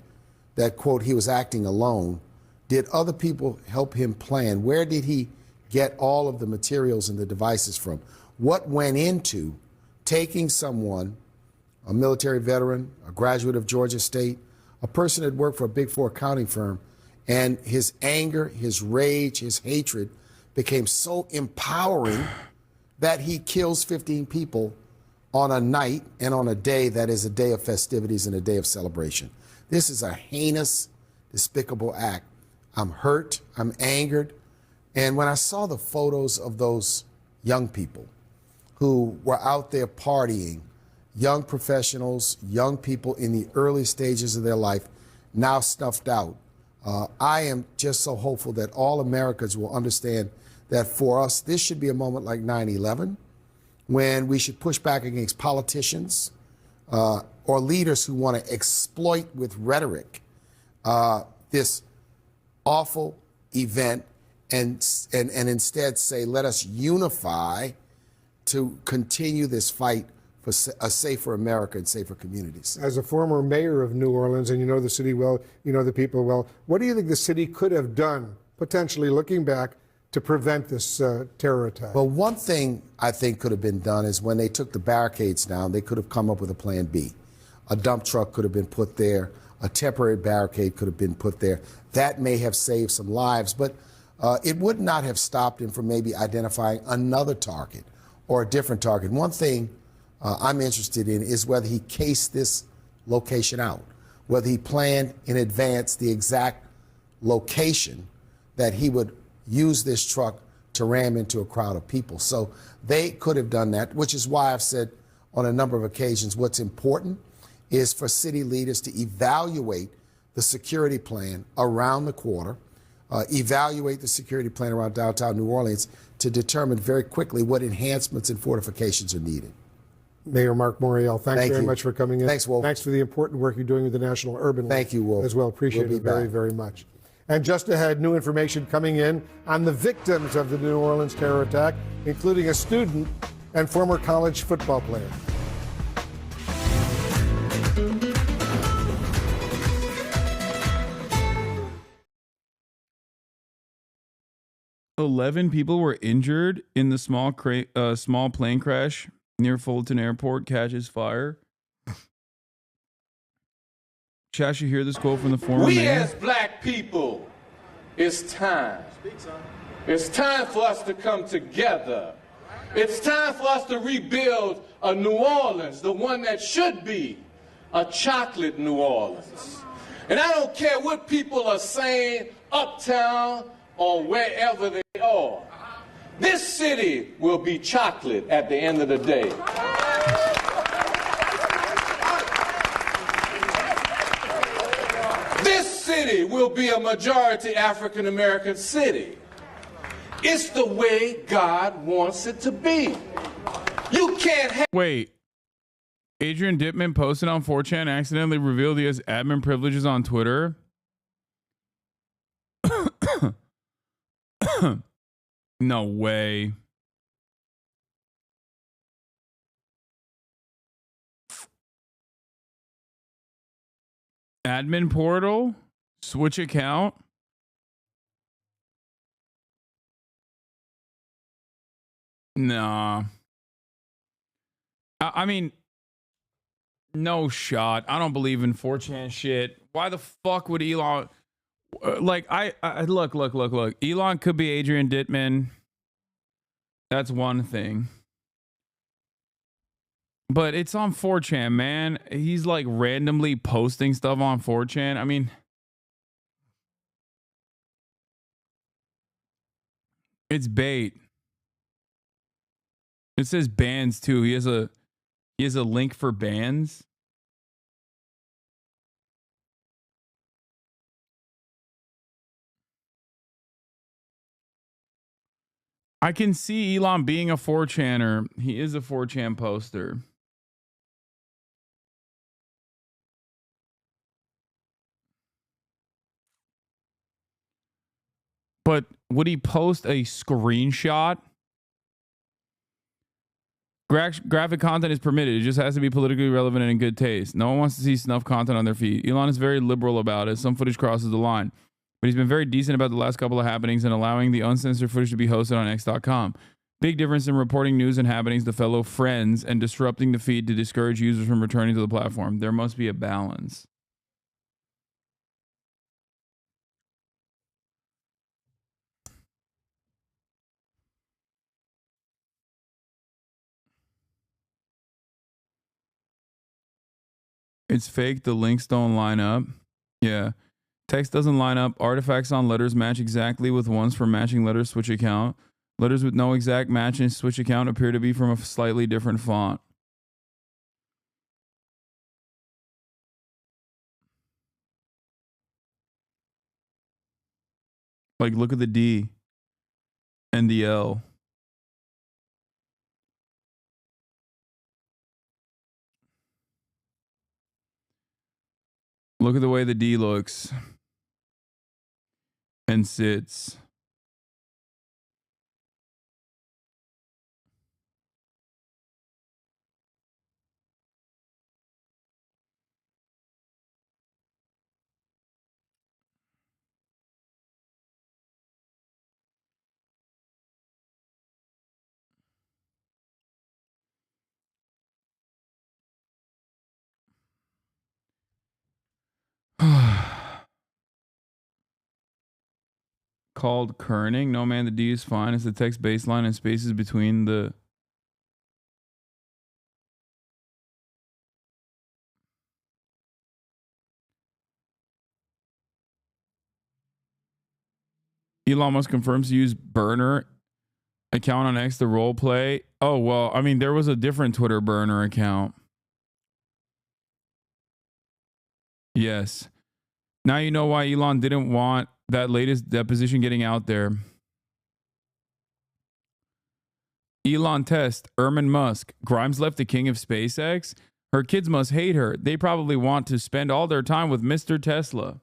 that, quote, he was acting alone, did other people help him plan? Where did he get all of the materials and the devices from? What went into taking someone, a military veteran, a graduate of Georgia State, a person that worked for a Big Four accounting firm, and his anger, his rage, his hatred became so empowering that he kills 15 people on a night and on a day that is a day of festivities and a day of celebration. This is a heinous, despicable act. I'm hurt, I'm angered. And when I saw the photos of those young people who were out there partying, young professionals, young people in the early stages of their life, now snuffed out, I am just so hopeful that all Americans will understand that for us, this should be a moment like 9/11, when we should push back against politicians or leaders who want to exploit with rhetoric this awful event and instead say, let us unify to continue this fight for a safer America and safer communities. As a former mayor of New Orleans, and you know the city well, you know the people well, what do you think the city could have done, potentially looking back, to prevent this terror attack? Well, one thing I think could have been done is when they took the barricades down, they could have come up with a plan B. A dump truck could have been put there. a temporary barricade could have been put there. That may have saved some lives, but it would not have stopped him from maybe identifying another target or a different target. One thing I'm interested in is whether he cased this location out, whether he planned in advance the exact location that he would use this truck to ram into a crowd of people. So they could have done that, which is why I've said on a number of occasions what's important is for city leaders to evaluate the security plan around the quarter, evaluate the security plan around downtown New Orleans to determine very quickly what enhancements and fortifications are needed. Mayor Mark Morial, thanks very much for coming in. Thanks, Wolf. Thanks for the important work you're doing with the National Urban League. Thank you, Wolf. As well. Appreciate it very, very much. And just ahead, new information coming in on the victims of the New Orleans terror attack, including a student and former college football player. 11 people were injured in the small plane crash near Fulton Airport catches fire. Chash, you hear this quote from the former mayor? As black people, it's time. It's time for us to come together. It's time for us to rebuild a New Orleans, the one that should be a chocolate New Orleans. And I don't care what people are saying uptown or wherever they are. This city will be chocolate at the end of the day. This city will be a majority African American city. It's the way God wants it to be. You can't have. Wait. Adrian Dittmann posted on 4chan accidentally revealed he has admin privileges on Twitter. No way. Admin portal? Switch account? Nah. I mean, no shot. I don't believe in 4chan shit. Why the fuck would Elon... Like, I look. Elon could be Adrian Dittmann. That's one thing. But it's on 4chan, man. He's like randomly posting stuff on 4chan. I mean, it's bait. It says bands too. He has a link for bands. I can see Elon being a 4chaner. He is a 4chan poster. But would he post a screenshot? Graphic content is permitted. It just has to be politically relevant and in good taste. No one wants to see snuff content on their feed. Elon is very liberal about it. Some footage crosses the line. But he's been very decent about the last couple of happenings and allowing the uncensored footage to be hosted on X.com. Big difference in reporting news and happenings to fellow friends and disrupting the feed to discourage users from returning to the platform. There must be a balance. It's fake. The links don't line up. Yeah. Text doesn't line up. Artifacts on letters match exactly with ones from matching letters switch account. Letters with no exact match in switch account appear to be from a slightly different font. Like, look at the D and the L. Look at the way the D looks and sits. called kerning. No, man, the D is fine. It's the text baseline and spaces between the... Elon Musk confirms to use burner account on X to role play. Oh, well, I mean, there was a different Twitter burner account. Yes. Now you know why Elon didn't want that latest deposition getting out there. Elon test, Erman Musk. Grimes left the king of SpaceX. Her kids must hate her. They probably want to spend all their time with Mr. Tesla.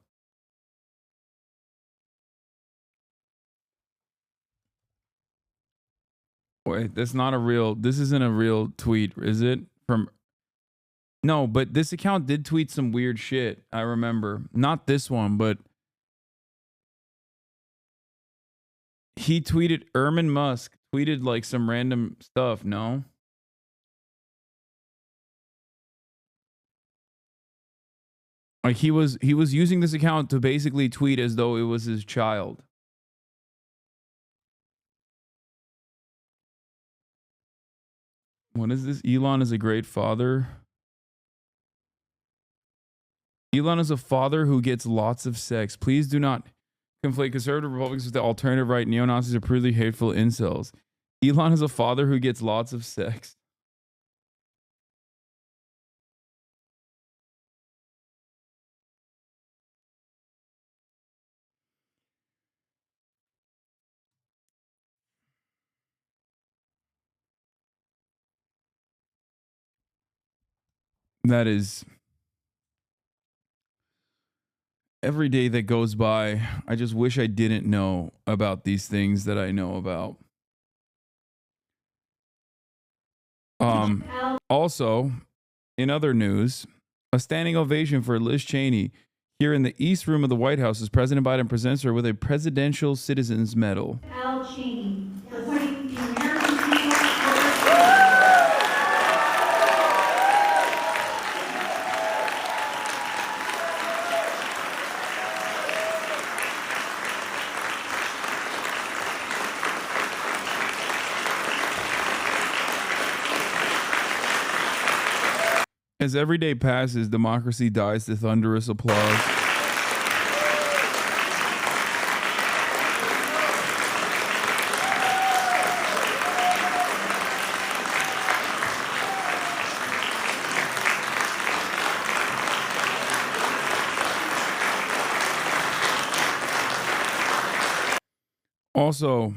Wait, that's not a real, this isn't a real tweet, is it? From, no, but this account did tweet some weird shit. I remember. Not this one, but he tweeted, Erman Musk tweeted like some random stuff, no? Like he was using this account to basically tweet as though it was his child. What is this? Elon is a great father. Elon is a father who gets lots of sex. Please do not conflate conservative Republicans with the alternative right. Neo-Nazis are purely hateful incels. Elon is a father who gets lots of sex. That is... Every day that goes by, I just wish I didn't know about these things that I know about. Also, in other news, a standing ovation for Liz Cheney here in the East Room of the White House as President Biden presents her with a Presidential Citizens Medal. Al Cheney, for putting the American people first. As every day passes, democracy dies to thunderous applause. Also,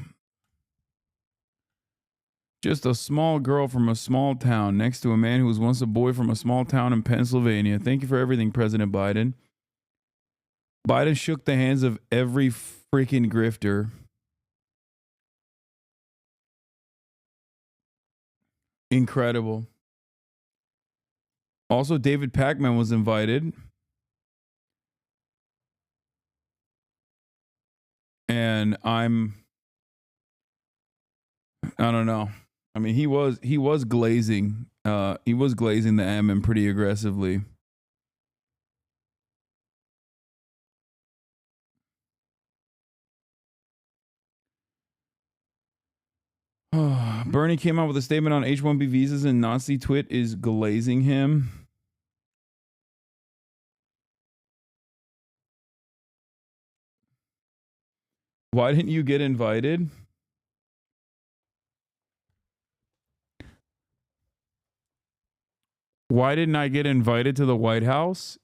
just a small girl from a small town next to a man who was once a boy from a small town in Pennsylvania. Thank you for everything, President Biden. Biden shook the hands of every freaking grifter. Incredible. Also, David Pacman was invited. And I don't know. I mean, he was glazing. He was glazing the M and pretty aggressively. Bernie came out with a statement on H-1B visas and Nazi twit is glazing him. Why didn't you get invited? Why didn't I get invited to the White House?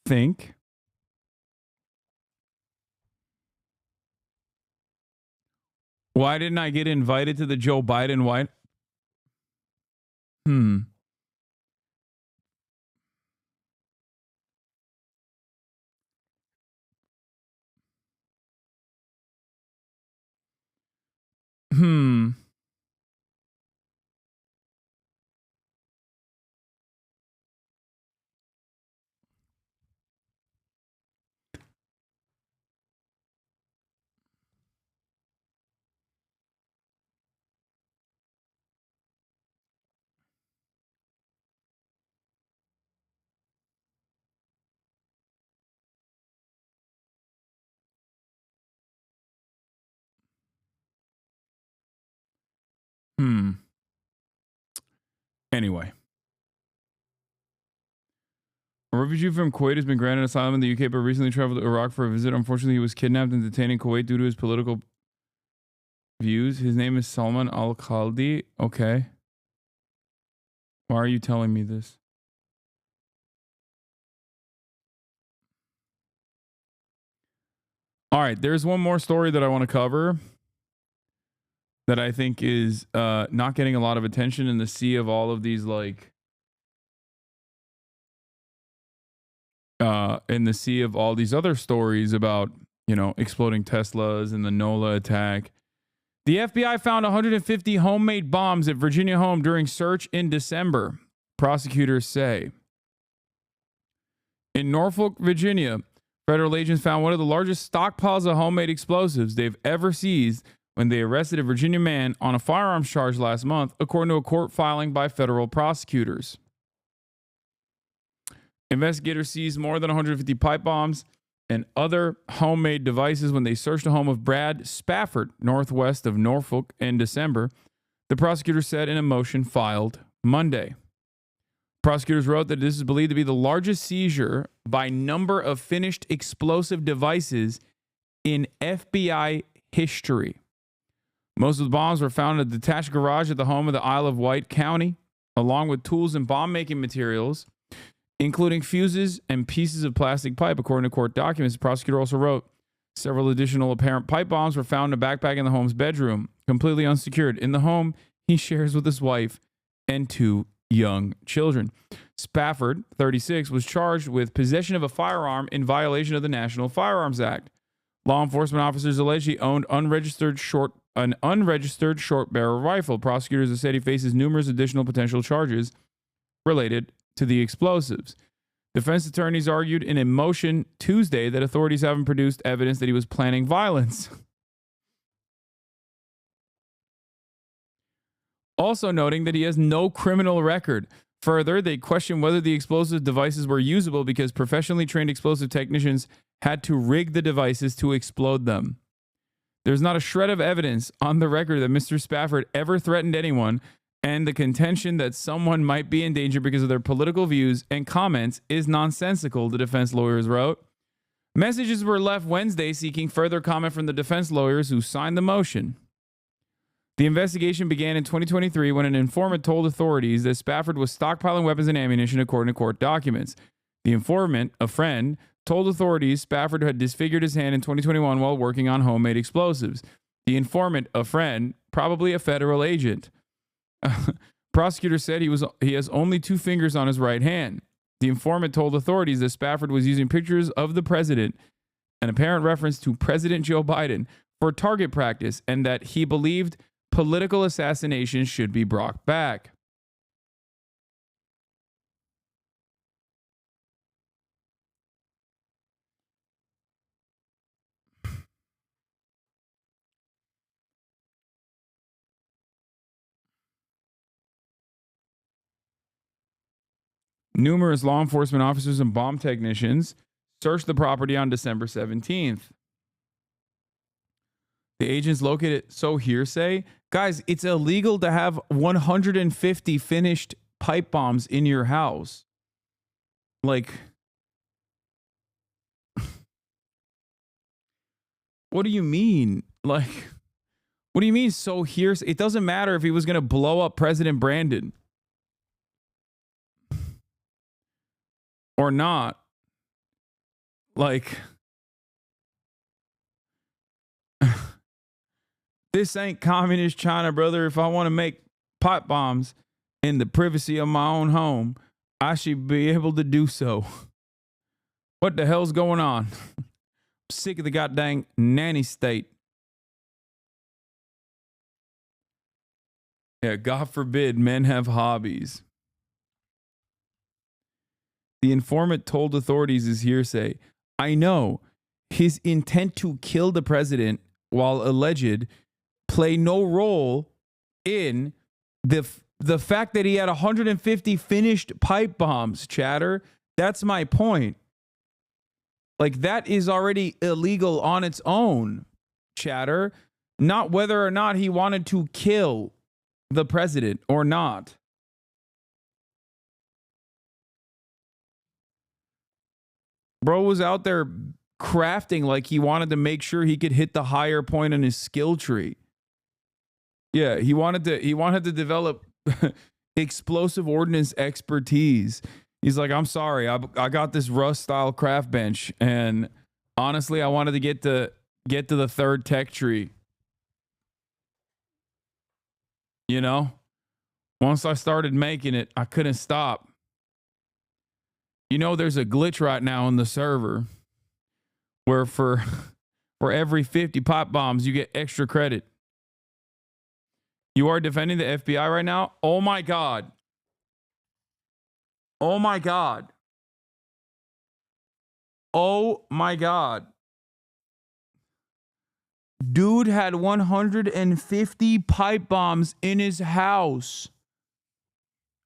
Think. Why didn't I get invited to the Joe Biden White? Hmm. Anyway. A refugee from Kuwait has been granted asylum in the UK but recently traveled to Iraq for a visit. Unfortunately, he was kidnapped and detained in Kuwait due to his political views. His name is Salman Al-Khaldi. Okay. Why are you telling me this? All right, there's one more story that I want to cover that I think is not getting a lot of attention in the sea of all of these, like, in the sea of all these other stories about, you know, exploding Teslas and the NOLA attack. The FBI found 150 homemade bombs at Virginia home during search in December, prosecutors say. In Norfolk, Virginia, federal agents found one of the largest stockpiles of homemade explosives they've ever seized when they arrested a Virginia man on a firearms charge last month, according to a court filing by federal prosecutors. Investigators seized more than 150 pipe bombs and other homemade devices when they searched the home of Brad Spafford, northwest of Norfolk, in December, the prosecutor said in a motion filed Monday. Prosecutors wrote that this is believed to be the largest seizure by number of finished explosive devices in FBI history. Most of the bombs were found in a detached garage at the home of the Isle of Wight County, along with tools and bomb-making materials, including fuses and pieces of plastic pipe, according to court documents. The prosecutor also wrote, several additional apparent pipe bombs were found in a backpack in the home's bedroom, completely unsecured. In the home he shares with his wife and 2 young children. Spafford, 36, was charged with possession of a firearm in violation of the National Firearms Act. Law enforcement officers allege he owned an unregistered short barrel rifle. Prosecutors have said he faces numerous additional potential charges related to the explosives. Defense attorneys argued in a motion Tuesday that authorities haven't produced evidence that he was planning violence. Also noting that he has no criminal record. Further, they questioned whether the explosive devices were usable because professionally trained explosive technicians had to rig the devices to explode them. There's not a shred of evidence on the record that Mr. Spafford ever threatened anyone, and the contention that someone might be in danger because of their political views and comments is nonsensical, the defense lawyers wrote. Messages were left Wednesday seeking further comment from the defense lawyers who signed the motion. The investigation began in 2023 when an informant told authorities that Spafford was stockpiling weapons and ammunition, according to court documents. The informant, a friend, told authorities Spafford had disfigured his hand in 2021 while working on homemade explosives. The informant, a friend, probably a federal agent. Prosecutor said he has only 2 fingers on his right hand. The informant told authorities that Spafford was using pictures of the president, an apparent reference to President Joe Biden, for target practice, and that he believed political assassinations should be brought back. Numerous law enforcement officers and bomb technicians searched the property on December 17th. The agents located, so hearsay. Guys, it's illegal to have 150 finished pipe bombs in your house. Like, what do you mean? Like, what do you mean so hearsay? It doesn't matter if he was going to blow up President Brandon or not. Like, this ain't communist China, brother. If I want to make pipe bombs in the privacy of my own home, I should be able to do so. What the hell's going on? I'm sick of the goddamn nanny state. Yeah, God forbid men have hobbies. The informant told authorities is hearsay. I know his intent to kill the president while alleged play no role in the fact that he had 150 finished pipe bombs, chatter. That's my point. Like, that is already illegal on its own, chatter. Not whether or not he wanted to kill the president or not. Bro was out there crafting like he wanted to make sure he could hit the higher point on his skill tree. Yeah, he wanted to develop explosive ordnance expertise. He's like, I'm sorry, I got this Rust style craft bench, and honestly, I wanted to get to the third tech tree. You know, once I started making it, I couldn't stop. You know, there's a glitch right now in the server where for every 50 pipe bombs, you get extra credit. You are defending the FBI right now? Oh my God. Oh my God. Oh my God. Dude had 150 pipe bombs in his house.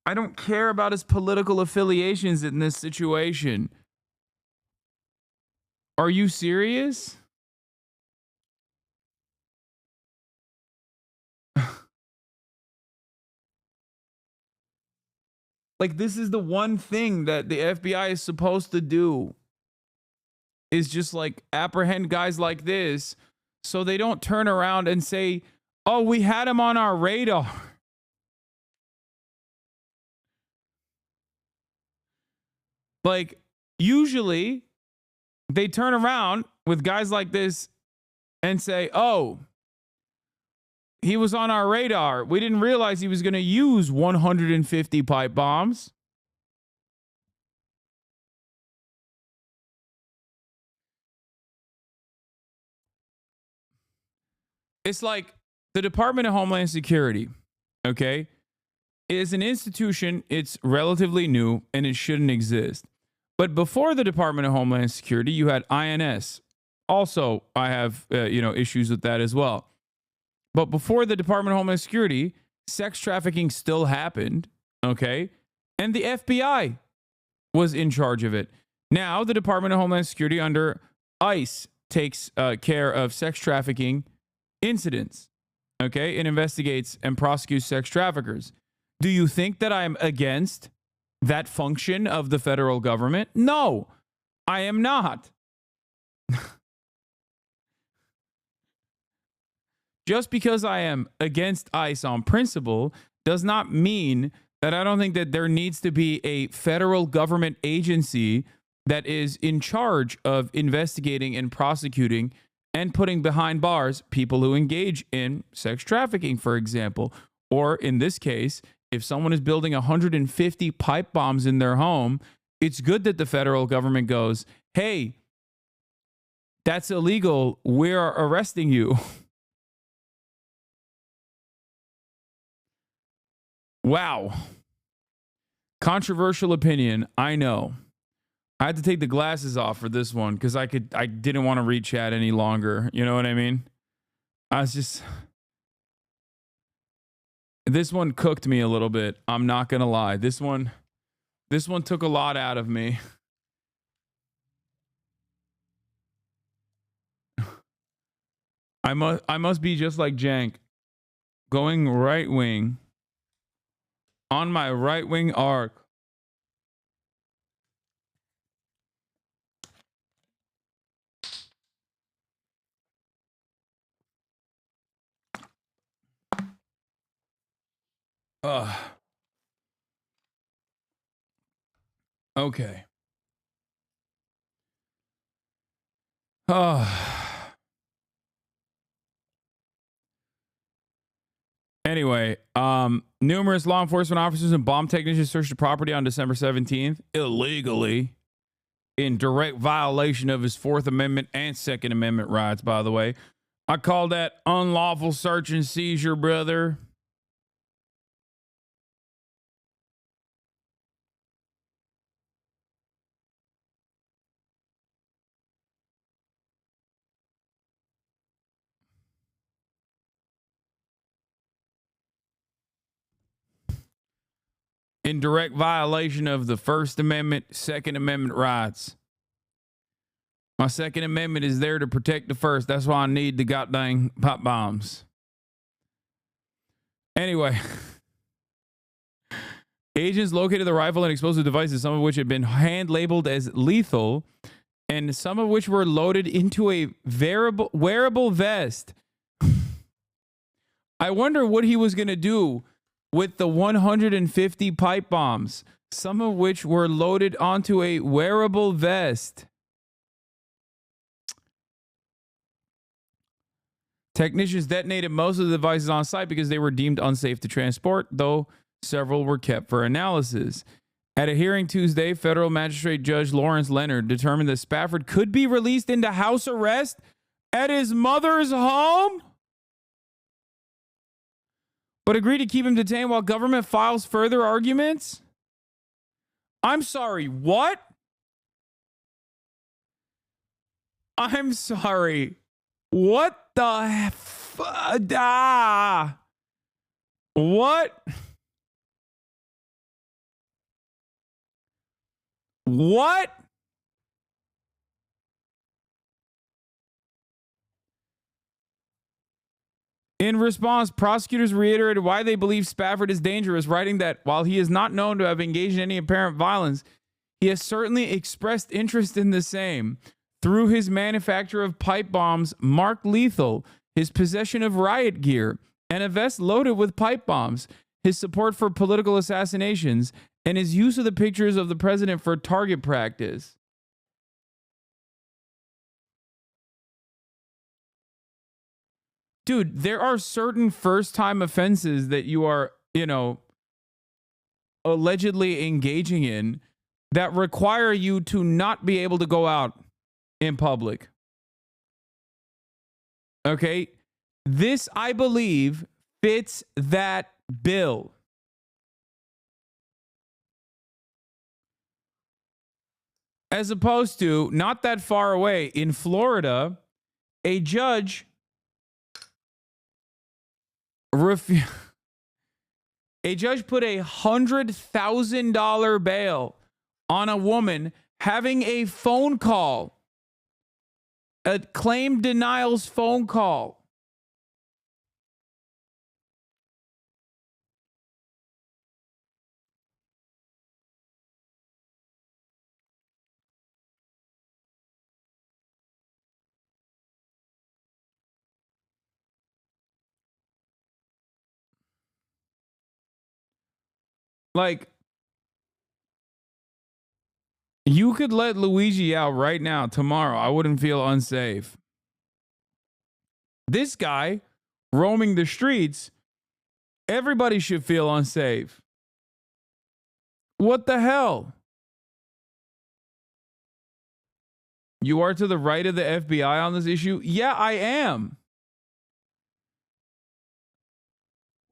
I don't care about his political affiliations in this situation. Are you serious? Like, this is the one thing that the FBI is supposed to do, is just like apprehend guys like this so they don't turn around and say, oh, we had him on our radar. Like, usually they turn around with guys like this and say, oh, he was on our radar. We didn't realize he was going to use 150 pipe bombs. It's like the Department of Homeland Security, okay, is an institution. It's relatively new and it shouldn't exist. But before the Department of Homeland Security, you had INS. Also, I have issues with that as well. But before the Department of Homeland Security, sex trafficking still happened, okay? And the FBI was in charge of it. Now, the Department of Homeland Security under ICE takes care of sex trafficking incidents, okay? It investigates and prosecutes sex traffickers. Do you think that I'm against that function of the federal government? No, I am not. Just because I am against ICE on principle does not mean that I don't think that there needs to be a federal government agency that is in charge of investigating and prosecuting and putting behind bars people who engage in sex trafficking, for example. Or in this case, if someone is building 150 pipe bombs in their home, it's good that the federal government goes, hey, that's illegal. We're arresting you. Wow. Controversial opinion, I know. I had to take the glasses off for this one because I didn't want to read chat any longer. You know what I mean? This one cooked me a little bit. I'm not gonna lie. This one took a lot out of me. I must be just like Jank, going right wing. On my right wing arc. Okay. Anyway, numerous law enforcement officers and bomb technicians searched the property on December 17th illegally, in direct violation of his Fourth Amendment and Second Amendment rights, by the way. I call that unlawful search and seizure, brother. In direct violation of the First Amendment, Second Amendment rights. My Second Amendment is there to protect the First. That's why I need the goddamn pop bombs. Anyway, agents located the rifle and explosive devices, some of which had been hand labeled as lethal, and some of which were loaded into a wearable vest. I wonder what he was going to do with the 150 pipe bombs, some of which were loaded onto a wearable vest. Technicians detonated most of the devices on site because they were deemed unsafe to transport, though several were kept for analysis. At a hearing Tuesday, federal magistrate Judge Lawrence Leonard determined that Spafford could be released into house arrest at his mother's home, but agreed to keep him detained while government files further arguments. I'm sorry, what? I'm sorry. What the what? What? In response, prosecutors reiterated why they believe Spafford is dangerous, writing that while he is not known to have engaged in any apparent violence, he has certainly expressed interest in the same through his manufacture of pipe bombs marked lethal, his possession of riot gear, and a vest loaded with pipe bombs, his support for political assassinations, and his use of the pictures of the president for target practice. Dude, there are certain first-time offenses that you are, allegedly engaging in that require you to not be able to go out in public. Okay? This, I believe, fits that bill. As opposed to, not that far away, in Florida, a judge put a $100,000 bail on a woman having a phone call, a claim denials phone call. Like, you could let Luigi out right now, tomorrow. I wouldn't feel unsafe. This guy roaming the streets, everybody should feel unsafe. What the hell? You are to the right of the FBI on this issue? Yeah, I am.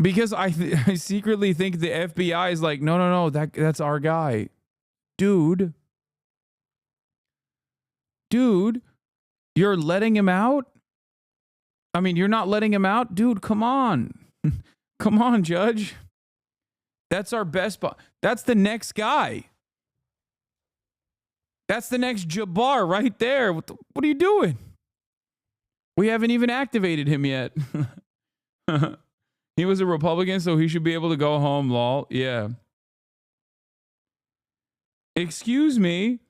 Because I secretly think the FBI is like, no, that's our guy. Dude, you're letting him out? I mean, you're not letting him out? Dude, come on. Come on, Judge. That's our best. That's the next guy. That's the next Jabbar right there. What are you doing? We haven't even activated him yet. He was a Republican, so he should be able to go home, lol. Yeah. Excuse me.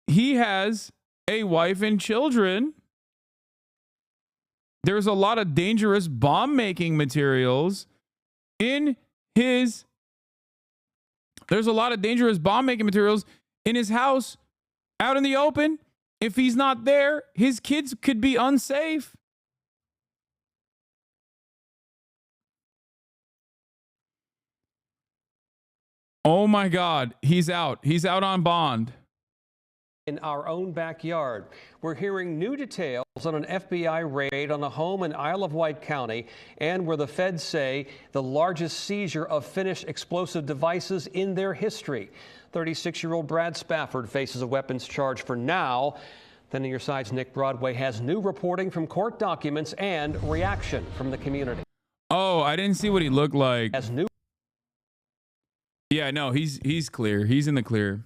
He has a wife and children. There's a lot of dangerous bomb-making materials in his... There's a lot of dangerous bomb-making materials in his house, out in the open. If he's not there, his kids could be unsafe. Oh my God, he's out. He's out on bond. In our own backyard, we're hearing new details on an FBI raid on a home in Isle of Wight County, and where the feds say the largest seizure of finished explosive devices in their history. 36-year-old Brad Spafford faces a weapons charge for now. Then on your side's Nick Broadway has new reporting from court documents and reaction from the community. Oh, I didn't see what he looked like. As new. Yeah, no, he's clear. He's in the clear.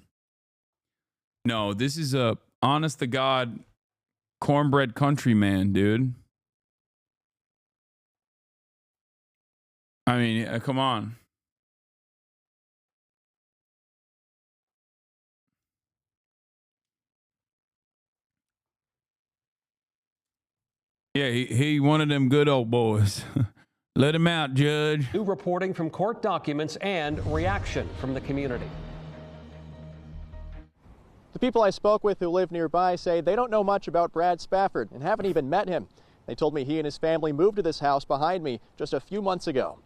No, this is a honest to God cornbread countryman, dude. I mean, come on. Yeah, he one of them good old boys. Let him out, Judge. New reporting from court documents and reaction from the community. The people I spoke with who live nearby say they don't know much about Brad Spafford and haven't even met him. They told me he and his family moved to this house behind me just a few months ago.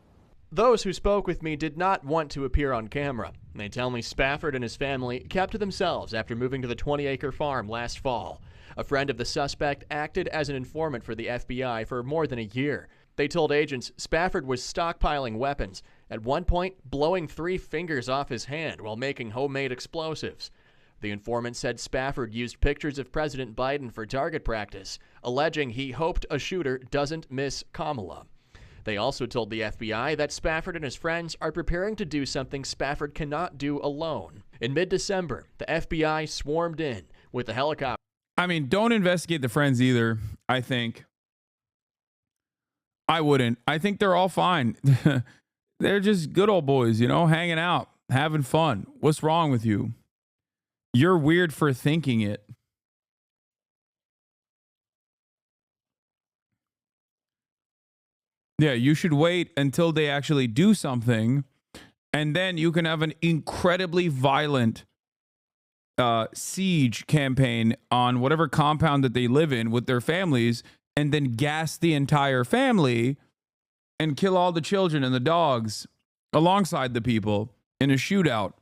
Those who spoke with me did not want to appear on camera. They tell me Spafford and his family kept to themselves after moving to the 20-acre farm last fall. A friend of the suspect acted as an informant for the FBI for more than a year. They told agents Spafford was stockpiling weapons, at one point blowing 3 fingers off his hand while making homemade explosives. The informant said Spafford used pictures of President Biden for target practice, alleging he hoped a shooter doesn't miss Kamala. They also told the FBI that Spafford and his friends are preparing to do something Spafford cannot do alone. In mid-December, the FBI swarmed in with a helicopter. I mean, don't investigate the friends either, I think. I wouldn't. I think they're all fine. They're just good old boys, you know, hanging out, having fun. What's wrong with you? You're weird for thinking it. Yeah, you should wait until they actually do something, and then you can have an incredibly violent siege campaign on whatever compound that they live in with their families, and then gas the entire family and kill all the children and the dogs alongside the people in a shootout.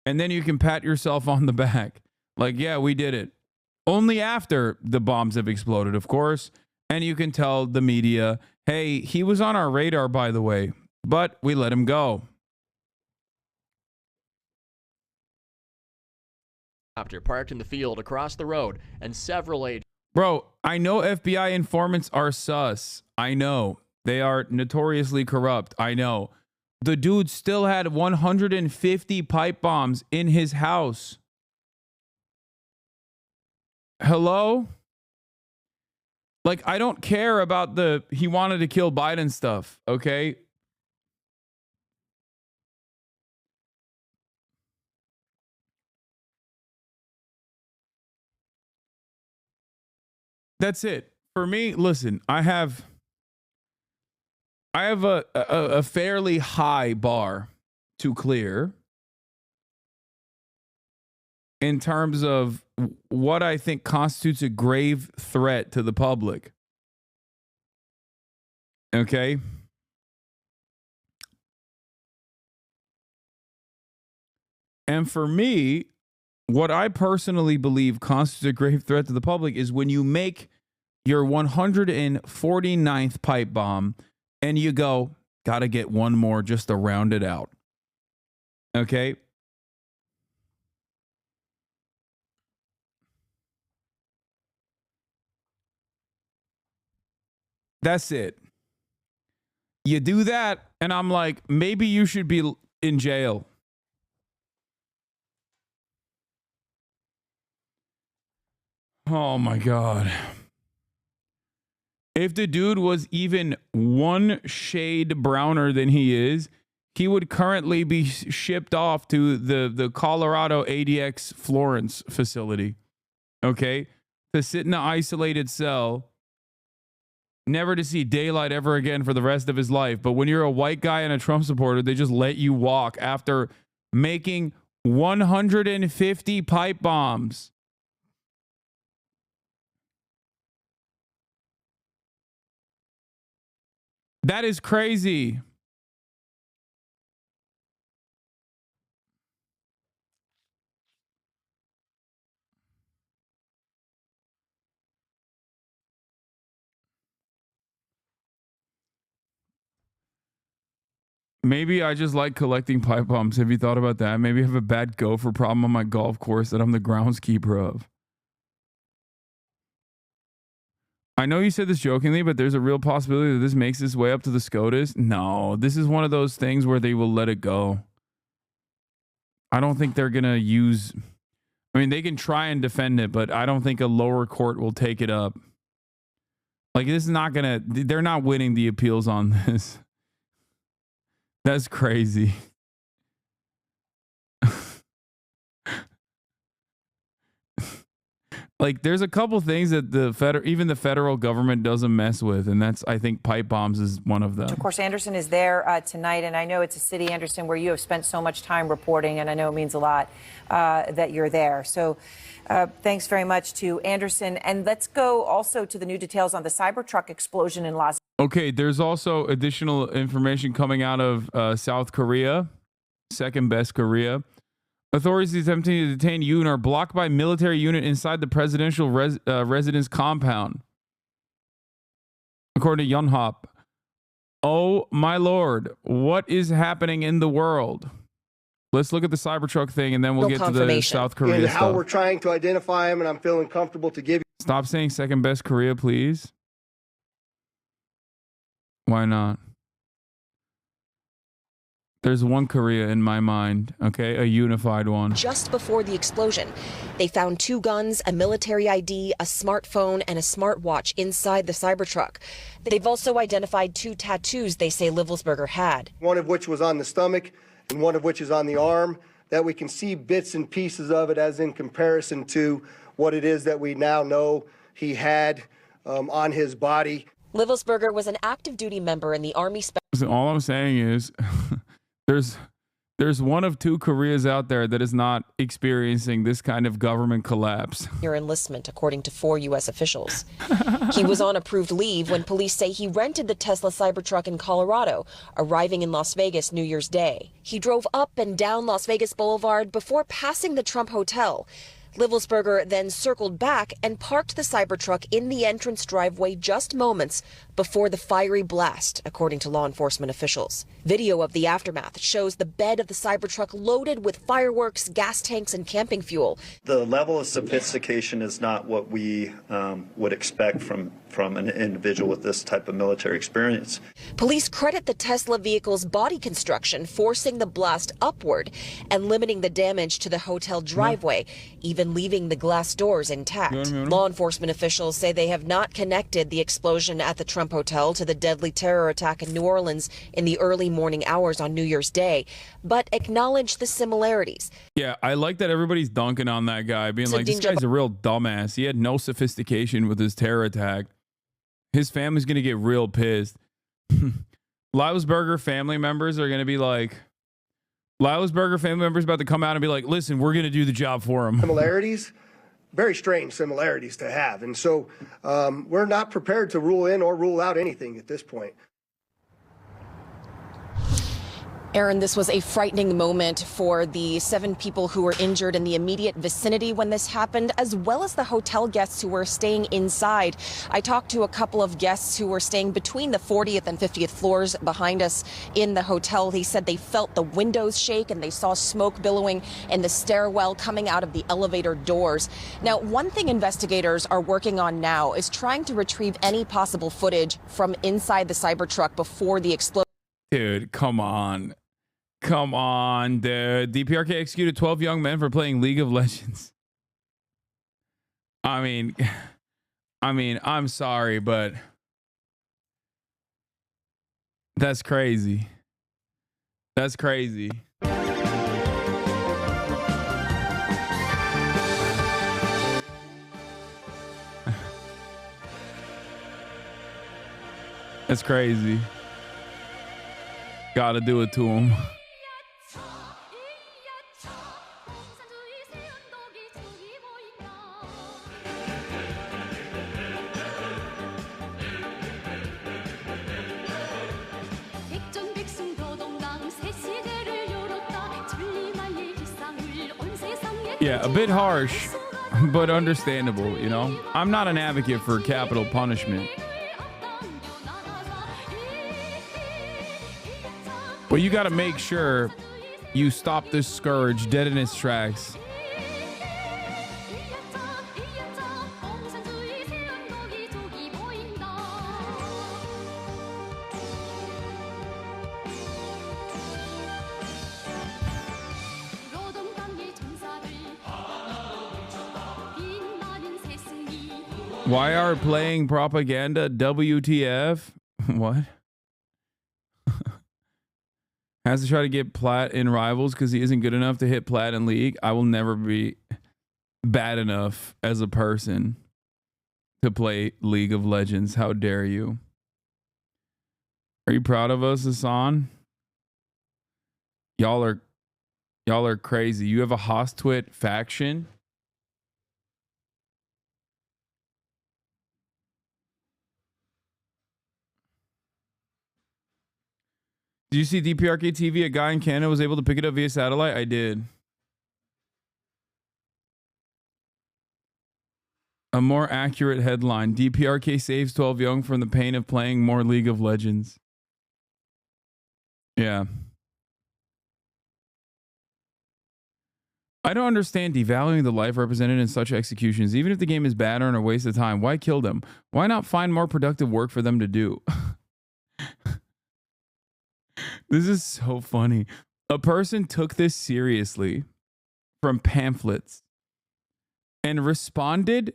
And then you can pat yourself on the back. Like, yeah, we did it. Only after the bombs have exploded, of course. And you can tell the media, hey, he was on our radar, by the way, but we let him go. Parked in the field across the road, and several agents. Bro, I know FBI informants are sus. I know. They are notoriously corrupt. I know. The dude still had 150 pipe bombs in his house. Hello? Like, I don't care about he wanted to kill Biden stuff, okay? That's it. For me, listen, I have a fairly high bar to clear in terms of what I think constitutes a grave threat to the public. Okay? And for me, what I personally believe constitutes a grave threat to the public is when you make your 149th pipe bomb and you go, gotta get one more just to round it out. Okay? That's it. You do that, and I'm like, maybe you should be in jail. Oh my God. If the dude was even one shade browner than he is, he would currently be shipped off to the Colorado ADX Florence facility. Okay? To sit in an isolated cell, never to see daylight ever again for the rest of his life. But when you're a white guy and a Trump supporter, they just let you walk after making 150 pipe bombs. That is crazy. Maybe I just like collecting pipe bombs. Have you thought about that? Maybe I have a bad gopher problem on my golf course that I'm the groundskeeper of. I know you said this jokingly, but there's a real possibility that this makes its way up to the SCOTUS. No, this is one of those things where they will let it go. I don't think they're going to use... I mean, they can try and defend it, but I don't think a lower court will take it up. Like, this is not going to... They're not winning the appeals on this. That's crazy. Like, there's a couple things that even the federal government doesn't mess with, and that's, I think, pipe bombs is one of them. Of course, Anderson is there tonight, and I know it's a city, Anderson, where you have spent so much time reporting, and I know it means a lot that you're there. So thanks very much to Anderson. And let's go also to the new details on the Cybertruck explosion in Las Vegas. Okay, there's also additional information coming out of South Korea, second best Korea. Authorities attempting to detain Yoon are blocked by military unit inside the presidential residence compound. According to Yonhap. Oh my lord, what is happening in the world? Let's look at the Cybertruck thing, and then we'll get to the South Korea and stuff. how we're trying to identify him, and I'm feeling comfortable to give you. Stop saying second best Korea, please. Why not? There's one Korea in my mind, okay? A unified one. Just before the explosion, they found 2 guns, a military ID, a smartphone, and a smartwatch inside the Cybertruck. They've also identified 2 tattoos they say Livelsberger had. One of which was on the stomach and one of which is on the arm, that we can see bits and pieces of it as in comparison to what it is that we now know he had on his body. Livelsberger was an active duty member in the Army. All I'm saying is there's one of 2 Koreas out there that is not experiencing this kind of government collapse. Your enlistment, according to 4 U.S. officials. He was on approved leave when police say he rented the Tesla Cybertruck in Colorado, arriving in Las Vegas New Year's Day. He drove up and down Las Vegas Boulevard before passing the Trump Hotel. Livelsberger then circled back and parked the Cybertruck in the entrance driveway just moments before the fiery blast, according to law enforcement officials. Video of the aftermath shows the bed of the Cybertruck loaded with fireworks, gas tanks, and camping fuel. The level of sophistication is not what we would expect from an individual with this type of military experience. Police credit the Tesla vehicle's body construction, forcing the blast upward and limiting the damage to the hotel driveway, even leaving the glass doors intact. Law enforcement officials say they have not connected the explosion at the Trump Hotel to the deadly terror attack in New Orleans in the early morning hours on New Year's Day, but acknowledge the similarities. Yeah, I like that everybody's dunking on that guy, being like, this guy's a real dumbass. He had no sophistication with his terror attack. His family's going to get real pissed. Livelsberger family members are going to be like, Livelsberger family members about to come out and be like, listen, we're going to do the job for him. Similarities, very strange similarities to have. And so we're not prepared to rule in or rule out anything at this point. Aaron, this was a frightening moment for the 7 people who were injured in the immediate vicinity when this happened, as well as the hotel guests who were staying inside. I talked to a couple of guests who were staying between the 40th and 50th floors behind us in the hotel. He said they felt the windows shake and they saw smoke billowing in the stairwell coming out of the elevator doors. Now, one thing investigators are working on now is trying to retrieve any possible footage from inside the Cybertruck before the explosion. Dude, come on. Come on, dude. DPRK executed 12 young men for playing League of Legends. I mean, I'm sorry, but that's crazy. That's crazy. That's crazy. Gotta do it to him. Yeah, a bit harsh, but understandable, you know? I'm not an advocate for capital punishment. But you got to make sure you stop this scourge dead in its tracks. Why are playing propaganda WTF? What? Has to try to get plat in rivals because he isn't good enough to hit plat in league. I will never be. bad enough as a person to play League of Legends. How dare you? Are you proud of us, Hasan? Y'all are crazy. You have a Hostwit faction? Did you see DPRK TV? A guy in Canada was able to pick it up via satellite? I did. A more accurate headline. DPRK saves 12 young from the pain of playing more League of Legends. Yeah. I don't understand devaluing the life represented in such executions. Even if the game is bad or a waste of time, why kill them? Why not find more productive work for them to do? This is so funny. A person took this seriously from pamphlets and responded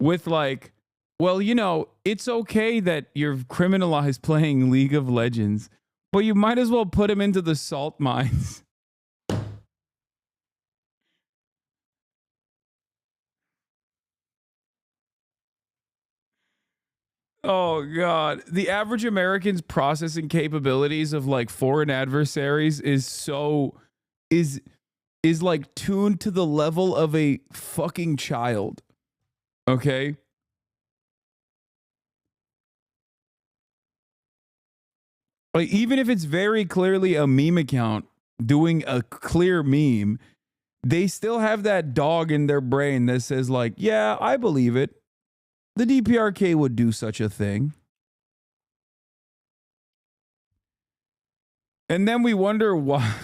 with like, well, you know, it's okay that you're criminalized playing League of Legends, but you might as well put him into the salt mines. Oh God. The average American's processing capabilities of like foreign adversaries is like tuned to the level of a fucking child. Okay? Like even if it's very clearly a meme account doing a clear meme, they still have that dog in their brain that says like, yeah, I believe it. The DPRK would do such a thing. And then we wonder why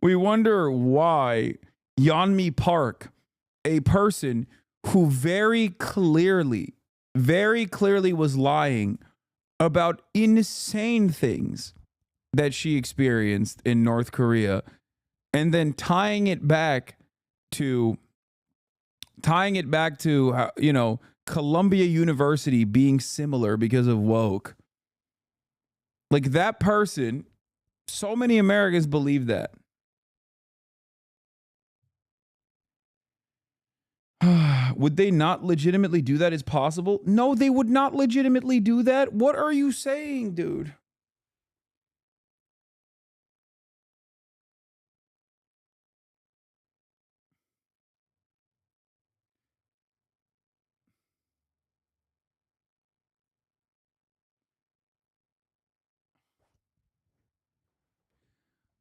Yeonmi Park, a person who very clearly was lying about insane things that she experienced in North Korea, and then tying it back to you know, Columbia University being similar because of woke. Like that person, so many Americans believe that. Would they not legitimately do that as possible? No, they would not legitimately do that. What are you saying, dude?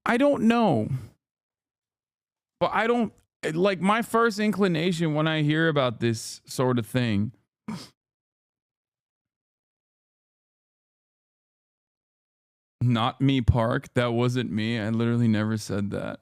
I don't know. But I don't, like, my first inclination when I hear about this sort of thing not me, Park. That wasn't me. I literally never said that.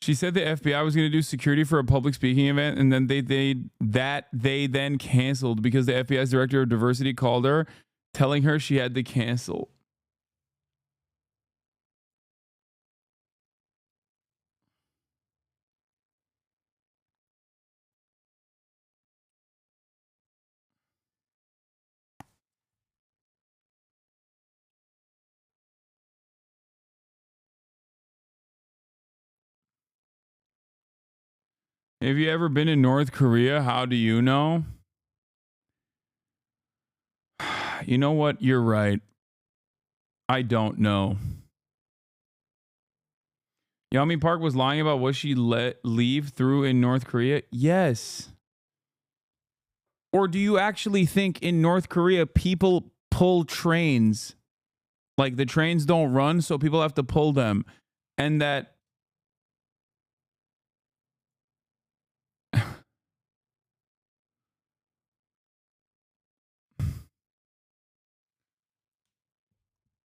She said the FBI was going to do security for a public speaking event, and then they then canceled because the FBI's director of diversity called her, telling her she had to cancel. Have you ever been in North Korea? How do you know? You know what? You're right. I don't know. Yeonmi Park was lying about what she let leave through in North Korea? Yes. Or do you actually think in North Korea people pull trains? Like the trains don't run, so people have to pull them. And that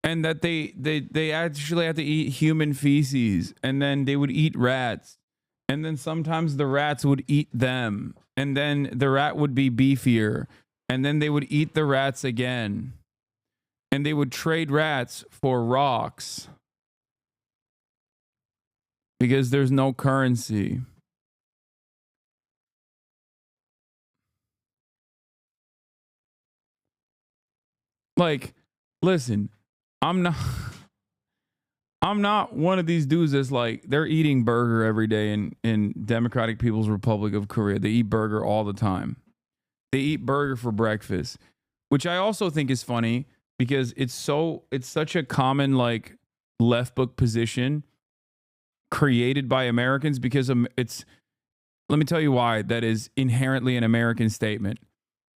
and that they actually have to eat human feces, and then they would eat rats, and then sometimes the rats would eat them, and then the rat would be beefier, and then they would eat the rats again, and they would trade rats for rocks because there's no currency. Like, listen, I'm not one of these dudes that's like, they're eating burger every day in Democratic People's Republic of Korea. They eat burger all the time. They eat burger for breakfast, which I also think is funny because it's such a common like left book position created by Americans because let me tell you why that is inherently an American statement.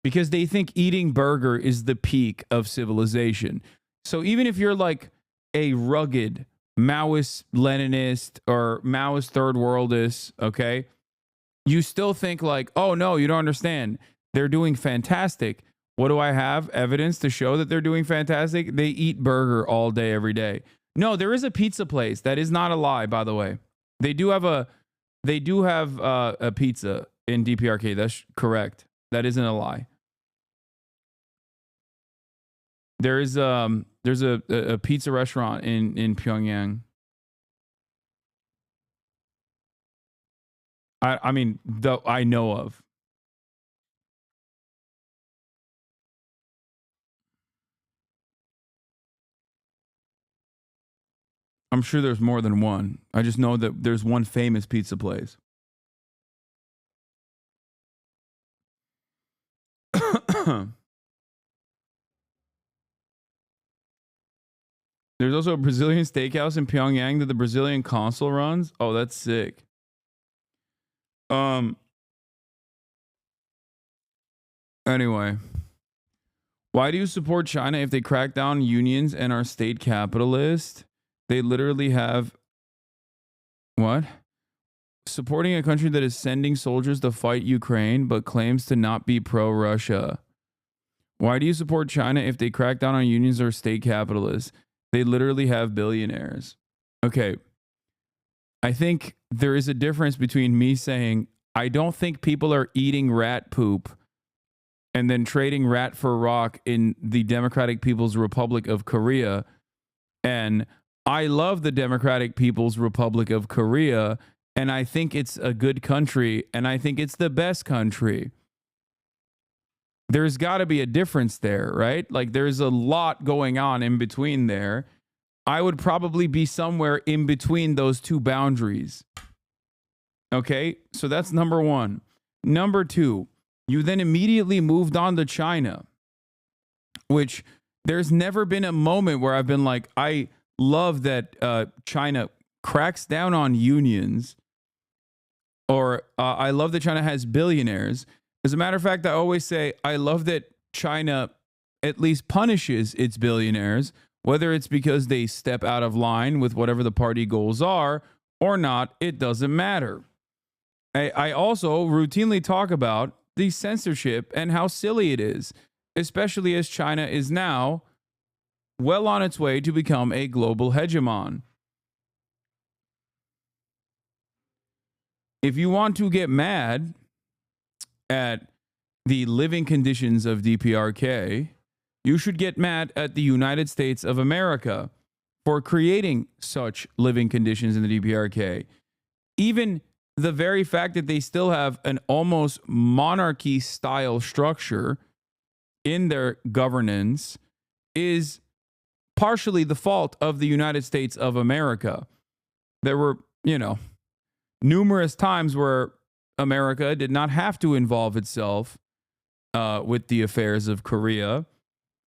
Because they think eating burger is the peak of civilization. So even if you're like a rugged Maoist Leninist or Maoist third worldist, okay, you still think like, oh no, you don't understand. They're doing fantastic. What do I have? Evidence to show that they're doing fantastic? They eat burger all day, every day. No, there is a pizza place. That is not a lie, by the way. They do have a pizza in DPRK. That's correct. That isn't a lie. There's a pizza restaurant in Pyongyang. I mean, I know of. I'm sure there's more than one. I just know that there's one famous pizza place. There's also a Brazilian steakhouse in Pyongyang that the Brazilian consul runs. Oh, that's sick. Anyway, why do you support China if they crack down unions and are state capitalist? They literally have what? Supporting a country that is sending soldiers to fight Ukraine but claims to not be pro-Russia. Why do you support China if they crack down on unions or state capitalists? They literally have billionaires. Okay. I think there is a difference between me saying, I don't think people are eating rat poop and then trading rat for rock in the Democratic People's Republic of Korea. And I love the Democratic People's Republic of Korea. And I think it's a good country. And I think it's the best country. There's got to be a difference there, right? Like there's a lot going on in between there. I would probably be somewhere in between those two boundaries. Okay, so that's number one. Number two, you then immediately moved on to China, which there's never been a moment where I've been like, I love that China cracks down on unions, or I love that China has billionaires. As a matter of fact, I always say I love that China at least punishes its billionaires, whether it's because they step out of line with whatever the party goals are or not, it doesn't matter. I also routinely talk about the censorship and how silly it is, especially as China is now well on its way to become a global hegemon. If you want to get mad at the living conditions of DPRK, you should get mad at the United States of America for creating such living conditions in the DPRK. Even the very fact that they still have an almost monarchy style structure in their governance is partially the fault of the United States of America. There were, numerous times where America did not have to involve itself with the affairs of Korea,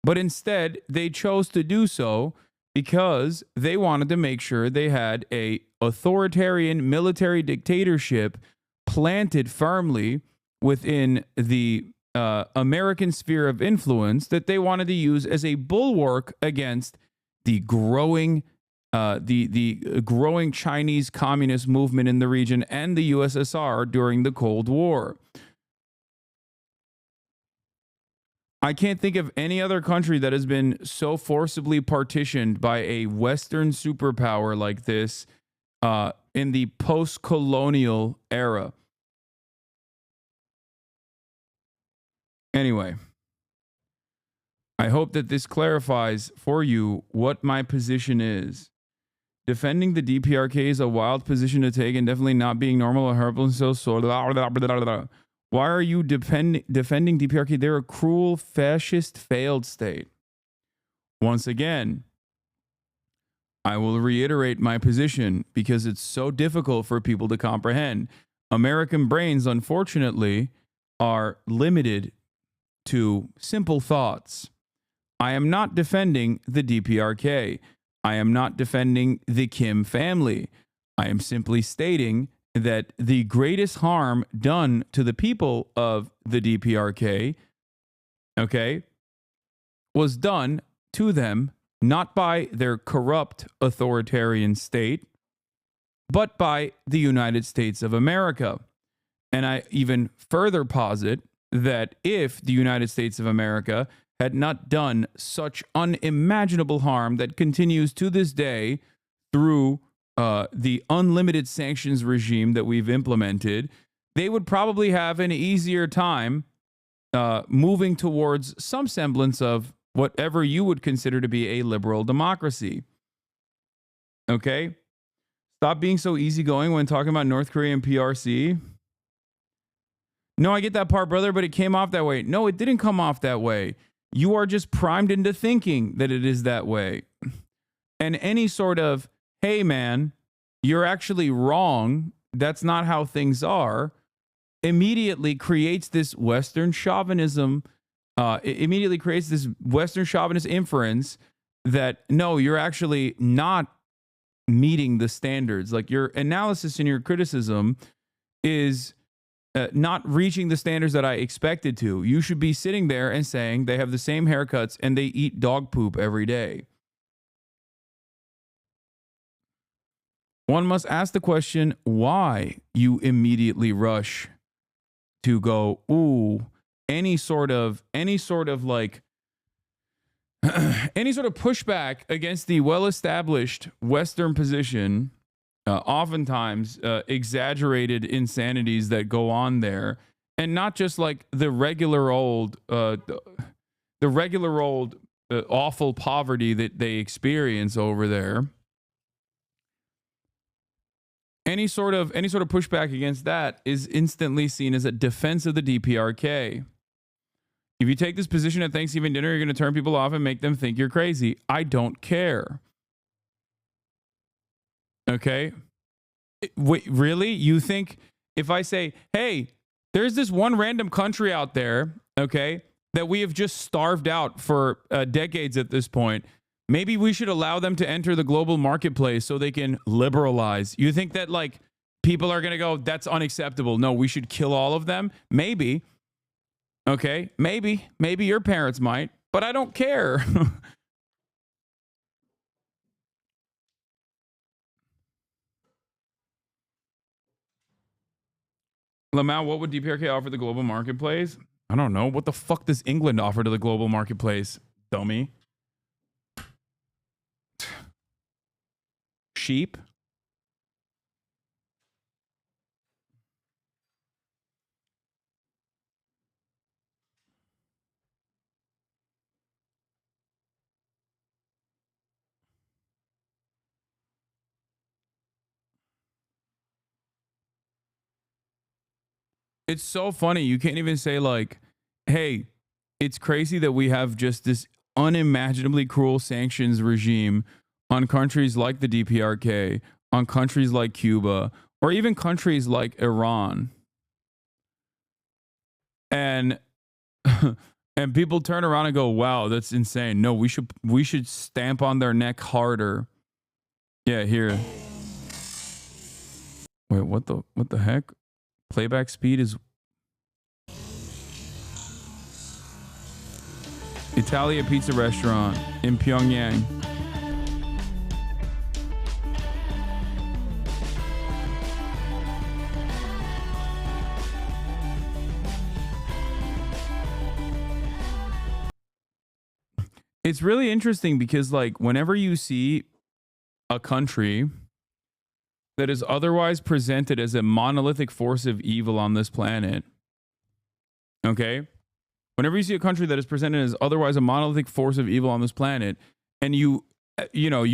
but instead they chose to do so because they wanted to make sure they had a authoritarian military dictatorship planted firmly within the American sphere of influence that they wanted to use as a bulwark against the growing growing Chinese communist movement in the region and the USSR during the Cold War. I can't think of any other country that has been so forcibly partitioned by a Western superpower like this in the post-colonial era. Anyway, I hope that this clarifies for you what my position is. Defending the DPRK is a wild position to take and definitely not being normal or harmful. Why are you defending DPRK? They're a cruel, fascist, failed state. once again, I will reiterate my position because it's so difficult for people to comprehend. American brains, unfortunately, are limited to simple thoughts. I am not defending the DPRK. I am not defending the Kim family. I am simply stating that the greatest harm done to the people of the DPRK, okay, was done to them not by their corrupt authoritarian state, but by the United States of America. And I even further posit that if the United States of America had not done such unimaginable harm that continues to this day through the unlimited sanctions regime that we've implemented, they would probably have an easier time moving towards some semblance of whatever you would consider to be a liberal democracy. Okay? Stop being so easygoing when talking about North Korea and PRC. No, I get that part, brother, but it came off that way. No, it didn't come off that way. You are just primed into thinking that it is that way. And any sort of, hey, man, you're actually wrong, that's not how things are, immediately creates this Western chauvinism. It immediately creates this Western chauvinist inference that, no, you're actually not meeting the standards. Like your analysis and your criticism is not reaching the standards that I expected to. You should be sitting there and saying they have the same haircuts and they eat dog poop every day. One must ask the question why you immediately rush to go, ooh, any sort of like any sort of pushback against the well-established Western position, oftentimes exaggerated insanities that go on there, and not just like the regular old awful poverty that they experience over there. Any sort of pushback against that is instantly seen as a defense of the DPRK. If you take this position at Thanksgiving dinner, you're going to turn people off and make them think you're crazy. I don't care. Okay? Wait, really? You think if I say, hey, there's this one random country out there, okay, that we have just starved out for decades at this point, maybe we should allow them to enter the global marketplace so they can liberalize. You think that like people are going to go, that's unacceptable. No, we should kill all of them? Maybe. Okay, maybe your parents might, but I don't care. Lamau, what would DPRK offer the global marketplace? I don't know. What the fuck does England offer to the global marketplace, dummy? Sheep? It's so funny. You can't even say like, hey, it's crazy that we have just this unimaginably cruel sanctions regime on countries like the DPRK, on countries like Cuba, or even countries like Iran. And and people turn around and go, wow, that's insane. No, we should stamp on their neck harder. Yeah, here. Wait, what the heck? Playback speed is Italia Pizza Restaurant in Pyongyang. It's really interesting because like whenever you see a country that is otherwise presented as a monolithic force of evil on this planet, okay? Whenever you see a country that is presented as otherwise a monolithic force of evil on this planet, and you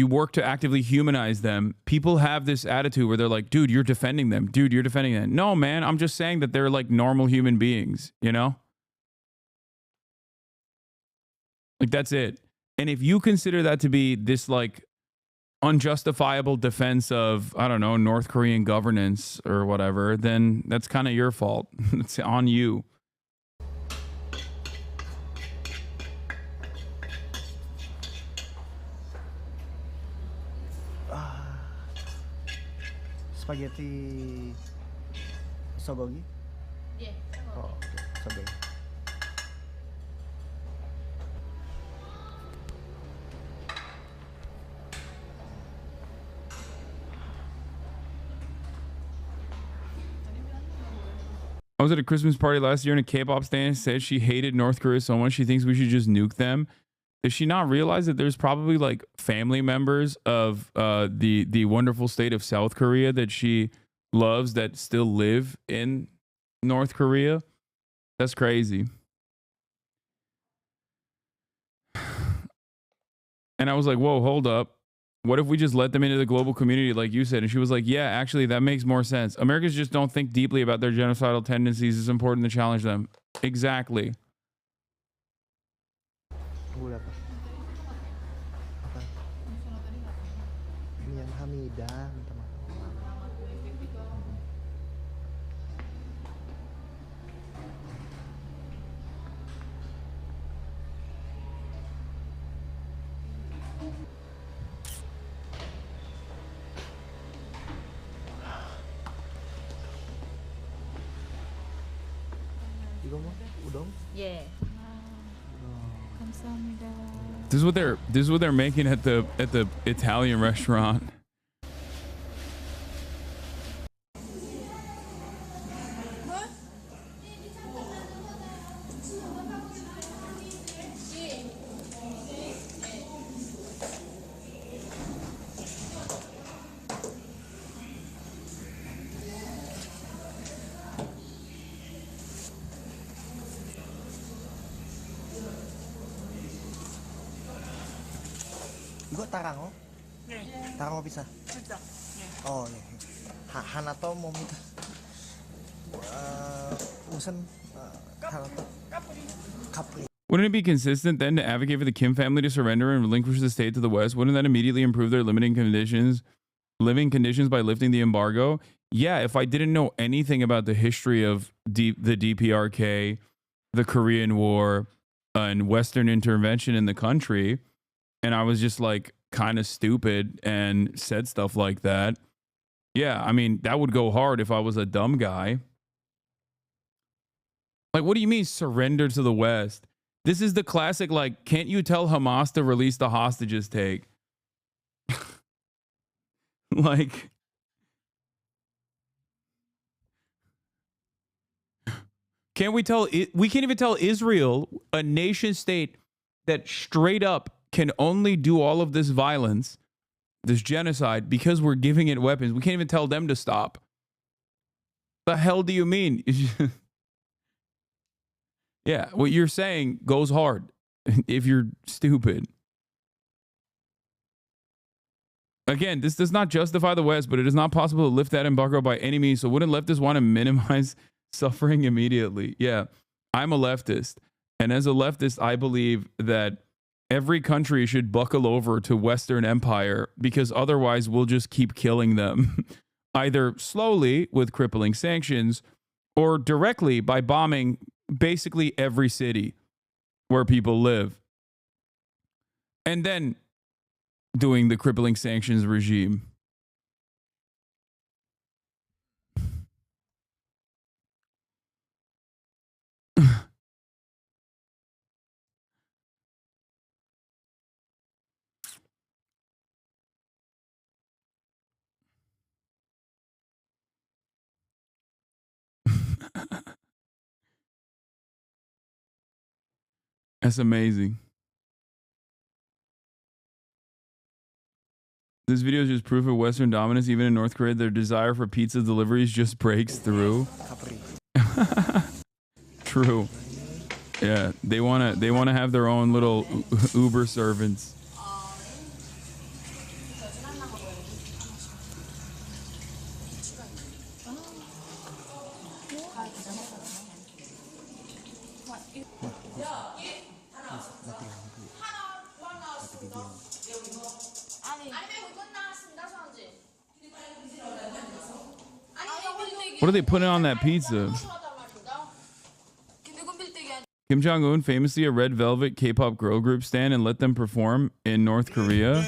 work to actively humanize them, people have this attitude where they're like, dude, you're defending them. Dude, you're defending them. No, man, I'm just saying that they're like normal human beings, you know? Like, that's it. And if you consider that to be this like unjustifiable defense of, I don't know, North Korean governance or whatever, then that's kind of your fault. It's on you. Spaghetti sogogi? Yeah. Oh, okay. Sogogi. I was at a Christmas party last year and a K-pop stan said she hated North Korea so much she thinks we should just nuke them. Does she not realize that there's probably like family members of the wonderful state of South Korea that she loves that still live in North Korea? That's crazy. And I was like, whoa, hold up. What if we just let them into the global community like you said? And she was like, yeah, actually, that makes more sense. Americans just don't think deeply about their genocidal tendencies. It's important to challenge them. Exactly. Yang Hamidah, minta maaf. 이거 뭐? 우동? Yeah. 감사합니다. This is what they're making at the Italian restaurant. 이거 따랑어? 네. 따랑어 bisa? Bisa. Oh, 네. 하나 더 뭡니까? 무슨 하나 더? 카프리. Wouldn't it be consistent then to advocate for the Kim family to surrender and relinquish the state to the West? Wouldn't that immediately improve their living conditions by lifting the embargo? Yeah, if I didn't know anything about the history of the DPRK, the Korean War, and Western intervention in the country, and I was just like kind of stupid and said stuff like that. Yeah, I mean, that would go hard if I was a dumb guy. Like, what do you mean surrender to the West? This is the classic, like, can't you tell Hamas to release the hostages take? Like, we can't even tell Israel, a nation state that straight up can only do all of this violence, this genocide, because we're giving it weapons. We can't even tell them to stop. The hell do you mean? Yeah, what you're saying goes hard if you're stupid. Again, this does not justify the West, but it is not possible to lift that embargo by any means. So wouldn't leftists want to minimize suffering immediately? Yeah, I'm a leftist. And as a leftist, I believe that every country should buckle over to Western empire because otherwise we'll just keep killing them, either slowly with crippling sanctions or directly by bombing basically every city where people live. And then doing the crippling sanctions regime. That's amazing. This video is just proof of Western dominance. Even in North Korea, their desire for pizza deliveries just breaks through. True. Yeah, they wanna have their own little Uber servants. What are they putting on that pizza? Kim Jong-un famously a red velvet K-pop girl group stand and let them perform in North Korea.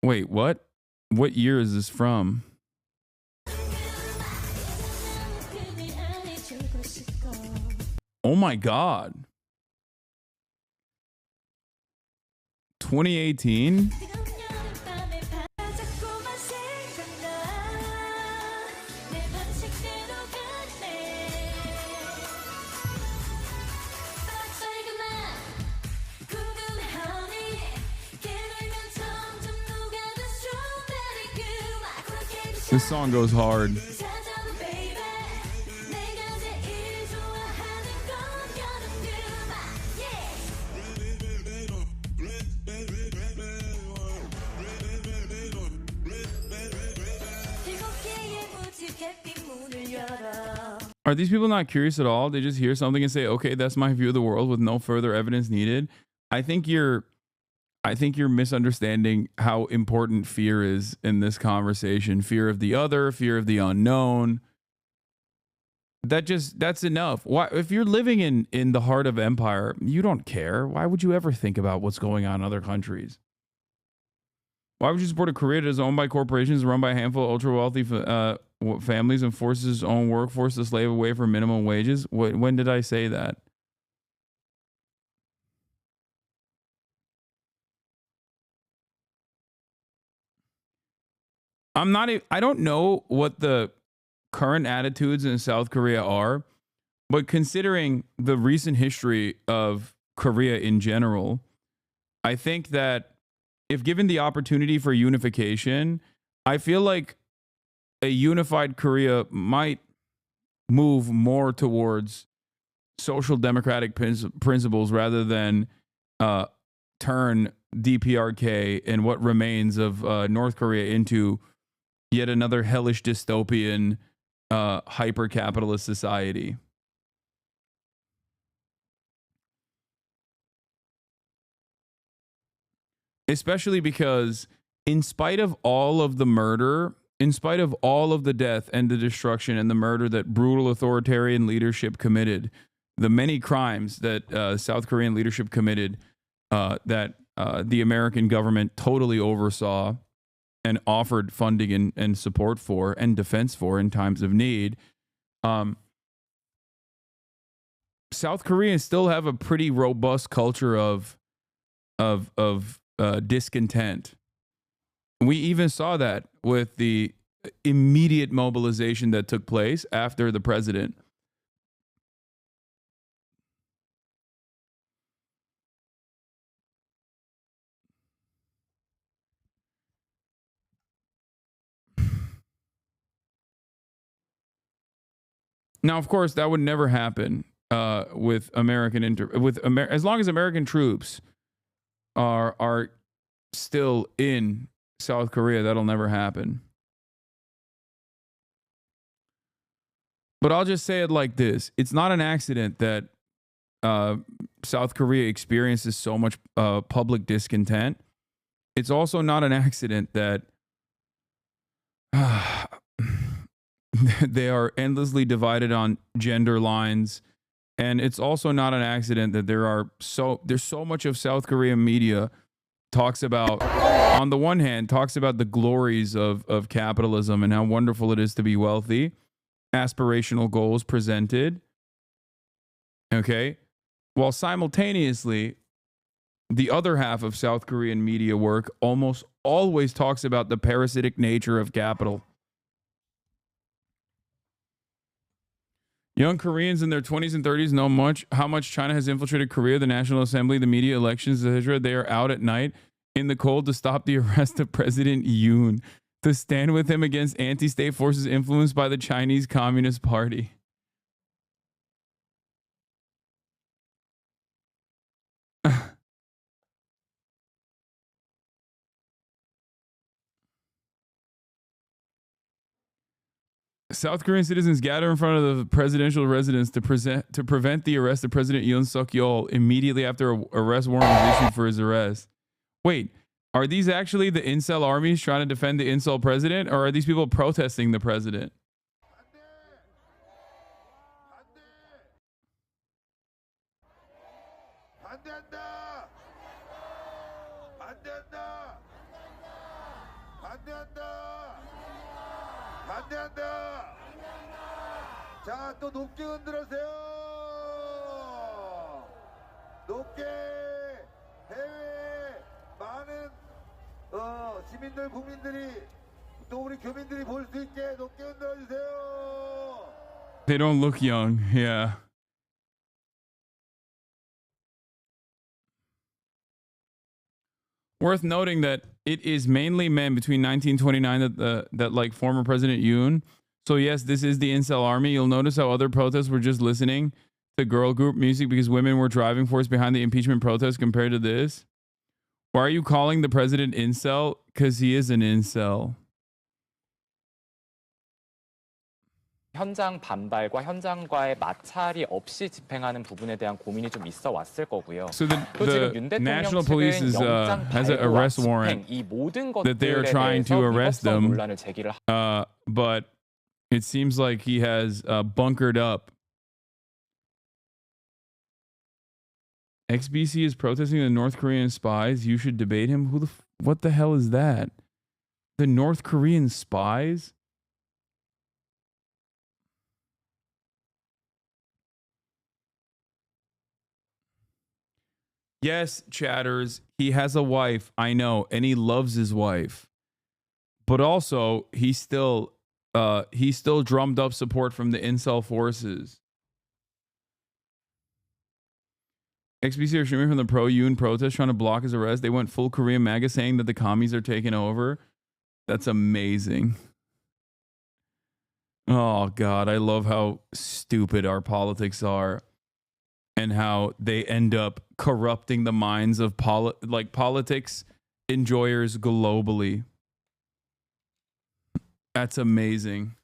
Wait, what? What year is this from? Oh my God. 2018? This song goes hard. Are these people not curious at all? They just hear something and say, okay, that's my view of the world with no further evidence needed. I think you're misunderstanding how important fear is in this conversation. Fear of the other, fear of the unknown. That's enough. Why, if you're living in the heart of empire, you don't care. Why would you ever think about what's going on in other countries? Why would you support a Korea that is owned by corporations, run by a handful of ultra-wealthy families, and forces its own workforce to slave away for minimum wages? When did I say that? I don't know what the current attitudes in South Korea are, but considering the recent history of Korea in general, I think that if given the opportunity for unification, I feel like a unified Korea might move more towards social democratic principles rather than turn DPRK and what remains of North Korea into yet another hellish dystopian hyper-capitalist society. Especially because in spite of all of the murder, in spite of all of the death and the destruction and the murder that brutal authoritarian leadership committed, the many crimes that South Korean leadership committed that the American government totally oversaw and offered funding and support for and defense for in times of need, South Koreans still have a pretty robust culture of discontent. We even saw that with the immediate mobilization that took place after the president. Now, of course, that would never happen with as long as American troops are still in South Korea. That'll never happen. But I'll just say it like this: it's not an accident that South Korea experiences so much public discontent. It's also not an accident that they are endlessly divided on gender lines. And it's also not an accident that there's so much of South Korean media talks about, on the one hand, talks about the glories of capitalism and how wonderful it is to be wealthy, aspirational goals presented, okay? While simultaneously, the other half of South Korean media work almost always talks about the parasitic nature of capital. Young Koreans in their 20s and 30s know how much China has infiltrated Korea, the National Assembly, the media, elections, etc. They are out at night in the cold to stop the arrest of President Yoon, to stand with him against anti-state forces influenced by the Chinese Communist Party. South Korean citizens gather in front of the presidential residence to prevent the arrest of President Yoon Suk-yeol immediately after an arrest warrant was issued for his arrest. Wait, Are these actually the incel armies trying to defend the incel president, or are these people protesting the president? 자, 또 높게 흔들으세요. 높게 해외 많은 시민들, 국민들이 또 우리 교민들이 볼 수 있게 높게 흔들어 주세요. They don't look young. Yeah. Worth noting that it is mainly men between 1929 that like former President Yoon. So yes, this is the incel army. You'll notice how other protests were just listening to girl group music because women were driving force behind the impeachment protest compared to this. Why are you calling the president incel? Because he is an incel. 현장 반발과 현장과의 마찰이 없이 집행하는 부분에 대한 고민이 좀 있어 왔을 거고요. So the National Police is has an arrest warrant that they are trying to arrest them, but it seems like he has bunkered up. XBC is protesting the North Korean spies. You should debate him. What the hell is that? The North Korean spies? Yes, chatters, he has a wife, I know, and he loves his wife. But also, he still drummed up support from the incel forces. XBC are streaming from the pro-Yoon protest trying to block his arrest. They went full Korean MAGA saying that the commies are taking over. That's amazing. Oh, God, I love how stupid our politics are. And how they end up corrupting the minds of politics enjoyers globally. That's amazing.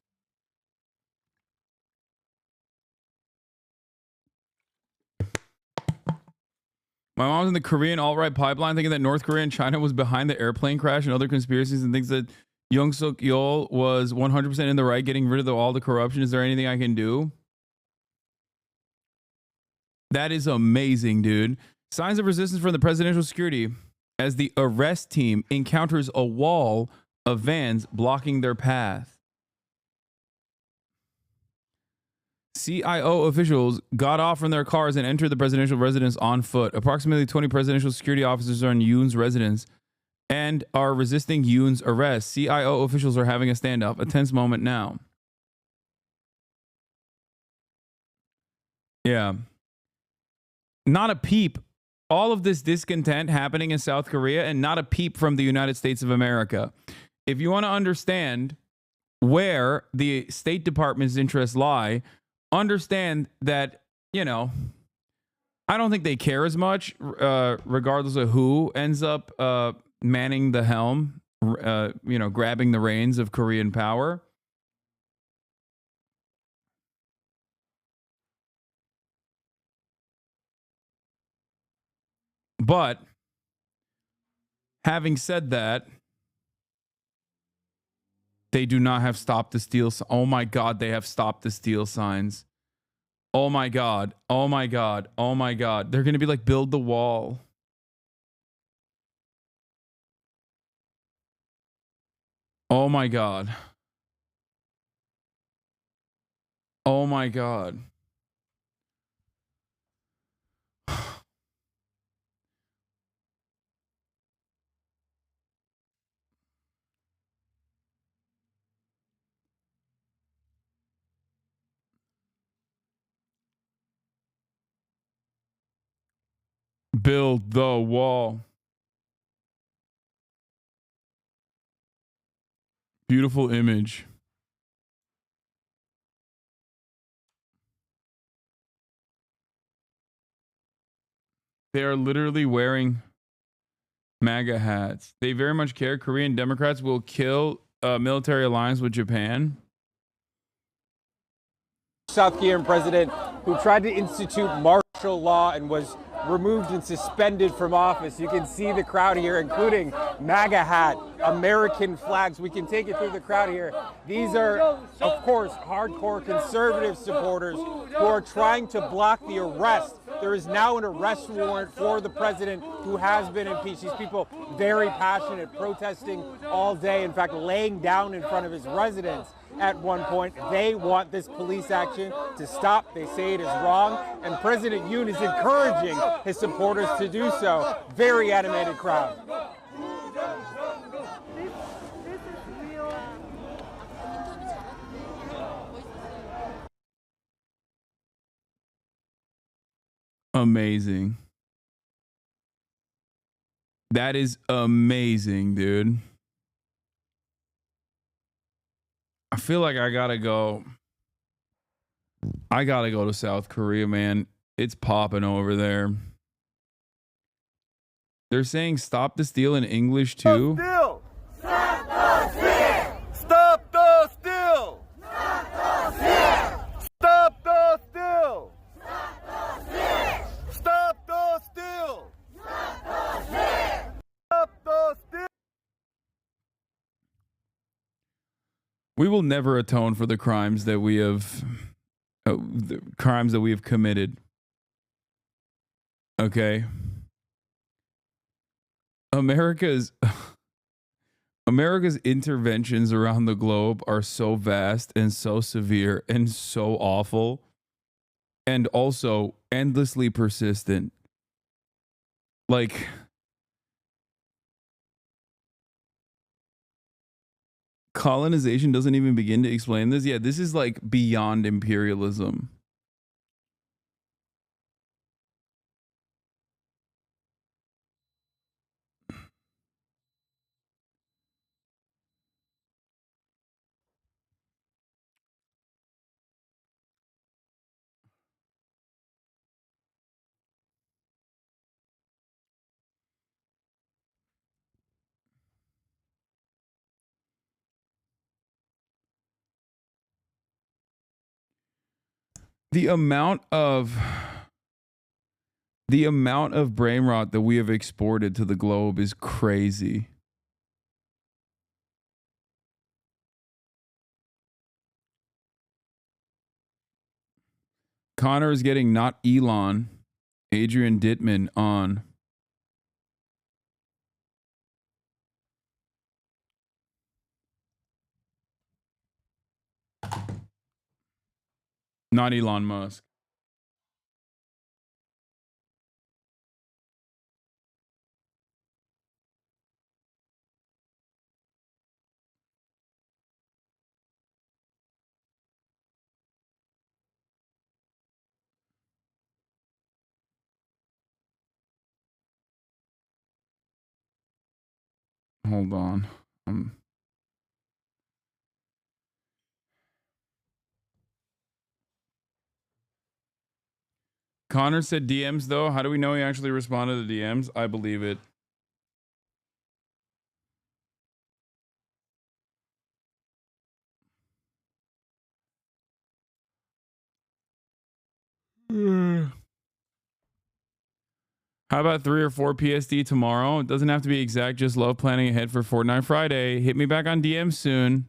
My mom's in the Korean alt-right pipeline thinking that North Korea and China was behind the airplane crash and other conspiracies, and thinks that Young Suk Yeol was 100% in the right, getting rid of all the corruption. Is there anything I can do? That is amazing, dude. Signs of resistance from the presidential security as the arrest team encounters a wall of vans blocking their path. CIO officials got off from their cars and entered the presidential residence on foot. Approximately 20 presidential security officers are in Yoon's residence and are resisting Yoon's arrest. CIO officials are having a standoff. A tense moment now. Yeah. Not a peep. All of this discontent happening in South Korea and not a peep from the United States of America. If you want to understand where the State Department's interests lie, understand that, you know, I don't think they care as much, regardless of who ends up manning the helm, grabbing the reins of Korean power. But having said that, they do not have stop the steal. Oh my God, they have stop the steal signs. Oh my God. Oh my God. Oh my God. They're going to be like, build the wall. Oh my God. Oh my God. Build the wall. Beautiful image. They are literally wearing MAGA hats. They very much care. Korean Democrats will kill military alliance with Japan. South Korean president who tried to institute martial law and was removed and suspended from office. You can see the crowd here, including MAGA hat, American flags. We can take it through the crowd here. These are, of course, hardcore conservative supporters who are trying to block the arrest. There is now an arrest warrant for the president who has been impeached. These people very passionate, protesting all day, in fact, laying down in front of his residence at one point. They want this police action to stop. They say it is wrong, and President Yoon is encouraging his supporters to do so. Very animated crowd. Amazing. That is amazing, dude. I feel like I gotta go. I gotta go to South Korea, man. It's popping over there. They're saying stop the steal in English too. Stop the steal! Stop the steal! Stop the steal! Stop the steal! Stop the steal! Stop the steal! We will never atone for the crimes that we have committed. Okay. America's interventions around the globe are so vast and so severe and so awful and also endlessly persistent. Like, colonization doesn't even begin to explain this. Yeah, this is like beyond imperialism. The amount of brain rot that we have exported to the globe is crazy. Connor is getting not Elon, Adrian Dittmann on. Not Elon Musk. Hold on. Connor said DMs though. How do we know he actually responded to DMs? I believe it. How about 3 or 4 PSD tomorrow? It doesn't have to be exact. Just love planning ahead for Fortnite Friday. Hit me back on DM soon.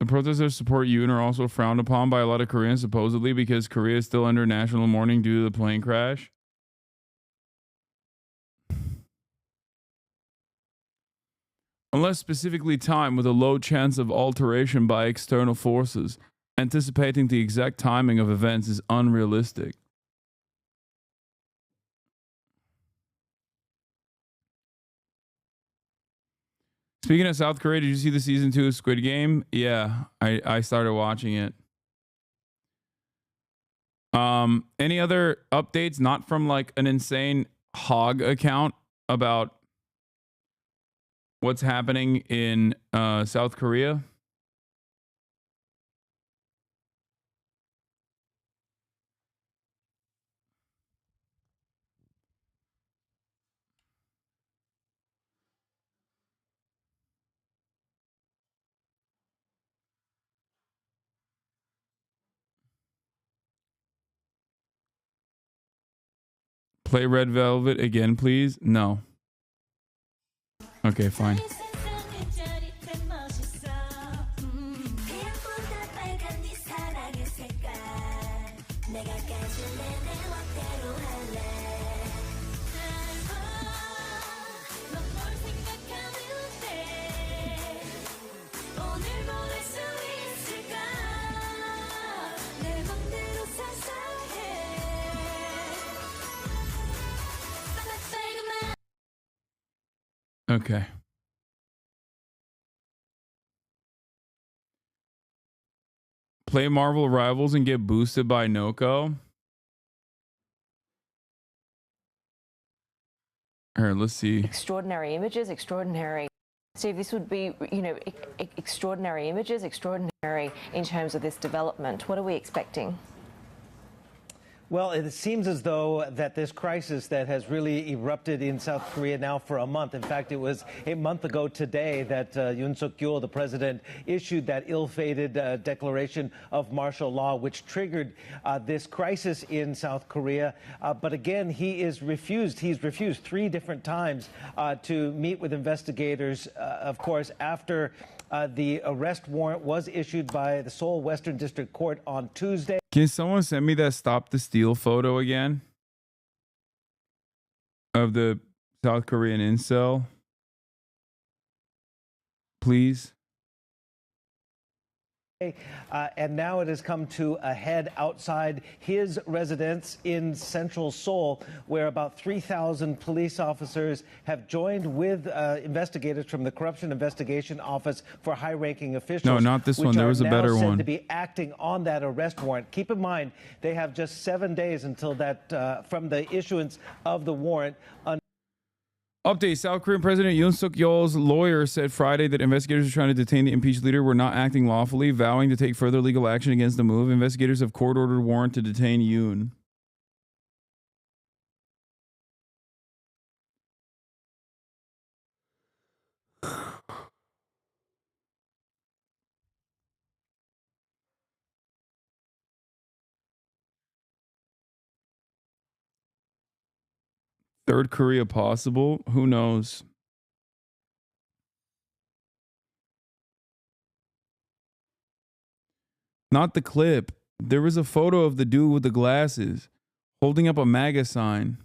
The protesters support Yoon are also frowned upon by a lot of Koreans, supposedly because Korea is still under national mourning due to the plane crash. Unless specifically timed with a low chance of alteration by external forces, anticipating the exact timing of events is unrealistic. Speaking of South Korea, did you see the season 2 of Squid Game? Yeah, I started watching it. Any other updates, not from like an insane hog account, about what's happening in South Korea? Play Red Velvet again, please. No. Okay, fine. Okay. Play Marvel Rivals and get boosted by Noko. Here, let's see. Extraordinary images, extraordinary. Steve, this would be, you know, extraordinary images, extraordinary in terms of this development. What are we expecting? Well, it seems as though that this crisis that has really erupted in South Korea now for a month. In fact, it was a month ago today that Yoon Suk-yeol, the president, issued that ill-fated declaration of martial law, which triggered this crisis in South Korea. But again, he's refused 3 different times to meet with investigators, of course, after the arrest warrant was issued by the Seoul Western District Court on Tuesday. Can someone send me that Stop the Steal photo again? Of the South Korean incel? Please? And now it has come to a head outside his residence in central Seoul, where about 3,000 police officers have joined with investigators from the Corruption Investigation Office for high-ranking officials. No, not this one. There was a better said one. To be acting on that arrest warrant. Keep in mind, they have just 7 days until that from the issuance of the warrant. Update. South Korean President Yoon Suk-yeol's lawyer said Friday that investigators trying to detain the impeached leader were not acting lawfully, vowing to take further legal action against the move. Investigators have court-ordered warrant to detain Yoon. Third Korea possible? Who knows? Not the clip. There was a photo of the dude with the glasses holding up a MAGA sign.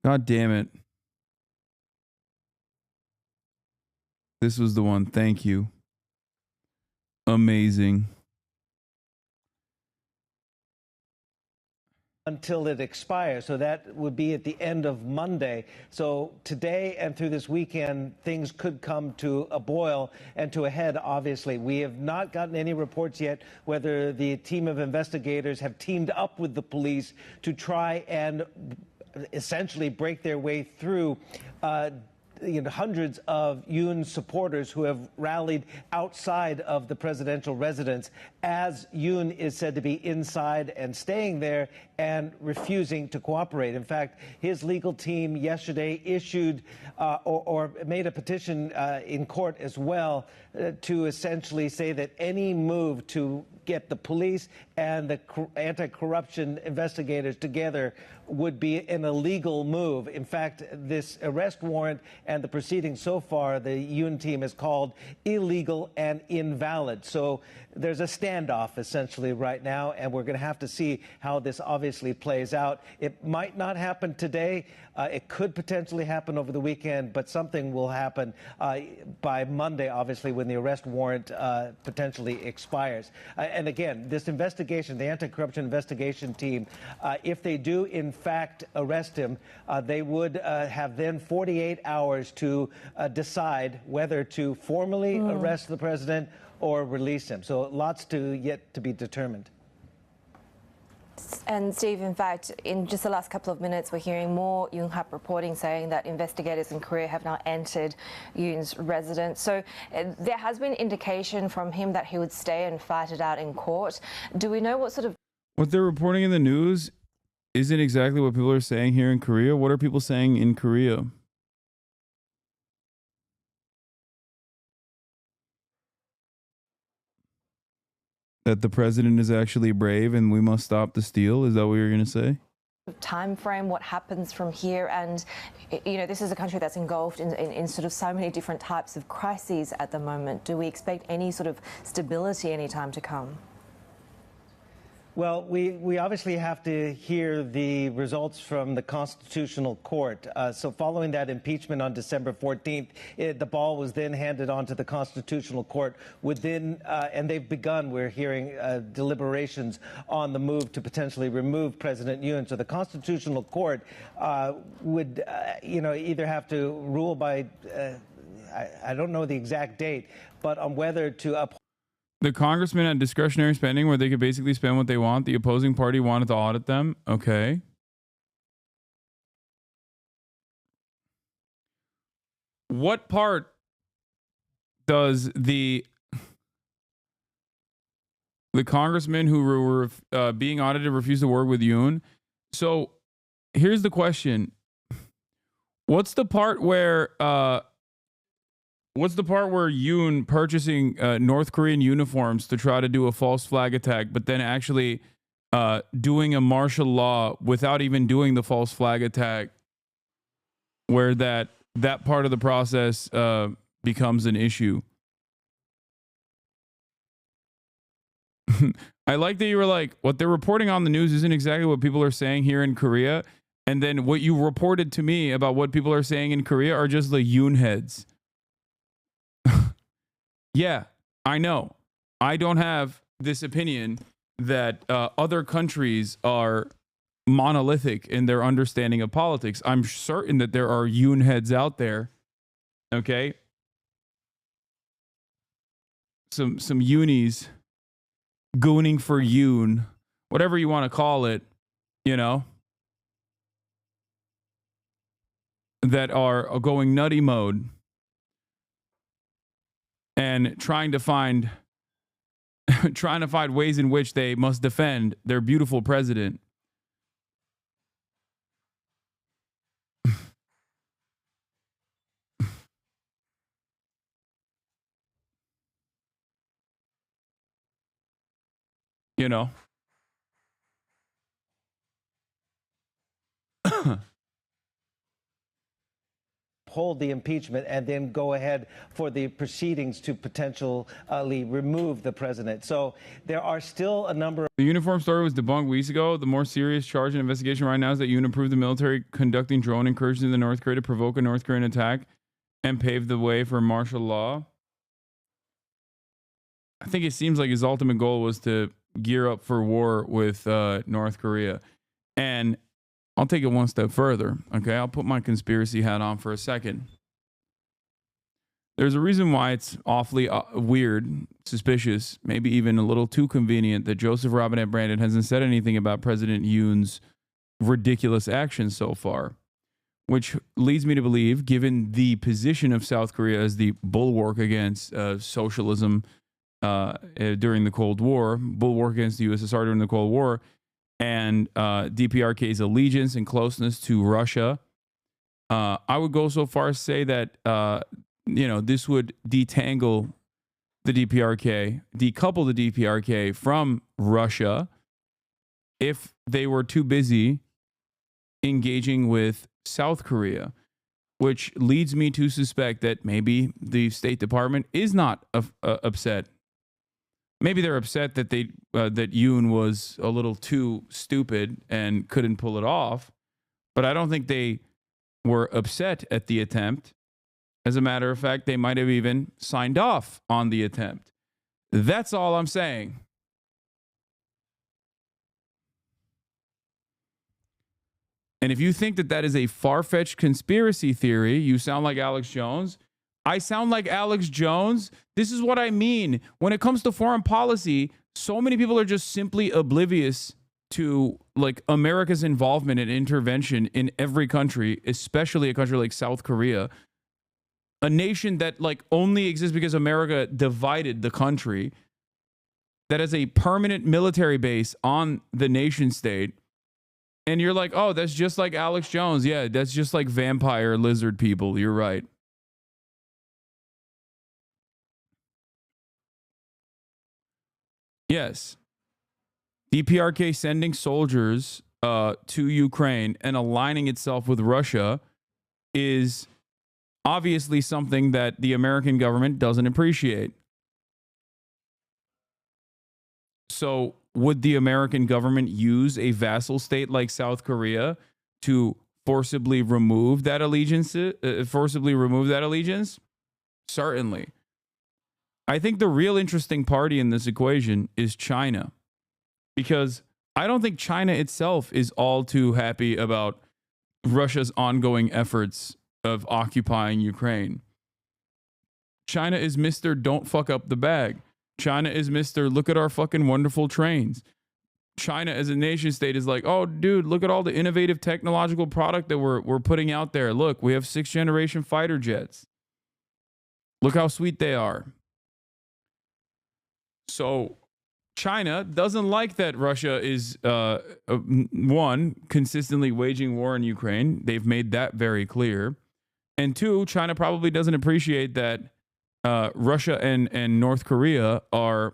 God damn it. This was the one. Thank you. Amazing. Until it expires. So that would be at the end of Monday. So today and through this weekend, things could come to a boil and to a head, obviously. We have not gotten any reports yet whether the team of investigators have teamed up with the police to try and essentially break their way through hundreds of Yoon supporters who have rallied outside of the presidential residence as Yoon is said to be inside and staying there and refusing to cooperate. In fact, his legal team yesterday issued or made a petition in court as well to essentially say that any move to get the police and the anti-corruption investigators together would be an illegal move. In fact, this arrest warrant and the proceedings so far, the Yoon team has called illegal and invalid. So there's a standoff essentially right now, and we're going to have to see how this obviously plays out. It might not happen today. It could potentially happen over the weekend, but something will happen by Monday, obviously, when the arrest warrant potentially expires. And again, this investigation, the anti-corruption investigation team, if they do in fact arrest him, they would have then 48 hours to decide whether to formally arrest the president or release him. So lots yet to be determined. And Steve, in fact, in just the last couple of minutes, we're hearing more Yonhap reporting saying that investigators in Korea have now entered Yoon's residence. So there has been indication from him that he would stay and fight it out in court. Do we know what sort of... What they're reporting in the news isn't exactly what people are saying here in Korea. What are people saying in Korea? that the president is actually brave and we must stop the steal? Is that what you're going to say? Time frame, what happens from here, and this is a country that's engulfed in sort of so many different types of crises at the moment. Do we expect any sort of stability anytime to come? Well, we obviously have to hear the results from the Constitutional Court. So following that impeachment on December 14th, the ball was then handed on to the Constitutional Court and they've begun, we're hearing, deliberations on the move to potentially remove President Yoon. So the Constitutional Court would, either have to rule by, I don't know the exact date, but on whether to uphold. The congressman had discretionary spending where they could basically spend what they want. The opposing party wanted to audit them. Okay. What part does the congressman who were being audited refuse to work with Yoon? So here's the question. What's the part where Yoon purchasing North Korean uniforms to try to do a false flag attack, but then actually doing a martial law without even doing the false flag attack, where that part of the process becomes an issue? I like that you were like, what they're reporting on the news isn't exactly what people are saying here in Korea. And then what you reported to me about what people are saying in Korea are just the Yoon heads. Yeah, I know. I don't have this opinion that other countries are monolithic in their understanding of politics. I'm certain that there are Yoon heads out there. Okay. Some Yoonies gooning for Yoon, whatever you want to call it, that are going nutty mode and trying to find ways in which they must defend their beautiful president. Hold the impeachment and then go ahead for the proceedings to potentially remove the president. So there are still a number of... The uniform story was debunked weeks ago. The more serious charge and investigation right now is that Yoon approved the military conducting drone incursions in the North Korea to provoke a North Korean attack and pave the way for martial law. I think it seems like his ultimate goal was to gear up for war with North Korea. And I'll take it one step further. Okay, I'll put my conspiracy hat on for a second. There's a reason why it's awfully weird, suspicious, maybe even a little too convenient that Joseph Robinette Brandon hasn't said anything about President Yoon's ridiculous actions so far, which leads me to believe, given the position of South Korea as the bulwark against socialism during the Cold War, bulwark against the USSR during the Cold War, and DPRK's allegiance and closeness to Russia, I would go so far as to say that this would detangle the DPRK, decouple the DPRK from Russia if they were too busy engaging with South Korea, which leads me to suspect that maybe the State Department is not upset. Maybe they're upset that that Yoon was a little too stupid and couldn't pull it off, but I don't think they were upset at the attempt. As a matter of fact, they might have even signed off on the attempt. That's all I'm saying. And if you think that that is a far-fetched conspiracy theory, you sound like Alex Jones. I sound like Alex Jones. This is what I mean. When it comes to foreign policy, so many people are just simply oblivious to like America's involvement and intervention in every country, especially a country like South Korea, a nation that like only exists because America divided the country, that has a permanent military base on the nation state. And you're like, oh, that's just like Alex Jones. Yeah, that's just like vampire lizard people. You're right. Yes. DPRK sending soldiers to Ukraine and aligning itself with Russia is obviously something that the American government doesn't appreciate. So would the American government use a vassal state like South Korea to forcibly remove that allegiance? Certainly. I think the real interesting party in this equation is China, because I don't think China itself is all too happy about Russia's ongoing efforts of occupying Ukraine. China is Mr. Don't fuck up the bag. China is Mr. Look at our fucking wonderful trains. China as a nation state is like, oh, dude, look at all the innovative technological product that we're putting out there. Look, we have 6th generation fighter jets. Look how sweet they are. So China doesn't like that Russia is, one, consistently waging war in Ukraine. They've made that very clear. And two, China probably doesn't appreciate that Russia and North Korea are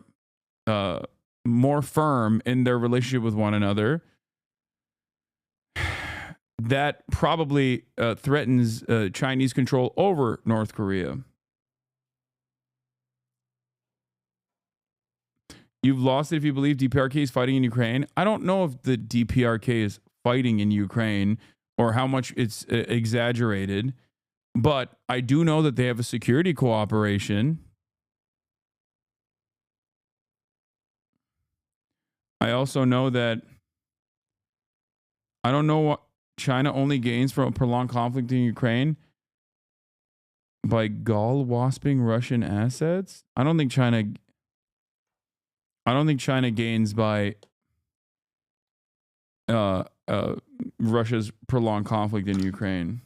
more firm in their relationship with one another. That probably threatens Chinese control over North Korea. You've lost it if you believe DPRK is fighting in Ukraine. I don't know if the DPRK is fighting in Ukraine or how much it's exaggerated, but I do know that they have a security cooperation. I also know that I don't know what China only gains from a prolonged conflict in Ukraine by gall-wasping Russian assets. I don't think China gains by Russia's prolonged conflict in Ukraine.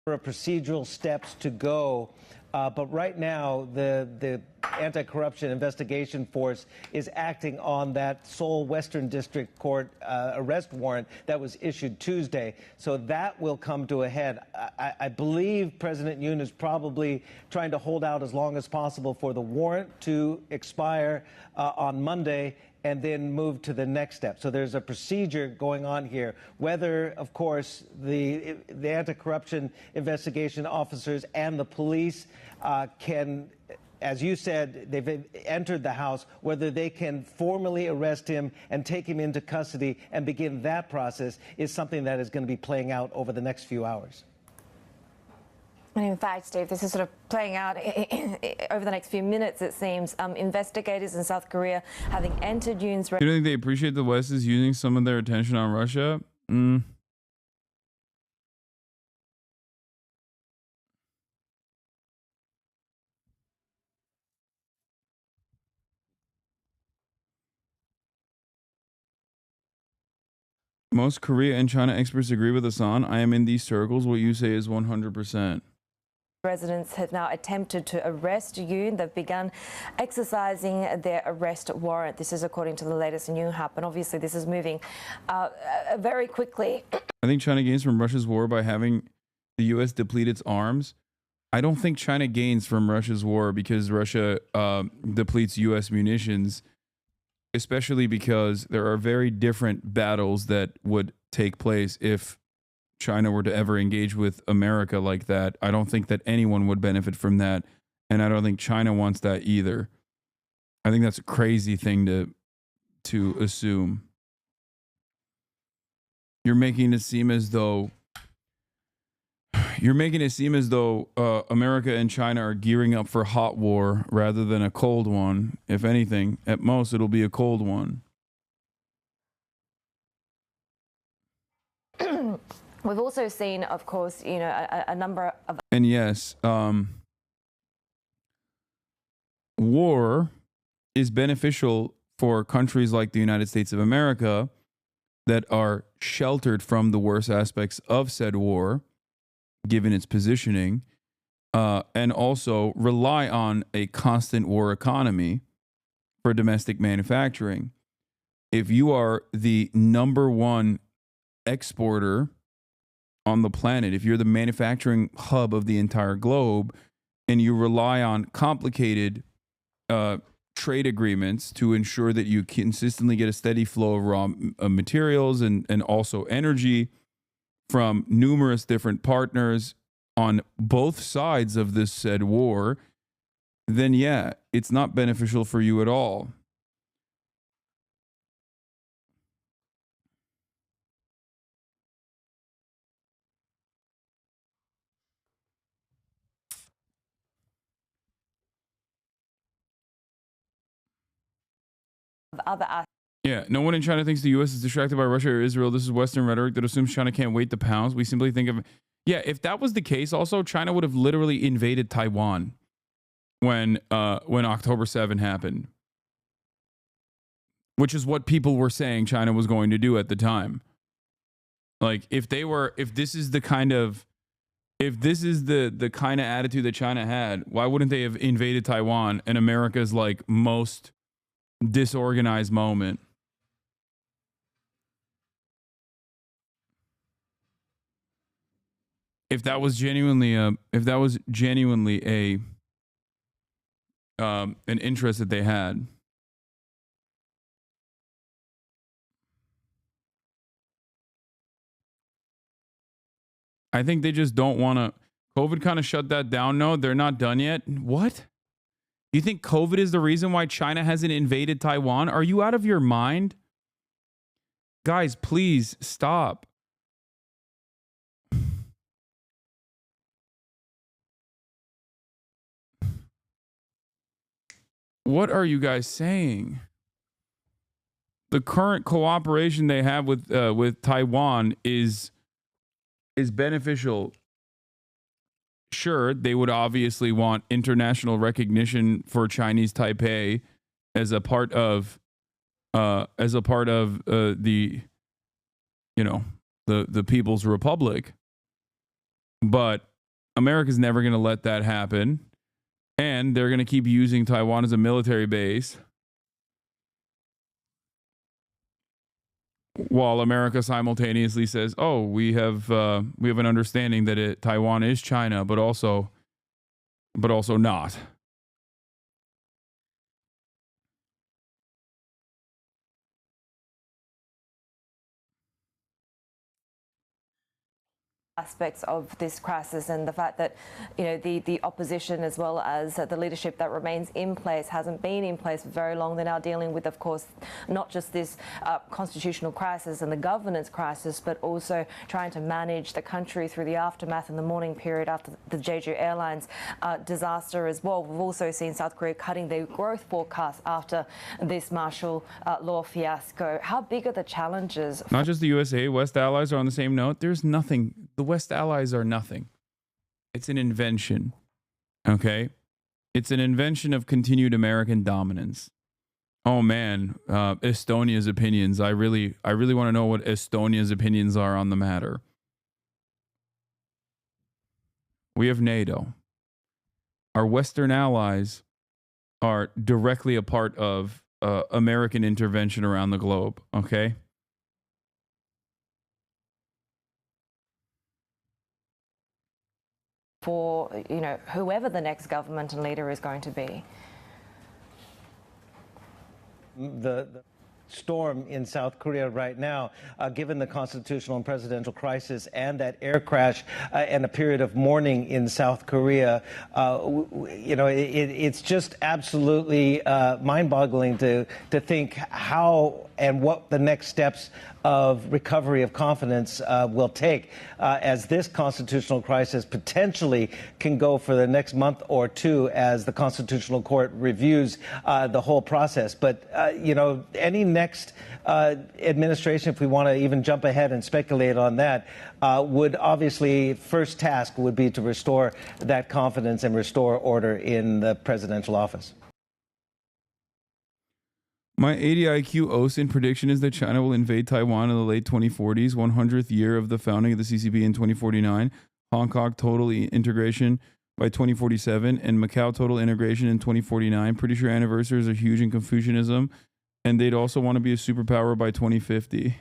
Procedural steps to go. But right now, the Anti-Corruption Investigation Force is acting on that Seoul Western District Court arrest warrant that was issued Tuesday. So that will come to a head. I believe President Yoon is probably trying to hold out as long as possible for the warrant to expire on Monday and then move to the next step. So there's a procedure going on here. Whether, of course, the anti-corruption investigation officers and the police can, as you said, they've entered the house, whether they can formally arrest him and take him into custody and begin that process is something that is going to be playing out over the next few hours. And in fact, Steve, this is sort of playing out over the next few minutes, it seems. Investigators in South Korea having entered Yoon's... You don't think they appreciate the West is using some of their attention on Russia? Most Korea and China experts agree with Hasan. I am in these circles. What you say is 100%. Residents have now attempted to arrest Yoon. They've begun exercising their arrest warrant. This is according to the latest in Yonhap, and obviously this is moving very quickly. I think China gains from Russia's war by having the U.S. deplete its arms. I don't think China gains from Russia's war because Russia depletes U.S. munitions, especially because there are very different battles that would take place if China were to ever engage with America like that. I don't think that anyone would benefit from that, and I don't think China wants that either. I think that's a crazy thing to assume. You're making it seem as though America and China are gearing up for hot war rather than a cold one. If anything, at most it'll be a cold one. We've also seen, of course, you know, a number of... And yes, war is beneficial for countries like the United States of America that are sheltered from the worst aspects of said war, given its positioning, and also rely on a constant war economy for domestic manufacturing. If you are the number one exporter on the planet, if you're the manufacturing hub of the entire globe and you rely on complicated trade agreements to ensure that you consistently get a steady flow of raw materials and also energy from numerous different partners on both sides of this said war, then yeah, it's not beneficial for you at all. Yeah, no one in China thinks the U.S. is distracted by Russia or Israel. This is Western rhetoric that assumes China can't wait to pounce. We simply think of... Yeah, if that was the case, also, China would have literally invaded Taiwan when October 7 happened. Which is what people were saying China was going to do at the time. Like, if this is the kind of attitude that China had, why wouldn't they have invaded Taiwan in America's, like, most disorganized moment? If that was genuinely an interest that they had. I think they just don't want to. COVID kind of shut that down. No, they're not done yet. What? You think COVID is the reason why China hasn't invaded Taiwan? Are you out of your mind? Guys, please stop. What are you guys saying? The current cooperation they have with Taiwan is beneficial. Sure, they would obviously want international recognition for Chinese Taipei as a part of the People's Republic. But America's never going to let that happen. And they're going to keep using Taiwan as a military base while America simultaneously says, "Oh, we have an understanding that Taiwan is China, but also not." Aspects of this crisis, and the fact that the opposition as well as the leadership that remains in place hasn't been in place for very long. They're now dealing with, of course, not just this constitutional crisis and the governance crisis, but also trying to manage the country through the aftermath and the mourning period after the Jeju Airlines disaster as well. We've also seen South Korea cutting their growth forecast after this martial law fiasco. How big are the challenges? Not just the USA, West allies are on the same note. There's nothing. The West allies are nothing. It's an invention. Okay? It's an invention of continued American dominance. Oh man, Estonia's opinions. I really want to know what Estonia's opinions are on the matter. We have NATO. Our Western allies are directly a part of American intervention around the globe. Okay? For whoever the next government and leader is going to be. The storm in South Korea right now, given the constitutional and presidential crisis and that air crash and a period of mourning in South Korea, it's just absolutely mind-boggling to think how and what the next steps of recovery of confidence will take as this constitutional crisis potentially can go for the next month or two as the Constitutional Court reviews the whole process. But, any next administration, if we want to even jump ahead and speculate on that, would obviously first task would be to restore that confidence and restore order in the presidential office. My 80 IQ OSINT prediction is that China will invade Taiwan in the late 2040s, 100th year of the founding of the CCP in 2049, Hong Kong total integration by 2047, and Macau total integration in 2049. Pretty sure anniversaries are huge in Confucianism, and they'd also want to be a superpower by 2050.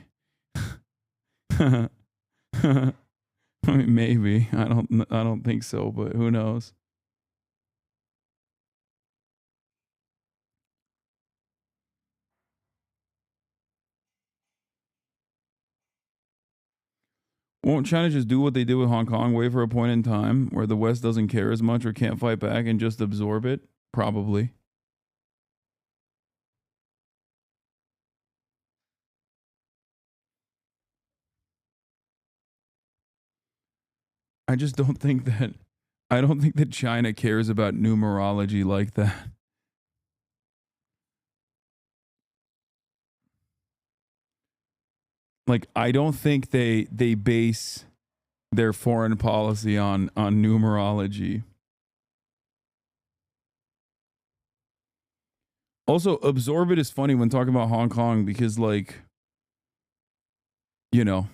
I mean, maybe. I don't think so, but who knows? Won't China just do what they did with Hong Kong, wait for a point in time where the West doesn't care as much or can't fight back and just absorb it? Probably. I just don't think that China cares about numerology like that. Like, I don't think they base their foreign policy on numerology. Also, absorb it is funny when talking about Hong Kong because, like, you know,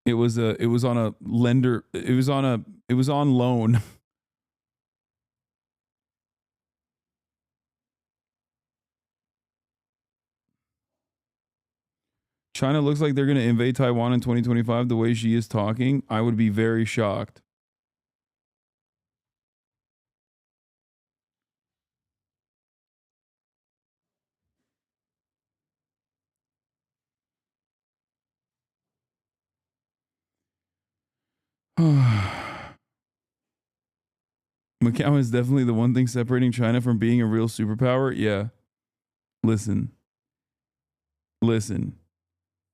it was on a lender, it was on loan. China looks like they're going to invade Taiwan in 2025 the way she is talking. I would be very shocked. Macau is definitely the one thing separating China from being a real superpower. Yeah. Listen.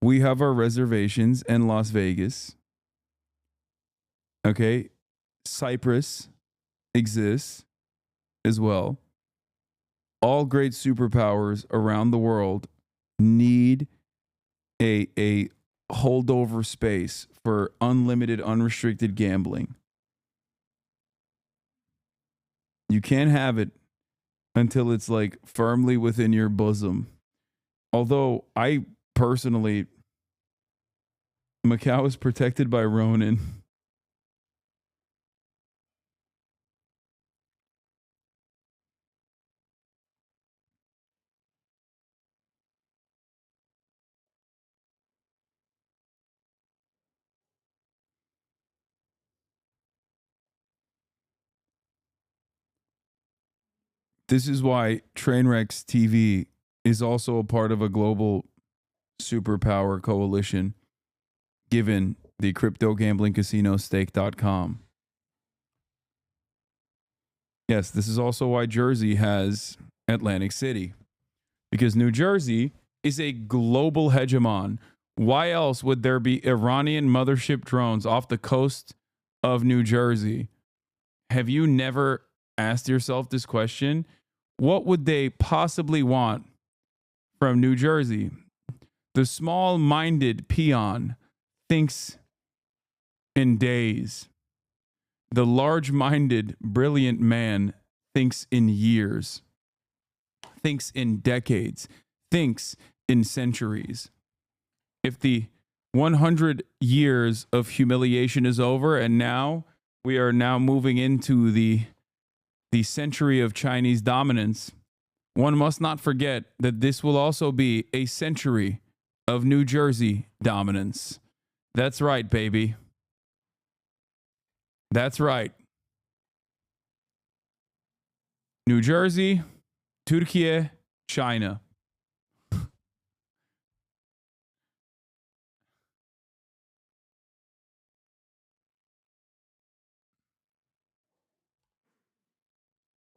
We have our reservations in Las Vegas. Okay. Cyprus exists as well. All great superpowers around the world need a holdover space for unlimited, unrestricted gambling. You can't have it until it's like firmly within your bosom. Although I personally, Macau is protected by Ronin. This is why Trainwrecks TV is also a part of a global superpower coalition, given the crypto gambling casino stake.com. Yes, this is also why Jersey has Atlantic City, because New Jersey is a global hegemon. Why else would there be Iranian mothership drones off the coast of New Jersey? Have you never asked yourself this question? What would they possibly want from New Jersey? The small-minded peon thinks in days. The large-minded, brilliant man thinks in years, thinks in decades, thinks in centuries. If the 100 years of humiliation is over and now we are now moving into the century of Chinese dominance, one must not forget that this will also be a century of New Jersey dominance. That's right, baby. That's right. New Jersey, Turkey, China.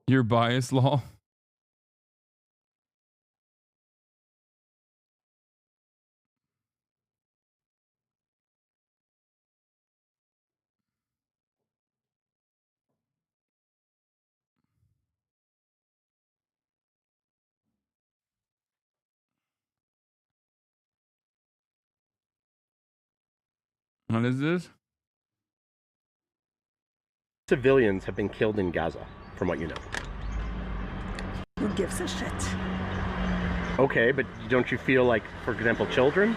Your bias law? What is this? Civilians have been killed in Gaza, from what you know. Who gives a shit? Okay, but don't you feel like, for example, children?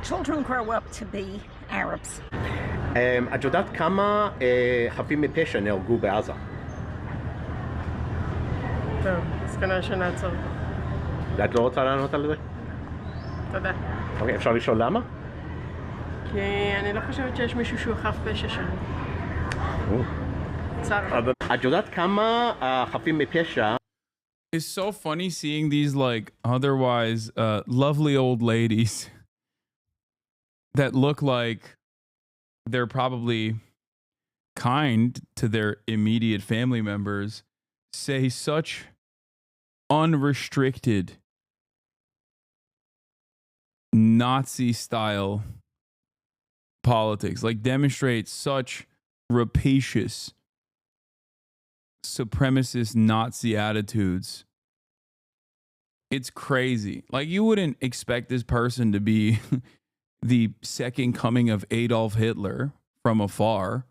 Children grow up to be Arabs. את יודעת כמה חפים מפשע נהרגו בעזה? טוב, מסקנה שנעצור. את לא רוצה לענות על זה? תודה. אוקיי, אפשר לשאול למה? כי אני לא חושבת שיש מישהו שהוא חף פשע שם. אבל את יודעת כמה חפים מפשע... It's so funny seeing these like otherwise lovely old ladies that look like they're probably kind to their immediate family members say such unrestricted Nazi style politics, like demonstrate such rapacious supremacist Nazi attitudes. It's crazy. Like, you wouldn't expect this person to be the second coming of Adolf Hitler from afar.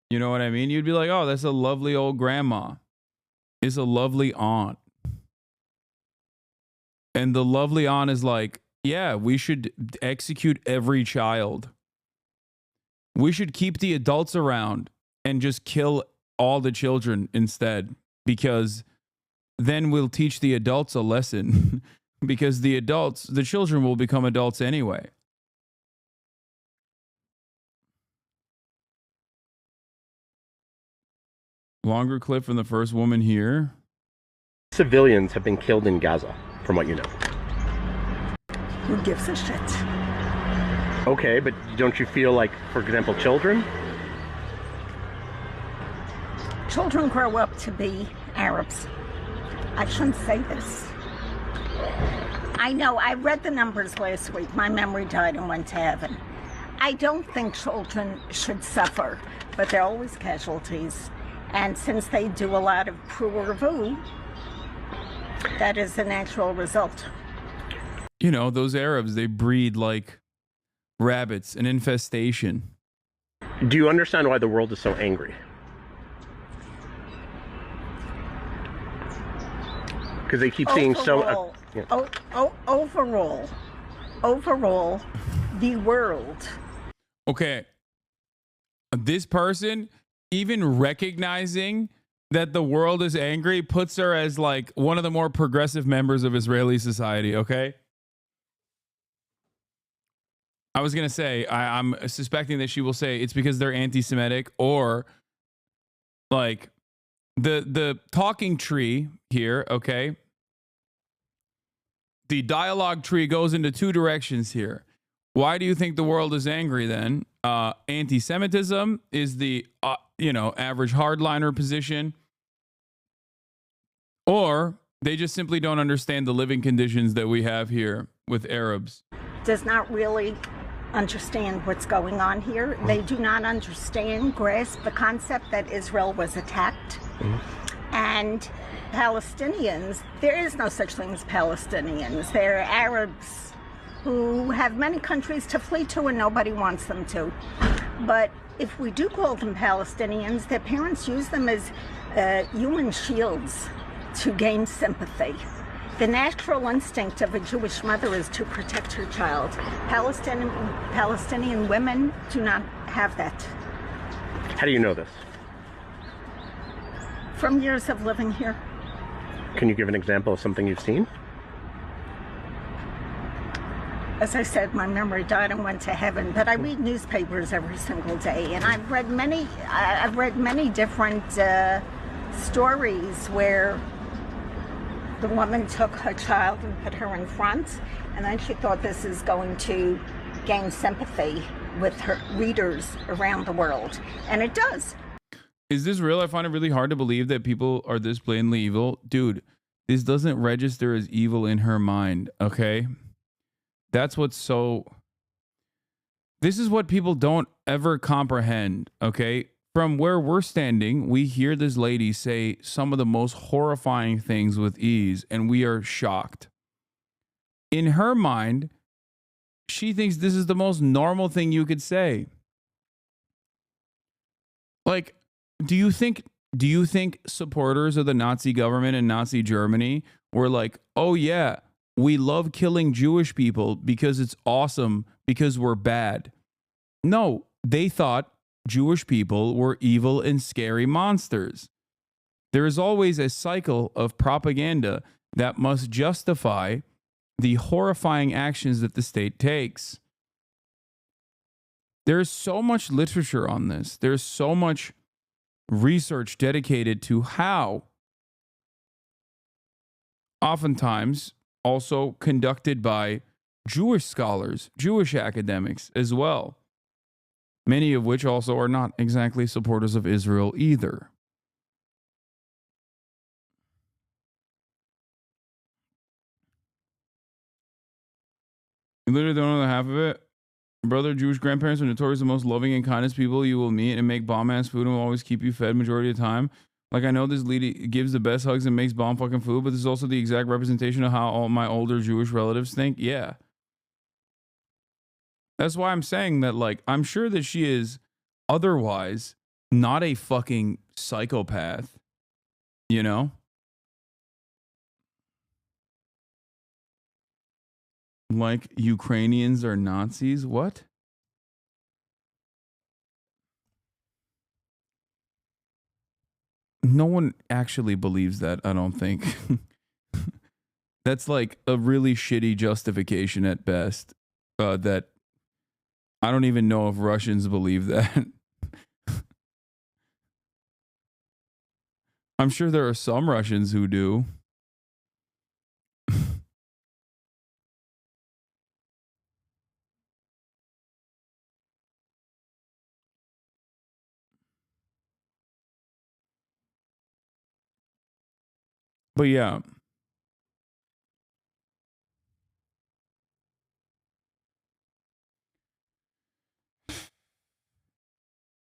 You know what I mean? You'd be like, oh, that's a lovely old grandma. It's a lovely aunt. And the lovely aunt is like, yeah, we should execute every child. We should keep the adults around and just kill all the children instead, because then we'll teach the adults a lesson because the children will become adults anyway. Longer clip from the first woman here. Civilians have been killed in Gaza, from what you know. Who gives a shit? Okay, but don't you feel like, for example, children? Children grow up to be Arabs. I shouldn't say this. I know, I read the numbers last week. My memory died and went to heaven. I don't think children should suffer, but they're always casualties. And since they do a lot of pruervu, that is the natural result. You know, those Arabs, they breed like rabbits, an infestation. Do you understand why the world is so angry? Because they keep seeing so... Overall, the world. Okay. This person, even recognizing that the world is angry, puts her as like one of the more progressive members of Israeli society, okay? I was going to say, I'm suspecting that she will say it's because they're anti-Semitic, or like the talking tree here, okay? The dialogue tree goes into two directions here. Why do you think the world is angry then? Anti-Semitism is the, average hardliner position. Or they just simply don't understand the living conditions that we have here with Arabs. Does not really understand what's going on here. They do not grasp the concept that Israel was attacked. And Palestinians, there is no such thing as Palestinians. They're Arabs who have many countries to flee to and nobody wants them to. But if we do call them Palestinians, their parents use them as human shields to gain sympathy. The natural instinct of a Jewish mother is to protect her child. Palestinian women do not have that. How do you know this? From years of living here. Can you give an example of something you've seen? As I said, my memory died and went to heaven, but I read newspapers every single day, and I've read many different stories where the woman took her child and put her in front, and then she thought this is going to gain sympathy with her readers around the world, and it does. Is this real? I find it really hard to believe that people are this blatantly evil. Dude, this doesn't register as evil in her mind, okay? That's what's so... This is what people don't ever comprehend, okay? From where we're standing, we hear this lady say some of the most horrifying things with ease, and we are shocked. In her mind, she thinks this is the most normal thing you could say. Like, do you think supporters of the Nazi government in Nazi Germany were like, oh yeah, we love killing Jewish people because it's awesome because we're bad? No, they thought Jewish people were evil and scary monsters. There is always a cycle of propaganda that must justify the horrifying actions that the state takes. There's so much literature on this. There's so much research dedicated to how, oftentimes also conducted by Jewish scholars, Jewish academics as well, many of which also are not exactly supporters of Israel either. You literally don't know the half of it. Brother, Jewish grandparents are notorious the most loving and kindest people you will meet and make bomb-ass food and will always keep you fed majority of the time. Like, I know this lady gives the best hugs and makes bomb fucking food, but this is also the exact representation of how all my older Jewish relatives think. Yeah. That's why I'm saying that, like, I'm sure that she is otherwise not a fucking psychopath, you know? Like, Ukrainians are Nazis? What? No one actually believes that, I don't think. That's like a really shitty justification at best. That I don't even know if Russians believe that. I'm sure there are some Russians who do. But yeah.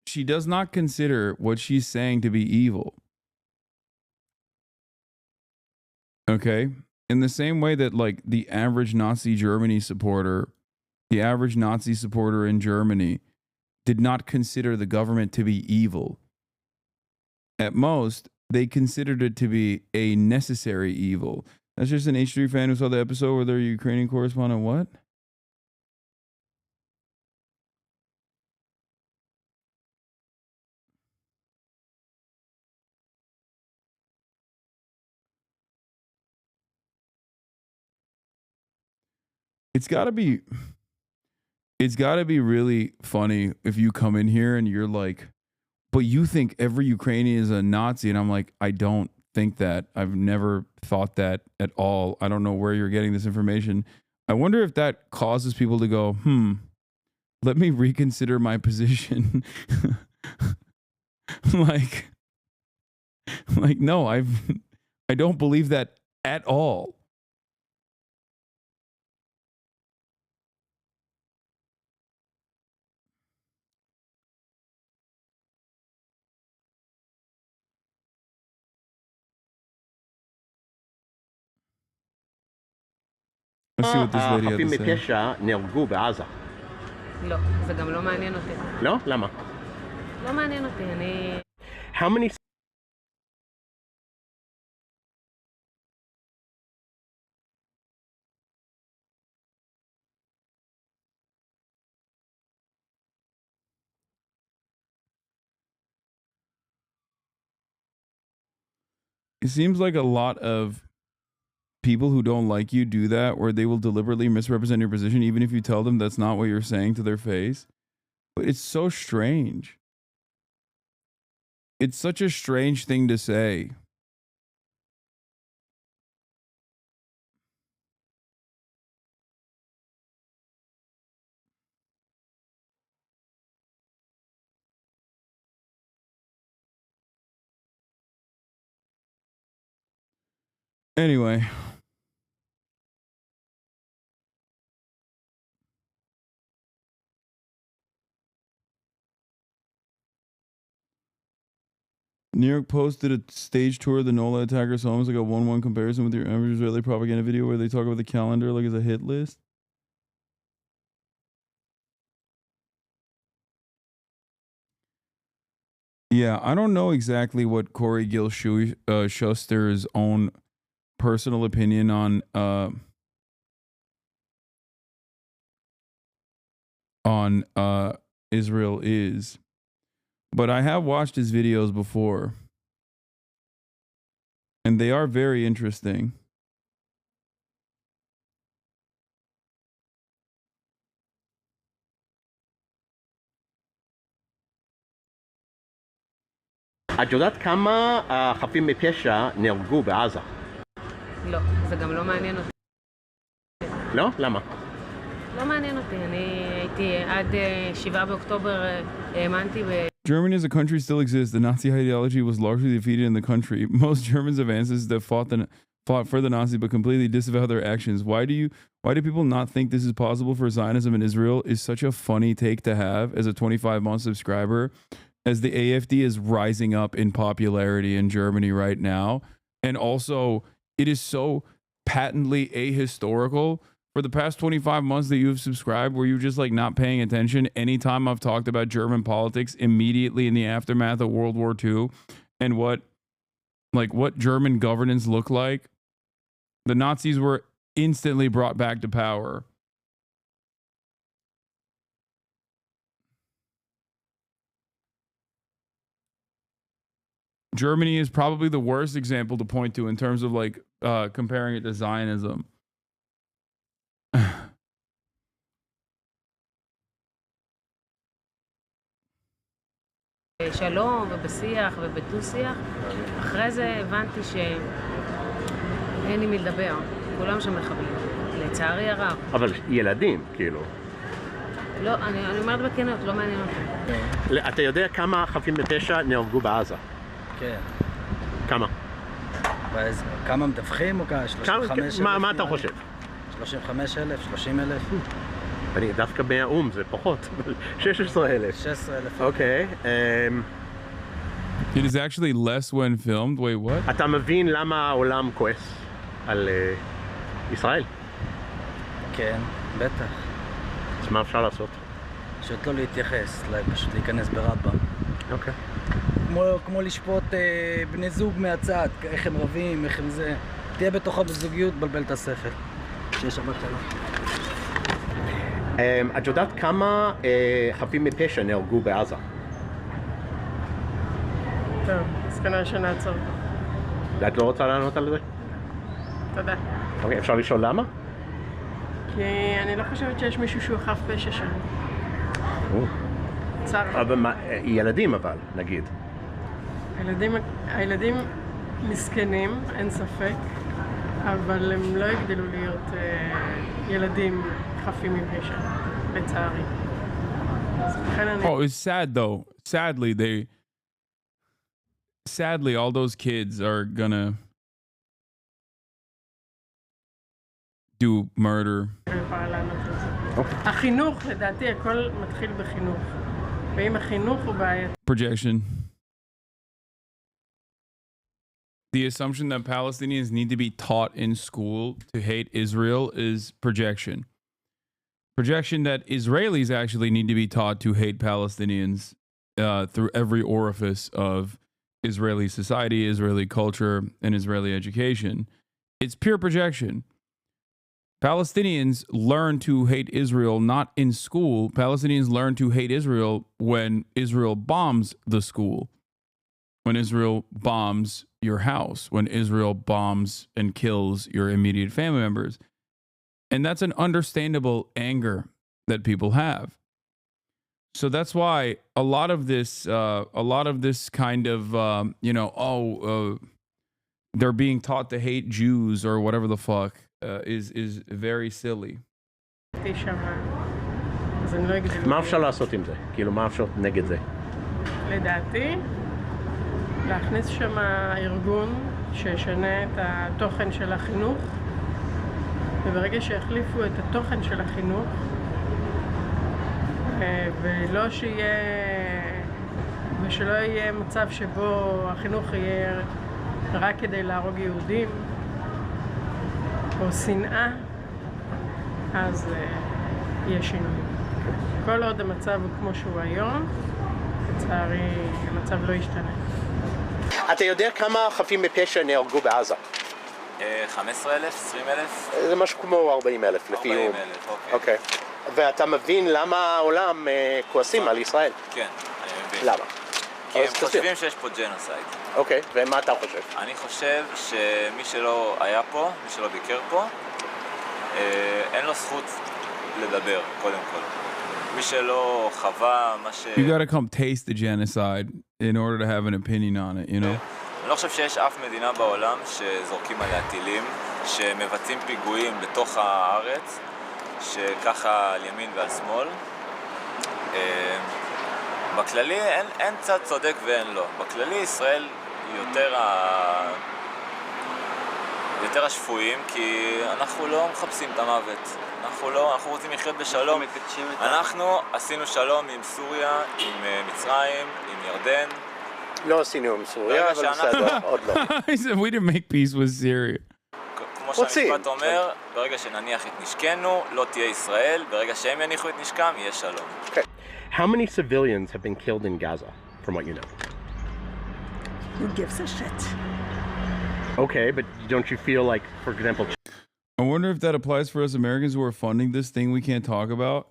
She does not consider what she's saying to be evil. Okay? In the same way that, like, the average Nazi Germany supporter, the average Nazi supporter in Germany did not consider the government to be evil. At most, they considered it to be a necessary evil. That's just an H3 fan who saw the episode where their Ukrainian correspondent, what? It's got to be really funny if you come in here and you're like, but you think every Ukrainian is a Nazi. And I'm like, I don't think that. I've never thought that at all. I don't know where you're getting this information. I wonder if that causes people to go, let me reconsider my position. like, no, I don't believe that at all. Let's see what this lady had חפים to say. מפשע נהרגו בעזה. לא, זה גם לא מעניין אותי. לא? למה? לא מעניין אותי, אני... How many... It seems like a lot of people who don't like you do that, where they will deliberately misrepresent your position, even if you tell them that's not what you're saying to their face. But it's so strange. It's such a strange thing to say. Anyway. New York Post did a stage tour of the NOLA attackers' homes, like a 1-1 comparison with your average Israeli propaganda video where they talk about the calendar like as a hit list. Yeah, I don't know exactly what Corey Gil Schuster's own personal opinion on Israel is, but I have watched his videos before, and they are very interesting. את יודעת כמה חפים מפשע נהרגו בעזה? לא, זה גם לא מעניין אותי. לא? למה? לא מעניין אותי, אני הייתי עד 7 באוקטובר האמנתי Germany as a country still exists. The Nazi ideology was largely defeated in the country. Most Germans have ancestors that fought for the Nazis but completely disavow their actions. Why do people not think this is possible for Zionism in Israel is such a funny take to have as a 25-month subscriber, as the AfD is rising up in popularity in Germany right now. And also, it is so patently ahistorical. For the past 25 months that you've subscribed, were you just like not paying attention? Anytime I've talked about German politics immediately in the aftermath of World War II and what German governance looked like, the Nazis were instantly brought back to power. Germany is probably the worst example to point to in terms of like comparing it to Zionism. בשלום ובשיח ובדו-שיח. אחרי זה הבנתי שאין לי מי לדבר. כולם שם מחבלים. לצערי הרב. אבל ילדים, כאילו. לא, אני אומרת בכנות, לא מעניין אותי. אתה יודע כמה חפים מפשע נהרגו בעזה? כן. כמה? כמה מדווחים או כמה? 35,000? מה אתה חושב? 35,000, 30,000? אני דווקא מהאום, זה פחות. 16,000. 16,000. אוקיי. It is actually less when filmed. Wait, what? אתה מבין למה העולם כועס על ישראל? כן, בטח. אז מה אפשר לעשות? פשוט לא להתייחס, פשוט להיכנס ברבא. אוקיי. כמו לשפוט בני זוג מהצד, איך הם רבים, איך הם זה. תהיה בתוכה בזוגיות, בלבל את השכל. שיש הרבה קטנה. את יודעת כמה חפים מפשע נהרגו בעזה? טוב, אז כנראה שנעצור. את לא רוצה לענות על זה? תודה. אוקיי, אפשר לשאול למה? כי אני לא חושבת שיש מישהו שהוא חף פשע שם. צער. אבל ילדים אבל, נגיד. הילדים מסכנים, אין ספק, אבל הם לא יגדלו להיות ילדים חפים מפשע, לצערי. Oh, it's sad though. Sadly, all those kids are gonna do murder. החינוך, לדעתי, הכל מתחיל בחינוך. ואם החינוך הוא בעיה... Projection. The assumption that Palestinians need to be taught in school to hate Israel is projection. Projection that Israelis actually need to be taught to hate Palestinians through every orifice of Israeli society, Israeli culture, and Israeli education. It's pure projection. Palestinians learn to hate Israel not in school. Palestinians learn to hate Israel when Israel bombs the school, when Israel bombs your house, when Israel bombs and kills your immediate family members. And that's an understandable anger that people have. So that's why a lot of this kind of, they're being taught to hate Jews or whatever the fuck is very silly. מה אפשר לעשות עם זה? כאילו, מה אפשר נגד זה? לדעתי, להכניס שם ארגון שישנה את התוכן של החינוך, וברגע שיחליפו את התוכן של החינוך, ושלא יהיה מצב שבו החינוך יהיה רק כדי להרוג יהודים, או שנאה, אז יהיה שינוי. כל עוד המצב הוא כמו שהוא היום, לצערי המצב לא ישתנה. אתה יודע כמה חפים מפשע נהרגו בעזה? 15,000, 20,000? זה משהו כמו 40,000 לפי... 40,000, אוקיי. ואתה מבין למה העולם כועסים על ישראל? כן, אני מבין. למה? כי הם חושבים שיש פה ג'נוסייד. אוקיי, ומה אתה חושב? אני חושב שמי שלא היה פה, מי שלא ביקר פה, אין לו זכות לדבר, קודם כל. מי שלא חווה מה ש... You gotta come taste the genocide in order to have an opinion on it, you know? אני לא חושב שיש אף מדינה בעולם שזורקים עליה טילים, שמבצעים פיגועים בתוך הארץ, שככה על ימין ועל שמאל. בכללי אין צד צודק ואין לא. בכללי ישראל היא יותר השפויים, כי אנחנו לא מחפשים את המוות. אנחנו רוצים לחיות בשלום. אנחנו עשינו שלום עם סוריה, עם מצרים, עם ירדן. לא עשינו עם סוריה, אבל בסדר, עוד לא. He said we didn't make peace with Syria. כמו שהמשפט אומר, ברגע שנניח את נשקנו, לא תהיה ישראל, ברגע שהם יניחו את נשקם, יהיה שלום. Okay. How many civilians have been killed in Gaza, from what you know? Who gives a shit? Okay, but don't you feel like, for example... I wonder if that applies for us Americans who are funding this thing we can't talk about.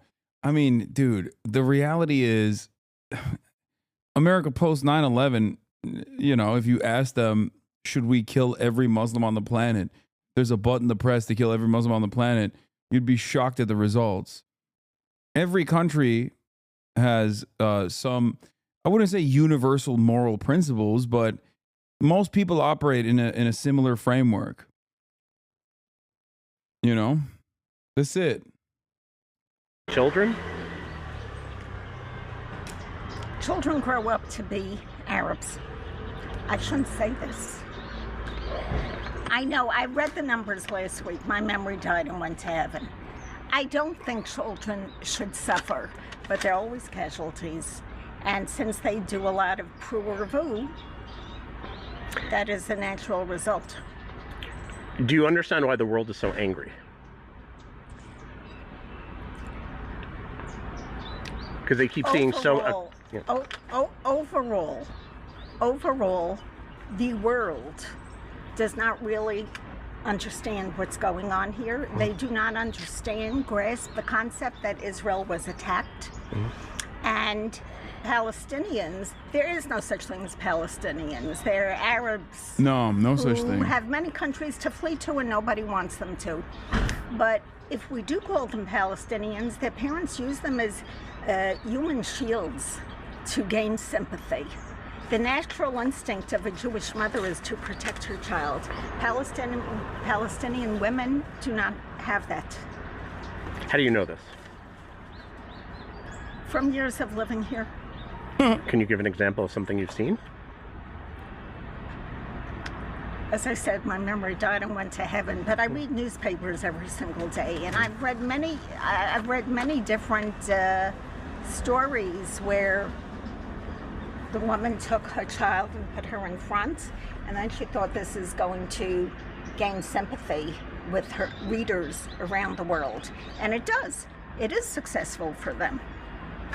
I mean, dude, the reality is America post 9/11, you know, if you ask them, should we kill every Muslim on the planet? There's a button to press to kill every Muslim on the planet. You'd be shocked at the results. Every country has some, I wouldn't say universal moral principles, but most people operate in a similar framework. You know, that's it. Children? Children grow up to be Arabs. I shouldn't say this. I know, I read the numbers last week. My memory died and went to heaven. I don't think children should suffer, but they're always casualties. And since they do a lot of pruervu, that is the natural result. Do you understand why the world is so angry? Because they keep seeing so... Overall, the world does not really understand what's going on here. They do not grasp the concept that Israel was attacked. And Palestinians, there is no such thing as Palestinians. They're Arabs. No such thing. Who have many countries to flee to and nobody wants them to. But if we do call them Palestinians, their parents use them as human shields to gain sympathy. The natural instinct of a Jewish mother is to protect her child. Palestinian women do not have that. How do you know this? From years of living here. Can you give an example of something you've seen? As I said, my memory died and went to heaven, but I read newspapers every single day, and I've read many different stories where the woman took her child and put her in front, and then she thought this is going to gain sympathy with her readers around the world. And it does. It is successful for them.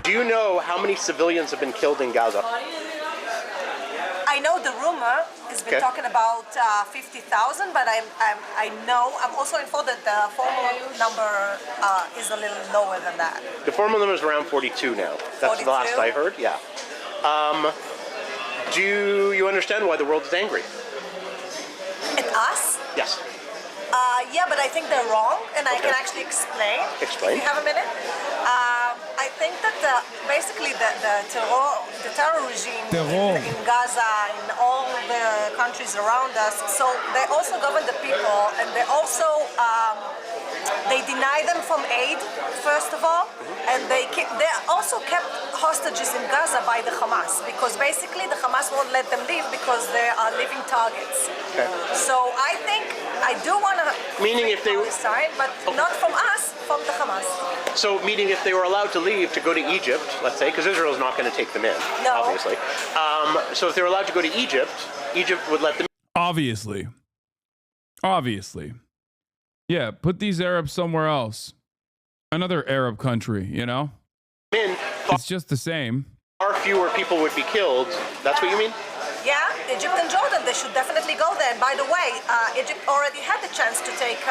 Do you know how many civilians have been killed in Gaza? I know the rumor has been talking about 50,000, but I'm also informed that the formal number is a little lower than that. The formal number is around 42 now. That's 42? The last I heard, yeah. Do you understand why the world is angry? At us? Yes. Yeah, but I think they're wrong, and I can actually explain. Explain. If you have a minute? I think that basically the terror regime in Gaza, in all the countries around us, so they also govern the people, and they also they deny them from aid, first of all, and they also kept hostages in Gaza by the Hamas, because basically the Hamas won't let them leave because they are living targets. Okay. So I think I do want to meaning if they were side, but not from us, from the Hamas. So meaning if they were allowed to leave to go to Egypt, let's say, because Israel's not going to take them in, obviously. So if they were allowed to go to Egypt, Egypt would let them. Obviously. Yeah, put these Arabs somewhere else. Another Arab country, you know? It's just the same. Far fewer people would be killed. That's what you mean? Yeah, Egypt and Jordan, they should definitely go there. And by the way, Egypt already had the chance to take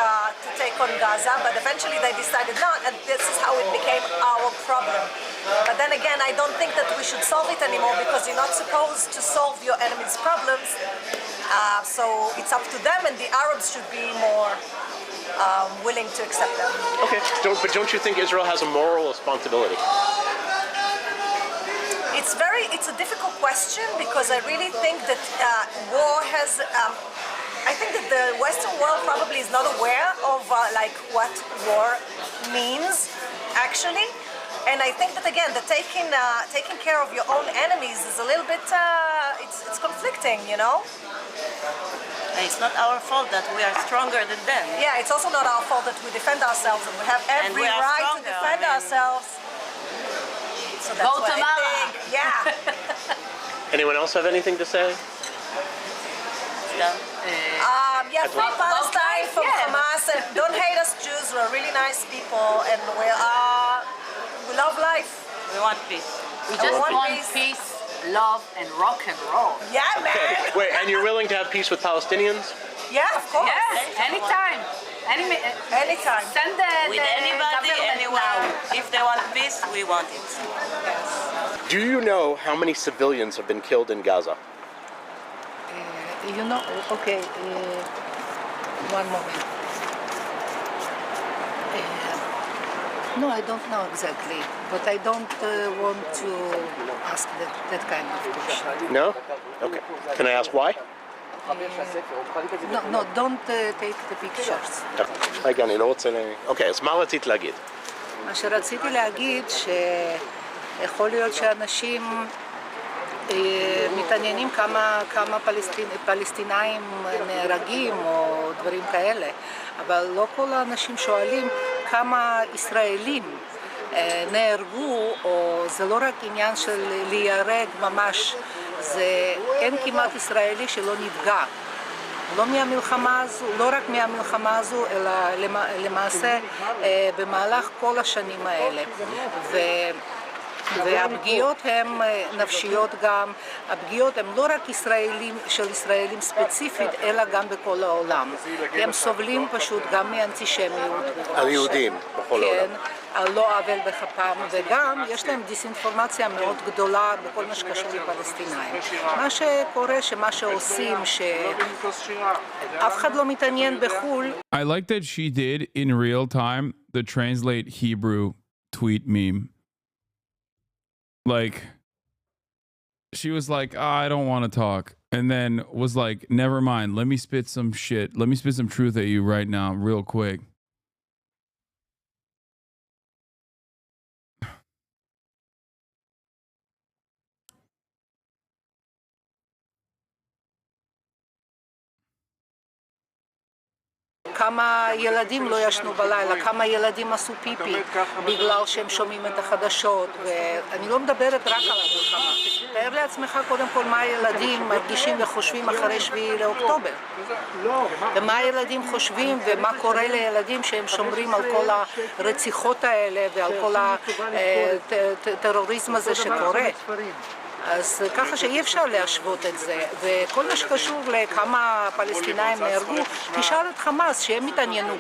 on Gaza, but eventually they decided not, and this is how it became our problem. But then again, I don't think that we should solve it anymore, because you're not supposed to solve your enemy's problems. So it's up to them, and the Arabs should be more willing to accept them. Okay, but don't you think Israel has a moral responsibility? It's a difficult question because I really think that war has. I think that the Western world probably is not aware of like what war means, actually. And I think that again, the taking care of your own enemies is a little bit. It's conflicting, you know. It's not our fault that we are stronger than them. Yeah, it's also not our fault that we defend ourselves and we have every right to defend ourselves. So that's Go what to I think. Yeah. Anyone else have anything to say? Yeah, free Palestine from Hamas, and don't hate us Jews. We're really nice people, and we love life. We want peace. We just want peace, love, and rock and roll. Yeah, man. Okay. Wait, and you're willing to have peace with Palestinians? Yeah, of course. Yes, anytime. Anytime. Send with anybody, anywhere. If they want peace, we want it. Yes. Do you know how many civilians have been killed in Gaza? You know, okay, one moment. No, I don't know exactly, but I don't want to ask that kind of question. No? Okay. Can I ask why? No, don't take the pictures. רגע, אני לא רוצה אוקיי, אז מה רצית להגיד? מה שרציתי להגיד שיכול להיות שאנשים מתעניינים כמה פלסטינאים נהרגים או דברים כאלה, אבל לא כל האנשים שואלים כמה ישראלים נהרגו, או זה לא רק עניין של להיהרג ממש, אין כמעט ישראלי שלא נפגע. לא מהמלחמה הזו, לא רק מהמלחמה הזו, אלא למעשה במהלך כל השנים האלה. והפגיעות הן נפשיות גם, הפגיעות הן לא רק של ישראלים ספציפית, אלא גם בכל העולם. כי הם סובלים פשוט גם מאנטישמיות. היהודים בכל העולם. כן, על לא עוול בכפם, וגם יש להם דיסאינפורמציה מאוד גדולה בכל מה שקשור לפלסטינאים. מה שקורה, שמה שעושים, שאף אחד לא מתעניין בחו"ל. I like that she did in real time the translate Hebrew tweet meme. Like, she was like, I don't want to talk. And then was like, never mind. Let me spit some shit. Let me spit some truth at you right now, real quick. כמה ילדים לא ישנו בלילה, כמה ילדים עשו פיפי בגלל שהם שומעים את החדשות, ואני לא מדברת רק על המלחמה. תאר לעצמך קודם כל מה הילדים מרגישים וחושבים אחרי 7 לאוקטובר. ומה הילדים חושבים ומה קורה לילדים שהם שומרים על כל הרציחות האלה ועל כל הטרוריזם הזה שקורה. אז ככה שאי אפשר להשוות את זה, וכל מה שקשור לכמה פלסטינאים נהרגו, תשאל את חמאס שהם מתעניינו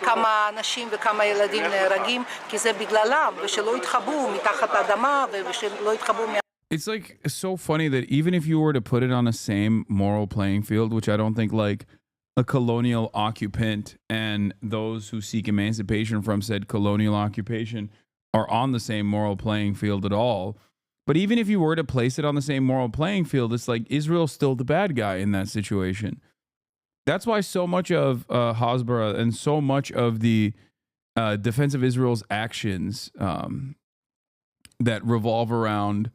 כמה אנשים וכמה ילדים נהרגים, כי זה בגללם, ושלא יתחבאו מתחת האדמה ושלא יתחבאו It's like so funny that even if you were to put it on the same moral playing field, which I don't think like a colonial occupant and those who seek emancipation from said colonial occupation are on the same moral playing field at all. But even if you were to place it on the same moral playing field, it's like Israel's still the bad guy in that situation. That's why so much of Hasbara and so much of the defense of Israel's actions that revolve around,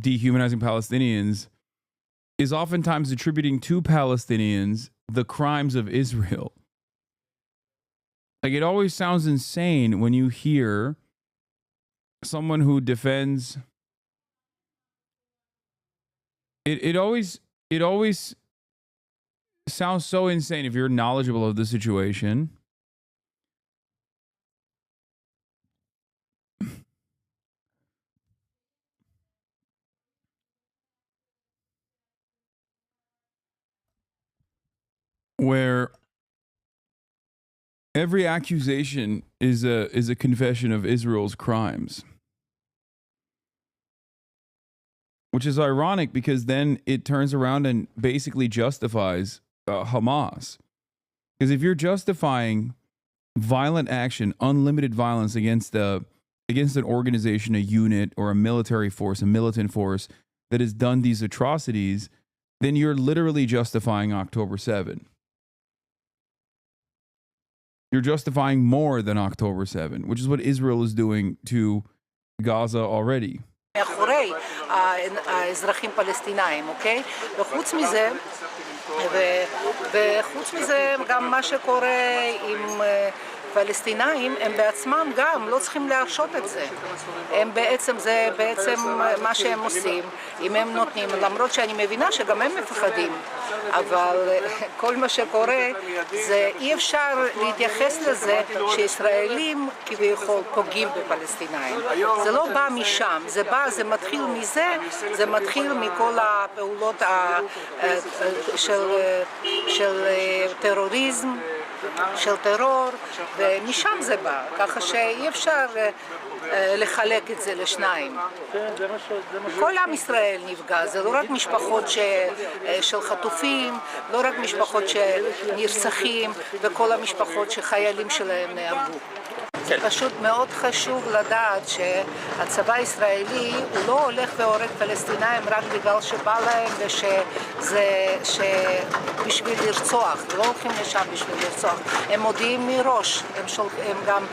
dehumanizing Palestinians is oftentimes attributing to Palestinians the crimes of Israel. Like, it always sounds insane when you hear someone who defends it always sounds so insane if you're knowledgeable of the situation where every accusation is a confession of Israel's crimes. Which is ironic because then it turns around and basically justifies Hamas. Because if you're justifying violent action, unlimited violence against an organization, a unit, or a military force, a militant force that has done these atrocities, then you're literally justifying October 7. You're justifying more than October 7, which is what Israel is doing to Gaza already. מאחורי האזרחים פלסטינאים, אוקיי? וחוץ מזה גם מה שקורה עם פלסטינאים, הם בעצמם גם לא צריכים להרשות את זה. זה בעצם מה שהם עושים, אם הם נותנים, למרות שאני מבינה שגם הם מפחדים, אבל כל מה שקורה זה אי אפשר להתייחס לזה שישראלים כביכול פוגעים בפלסטינאים. זה לא בא משם, זה מתחיל מזה, זה מתחיל מכל הפעולות של טרוריזם, של טרור, ומשם זה בא, ככה שאי אפשר לחלק את זה לשניים. כל עם ישראל נפגע, זה לא רק משפחות של חטופים, לא רק משפחות שנרצחים, וכל המשפחות שחיילים שלהם נהרגו. זה פשוט מאוד חשוב לדעת שהצבא הישראלי הוא לא הולך והורג פלסטינאים רק בגלל שבא להם בשביל לרצוח, לא הולכים לשם בשביל לרצוח. הם מודיעים מראש, הם גם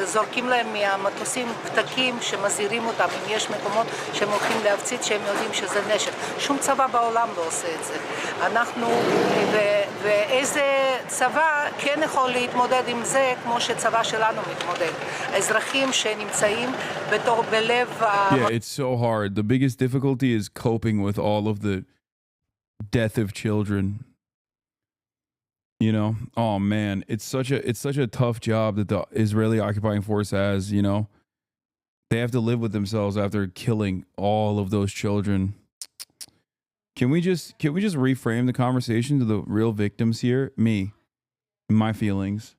זורקים להם מהמטוסים פתקים שמזהירים אותם אם יש מקומות שהם הולכים להפציץ שהם יודעים שזה נשק. שום צבא בעולם לא עושה את זה. ואיזה צבא כן יכול להתמודד עם זה כמו שצבא שלנו מתמודד. האזרחים שנמצאים בלב Yeah, it's so hard. The biggest difficulty is coping with all of the death of children. You know, oh man, it's such a tough job that the Israeli occupying force has, you know. They have to live with themselves after killing all of those children. Can we just reframe the conversation to the real victims here? Me, my feelings,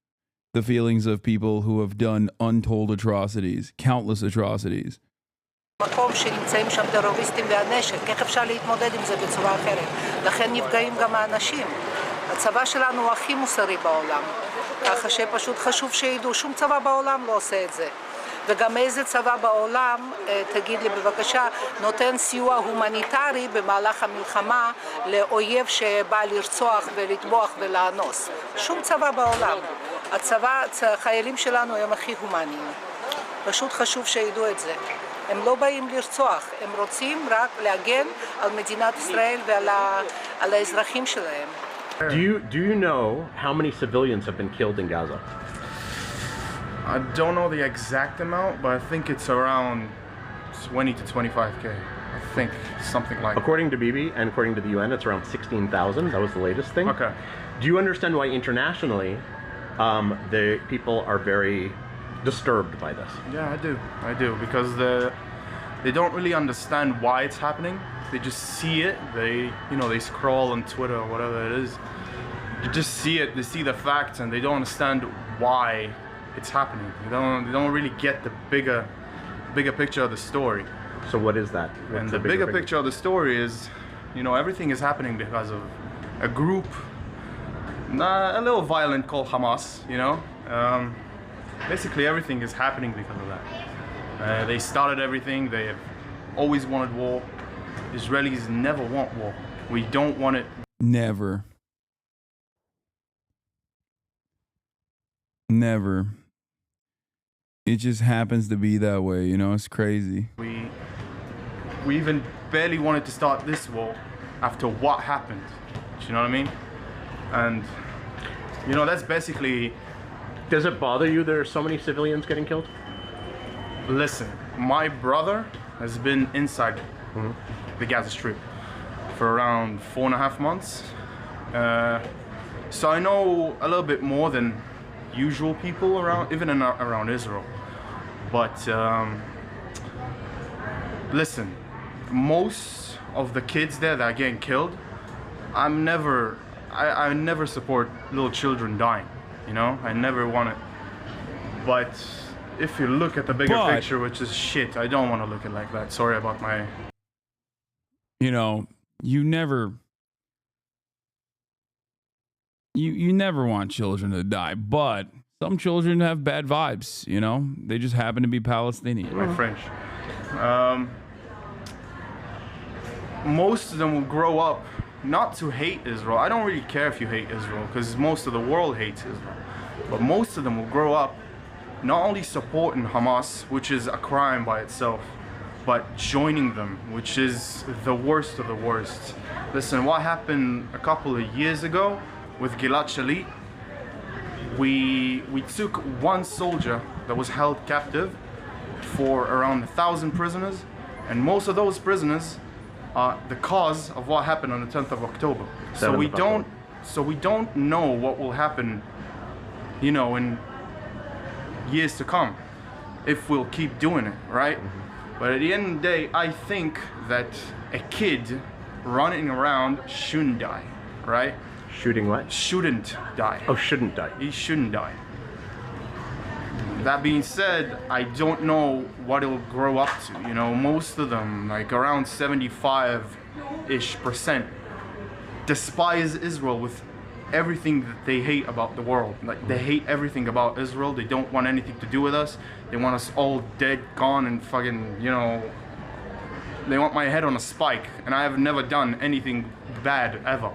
the feelings of people who have done untold atrocities, countless atrocities. מקום שנמצאים שם טרוריסטים והנשק, איך אפשר להתמודד עם זה בצורה אחרת? לכן נפגעים גם האנשים. הצבא שלנו הוא הכי מוסרי בעולם, ככה שפשוט חשוב שידעו, שום צבא בעולם לא עושה את זה. וגם איזה צבא בעולם, תגיד לי בבקשה, נותן סיוע הומניטרי במהלך המלחמה לאויב שבא לרצוח ולטבוח ולאנוס. שום צבא בעולם. החיילים שלנו הם הכי הומניים. פשוט חשוב שידעו את זה. הם לא באים לרצוח, הם רוצים רק להגן על מדינת ישראל ועל האזרחים שלהם. Do you know how many civilians have been killed in Gaza? I don't know the exact amount, but I think it's around 20 to 25K. I think something like. According to Bibi and according to the UN, it's around 16,000. That was the latest thing. Okay. Do you understand why internationally the people are very disturbed by this? Yeah, I do, because they don't really understand why it's happening. They just see it. They scroll on Twitter or whatever it is. They just see it. They see the facts, and they don't understand why it's happening. They don't really get the bigger picture of the story. So what is that? What's and the bigger picture of the story is, everything is happening because of a group, a little violent, called Hamas. Basically everything is happening because of that. They started everything. They have always wanted war. Israelis never want war. We don't want it. Never. It just happens to be that way, it's crazy. We even barely wanted to start this war after what happened. Do you know what I mean? And that's basically. Does it bother you there are so many civilians getting killed? Listen, my brother has been inside the Gaza Strip for around 4.5 months. So I know a little bit more than usual people around, even around Israel. But listen, most of the kids there that are getting killed, I never support little children dying. I never want it. But if you look at the bigger picture, which is shit, I don't want to look at it like that. Sorry about my. You never. you never want children to die, but some children have bad vibes, you know? They just happen to be Palestinian. My French. Most of them will grow up not to hate Israel. I don't really care if you hate Israel, because most of the world hates Israel. But most of them will grow up not only supporting Hamas, which is a crime by itself, but joining them, which is the worst of the worst. Listen, what happened a couple of years ago with Gilad Shalit, we took one soldier that was held captive for around 1,000 prisoners, and most of those prisoners are the cause of what happened on the 10th of October. So we don't know what will happen, you know, in years to come if we'll keep doing it, right? But at the end of the day, I think that a kid running around shouldn't die, right? Shooting what? Shouldn't die. Oh, shouldn't die. He shouldn't die. That being said, I don't know what it'll grow up to. You know, most of them, like around 75-ish%, despise Israel with everything that they hate about the world. Like, they hate everything about Israel. They don't want anything to do with us. They want us all dead, gone, and fucking, you know, they want my head on a spike. And I have never done anything bad ever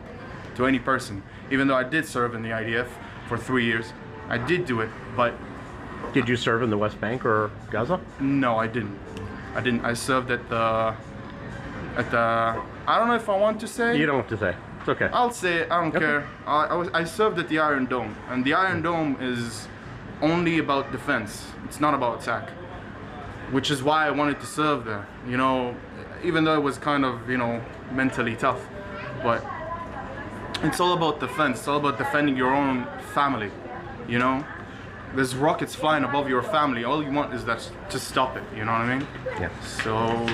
to any person. Even though I did serve in the IDF for 3 years. I did do it, but... Did you serve in the West Bank or Gaza? No, I didn't. I served at the... I don't know if I want to say. You don't have to say. It's okay. I'll say it. I don't care. I served at the Iron Dome, and the Iron Dome is only about defense. It's not about attack, which is why I wanted to serve there. You know, even though it was kind of, you know, mentally tough, but it's all about defense. It's all about defending your own family. You know, there's rockets flying above your family. All you want is that to stop it. You know what I mean? Yeah. So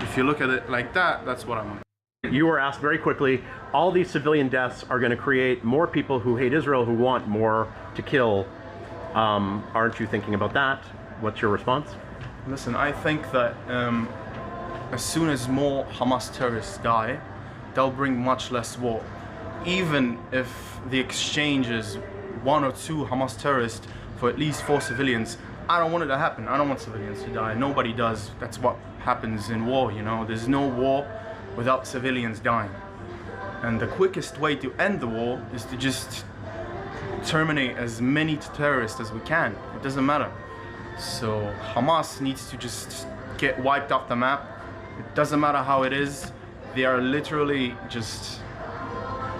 if you look at it like that, that's what I want. You were asked very quickly, all these civilian deaths are going to create more people who hate Israel, who want more to kill. Aren't you thinking about that? What's your response? Listen, I think that as soon as more Hamas terrorists die, they'll bring much less war. Even if the exchange is 1 or 2 Hamas terrorists for at least 4 civilians, I don't want it to happen. I don't want civilians to die. Nobody does. That's what happens in war, you know. There's no war without civilians dying. And the quickest way to end the war is to just terminate as many terrorists as we can. It doesn't matter. So Hamas needs to just get wiped off the map. It doesn't matter how it is. They are literally just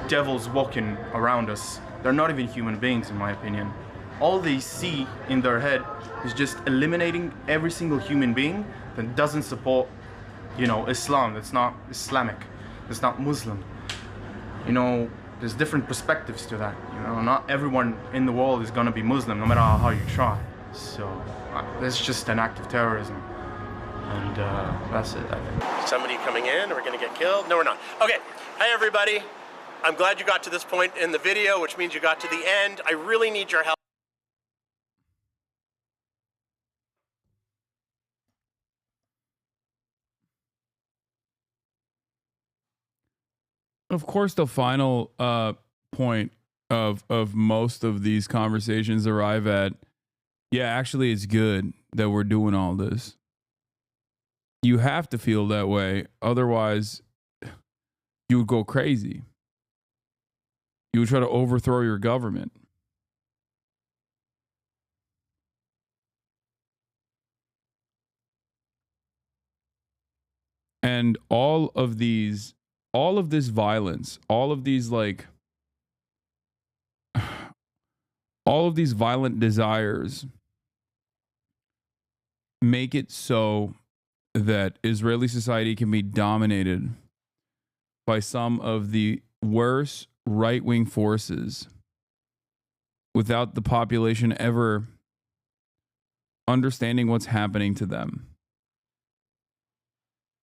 devils walking around us. They're not even human beings, in my opinion. All they see in their head is just eliminating every single human being that doesn't support, you know, Islam, that's not Islamic, that's not Muslim. You know, there's different perspectives to that. You know, not everyone in the world is gonna be Muslim, no matter how you try. So that's just an act of terrorism. And that's it, I think. Somebody coming in, are we gonna get killed? No, we're not. Okay, hi everybody. I'm glad you got to this point in the video, which means you got to the end. I really need your help. Of course, the final point of most of these conversations arrive at, yeah, actually, it's good that we're doing all this. You have to feel that way. Otherwise, you would go crazy. You would try to overthrow your government. And all of this violence, all of these violent desires make it so that Israeli society can be dominated by some of the worst right-wing forces without the population ever understanding what's happening to them.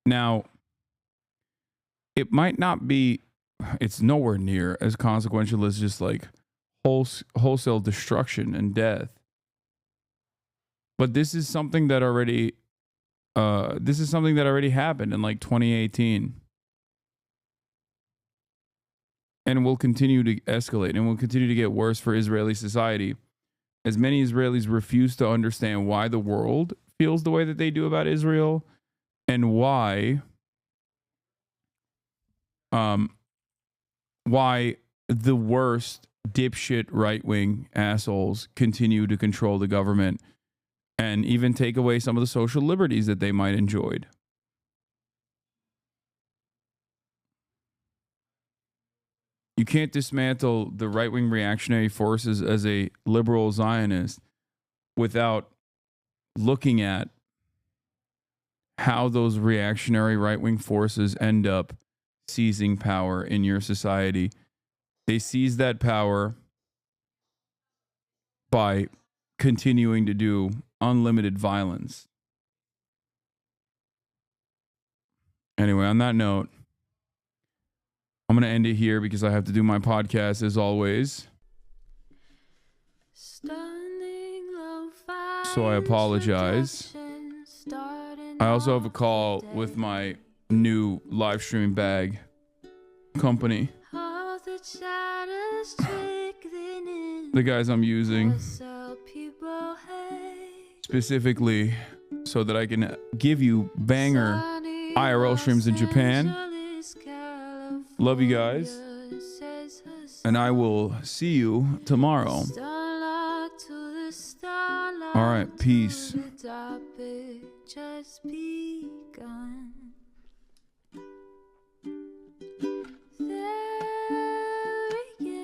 Now, it might not be, it's nowhere near as consequential as just like wholesale destruction and death. But this is something that already happened in like 2018. and will continue to escalate and will continue to get worse for Israeli society, as many Israelis refuse to understand why the world feels the way that they do about Israel, and why the worst dipshit right-wing assholes continue to control the government and even take away some of the social liberties that they might enjoyed. You can't dismantle the right-wing reactionary forces as a liberal Zionist without looking at how those reactionary right-wing forces end up seizing power in your society. They seize that power by continuing to do unlimited violence. Anyway, on that note, I'm going to end it here because I have to do my podcast as always. So I apologize. I also have a call with my new live streaming bag company. The guys I'm using specifically so that I can give you banger IRL streams in Japan. Love you guys. And I will see you tomorrow. All right, peace. Just begun. There he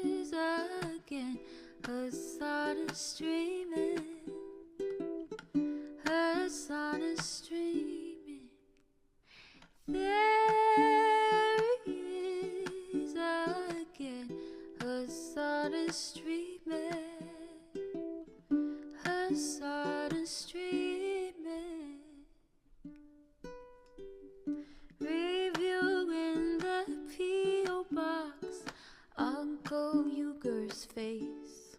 is again. Hasan is streaming. Hasan is streaming. There he is again. Hasan is streaming. Hasan is streaming. Reviewing the P.O. box, Uncle Uyghur's face.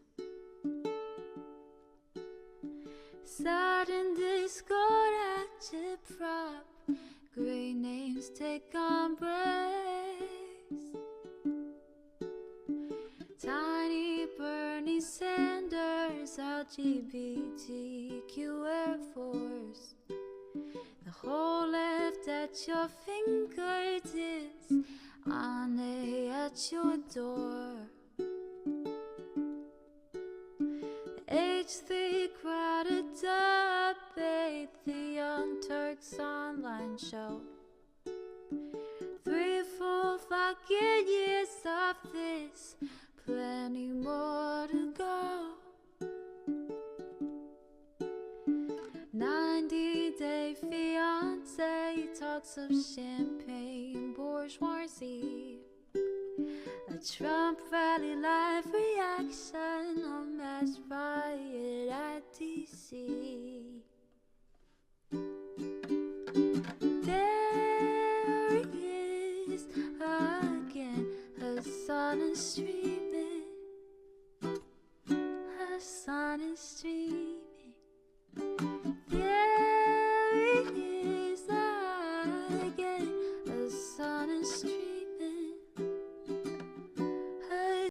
Sudden Discord agitprop, great names take embrace. Tiny Bernie Sanders, LGBTQ Air Force. The whole left at your fingertips, Ane at your door. The H3 crowded debate, the Young Turks online show. 3 full fucking years of this, plenty more to go. 90-day fiance talks of champagne bourgeoisie. A Trump rally live reaction, a mass riot at DC. There he is again, Hasan is streaming. Hasan is streaming.